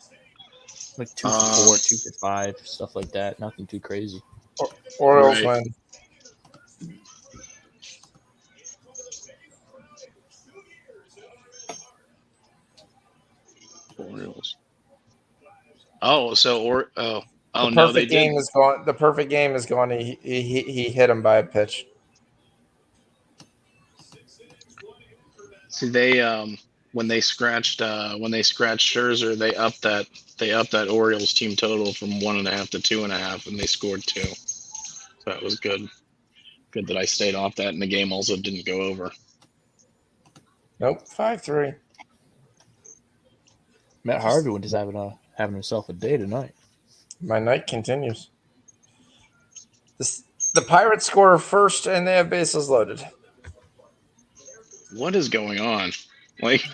like 2 for 4, 2 for 5, stuff like that. Nothing too crazy. Orioles win. Orioles. Oh, so The no, they perfect game did. is going. The perfect game is going. He hit him by a pitch. See, they when they scratched Scherzer, they upped that Orioles team total from 1.5 to 2.5, and they scored 2. So that was good. Good that I stayed off that, and the game also didn't go over. Nope, 5-3. Matt Harvey was just having himself a day tonight. My night continues. The Pirates score first, and they have bases loaded. What is going on? Like,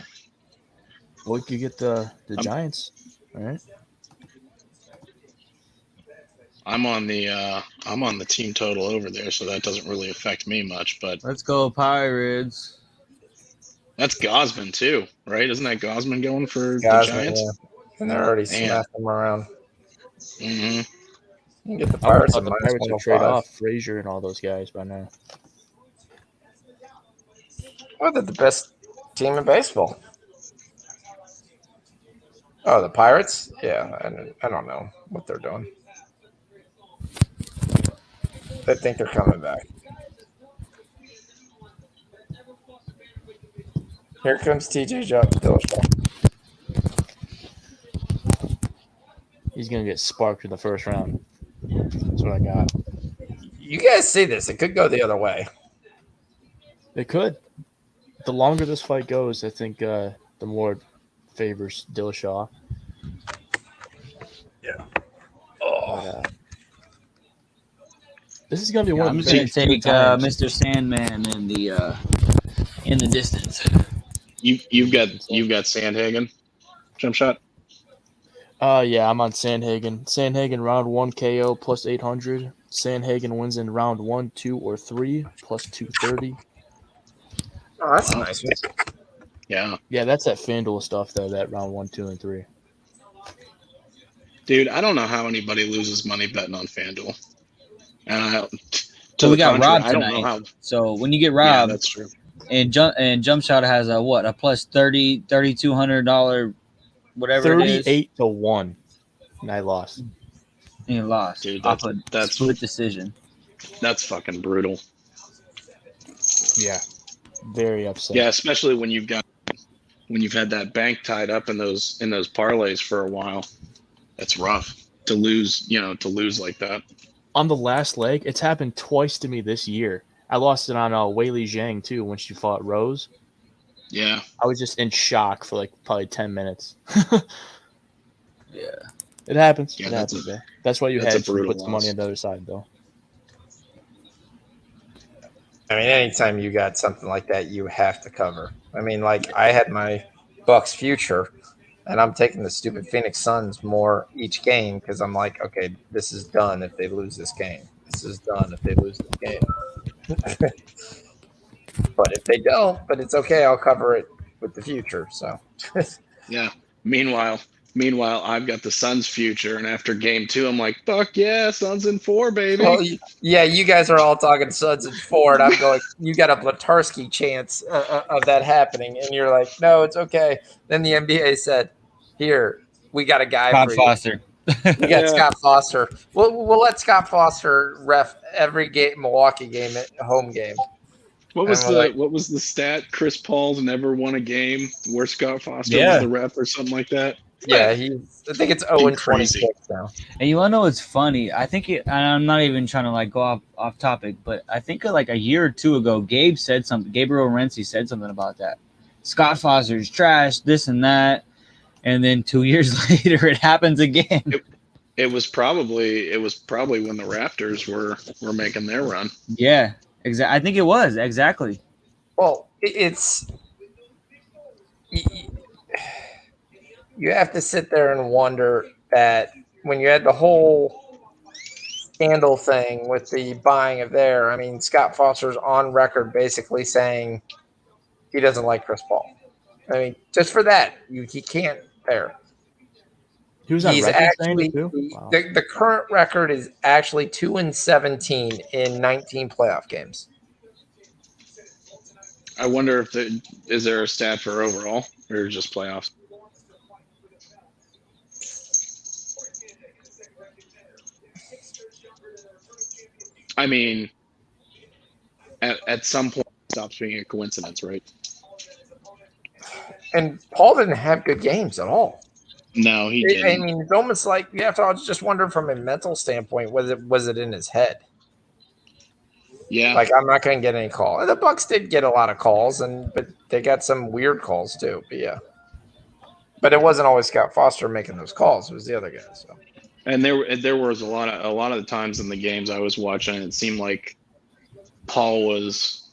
well, you get the Giants, all right? I'm on the team total over there, so that doesn't really affect me much. But Let's go Pirates. That's Gosman too, right? Isn't that Gosman going for the Giants? Yeah. And they're already smashing them around. Mm-hmm. You can get the I Pirates. thought the Pirates would trade off Frazier and all those guys by now. Oh, they're the best team in baseball. Oh, the Pirates? Yeah, I don't know what they're doing. They think they're coming back. Here comes TJ Dillashaw. He's gonna get sparked in the first round. That's what I got. You guys see this? It could go the other way. It could. The longer this fight goes, I think the more it favors Dillashaw. Yeah. But, this is gonna be Yeah, one I'm of just the gonna few take times. Mr. Sandman in the distance. You've got Sandhagen, jump shot. Yeah, I'm on Sandhagen. Sandhagen round 1 KO plus 800. Sandhagen wins in round 1, 2, or 3 plus 230. Oh, that's Wow. a nice one. Yeah, Yeah, that's that FanDuel stuff though. That round 1, 2, and 3. dude, I don't know how anybody loses money betting on FanDuel. And So we got contrary, robbed I don't know tonight. how. So when you get Yeah, robbed, that's true. and jump shot has a what, a plus $3,200 whatever it is. 38 to 1. And I lost. And you lost. Dude, off a split decision. That's fucking brutal. Yeah. Very upset. Yeah, especially when you've had that bank tied up in those parlays for a while. That's rough to lose like that. On the last leg, it's happened twice to me this year. I lost it on Weili Zhang too when she fought Rose. Yeah. I was just in shock for like probably 10 minutes. Yeah. It happens. Yeah, it happens, though. That's why you that's a had to brutal put some money loss. on the other side, though. I mean, anytime you got something like that, you have to cover. I mean, like I had my Bucks future, and I'm taking the stupid Phoenix Suns more each game because I'm like, okay, this is done if they lose this game. This is done if they lose this game. But if they don't, but it's okay, I'll cover it with the future. So Yeah. Meanwhile, I've got the Suns future, and after game 2, I'm like, fuck yeah, Suns in 4, baby. well, yeah, you guys are all talking Suns and 4, and I'm going, you got a Blatarski chance of that happening, and you're like, no, it's okay. Then the NBA said, here, we got a guy Todd for Foster. We got Scott Foster. We'll let Scott Foster ref every game, Milwaukee game, home game. What was the stat? Chris Paul's never won a game where Scott Foster Yeah. was the ref or something like that. Yeah, I think it's 0-26 now. And you want to know what's funny? I think and I'm not even trying to like go off topic, but I think like a year or two ago, Gabriel Renzi said something about that. Scott Foster's trash, this and that, and then 2 years later, it happens again. It was probably when the Raptors were making their run. Yeah, exactly. I think it was exactly. Well, it's you have to sit there and wonder that when you had the whole scandal thing with the buying of there, I mean, Scott Foster's on record basically saying he doesn't like Chris Paul. I mean, just for that, he can't there. He was on He's record saying actually it too? Wow. the current record is actually 2-17 in 19 playoff games. I wonder if is there a stat for overall or just playoffs? I mean, at some point, it stops being a coincidence, right? And Paul didn't have good games at all. No, he didn't. I mean, it's almost like you have to just wonder from a mental standpoint, was it in his head? Yeah. Like, I'm not going to get any call. And the Bucks did get a lot of calls, but they got some weird calls too. But yeah, but it wasn't always Scott Foster making those calls; it was the other guys. So. And there was a lot of the times in the games I was watching, it seemed like Paul was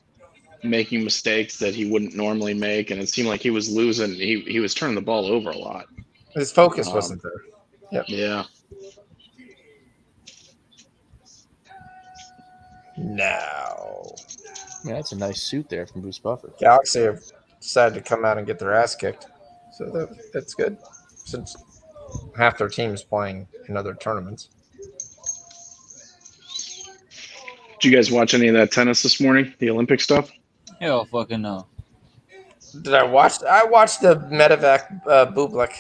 making mistakes that he wouldn't normally make, and it seemed like he was losing. He was turning the ball over a lot. His focus wasn't there. Yep. Yeah. No. Man, that's a nice suit there from Bruce Buffer. Galaxy have decided to come out and get their ass kicked, so that's good. Since half their team is playing in other tournaments. Did you guys watch any of that tennis this morning? The Olympic stuff? Hell, fucking no. Did I watch? I watched the Medvedev Bublik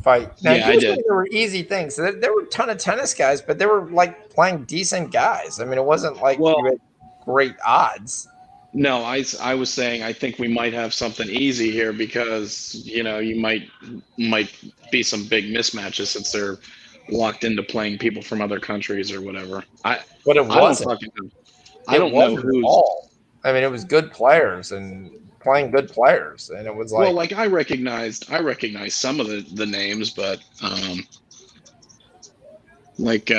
fight. Now, Yeah, I did. There were easy things. There were a ton of tennis guys, but they were like playing decent guys. I mean, it wasn't like you had great odds. No, I was saying I think we might have something easy here because you might be some big mismatches since they're locked into playing people from other countries or whatever. But it I don't wasn't. fucking know. I It don't know wasn't at who's all. I mean, it was good players and playing good players, and it was well. like, Like I recognized some of the names, but like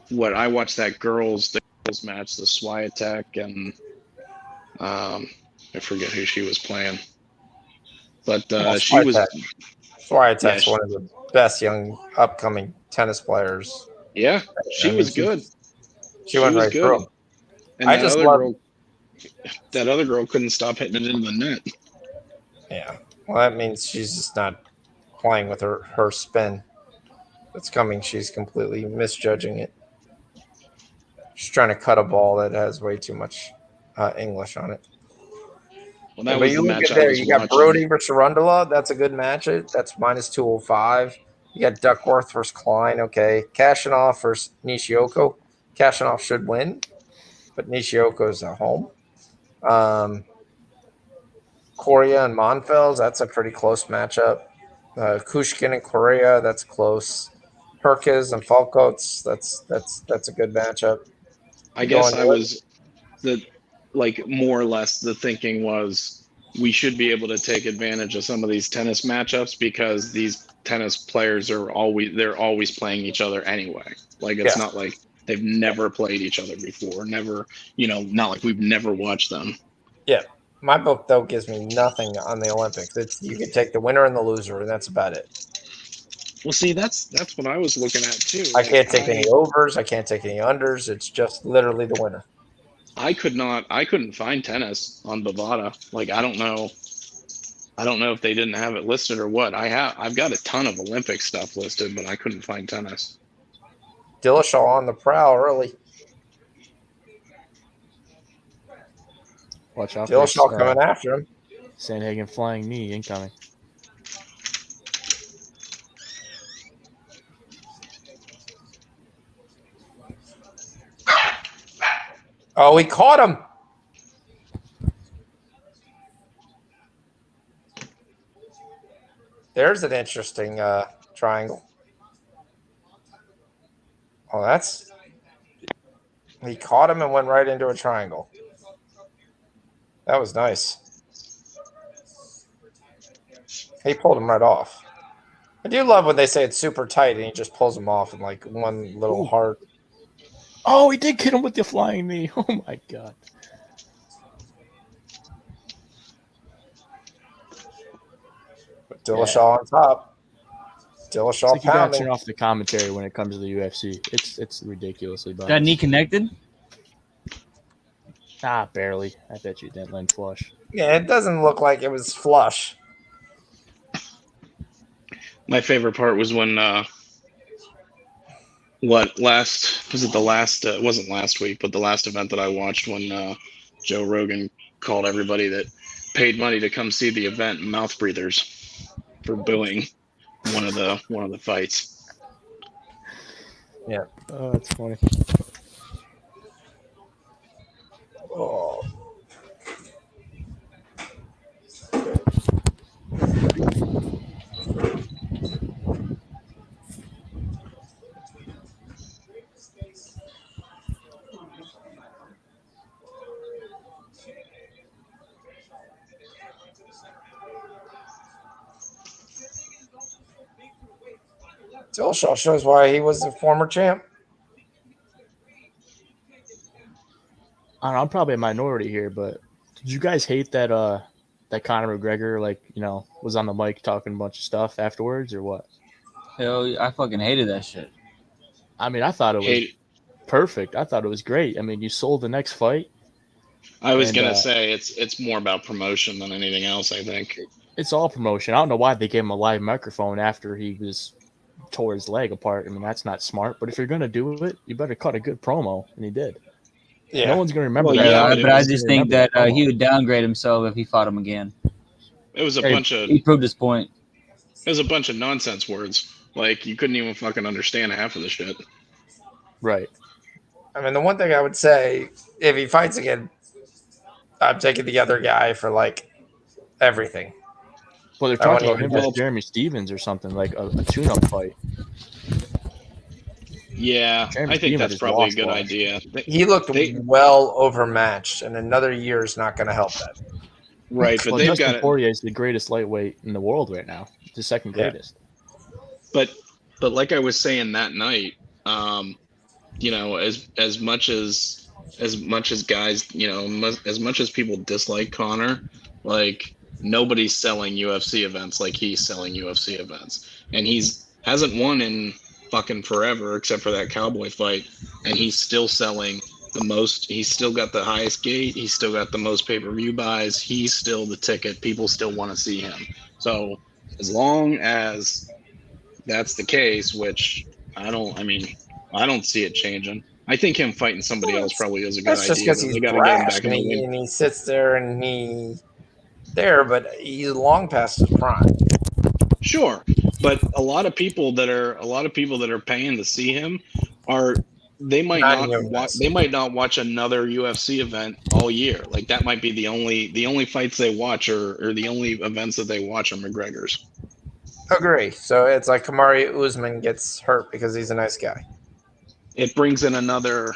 what I watched that the girls match, the Swiatek and I forget who she was playing, but she was yeah Swiatek's one of the best young upcoming tennis players. yeah I she mean, was good. she She went was right through good, 'em. and I just love, that other girl couldn't stop hitting it into the net. yeah. Well, that means she's just not playing with her spin that's coming. She's completely misjudging it. She's trying to cut a ball that has way too much English on it. Well, Yeah, that but was you the look match at I there, was you got watching. Brody versus Arundela. That's a good match. That's minus 205. You got Duckworth versus Klein. Okay. Kashanoff versus Nishioka. Kashanoff should win, but Nishioka's at home. Korea and Monfels, that's a pretty close matchup. Kushkin and Korea, that's close. Herkes and Falcots, that's a good matchup. I You guess going I to it? was the like more or less the thinking was we should be able to take advantage of some of these tennis matchups because these tennis players they're always playing each other anyway. Like it's Yeah. not like they've never played each other before, never, not like we've never watched them. Yeah. My book though gives me nothing on the Olympics. It's you can take the winner and the loser, and that's about it. Well, see, that's what I was looking at too. I Like can't take any overs. I can't take any unders. It's just literally the winner. I couldn't find tennis on Bovada. Like I don't know if they didn't have it listed or what. I've got a ton of Olympic stuff listed, but I couldn't find tennis. Dillashaw on the prowl early. Watch out for Dillashaw coming after him. Sandhagen flying knee incoming. Oh, he caught him. There's an interesting triangle. Oh, he caught him and went right into a triangle. That was nice. He pulled him right off. I do love when they say it's super tight and he just pulls him off in like one little heart. Oh, he did get him with the flying knee. Oh my god. But Dillashaw on top. Dillashaw It's like you gotta pounding. turn off the commentary when it comes to the UFC. It's ridiculously biased. That knee connected? Ah, barely. I bet you it didn't land flush. Yeah, it doesn't look like it was flush. My favorite part was when it wasn't last week, but the last event that I watched when Joe Rogan called everybody that paid money to come see the event mouth breathers for booing one of the fights. Yeah. Oh, that's funny. Oh. Dillashaw shows why he was a former champ. I don't know, I'm probably a minority here, but did you guys hate that that Conor McGregor was on the mic talking a bunch of stuff afterwards or what? Hell, I fucking hated that shit. I mean, I thought it was perfect. I thought it was great. I mean, you sold the next fight. I was gonna say it's more about promotion than anything else. I think it's all promotion. I don't know why they gave him a live microphone after he tore his leg apart. I mean, that's not smart. But if you're gonna do it, you better cut a good promo, and he did. Yeah. No one's gonna remember that. Yeah, but I just think that he would downgrade himself if he fought him again. It was He proved his point. It was a bunch of nonsense words. Like you couldn't even fucking understand half of the shit. Right. I mean, the one thing I would say, if he fights again, I'm taking the other guy for like everything. Well, they're I want talking about him him to- versus Jeremy Stevens or something, like a tune-up fight. Yeah, Jeremy I think Stevens that's just probably a lost good one. idea. He looked They well overmatched, and another year is not going to help that. right, but Well, they've Dustin got it. Poirier is the greatest lightweight in the world right now. The second Yeah. greatest. But like I was saying that night, you know, as much as guys, you know, as much as people dislike Connor, like nobody's selling UFC events like he's selling UFC events, and he's hasn't won in fucking forever except for that Cowboy fight, and he's still selling the most. He's still got the highest gate. He's still got the most pay-per-view buys. He's still the ticket. People still want to see him. So as long as that's the case, which I mean, I don't see it changing. I think him fighting somebody else probably is a good That's just idea, because though. he's They got to get him brash back in the ring. and he sits there and but he's long past his prime. Sure, but a lot of people that are paying to see him are they might Not in not watch US. they might not watch another UFC event all year. Like that might be the only fights they watch or the only events that they watch are McGregor's. Agree. So it's like Kamari Usman gets hurt because he's a nice guy. It brings in another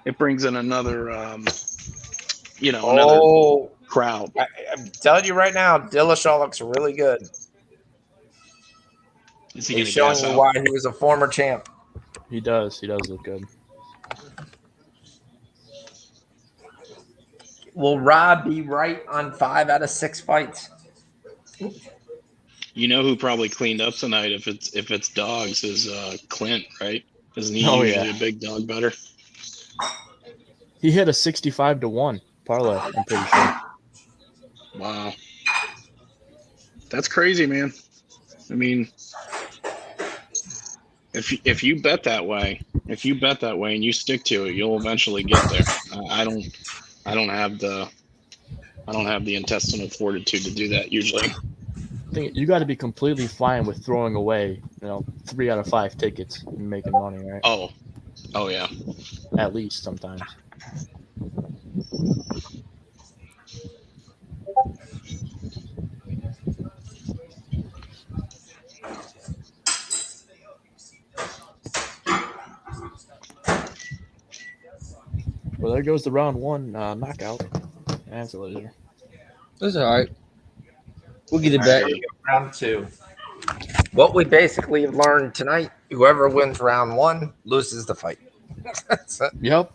another Oh, crowd. I'm telling you right now, Dillashaw looks really good. Is he He's going to showing gas you out? why he was a former champ. He does. He does look good. Will Rob be right on 5 out of 6 fights? You know who probably cleaned up tonight if it's dogs is Clint, right? Isn't he Oh, usually yeah. a big dog better? He hit a 65-1 parlay, I'm pretty sure. Wow. That's crazy, man. I mean, if you bet that way, and you stick to it, you'll eventually get there. I don't have the intestinal fortitude to do that usually. I think you got to be completely fine with throwing away, 3 out of 5 tickets and making money, right? Oh yeah. At least sometimes. Well, there goes the round 1 knockout. That's a loser. That's all right. We'll get it All back. right. Round 2. What we basically learned tonight, whoever wins round 1 loses the fight. That's it. Yep.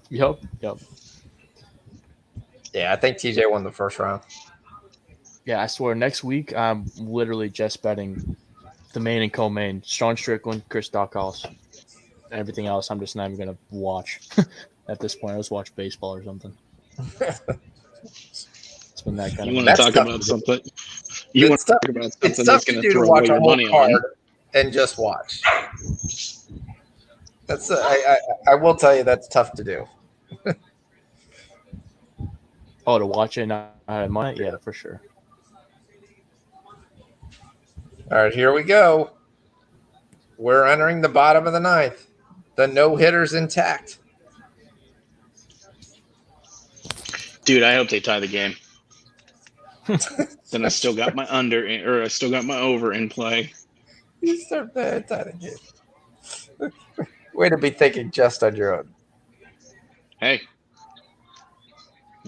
Yeah, I think TJ won the first round. Yeah, I swear, next week I'm literally just betting the main and co-main. Sean Strickland, Chris Dawkins. Everything else I'm just not even going to watch at this point. I'll just watch baseball or something. It's been that kind You of want to That's talk tough about to do. something? You want to talk about It's something tough that's to going do to throw watch away a your whole money card on? and just watch. That's I will tell you that's tough to do. Oh, to watch it and not have money? Yeah, for sure. All right, here we go. We're entering the bottom of the 9th. The no-hitter's intact. Dude, I hope they tie the game. Then I still got my over in play. You start that game. Way to be thinking just on your own. Hey,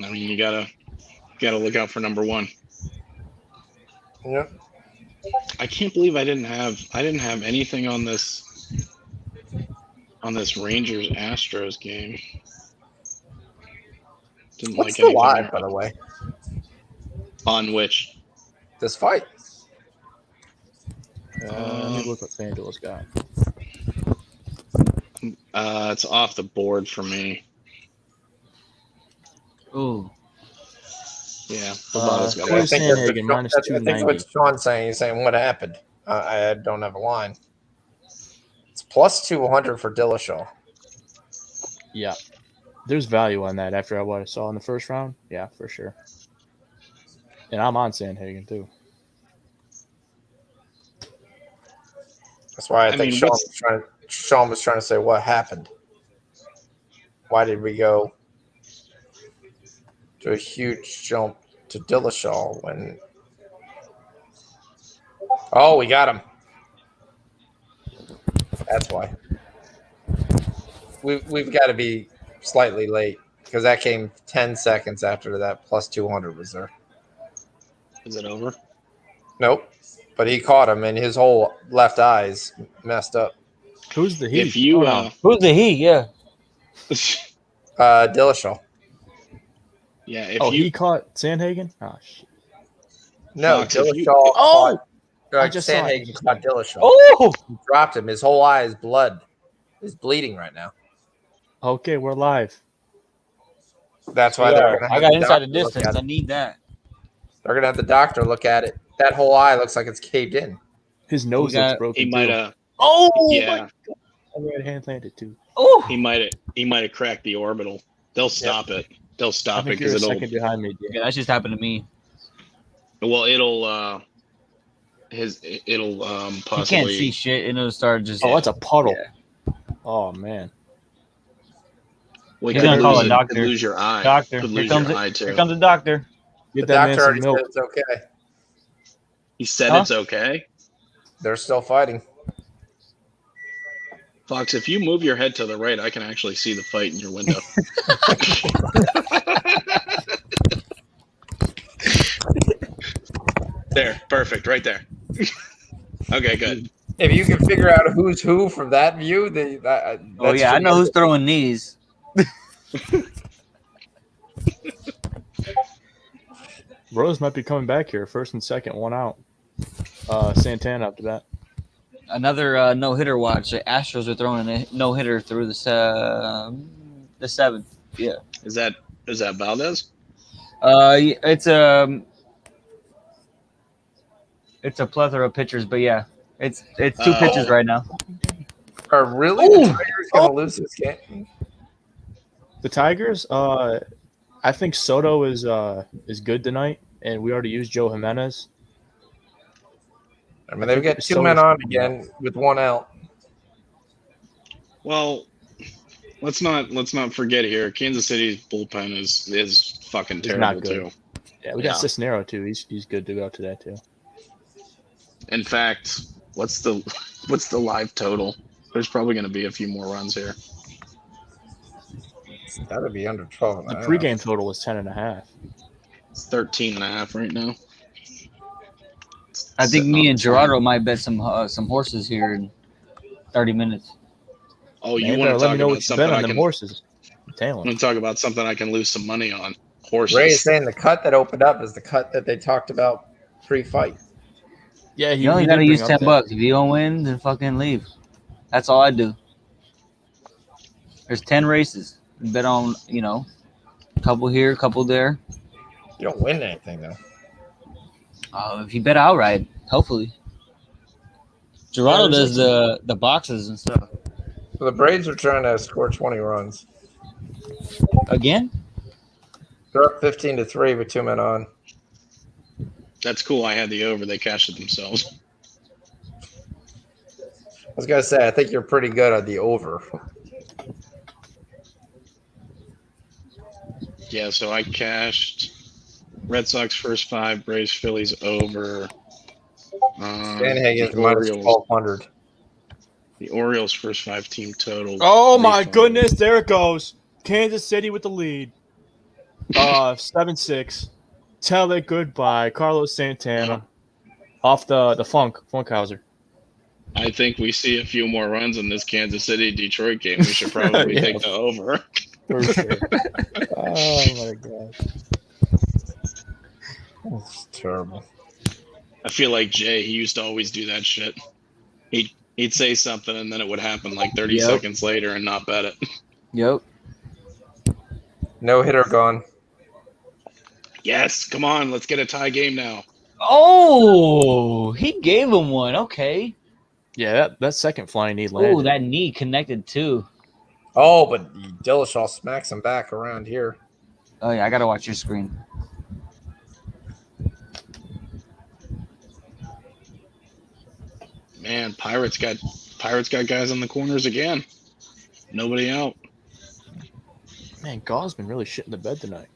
I mean you gotta look out for number 1. Yep. I can't believe I didn't have anything on this Rangers Astros game. Didn't What's like the anything line, by the way? on which. This fight. Let me look what FanDuel's got. It's off the board for me. Ooh. Yeah, Bovada's got Corey it. Sandhagen, minus I think 290. what Sean's saying. He's saying, what happened? I don't have a line. It's plus 200 for Dillashaw. Yeah. There's value on that after what I saw in the first round. Yeah, for sure. And I'm on Sandhagen, too. That's why I think mean, Sean was trying to say what happened. why did we go to a huge jump to Dillashaw when? Oh, we got him. That's why. We've got to be slightly late because that came 10 seconds after that plus 200 was there. Is it over? Nope. But he caught him and his whole left eye's messed up. Who's the he? If you Who's the he? Yeah. Dillashaw. yeah, if Oh, you he caught Sandhagen? Oh, shit. No, Fox, if Dillashaw you- Oh! caught I just saw it. Sandhagen caught Dillashaw. Oh, He dropped him. His whole eye is blood. Is bleeding right now. Okay, we're live. That's why yo, they're gonna have I got the inside the doctor look distance. at I it. need that. They're gonna have the doctor look at it. That whole eye looks like it's caved in. His nose got- looks broken. he might too. have Oh, yeah, I red hand landed too. Oh, he might have cracked the orbital. They'll stop it. They'll I stop it think you're because a it'll second behind me. yeah, that just happened to me. it'll You possibly can't see shit, and it'll start just. Oh, that's a puddle. Yeah. Oh man. well, He's you gonna could call lose a it- doctor. could lose your eye. Doctor, Could here lose comes your eye it. too. Here comes the doctor. Get The that man doctor some already said milk. it's okay. He said Huh? it's okay. They're still fighting. Fox, if you move your head to the right, I can actually see the fight in your window. There, perfect, right there. Okay, good. If you can figure out who's who from that view, Oh yeah, I know who's throwing knees. Rose might be coming back here. First and second, one out. Santana after that. Another no hitter watch. The Astros are throwing a no hitter through the seventh. Yeah. Is that Valdez? It's a plethora of pitchers, but yeah, it's two pitches right now. Are really the Tigers gonna lose this game? The Tigers, I think Soto is good tonight, and we already used Joe Jimenez. I mean, they've got two men on again with one out. Well, let's not forget here. Kansas City's bullpen is fucking It's terrible not good. too. Yeah, we got Cisnero too. He's good to go today too. In fact, what's the live total? There's probably going to be a few more runs here. It's gotta be under 12. The pregame total was 10.5. It's 13.5 right now. I think me and Gerardo might bet some horses here in 30 minutes. Oh, you Man, want to let talk me know about what you something bet I on can? them horses. I'm I telling. want to talk about something I can lose some money on. Horses. Ray is saying the cut that opened up is the cut that they talked about pre-fight. Yeah, You only he got to did use bring up $10. that. If you don't win, then fucking leave. That's all I do. There's 10 races. You bet on, a couple here, a couple there. You don't win anything though. If you bet outright, hopefully. Gerardo Yeah, does there's the boxes and stuff. So the Braves are trying to score 20 runs. Again? They're up 15-3 with two men on. That's cool. I had the over. They cashed it themselves. I was gonna say, I think you're pretty good at the over. Yeah, so I cashed Red Sox first 5, Braves Phillies over. Sandhagen's the minus Orioles- 1,200. The Orioles first 5 team total. Oh my 3-5. goodness, there it goes. Kansas City with the lead. 7-6. Tell it goodbye. Carlos Santana. Off the Funkhauser. I think we see a few more runs in this Kansas City Detroit game. We should probably Yeah. take the over. For sure. Oh my god. That's terrible. I feel like Jay, he used to always do that shit. He'd say something and then it would happen like 30 Yep. seconds later and not bet it. Yep. No hitter gone. Yes, come on, let's get a tie game now. Oh, he gave him one. Okay. Yeah, that second flying knee landed. Oh, that knee connected too. Oh, but Dillashaw smacks him back around here. Oh, yeah, I got to watch your screen. Man, Pirates got guys on the corners again. Nobody out. Man, Gau's been really shit in the bed tonight.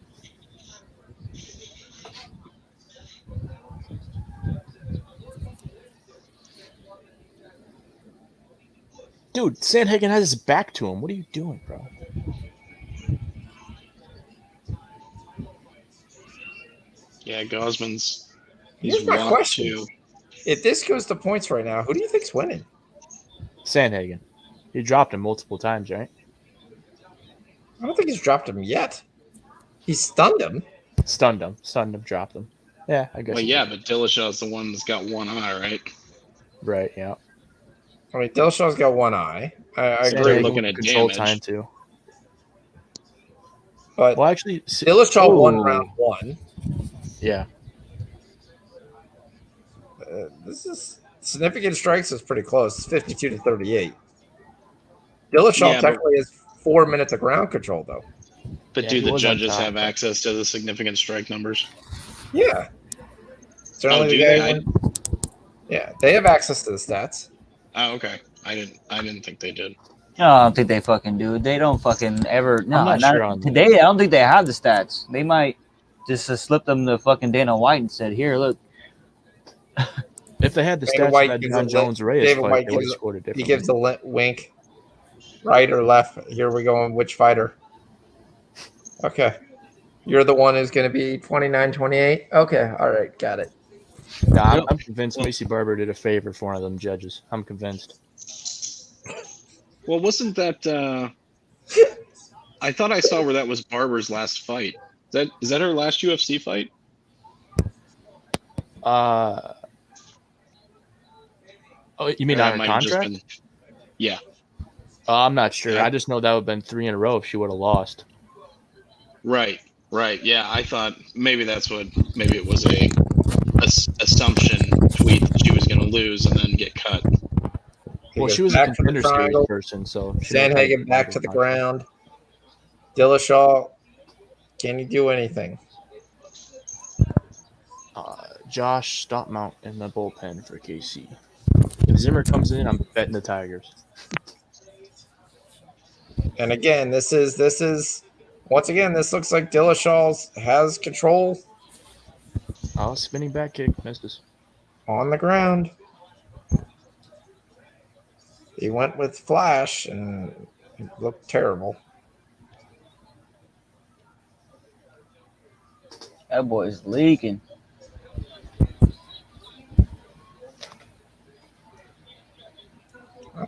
Dude, Sandhagen has his back to him. What are you doing, bro? Yeah, Gosman's. Here's my question: if this goes to points right now, who do you think's winning? Sandhagen. He dropped him multiple times, right? I don't think he's dropped him yet. He stunned him. Stunned him, dropped him. Yeah, I guess. Well, yeah, but Dillashaw's the one that's got one eye, right? Right, yeah. I mean, Dillashaw's got one eye. I agree. Looking at control damage. time too. But well, actually, Dillashaw won round 1. Yeah. This is significant strikes is pretty close. It's 52 to 38. Dillashaw Yeah, technically has 4 minutes of ground control, though. But do the judges have access to the significant strike numbers? Yeah. Certainly do they? Yeah, they have access to the stats. Oh, okay. I didn't think they did. No, I don't think they fucking do. They don't fucking ever. No, I'm not sure on today. I don't think they have the stats. They might just slip them to fucking Dana White and said, "Here, look." If they had the stats White that gives John a Jones Reyes David fight, White they would have gives, scored it differently. he gives the wink, right or left. Here we go on which fighter. Okay. You're the one who's going to be 29-28? Okay, all right, got it. No, I'm convinced Macy Barber did a favor for one of them judges. I'm convinced. Well, wasn't that... I thought I saw where that was Barber's last fight. Is that her last UFC fight? Oh, you mean on a contract? Yeah. I'm not sure. Yeah. I just know that would have been 3 in a row if she would have lost. Right. Yeah, I thought maybe that's what. Maybe it was a assumption tweet that she was going to lose and then get cut. Well, she was a contender series person, so Sandhagen back to the ground. Dillashaw, can you do anything? Josh, stop mount in the bullpen for KC. If Zimmer comes in, I'm betting the Tigers. And again, this is once again, this looks like Dillashaw has control. Oh, spinning back kick, misses. On the ground. He went with flash and it looked terrible. That boy's leaking.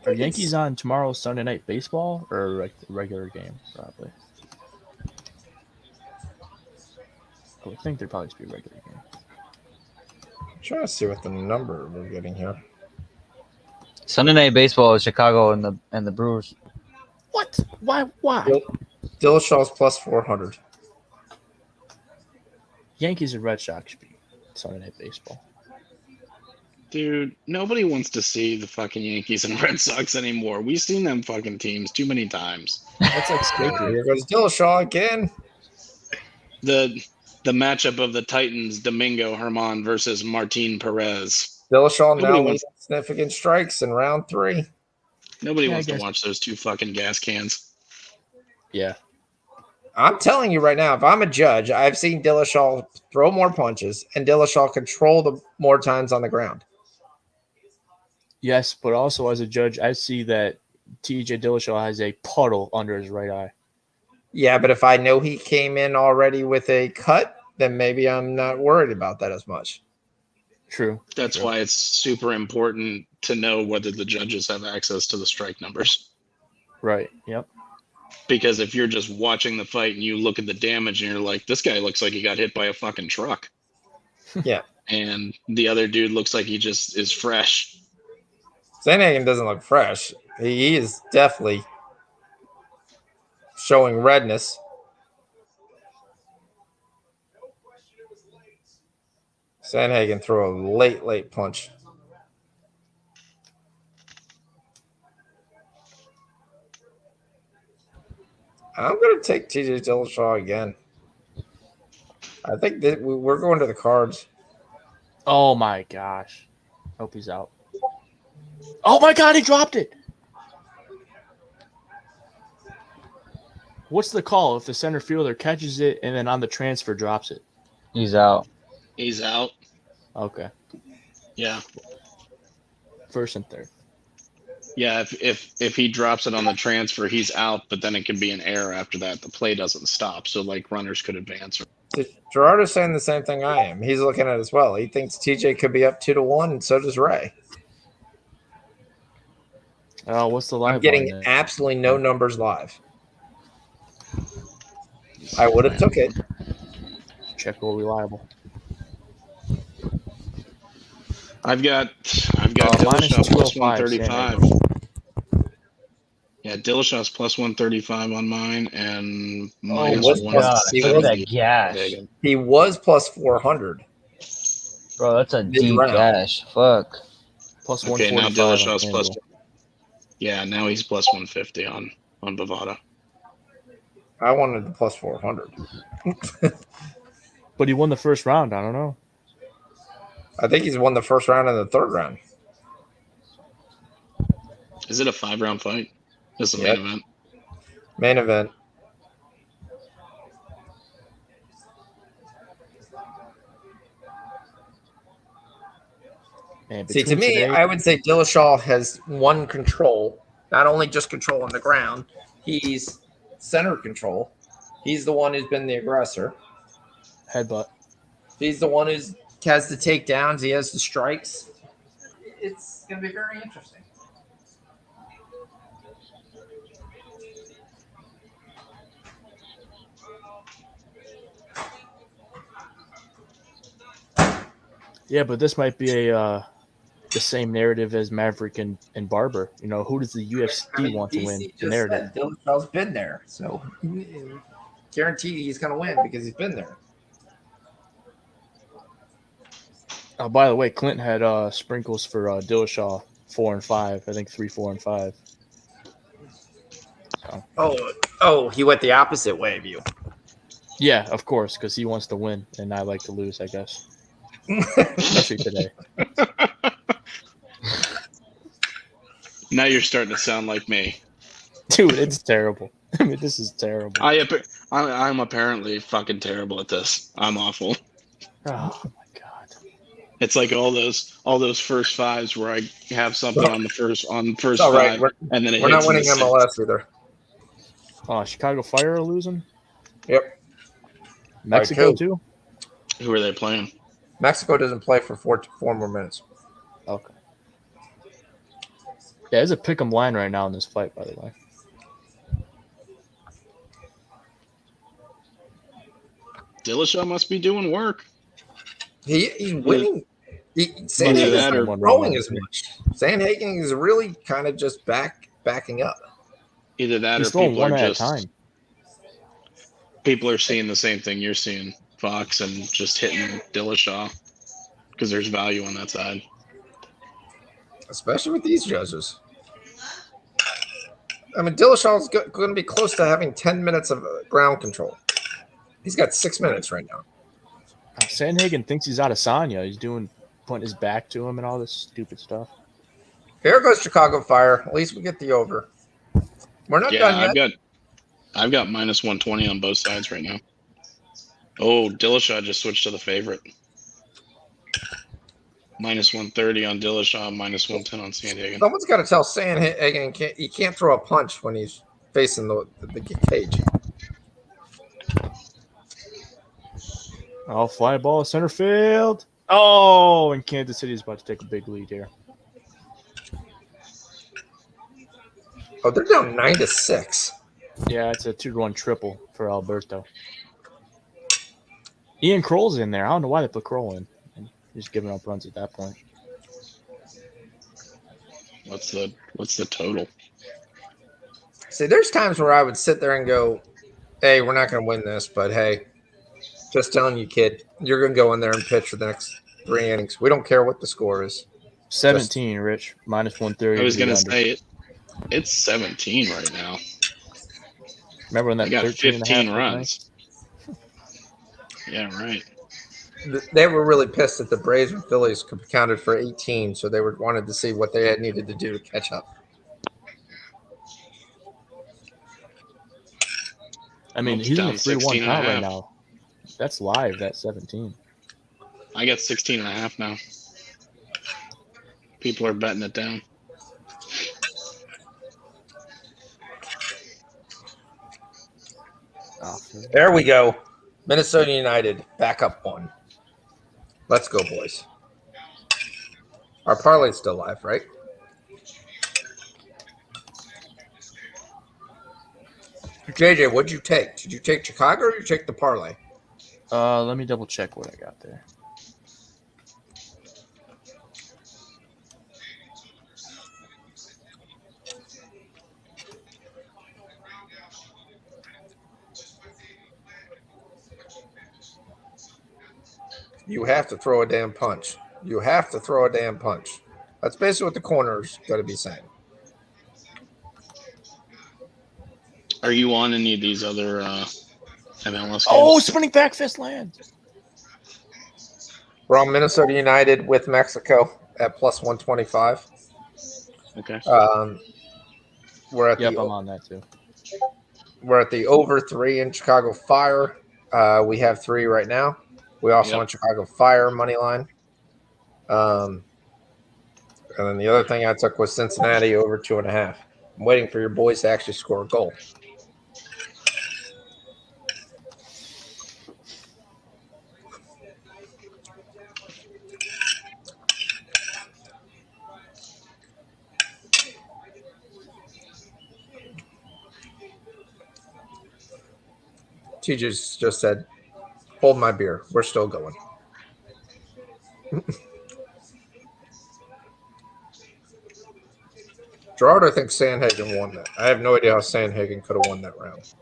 Are Yankees on tomorrow's Sunday Night Baseball or a regular game? Probably. I would think there'd probably be a regular game. I'm trying to see what the number we're getting here. Sunday Night Baseball is Chicago and the Brewers. What? Why? Dillashaw's plus 400. Yankees and Red Sox should be Sunday Night Baseball. Dude, nobody wants to see the fucking Yankees and Red Sox anymore. We've seen them fucking teams too many times. That's like Skaker. Here goes Dillashaw again. The matchup of the Titans, Domingo Herman versus Martin Perez. Dillashaw now with significant strikes in round 3. Nobody wants to watch those two fucking gas cans. Yeah. I'm telling you right now, if I'm a judge, I've seen Dillashaw throw more punches and Dillashaw control the more times on the ground. Yes, but also as a judge, I see that TJ Dillashaw has a puddle under his right eye. Yeah, but if I know he came in already with a cut, then maybe I'm not worried about that as much. True. That's why it's super important to know whether the judges have access to the strike numbers. Right. Yep. Because if you're just watching the fight and you look at the damage and you're like, this guy looks like he got hit by a fucking truck. Yeah. And the other dude looks like he just is fresh. Sandhagen doesn't look fresh. He is definitely showing redness. Sandhagen threw a late punch. I'm going to take TJ Dillashaw again. I think that we're going to the cards. Oh, my gosh. Hope he's out. Oh, my God, he dropped it. What's the call if the center fielder catches it and then on the transfer drops it? He's out. He's out. Okay. Yeah. First and third. Yeah, if he drops it on the transfer, he's out, but then it can be an error after that. The play doesn't stop, so like runners could advance. Gerardo's saying the same thing I am. He's looking at it as well. He thinks TJ could be up 2-1, and so does Ray. Oh, what's the live I'm getting line then? absolutely no numbers live. I would have took it. Check all reliable. I've got minus Dillashaw plus 205, 135. Yeah, Dillashaw's plus 135 on mine and minus what's plus- 170. gash. He was plus 400. Bro, that's a Mid deep round. gash. Fuck. Plus Okay, now 145 on Dillashaw's plus. FanDuel. Yeah, now he's plus 150 on Bovada. I wanted the plus 400. But he won the first round. I don't know. I think he's won the first round and the third round. Is it a 5-round fight? This is a Yep. main event. Main event. Man, See, to between me, today- I would say Dillashaw has one control, not only just control on the ground, he's center control. He's the one who's been the aggressor. headbutt. He's the one who has the takedowns. He has the strikes. It's going to be very interesting. Yeah, but this might be the same narrative as Maverick and Barber. You know, who does the UFC want to win? The narrative. Dillashaw's been there, so guaranteed he's going to win because he's been there. Oh, by the way, Clinton had sprinkles for Dillashaw 4 and 5. I think 3, 4, and 5. Oh, he went the opposite way of you. Yeah, of course, because he wants to win and I like to lose, I guess. Especially today. Now you're starting to sound like me. Dude, it's terrible. I mean, this is terrible. I'm apparently fucking terrible at this. I'm awful. Oh my god. It's like all those first fives where I have something on the first It's all right. five, and then We're hits not winning in the MLS either. Oh, Chicago Fire are losing? Yep. Mexico Right, too? Who are they playing? Mexico doesn't play for four more minutes. Okay. Yeah, there's a pick 'em line right now in this fight, by the way. Dillashaw must be doing work. He's winning. Either Sandhagen's that or- not growing as much. Sandhagen is really kind of just backing up. Either that He's or throwing people one are at a just time. people are seeing the same thing you're seeing, Fox, and just hitting Dillashaw because there's value on that side. Especially with these judges. I mean, Dillashaw's going to be close to having 10 minutes of ground control. He's got 6 minutes right now. Sandhagen thinks he's out of Sonya. He's putting his back to him and all this stupid stuff. Here goes Chicago Fire. At least we get the over. We're not done yet. I've got minus 120 on both sides right now. Oh, Dillashaw just switched to the favorite. Minus 130 on Dillashaw, minus 110 on Sandhagen. Someone's got to tell Sandhagen he can't throw a punch when he's facing the cage. Oh, fly ball, center field. Oh, and Kansas City is about to take a big lead here. Oh, they're down 9-6. Yeah, it's a 2-1 triple for Alberto. Ian Kroll's in there. I don't know why they put Kroll in. He's giving up runs at that point. What's the total? See, there's times where I would sit there and go, hey, we're not going to win this, but hey, just telling you, kid, you're going to go in there and pitch for the next 3 innings. We don't care what the score is. 17, Rich. Minus 130. I was going to say it's 17 right now. Remember when that I got 13 15 runs. Yeah, right. They were really pissed that the Braves and Phillies counted for 18, so they wanted to see what they had needed to do to catch up. I mean, Nope, he's in a down 3-1 16 and a count right half. now. That's live. That's 17. I got 16 and a half now. People are betting it down. There we go. Minnesota United back up 1. Let's go, boys. Our parlay's still live, right? JJ, what'd you take? Did you take Chicago or did you take the parlay? Let me double check what I got there. You have to throw a damn punch. You have to throw a damn punch. That's basically what the corner's going to be saying. Are you on any of these other MLS games? Oh, spinning back fist lands. We're on Minnesota United with Mexico at plus 125. Okay. We're at I'm on that too. We're at the over 3 in Chicago Fire. We have 3 right now. We also on Chicago Fire money line. And then the other thing I took was Cincinnati over 2.5. I'm waiting for your boys to actually score a goal. TJ just said, hold my beer. We're still going. Gerard, I think Sandhagen won that. I have no idea how Sandhagen could have won that round.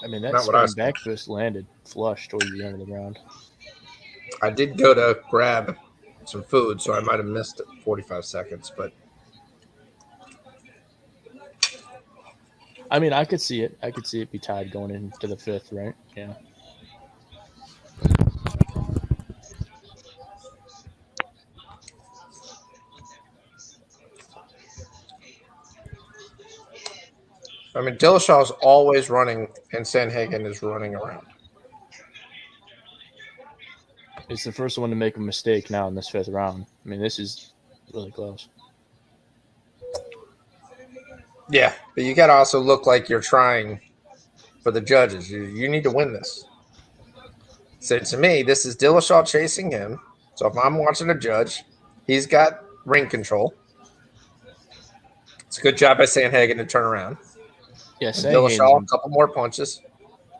I mean, that Not what I spinning back fist landed flush towards the end of the round. I did go to grab some food, so I might have missed it 45 seconds, but I mean, I could see it. I could see it be tied going into the 5th, right? Yeah. I mean, Dillashaw's always running, and Sandhagen is running around. It's the first one to make a mistake now in this 5th round. I mean, this is really close. Yeah, but you got to also look like you're trying for the judges. You need to win this. So to me, this is Dillashaw chasing him. So if I'm watching a judge, he's got ring control. It's a good job by Sandhagen to turn around. Yeah, Dillashaw, a couple more punches.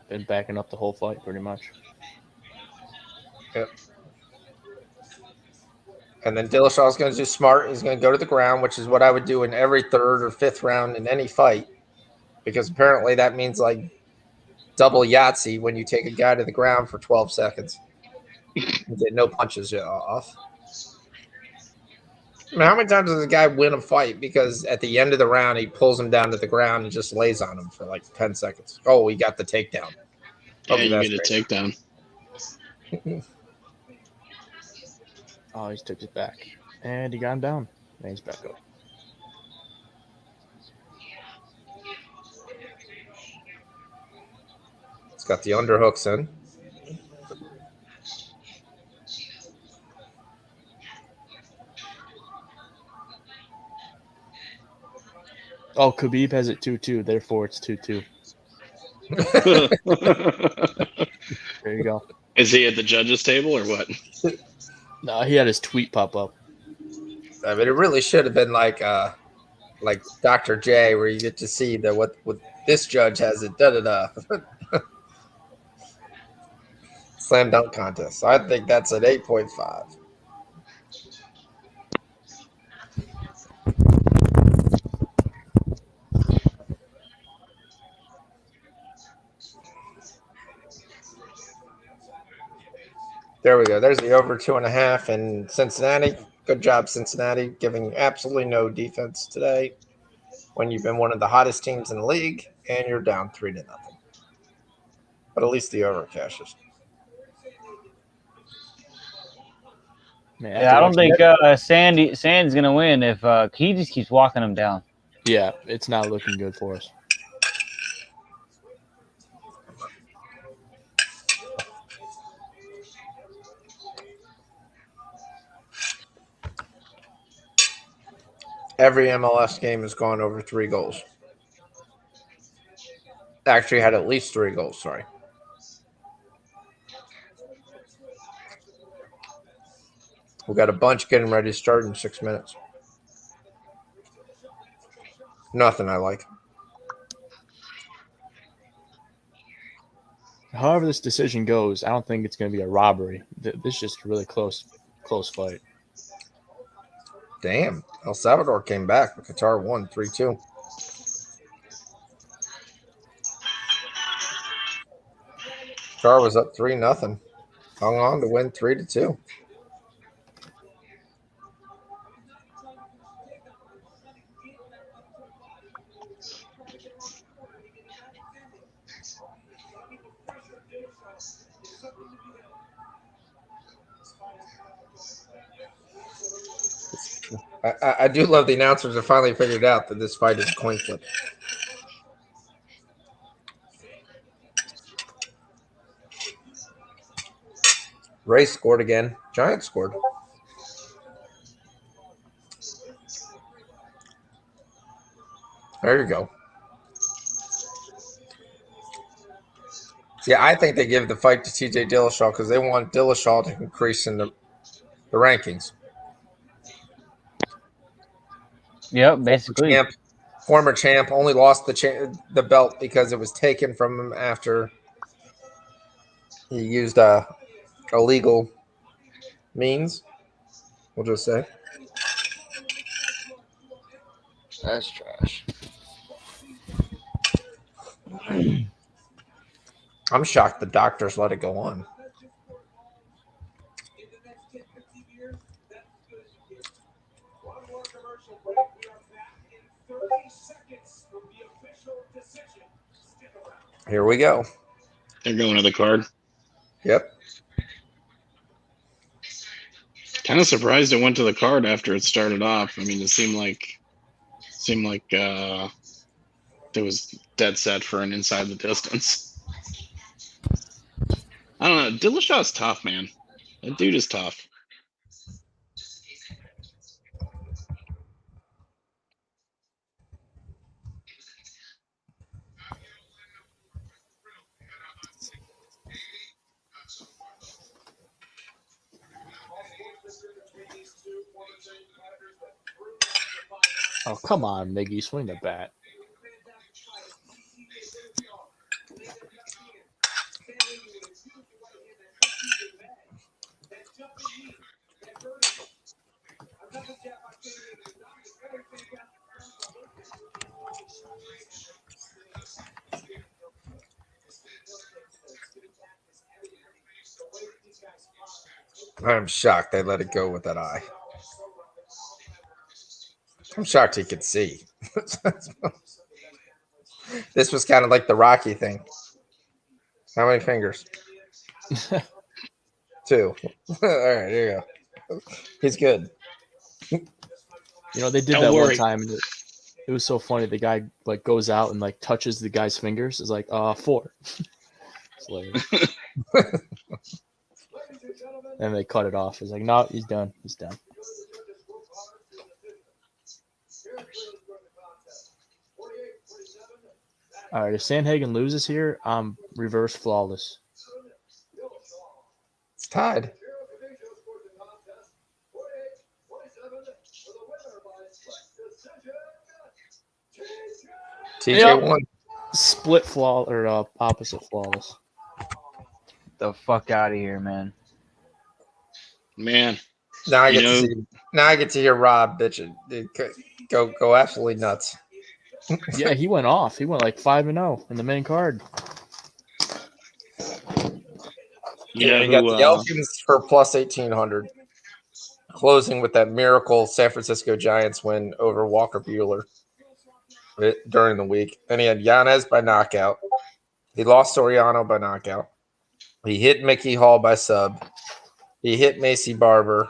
Been backing up the whole fight pretty much. Yep. And then Dillashaw's going to do smart. He's going to go to the ground, which is what I would do in every 3rd or 5th round in any fight, because apparently that means like double Yahtzee when you take a guy to the ground for 12 seconds. You get no punches off. I mean, how many times does a guy win a fight because at the end of the round he pulls him down to the ground and just lays on him for like 10 seconds? Oh, he got the takedown. Yeah, you get a takedown. Oh, he took it back. And he got him down. And he's back up. It's got the underhooks in. Oh, Khabib has it 2-2. Therefore, it's 2-2. There you go. Is he at the judges' table or what? No, he had his tweet pop up. I mean, it really should have been like Dr. J, where you get to see that what this judge has it. Da da da. Slam dunk contest. So I think that's at 8.5. There we go. There's the over 2.5 in Cincinnati. Good job, Cincinnati, giving absolutely no defense today when you've been one of the hottest teams in the league and you're down 3-0. But at least the over cashes. Man, Yeah, I don't think Sand's gonna win if he just keeps walking him down. Yeah, it's not looking good for us. Every MLS game has gone over 3 goals. Actually, had at least 3 goals. Sorry. We got a bunch getting ready to start in 6 minutes. Nothing I like. However this decision goes, I don't think it's going to be a robbery. This is just a really close fight. Damn. El Salvador came back, but Qatar won 3-2. Qatar was up 3-0. Hung on to win 3-2. I do love the announcers have finally figured out that this fight is a coin flip. Ray scored again. Giants scored. There you go. Yeah, I think they give the fight to TJ Dillashaw because they want Dillashaw to increase in the rankings. Yep, basically. Former champ only lost the belt because it was taken from him after he used illegal means. We'll just say. That's trash. I'm shocked the doctors let it go on. Here we go. They're going to the card. Yep. Kind of surprised it went to the card after it started off. I mean, it seemed like it was dead set for an inside the distance. I don't know. Dillashaw's tough, man. That dude is tough. Oh, come on, Miggy. Swing the bat. I'm shocked they let it go with that eye. I'm shocked he could see. This was kind of like the Rocky thing. How many fingers? 2. All right, here you go. He's good. You know, they did that one time, and it was so funny. The guy like goes out and like touches the guy's fingers. It's like 4. And they cut it off. It's like, no, he's done. He's done. All right, if Sandhagen loses here, I'm reverse flawless. It's tied. TJ won. Split flaw or opposite flawless. The fuck out of here, man. Man. Now I get to hear Rob bitching. Go absolutely nuts. Yeah, he went off. He went like 5-0 in the main card. Yeah, you got the Elkins for plus 1,800. Closing with that miracle San Francisco Giants win over Walker Buehler during the week. And he had Yanez by knockout. He lost Soriano by knockout. He hit Mickey Hall by sub. He hit Macy Barber.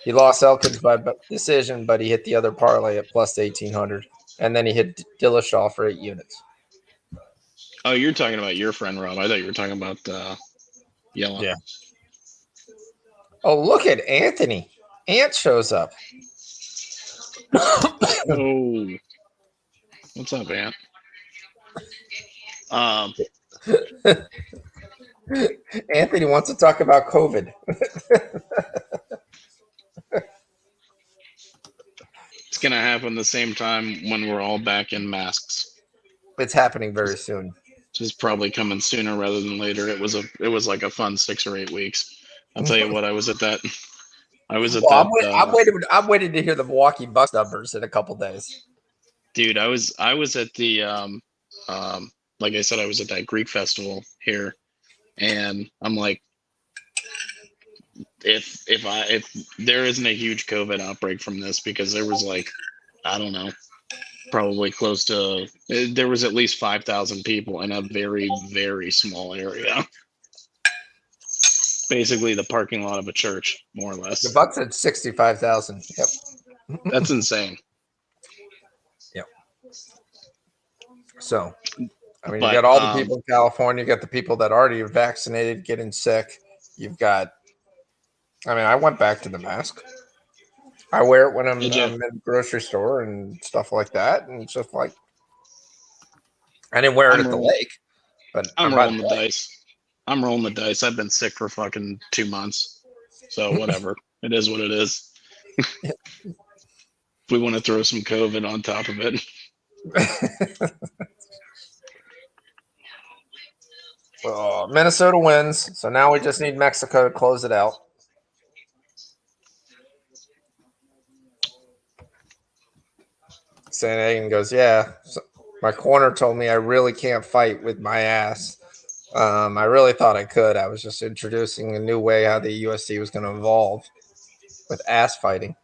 He lost Elkins by decision, but he hit the other parlay at plus 1,800. And then he hit Dillashaw for 8 units. Oh, you're talking about your friend, Rob. I thought you were talking about Yellow. Yeah. Oh, look at Anthony. Ant shows up. Oh, what's up, Ant? Anthony wants to talk about COVID. It's gonna happen the same time when we're all back in masks. It's happening very soon. Which is probably coming sooner rather than later. It was like a fun 6 or 8 weeks. I'll tell you what. I was at that. I'm waiting to hear the Milwaukee Bucks numbers in a couple days. Dude, I was at the like I said, I was at that Greek festival here, and I'm like, if there isn't a huge COVID outbreak from this, because there was like, I don't know, probably close to, there was at least 5,000 people in a very, very small area. Basically the parking lot of a church, more or less. The Bucks had 65,000. Yep. That's insane. Yep. So, I mean, But, you got all the people in California, you got the people that already are vaccinated getting sick. You've got, I mean, I went back to the mask. I wear it when I'm in the grocery store and stuff like that. And it's just like, I didn't wear it at the lake, but I'm rolling the dice. I'm rolling the dice. I've been sick for fucking 2 months. So whatever. It is what it is. If we want to throw some COVID on top of it. Well, Minnesota wins. So now we just need Mexico to close it out. Sanagan goes, yeah. So my corner told me I really can't fight with my ass. I really thought I could. I was just introducing a new way how the UFC was going to evolve with ass fighting.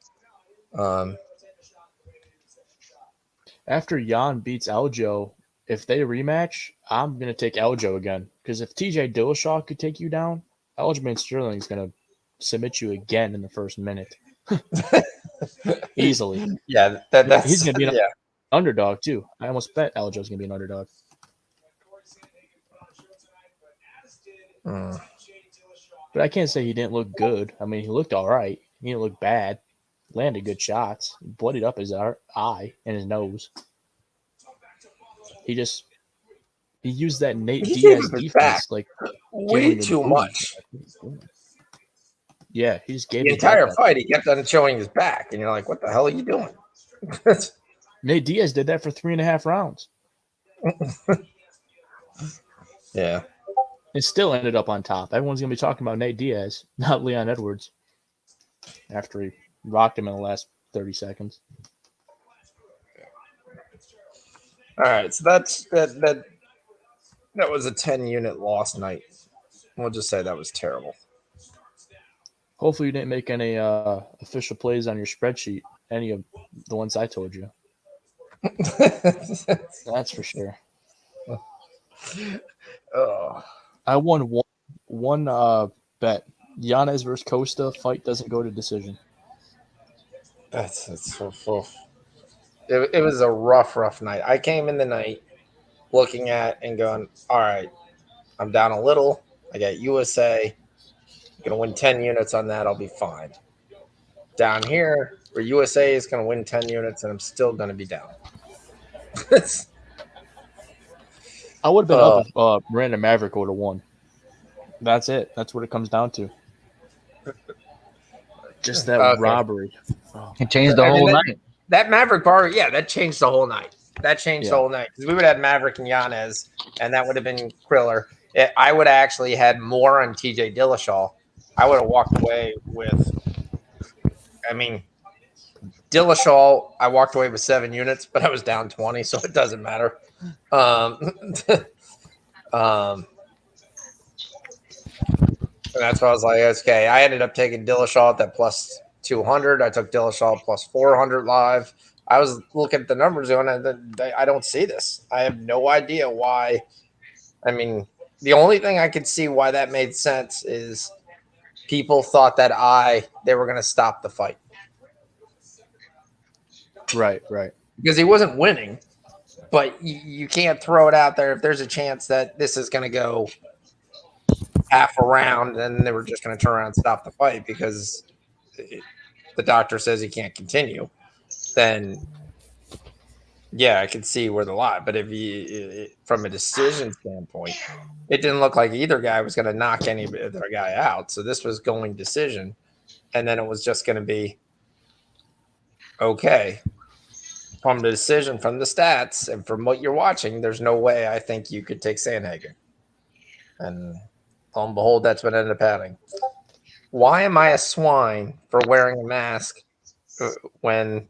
After Jan beats Aljo, if they rematch, I'm going to take Aljo again. Because if TJ Dillashaw could take you down, Aljamain Sterling is going to submit you again in the first minute. Easily. Yeah, that's he's going to be an underdog too. I almost bet Aljo's going to be an underdog. But I can't say he didn't look good. I mean, he looked all right. He didn't look bad. Landed good shots. Bloodied up his eye and his nose. He used that Nate Diaz defense like way too much. Yeah, he just gave the entire fight. He kept on showing his back, and you're like, "What the hell are you doing?" Nate Diaz did that for 3.5 rounds. Yeah. It still ended up on top. Everyone's going to be talking about Nate Diaz, not Leon Edwards, after he rocked him in the last 30 seconds. All right, so that was a 10-unit loss night. We'll just say that was terrible. Hopefully you didn't make any official plays on your spreadsheet, any of the ones I told you. That's for sure. I won one bet. Yanez versus Costa fight doesn't go to decision. That's so full. It was a rough night. I came in the night looking at and going, all right, I'm down a little. I got USA. I'm going to win 10 units on that. I'll be fine. Down here, where USA is going to win 10 units, and I'm still going to be down. I would have been up if Miranda Maverick would have won. That's it. That's what it comes down to. Just that robbery. It changed the whole night. That Maverick bar, that changed the whole night. That changed the whole night. Because we would have had Maverick and Yanez, and that would have been Kriller. I would have actually had more on TJ Dillashaw. I would have walked away with, Dillashaw, I walked away with 7 units, but I was down 20, so it doesn't matter. And that's why I was like, okay. I ended up taking Dillashaw at that plus 200. I took Dillashaw plus 400 live. I was looking at the numbers going, I don't see this. I have no idea why. The only thing I could see why that made sense is people thought that they were going to stop the fight. Right. Because he wasn't winning, but you can't throw it out there if there's a chance that this is going to go half a round, and they were just going to turn around and stop the fight because the doctor says he can't continue. Then Yeah, I could see where the lot, but if you, from a decision standpoint, it didn't look like either guy was going to knock any other guy out. So this was going decision, and then it was just going to be okay from the decision, from the stats, and from what you're watching. There's no way I think you could take Sandhagen, and lo and behold, that's what ended up happening. Why am I a swine for wearing a mask when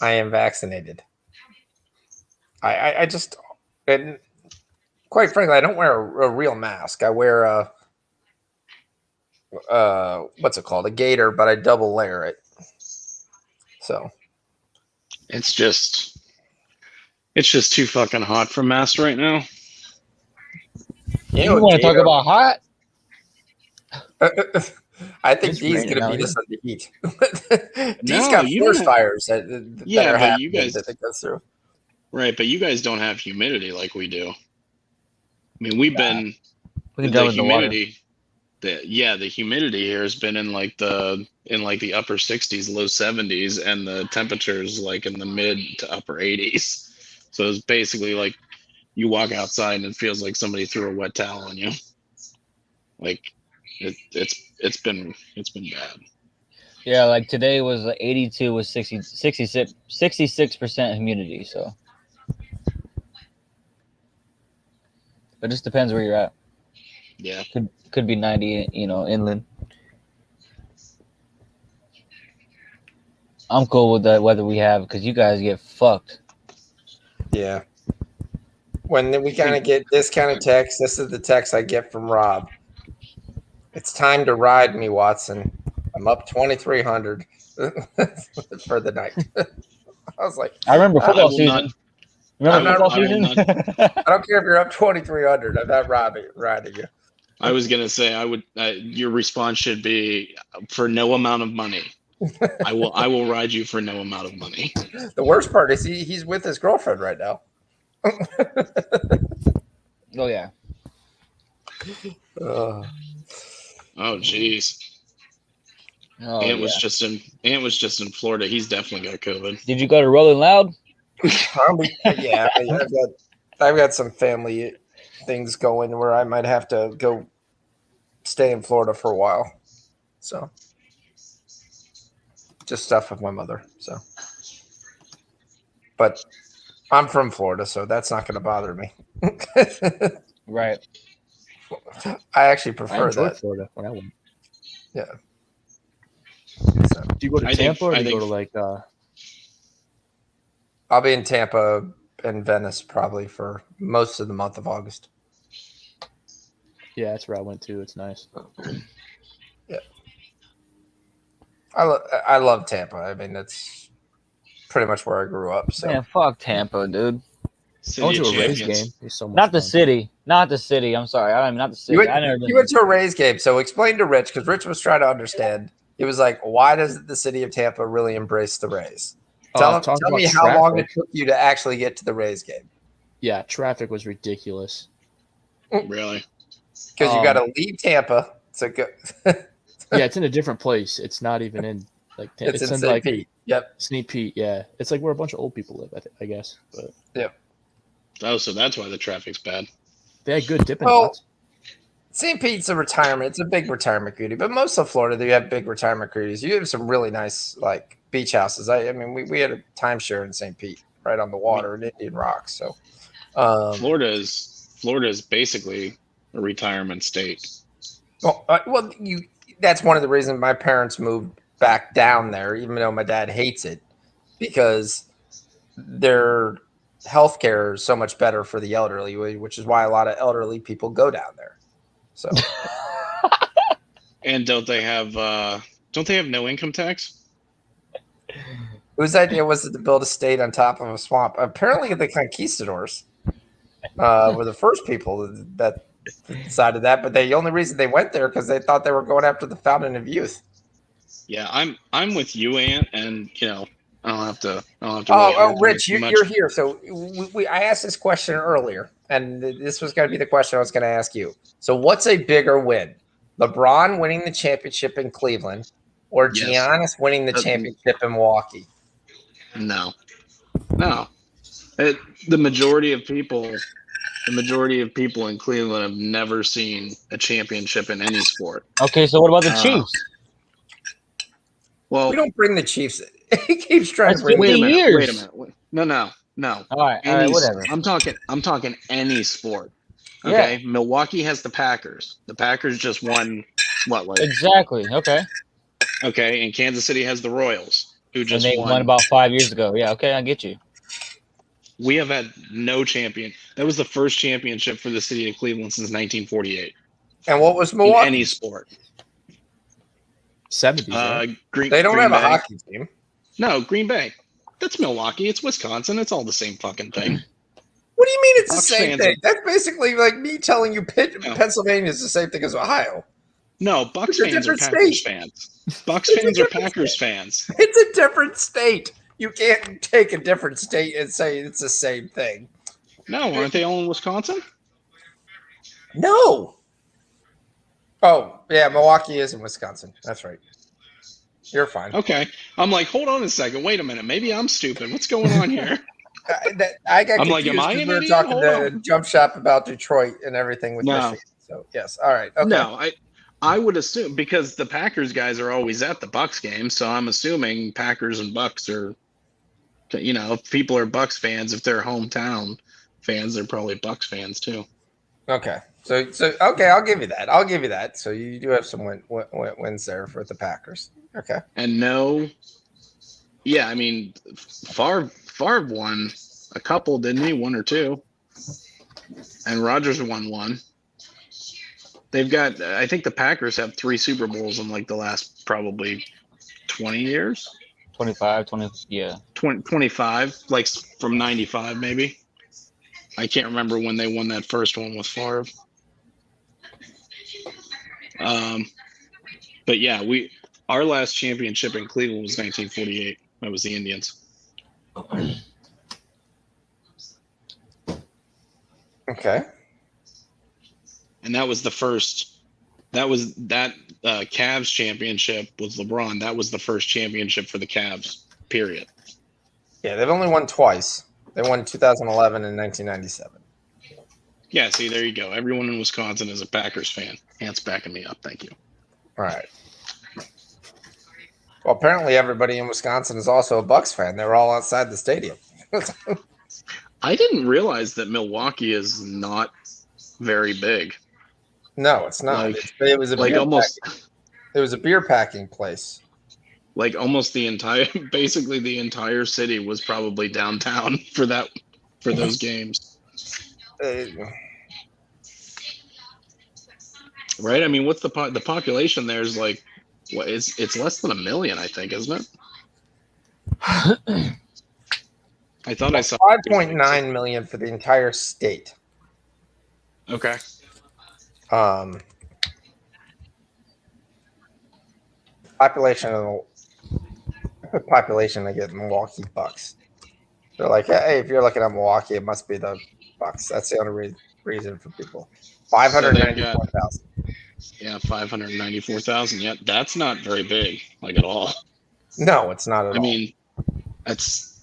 I am vaccinated? I just, and quite frankly, I don't wear a real mask. I wear a what's it called, a gator, but I double layer it. So It's just too fucking hot for masks right now. You want to talk about hot? I think It's D's raining going to out beat here. us on the heat. D's No, got you forest don't have- fires that Yeah, are but you happening guys- that it goes through. Right, but you guys don't have humidity like we do. I mean, we've been We can the jump in the water. humidity. The humidity here has been in like the upper 60s, low 70s, and the temperatures like in the mid to upper 80s. So it's basically like you walk outside and it feels like somebody threw a wet towel on you. Like it's been bad. Yeah, like today was 82 with 66% humidity. So it just depends where you're at. Yeah. Could be 90, inland. I'm cool with that weather we have because you guys get fucked. Yeah. When we kind of get this kind of text, this is the text I get from Rob. It's time to ride me, Watson. I'm up 2,300 for the night. I was like, I remember I football will season. not. Remember I football will season? not. I don't care if you're up 2,300. I'm not riding you. I was gonna say I would. Your response should be for no amount of money. I will ride you for no amount of money. The worst part is he's with his girlfriend right now. Oh yeah. Oh jeez. Oh, Ant yeah. was just in Florida. He's definitely got COVID. Did you go to Rolling Loud? Yeah, I've got some family things going where I might have to go stay in Florida for a while. So just stuff with my mother. So, but I'm from Florida, so that's not going to bother me. Right. I actually I prefer enjoyed that. Florida when I went. Yeah. So, Do you go to I think- Tampa or I do you go think- to like I'll be in Tampa and Venice probably for most of the month of August. yeah, that's where I went to. It's nice. Yeah. I love Tampa. I mean, that's pretty much where I grew up. So Man, fuck Tampa, dude. City I went of to a Rays Champions. game. It's so much Not the fun. city. Not the city. I'm sorry. I mean, not the city. I never been. you went to a Rays game. So explain to Rich, because Rich was trying to understand. He was like, why does the city of Tampa really embrace the Rays? Tell Talk me about how long it traffic. took you to actually get to the Rays game. Yeah, traffic was ridiculous. Really? Because you got to leave Tampa to go. Yeah, it's in a different place. It's not even in like Tampa. It's in in St. like Pete. Yep. St. Pete. Yeah, it's like where a bunch of old people live. I guess, but Oh, so that's why the traffic's bad. they had good dipping Well, spots. St. Pete's a retirement. It's a big retirement community, but most of Florida, they have big retirement communities. You have some really nice like beach houses. I mean, we had a timeshare in St. Pete, right on the water in Indian Rocks. So, Florida is basically a retirement state. well, that's one of the reasons my parents moved back down there, even though my dad hates it, because their healthcare is so much better for the elderly, which is why a lot of elderly people go down there. So, And don't they have no income tax? whose idea was it to build a state on top of a swamp? Apparently, the conquistadors were the first people that decided that, but the only reason they went there because they thought they were going after the fountain of youth. Yeah, I'm with you, Ant, and I don't have to. Rich, you're here. So I asked this question earlier, and this was going to be the question I was going to ask you. So, what's a bigger win, LeBron winning the championship in Cleveland, or Yes. Giannis winning the championship in Milwaukee? No. The majority of people in Cleveland have never seen a championship in any sport. Okay, so what about the Chiefs? Well, we don't bring the Chiefs. He keeps trying That's to bring. wait a minute. years. Wait a minute. No. All right, whatever. I'm talking any sport. Yeah. Okay, Milwaukee has the Packers. The Packers just won what? Exactly. Okay. Okay, and Kansas City has the Royals, who And just they won about 5 years ago. Yeah. Okay, I get you. We have had no champion. That was the first championship for the city of Cleveland since 1948. And what was In Milwaukee? any sport. 70s, right? They don't have a hockey team. No, Green Bay. That's Milwaukee. It's Wisconsin. It's all the same fucking thing. What do you mean it's Bucks the same fans thing? are- That's basically like me telling you Pennsylvania is the same thing as Ohio. No, Bucks It's a fans are different Packers state. fans. Bucks fans are Packers fans. It's a different state. You can't take a different state and say it's the same thing. No, aren't they all in Wisconsin? No. Oh, yeah, Milwaukee is in Wisconsin. That's right. You're fine. Okay. I'm like, hold on a second. Wait a minute. Maybe I'm stupid. What's going on here? I got I'm confused like, am I because an we were idiot? talking Hold to on. Jump Shop about Detroit and everything with No. Michigan. So, yes. All right. Okay. No, I would assume because the Packers guys are always at the Bucks game, so I'm assuming Packers and Bucks are, if people are Bucks fans, if they're hometown fans, they're probably Bucks fans too. Okay. So okay, I'll give you that. So you do have some wins there for the Packers. Okay. And I mean, Favre won a couple, didn't he? One or two. And Rodgers won one. They've got, I think the Packers have 3 Super Bowls in like the last probably 20 years. 25, 20, yeah. 25, like from 95 maybe. I can't remember when they won that first one with Favre. But yeah, our last championship in Cleveland was 1948. That was the Indians. Okay. And that was the first. That Cavs championship with LeBron. That was the first championship for the Cavs. Period. Yeah, they've only won twice. They won 2011 and 1997. Yeah, see, there you go. Everyone in Wisconsin is a Packers fan. Ant's backing me up. Thank you. All right. Well, apparently everybody in Wisconsin is also a Bucks fan. They were all outside the stadium. I didn't realize that Milwaukee is not very big. No, it's not. Like- It was a like beer almost- packing. It was a beer packing place. Like almost basically the entire city was probably downtown for those games. Right? I mean, what's the population there is like, what it's less than 1 million, I think, isn't it? I thought I saw 5.9 million for the entire state. Okay. Population, I get Milwaukee Bucks. They're like, hey, if you're looking at Milwaukee, it must be the Bucks. That's the only reason for people. 594,000. Yeah, 594,000. Yeah, that's not very big, like at all. No, it's not at all. I mean, that's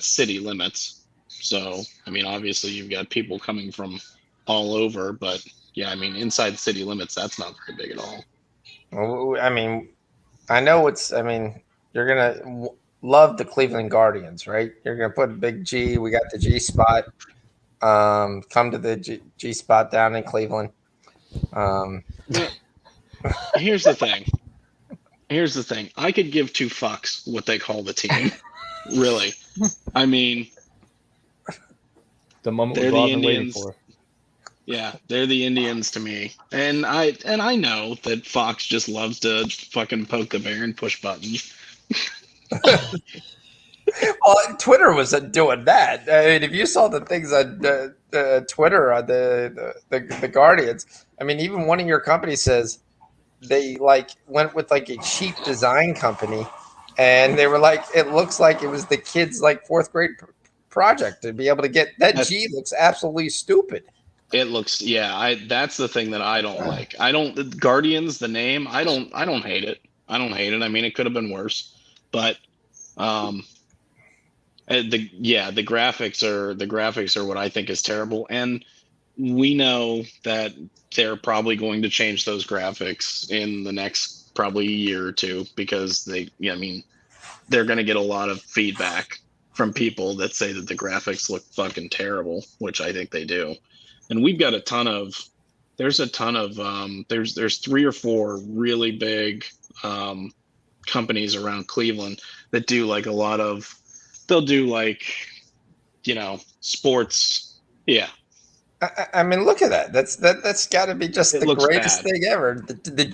city limits. So, I mean, obviously you've got people coming from all over, but yeah, I mean, inside city limits, that's not very big at all. Well, I mean, I know you're going to love the Cleveland Guardians, right? You're going to put a big G. We got the G spot. Come to the G spot down in Cleveland. Here's the thing. I could give 2 fucks what they call the team. Really. I mean, the moment they're we've all the been waiting Indians. for. Yeah, they're the Indians to me. And I know that Fox just loves to fucking poke the bear and push buttons. Well, Twitter was doing that. I mean, if you saw the things on Twitter on the Guardians, I mean, even one of your companies says they went with a cheap design company, and they were like, it looks like it was the kids' 4th grade project to be able to get that. G looks absolutely stupid. It looks, that's the thing that I don't like. Guardians, the name, I don't hate it. I don't hate it. I mean, it could have been worse, but The graphics are what I think is terrible, and we know that they're probably going to change those graphics in the next probably year or two because I mean, they're going to get a lot of feedback from people that say that the graphics look fucking terrible, which I think they do. And we've got there's 3 or 4 really big companies around Cleveland that do like a lot of, they'll do like, sports. Yeah. I mean, look at that. That's got to be just It the looks greatest bad. thing ever. The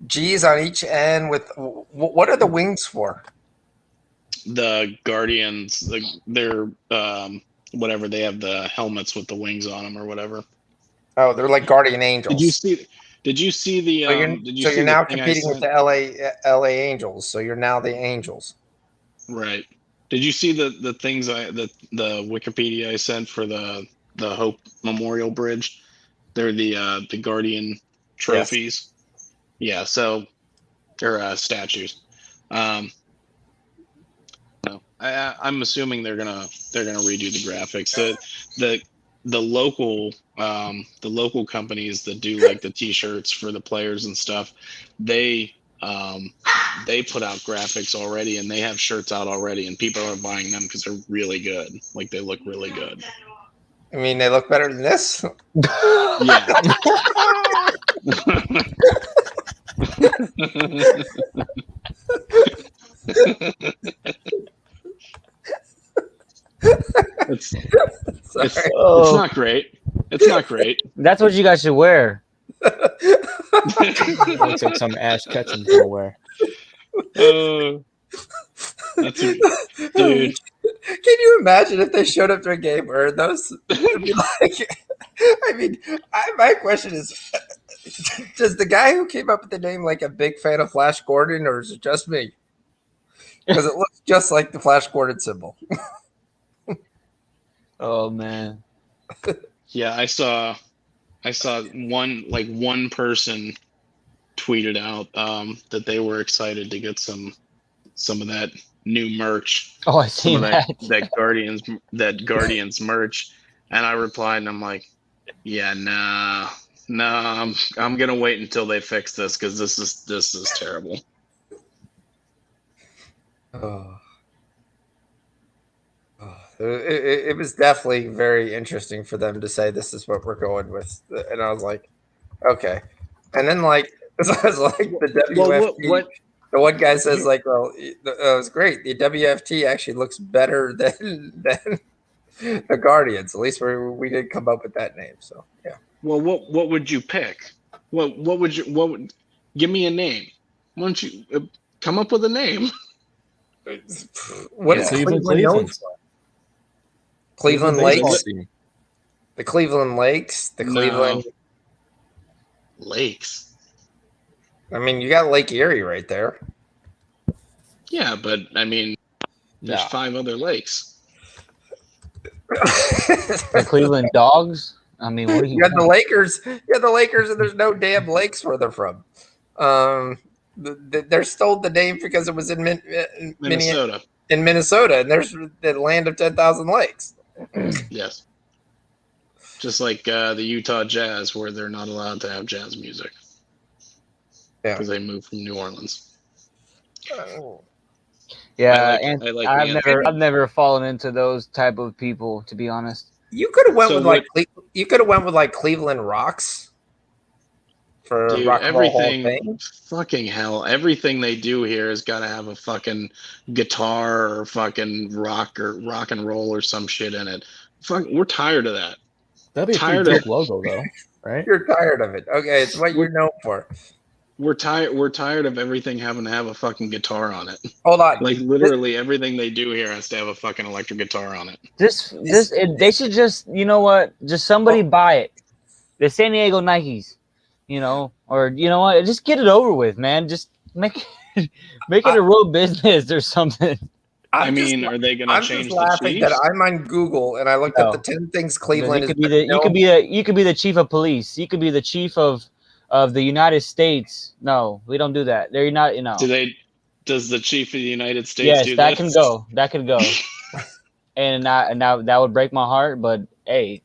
G's on each end with what are the wings for? The Guardians, they're whatever, they have the helmets with the wings on them or whatever. Oh, they're like guardian angels. Did you see the So you're now thing I competing with sent? the LA Angels. So you're now the Angels. Right. Did you see the things the Wikipedia I sent for the Hope Memorial Bridge? They're the Guardian trophies. Yeah, so they're statues. No, I'm assuming they're gonna redo the graphics. The local companies that do like the T-shirts for the players and stuff, they put out graphics already, and they have shirts out already, and people are buying them because they're really good. Like, they look really good. I mean, they look better than this. Yeah. It's not great. It's not great. That's what you guys should wear. Looks like some Ash Ketchum's gonna wear. That's dude. Can you imagine if they showed up to a game wearing those? Like, I mean, my question is, does the guy who came up with the name like a big fan of Flash Gordon, or is it just me? Because it looks just like the Flash Gordon symbol. Oh man. Yeah, I saw one person tweeted out that they were excited to get some of that new merch. Oh, I see that. that Guardians merch, and I replied, and I'm like, yeah, nah, I'm gonna wait until they fix this because this is terrible. It was definitely very interesting for them to say this is what we're going with, and I was like, okay. And then like I was like the WFT, the one guy says like, well, it was great. The WFT actually looks better than the Guardians. At least we didn't come up with that name. So yeah. Well, what would you pick? What would give me a name? Why don't you come up with a name? What is Cleveland known for? Cleveland Lakes, the Cleveland Lakes, the Cleveland Lakes. I mean, you got Lake Erie right there. Yeah, but I mean, there's 5 other lakes. The Cleveland Dogs. I mean, what do you got the Lakers? You got the Lakers, and there's no damn lakes where they're from. They're stole the name because it was in Minnesota. In Minnesota, and there's the land of 10,000 lakes. Yes. Just like the Utah Jazz, where they're not allowed to have jazz music. Yeah. Because they moved from New Orleans. Yeah, I've never fallen into those type of people, to be honest. You could have went with like Cleveland Rocks for dude, Rock and Roll Hall of Fame. Fucking hell! Everything they do here has got to have a fucking guitar or fucking rock and roll or some shit in it. Fuck, we're tired of that. That'd be a pretty dope logo, though, right? You're tired of it. Okay, it's what you're known for. We're tired of everything having to have a fucking guitar on it. Hold on. Like literally everything they do here has to have a fucking electric guitar on it. They should just, you know what? Just somebody buy it. The San Diego Nikes, or you know what? Just get it over with, man. Just make it a real business or something. Are they going to change the Chiefs? That I'm on Google and I looked up the 10 things Cleveland you could be the chief of police. You could be the chief of the United States. No, we don't do that. They're not, Does the chief of the United States do that? Yes, that can go. and that would break my heart. But hey,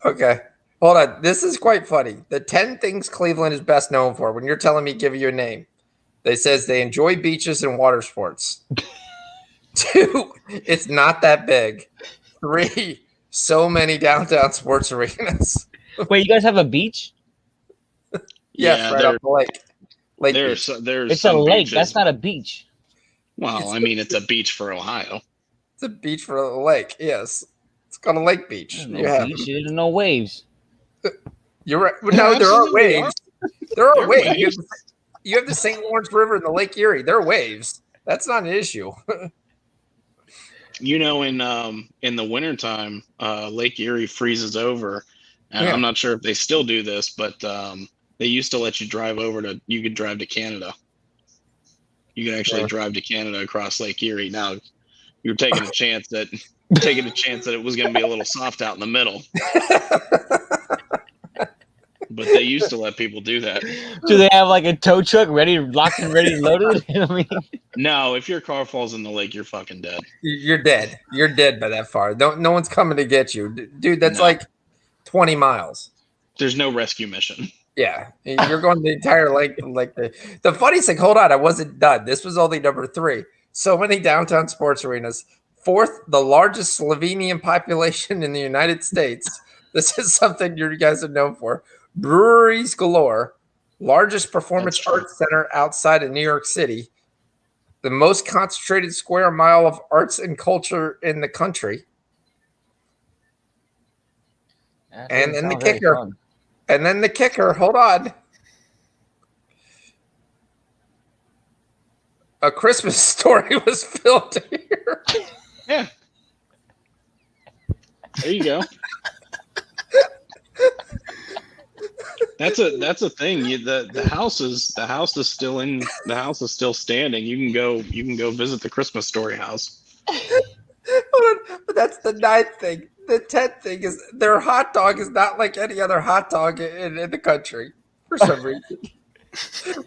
Okay. Hold on. This is quite funny. The 10 things Cleveland is best known for. When you're telling me, give you a name. They says they enjoy beaches and water sports. 2, it's not that big. 3, so many downtown sports arenas. wait, you guys have a beach? Yes, right off the lake. Lake there's beach. there's It's a some lake. beaches. That's not a beach. Well, I mean, it's a beach for Ohio. It's a beach for a lake. Yes, it's called a lake beach. There's You no have beach. There's no waves. You're right. No, there are Absolutely waves. There are There are waves. waves. You have the St. Lawrence River and the Lake Erie. There are waves. That's not an issue. You know, in the wintertime, Lake Erie freezes over, and Yeah. I'm not sure if they still do this, but they used to let you drive over to. You could drive to Canada. You could actually Sure. drive to Canada across Lake Erie. Now, you're taking a chance that it was going to be a little soft out in the middle. But they used to let people do that. Do they have like a tow truck ready, locked and ready, loaded? I mean, No, if your car falls in the lake, you're fucking dead. You're dead. You're dead by that far. No one's coming to get you, dude. That's No. like 20 miles. There's no rescue mission. Yeah, you're going the entire length. Like the funny thing. Hold on, I wasn't done. This was only number 3. So many downtown sports arenas. 4th, the largest Slovenian population in the United States. This is something you guys are known for. Breweries galore. Largest performance That's true. arts center outside of New York City. The most concentrated square mile of arts and culture in the country. that And doesn't then the sound very kicker. fun. And then the kicker, hold on. A Christmas Story was filmed here. Yeah. There you go. That's a thing. The house is still standing. You can go visit the Christmas Story house. Hold on. But that's the 9th thing. The 10th thing is their hot dog is not like any other hot dog in the country for some reason.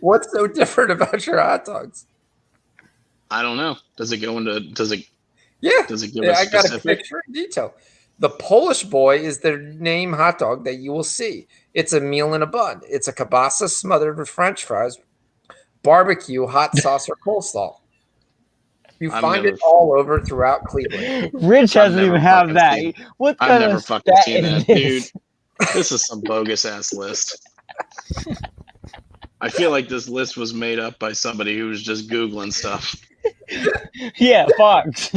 What's so different about your hot dogs? I don't know. Does it give Yeah, us I got a specific? picture in detail. The Polish boy is their name hot dog that you will see. It's a meal in a bun. It's a kielbasa smothered with French fries, barbecue, hot sauce, or coleslaw. You I've find never- it all over throughout Cleveland. Rich I've doesn't never even have fucking that. seen- What I've kind never of fucking stat seen is that, this? dude. This is some bogus ass list. I feel like this list was made up by somebody who was just Googling stuff. Yeah, Fox.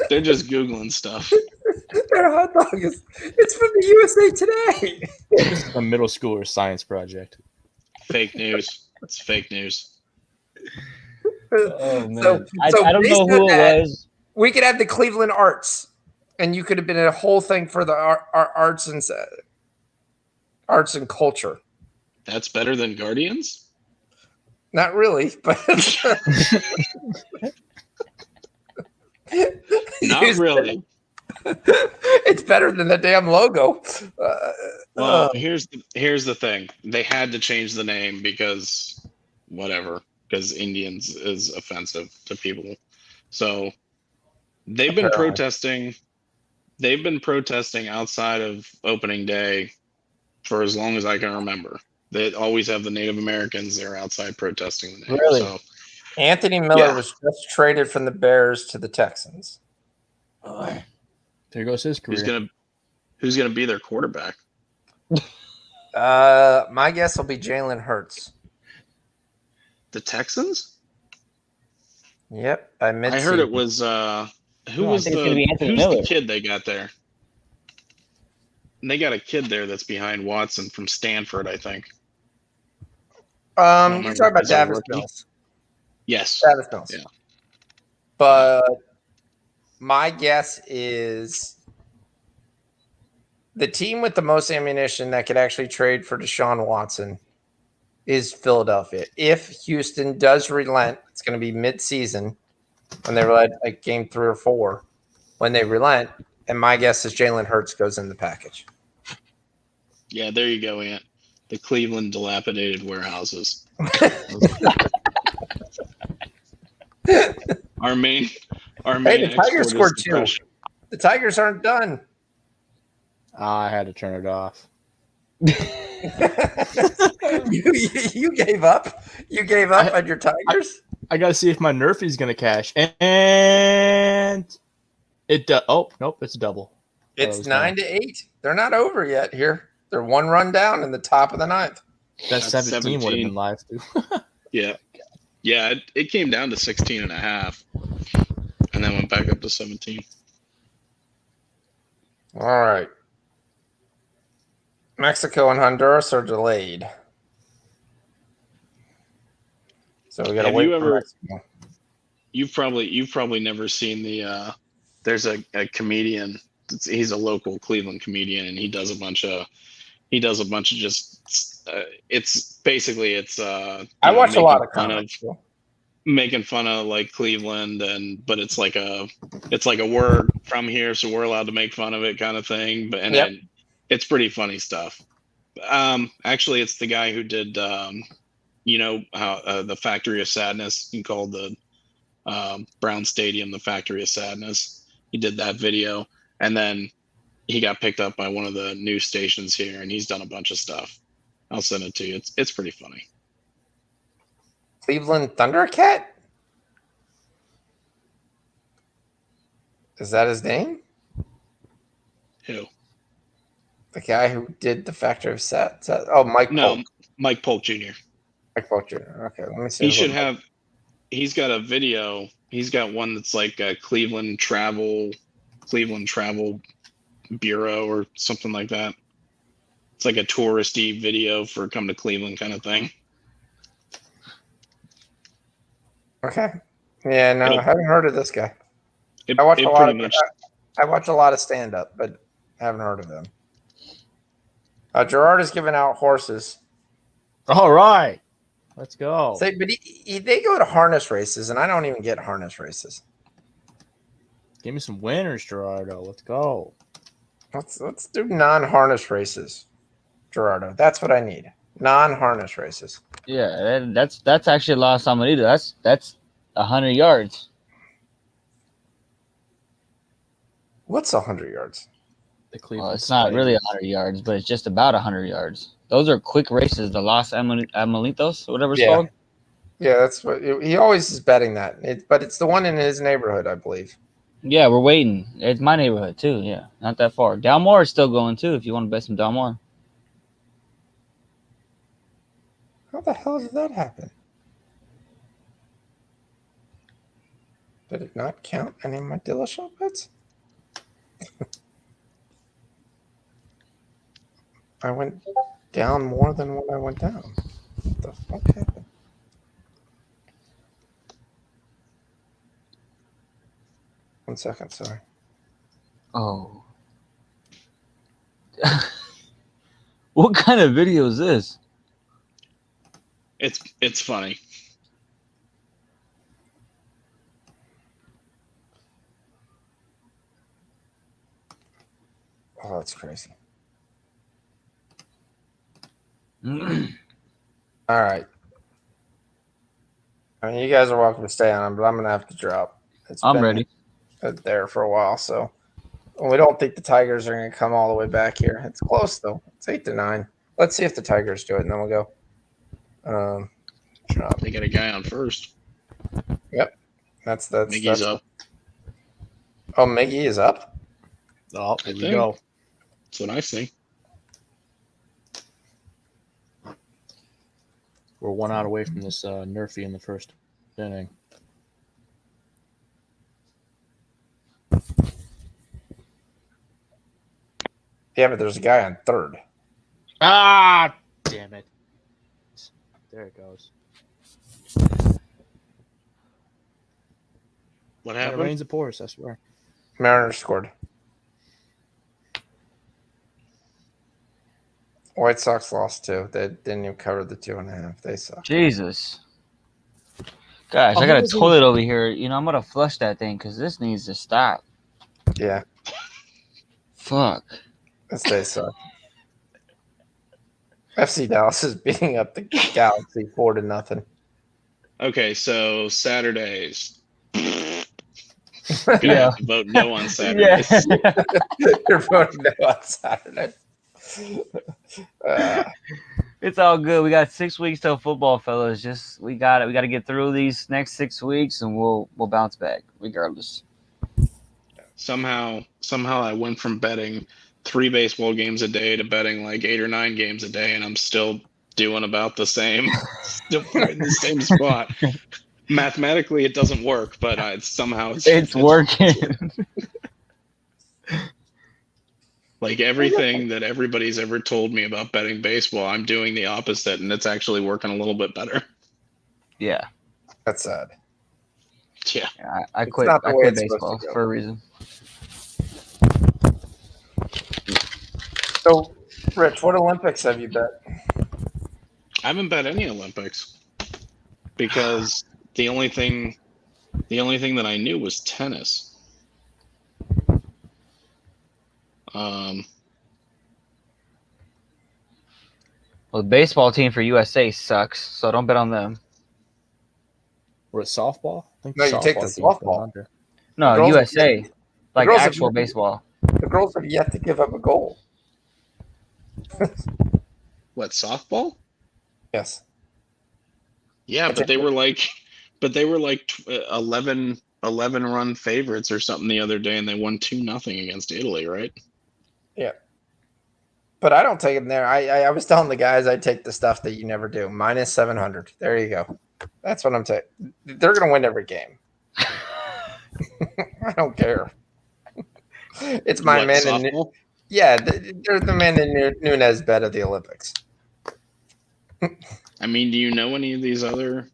They're just Googling stuff. Their hot dog it's from the USA Today. This is a middle schooler science project. Fake news. It's fake news. Oh man, So I don't based know on who that, it was. We could have the Cleveland Arts, and you could have been in a whole thing for the arts and culture. That's better than Guardians? Not really, but Not really. It's better than the damn logo. Well, here's the thing. They had to change the name because whatever, because Indians is offensive to people. So they've been Apparently. protesting. They've been protesting outside of opening day for as long as I can remember. They always have the Native Americans there outside protesting the name. Really? So Anthony Miller Yeah. was just traded from the Bears to the Texans. There goes his career. who's gonna be their quarterback? My guess will be Jalen Hurts. The Texans? Yep, by mid. I heard it was who No, I was think it's gonna be Anthony who's Miller. the kid they got there? And they got a kid there that's behind Watson from Stanford, I think. You're remember. talking about Is it a Davis rookie? Mills. Yes. Davis Mills. Yeah. But my guess is the team with the most ammunition that could actually trade for Deshaun Watson is Philadelphia. If Houston does relent, it's going to be mid-season when they relent, like game 3 or 4. When they relent, and my guess is Jalen Hurts goes in the package. Yeah, there you go, Ant. The Cleveland dilapidated warehouses. Our main Hey, the Tigers export is scored 2. depression. The Tigers aren't done. I had to turn it off. you gave up. You gave up on your Tigers. I got to see if my Nerfy's going to cash. And it oh, nope, it's a double. It's 9-8. They're not over yet here. They're 1 run down in the top of the 9th. That's 17 would have been live too. Yeah. Yeah, it came down to 16 and a half and then went back up to 17. All right. Mexico and Honduras are delayed. So we got to wait for Mexico. You've probably never seen the there's a comedian. He's a local Cleveland comedian, and he does a bunch of just it's basically I watch a lot of comics. Making fun of like Cleveland, but it's like a we're from here, so we're allowed to make fun of it kind of thing. But and it's pretty funny stuff. Actually, it's the guy who did you know how the Factory of Sadness. He called the Brown Stadium the Factory of Sadness. He did that video, and then he got picked up by one of the news stations here, and he's done a bunch of stuff. I'll send it to you. It's pretty funny. Cleveland Thundercat? Is that his name? Who? The guy who did the Factory of Sadness. Oh, Mike Polk. Mike Polk Jr. Mike Polk Jr. Okay, let me see. He should have. He's got a video. He's got one that's like a Cleveland Travel Bureau or something like that. It's like a touristy video for come to Cleveland kind of thing. Okay. Yeah, no, I haven't heard of this guy. I watch a lot of stand-up, but I haven't heard of him. Gerard is giving out horses. All right. Let's go. But they go to harness races, and I don't even get harness races. Give me some winners, Gerardo. Let's go. Let's do non-harness races, Gerardo. That's what I need. Non-harness races. Yeah, that's actually La Samarita. That's 100 yards. What's 100 yards? Well, it's not really 100 yards, but it's just about 100 yards. Those are quick races. The Los Amalitos, whatever it's called. Yeah, that's what he always is betting that. But it's the one in his neighborhood, I believe. Yeah, we're waiting. It's my neighborhood too. Yeah, not that far. Dalmore is still going too. If you want to bet some Dalmore. How the hell did that happen? Did it not count any of my Dillashaw bets? I went down more than what I went down. What the fuck happened? One second, sorry. Oh. What kind of video is this? It's funny. Oh, that's crazy. All right. I mean, you guys are welcome to stay on, but I'm gonna have to drop. I'm ready. There for a while, so we don't think the Tigers are gonna come all the way back here. It's close though. It's 8-9. Let's see if the Tigers do it, and then we'll go. Drop. They got a guy on first. Yep. That's Miggy's up. Oh, Miggy is up. Oh, there we go. That's what I see. We're 1 out away from this Nerfy in the first inning. Yeah, but there's a guy on third. Ah, damn it. There it goes. What happened? It rains it pours, I swear. Mariners scored. White Sox lost too. They didn't even cover the 2.5. They suck. Jesus. Gosh, I got a toilet over here. You know, I'm going to flush that thing because this needs to stop. Yeah. Fuck. They suck. FC Dallas is beating up the Galaxy 4-0. Okay, so Saturdays. Gonna Yeah. have to vote no on Saturdays. You're voting no on Saturday. It's all good. We got 6 weeks till football, fellas. Just we got it. We got to get through these next 6 weeks, and we'll bounce back regardless. Somehow I went from betting 3 baseball games a day to betting like 8 or 9 games a day, and I'm still doing about the same. Still right in the same spot. Mathematically, it doesn't work, but It's working. Like everything that everybody's ever told me about betting baseball, I'm doing the opposite, and it's actually working a little bit better. Yeah, That's sad. Yeah. I It's quit. not the I way quit it's supposed baseball to go. for a reason. So, Rich, what Olympics have you bet? I haven't bet any Olympics because the only thing that I knew was tennis. Well, the baseball team for USA sucks, so don't bet on them. Or softball? I think No, you take the team's going softball. under. No, The girls USA, have- like girls have actual yet- baseball. The girls have yet to give up a goal. What, softball? Yes. Yeah, but they were like 11 run favorites or something the other day, and they won 2-0 against Italy, right? Yeah. But I don't take them there. I was telling the guys I take the stuff that you never do. Minus 700. There you go. That's what I'm taking. They're going to win every game. I don't care. It's my What, men softball? yeah, they're the men in Nunez bet of the Olympics. I mean, do you know any of these other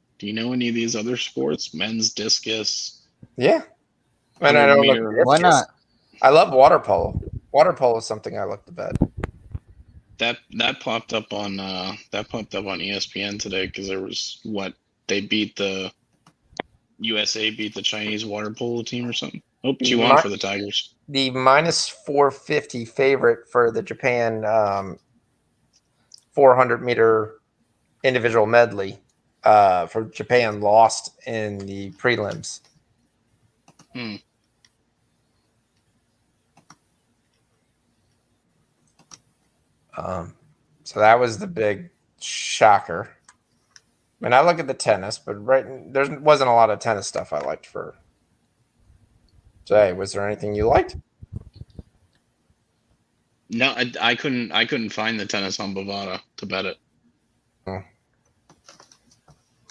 sports? Men's discus. Yeah. And I don't look 100-meter. Why not? I love water polo. Water polo is something I look to bet. That popped up on ESPN today because there was USA beat the Chinese water polo team or something. Oh, 2-1 for the Tigers. The minus 450 favorite for the Japan 400-meter individual medley for Japan lost in the prelims. So that was the big shocker. I mean, I look at the tennis, but there wasn't a lot of tennis stuff I liked for today. Was there anything you liked? No, I couldn't find the tennis on Bovada to bet it.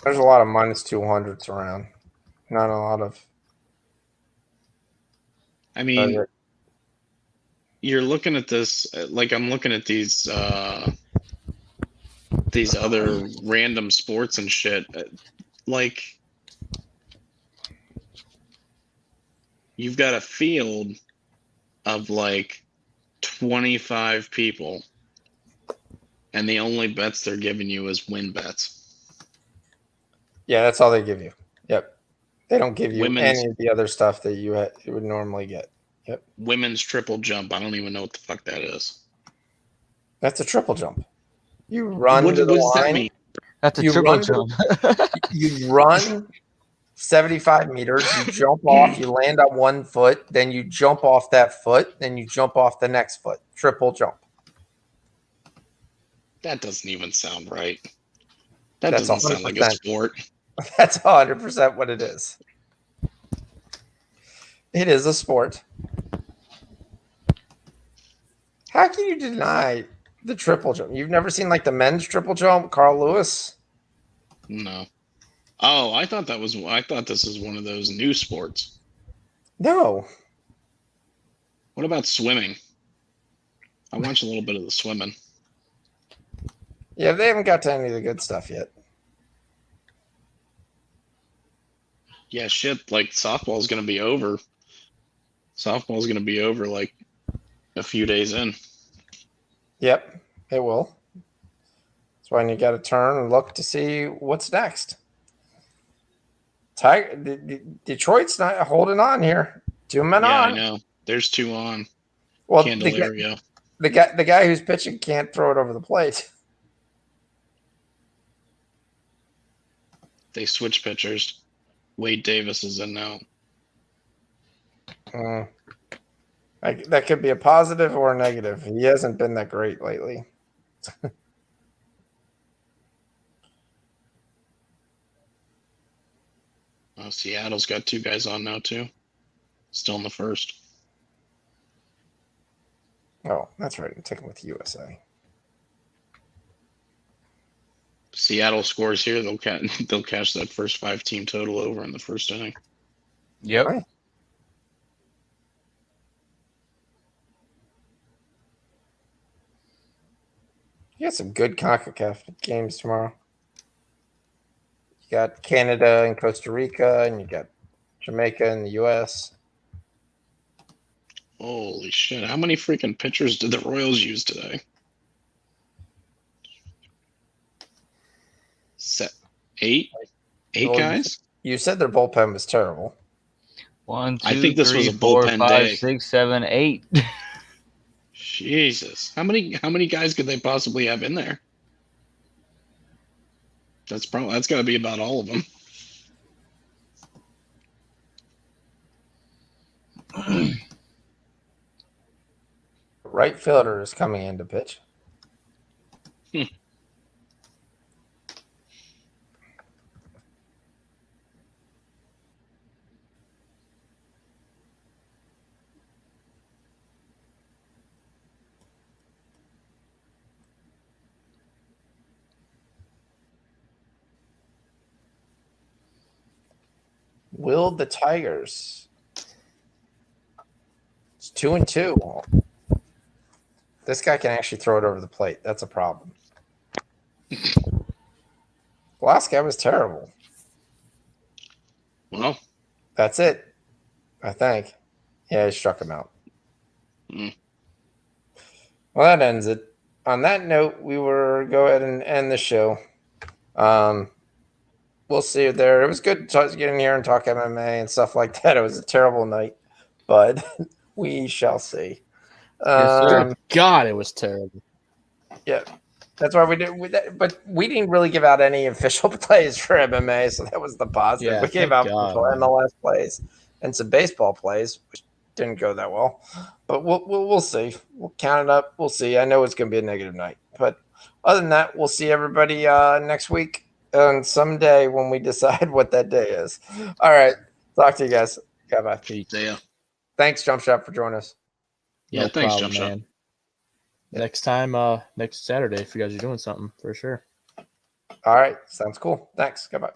There's a lot of minus 200s around. Not a lot of. I mean, you're looking at this like I'm looking at these other random sports and shit. Like, you've got a field of like 25 people, and the only bets they're giving you is win bets. Yeah, that's all they give you. Yep. They don't give you Women's- any of the other stuff that you would normally get. Yep. Women's triple jump. I don't even know what the fuck that is. That's a triple jump. You run What to the does that line. mean? That's a You triple run- jump. You run 75 meters, you jump off, you land on one foot, then you jump off that foot, then you jump off the next foot. Triple jump. That doesn't even sound right. That That's doesn't sound like a 100%. sport. That's 100% what it is. It is a sport. How can you deny the triple jump? You've never seen like the men's triple jump, Carl Lewis? No. Oh, I thought this is one of those new sports. No. What about swimming? I watched a little bit of the swimming. Yeah, they haven't got to any of the good stuff yet. Yeah, shit. Like softball's gonna be over. Softball's gonna be over like a few days in. Yep, it will. That's why you got to turn and look to see what's next. Detroit's not holding on here. 2 men Yeah, on. I know. There's 2 on. Well, Candelario. the guy who's pitching can't throw it over the plate. They switch pitchers. Wade Davis is in now. That could be a positive or a negative. He hasn't been that great lately. Seattle's got 2 guys on now too. Still in the first. Oh, that's right. I'm taking with USA. Seattle scores here, they'll cash that first 5-team total over in the first inning. Yep. Right. You got some good CONCACAF games tomorrow. You got Canada and Costa Rica, and you got Jamaica and the U.S. Holy shit! How many freaking pitchers did the Royals use today? Eight Well, guys. You said their bullpen was terrible. 1, 2, I think this 3, was a 4, bullpen 5, day. 6, 7, 8. Jesus, how many guys could they possibly have in there? That's got to be about all of them. Right fielder is coming in to pitch. Will the Tigers? It's 2-2. This guy can actually throw it over the plate. That's a problem. Last guy was terrible. Well, that's it. I think. Yeah, he struck him out. Well, that ends it. On that note, we will go ahead and end the show. We'll see you there. It was good to get in here and talk MMA and stuff like that. It was a terrible night, but we shall see. Good God, it was terrible. Yeah, that's why we did. But we didn't really give out any official plays for MMA, so that was the positive. Yeah, We gave thank out God, official man. MLS plays and some baseball plays, which didn't go that well. But we'll see. We'll count it up. We'll see. I know it's going to be a negative night, but other than that, we'll see everybody next week and someday when we decide what that day is. All right. Talk to you guys. Bye. See ya. Thanks, Jump Shot, for joining us. Yeah, No thanks, problem, Jump Shot. man. Next time, next Saturday, if you guys are doing something, for sure. All right. Sounds cool. Thanks. Goodbye.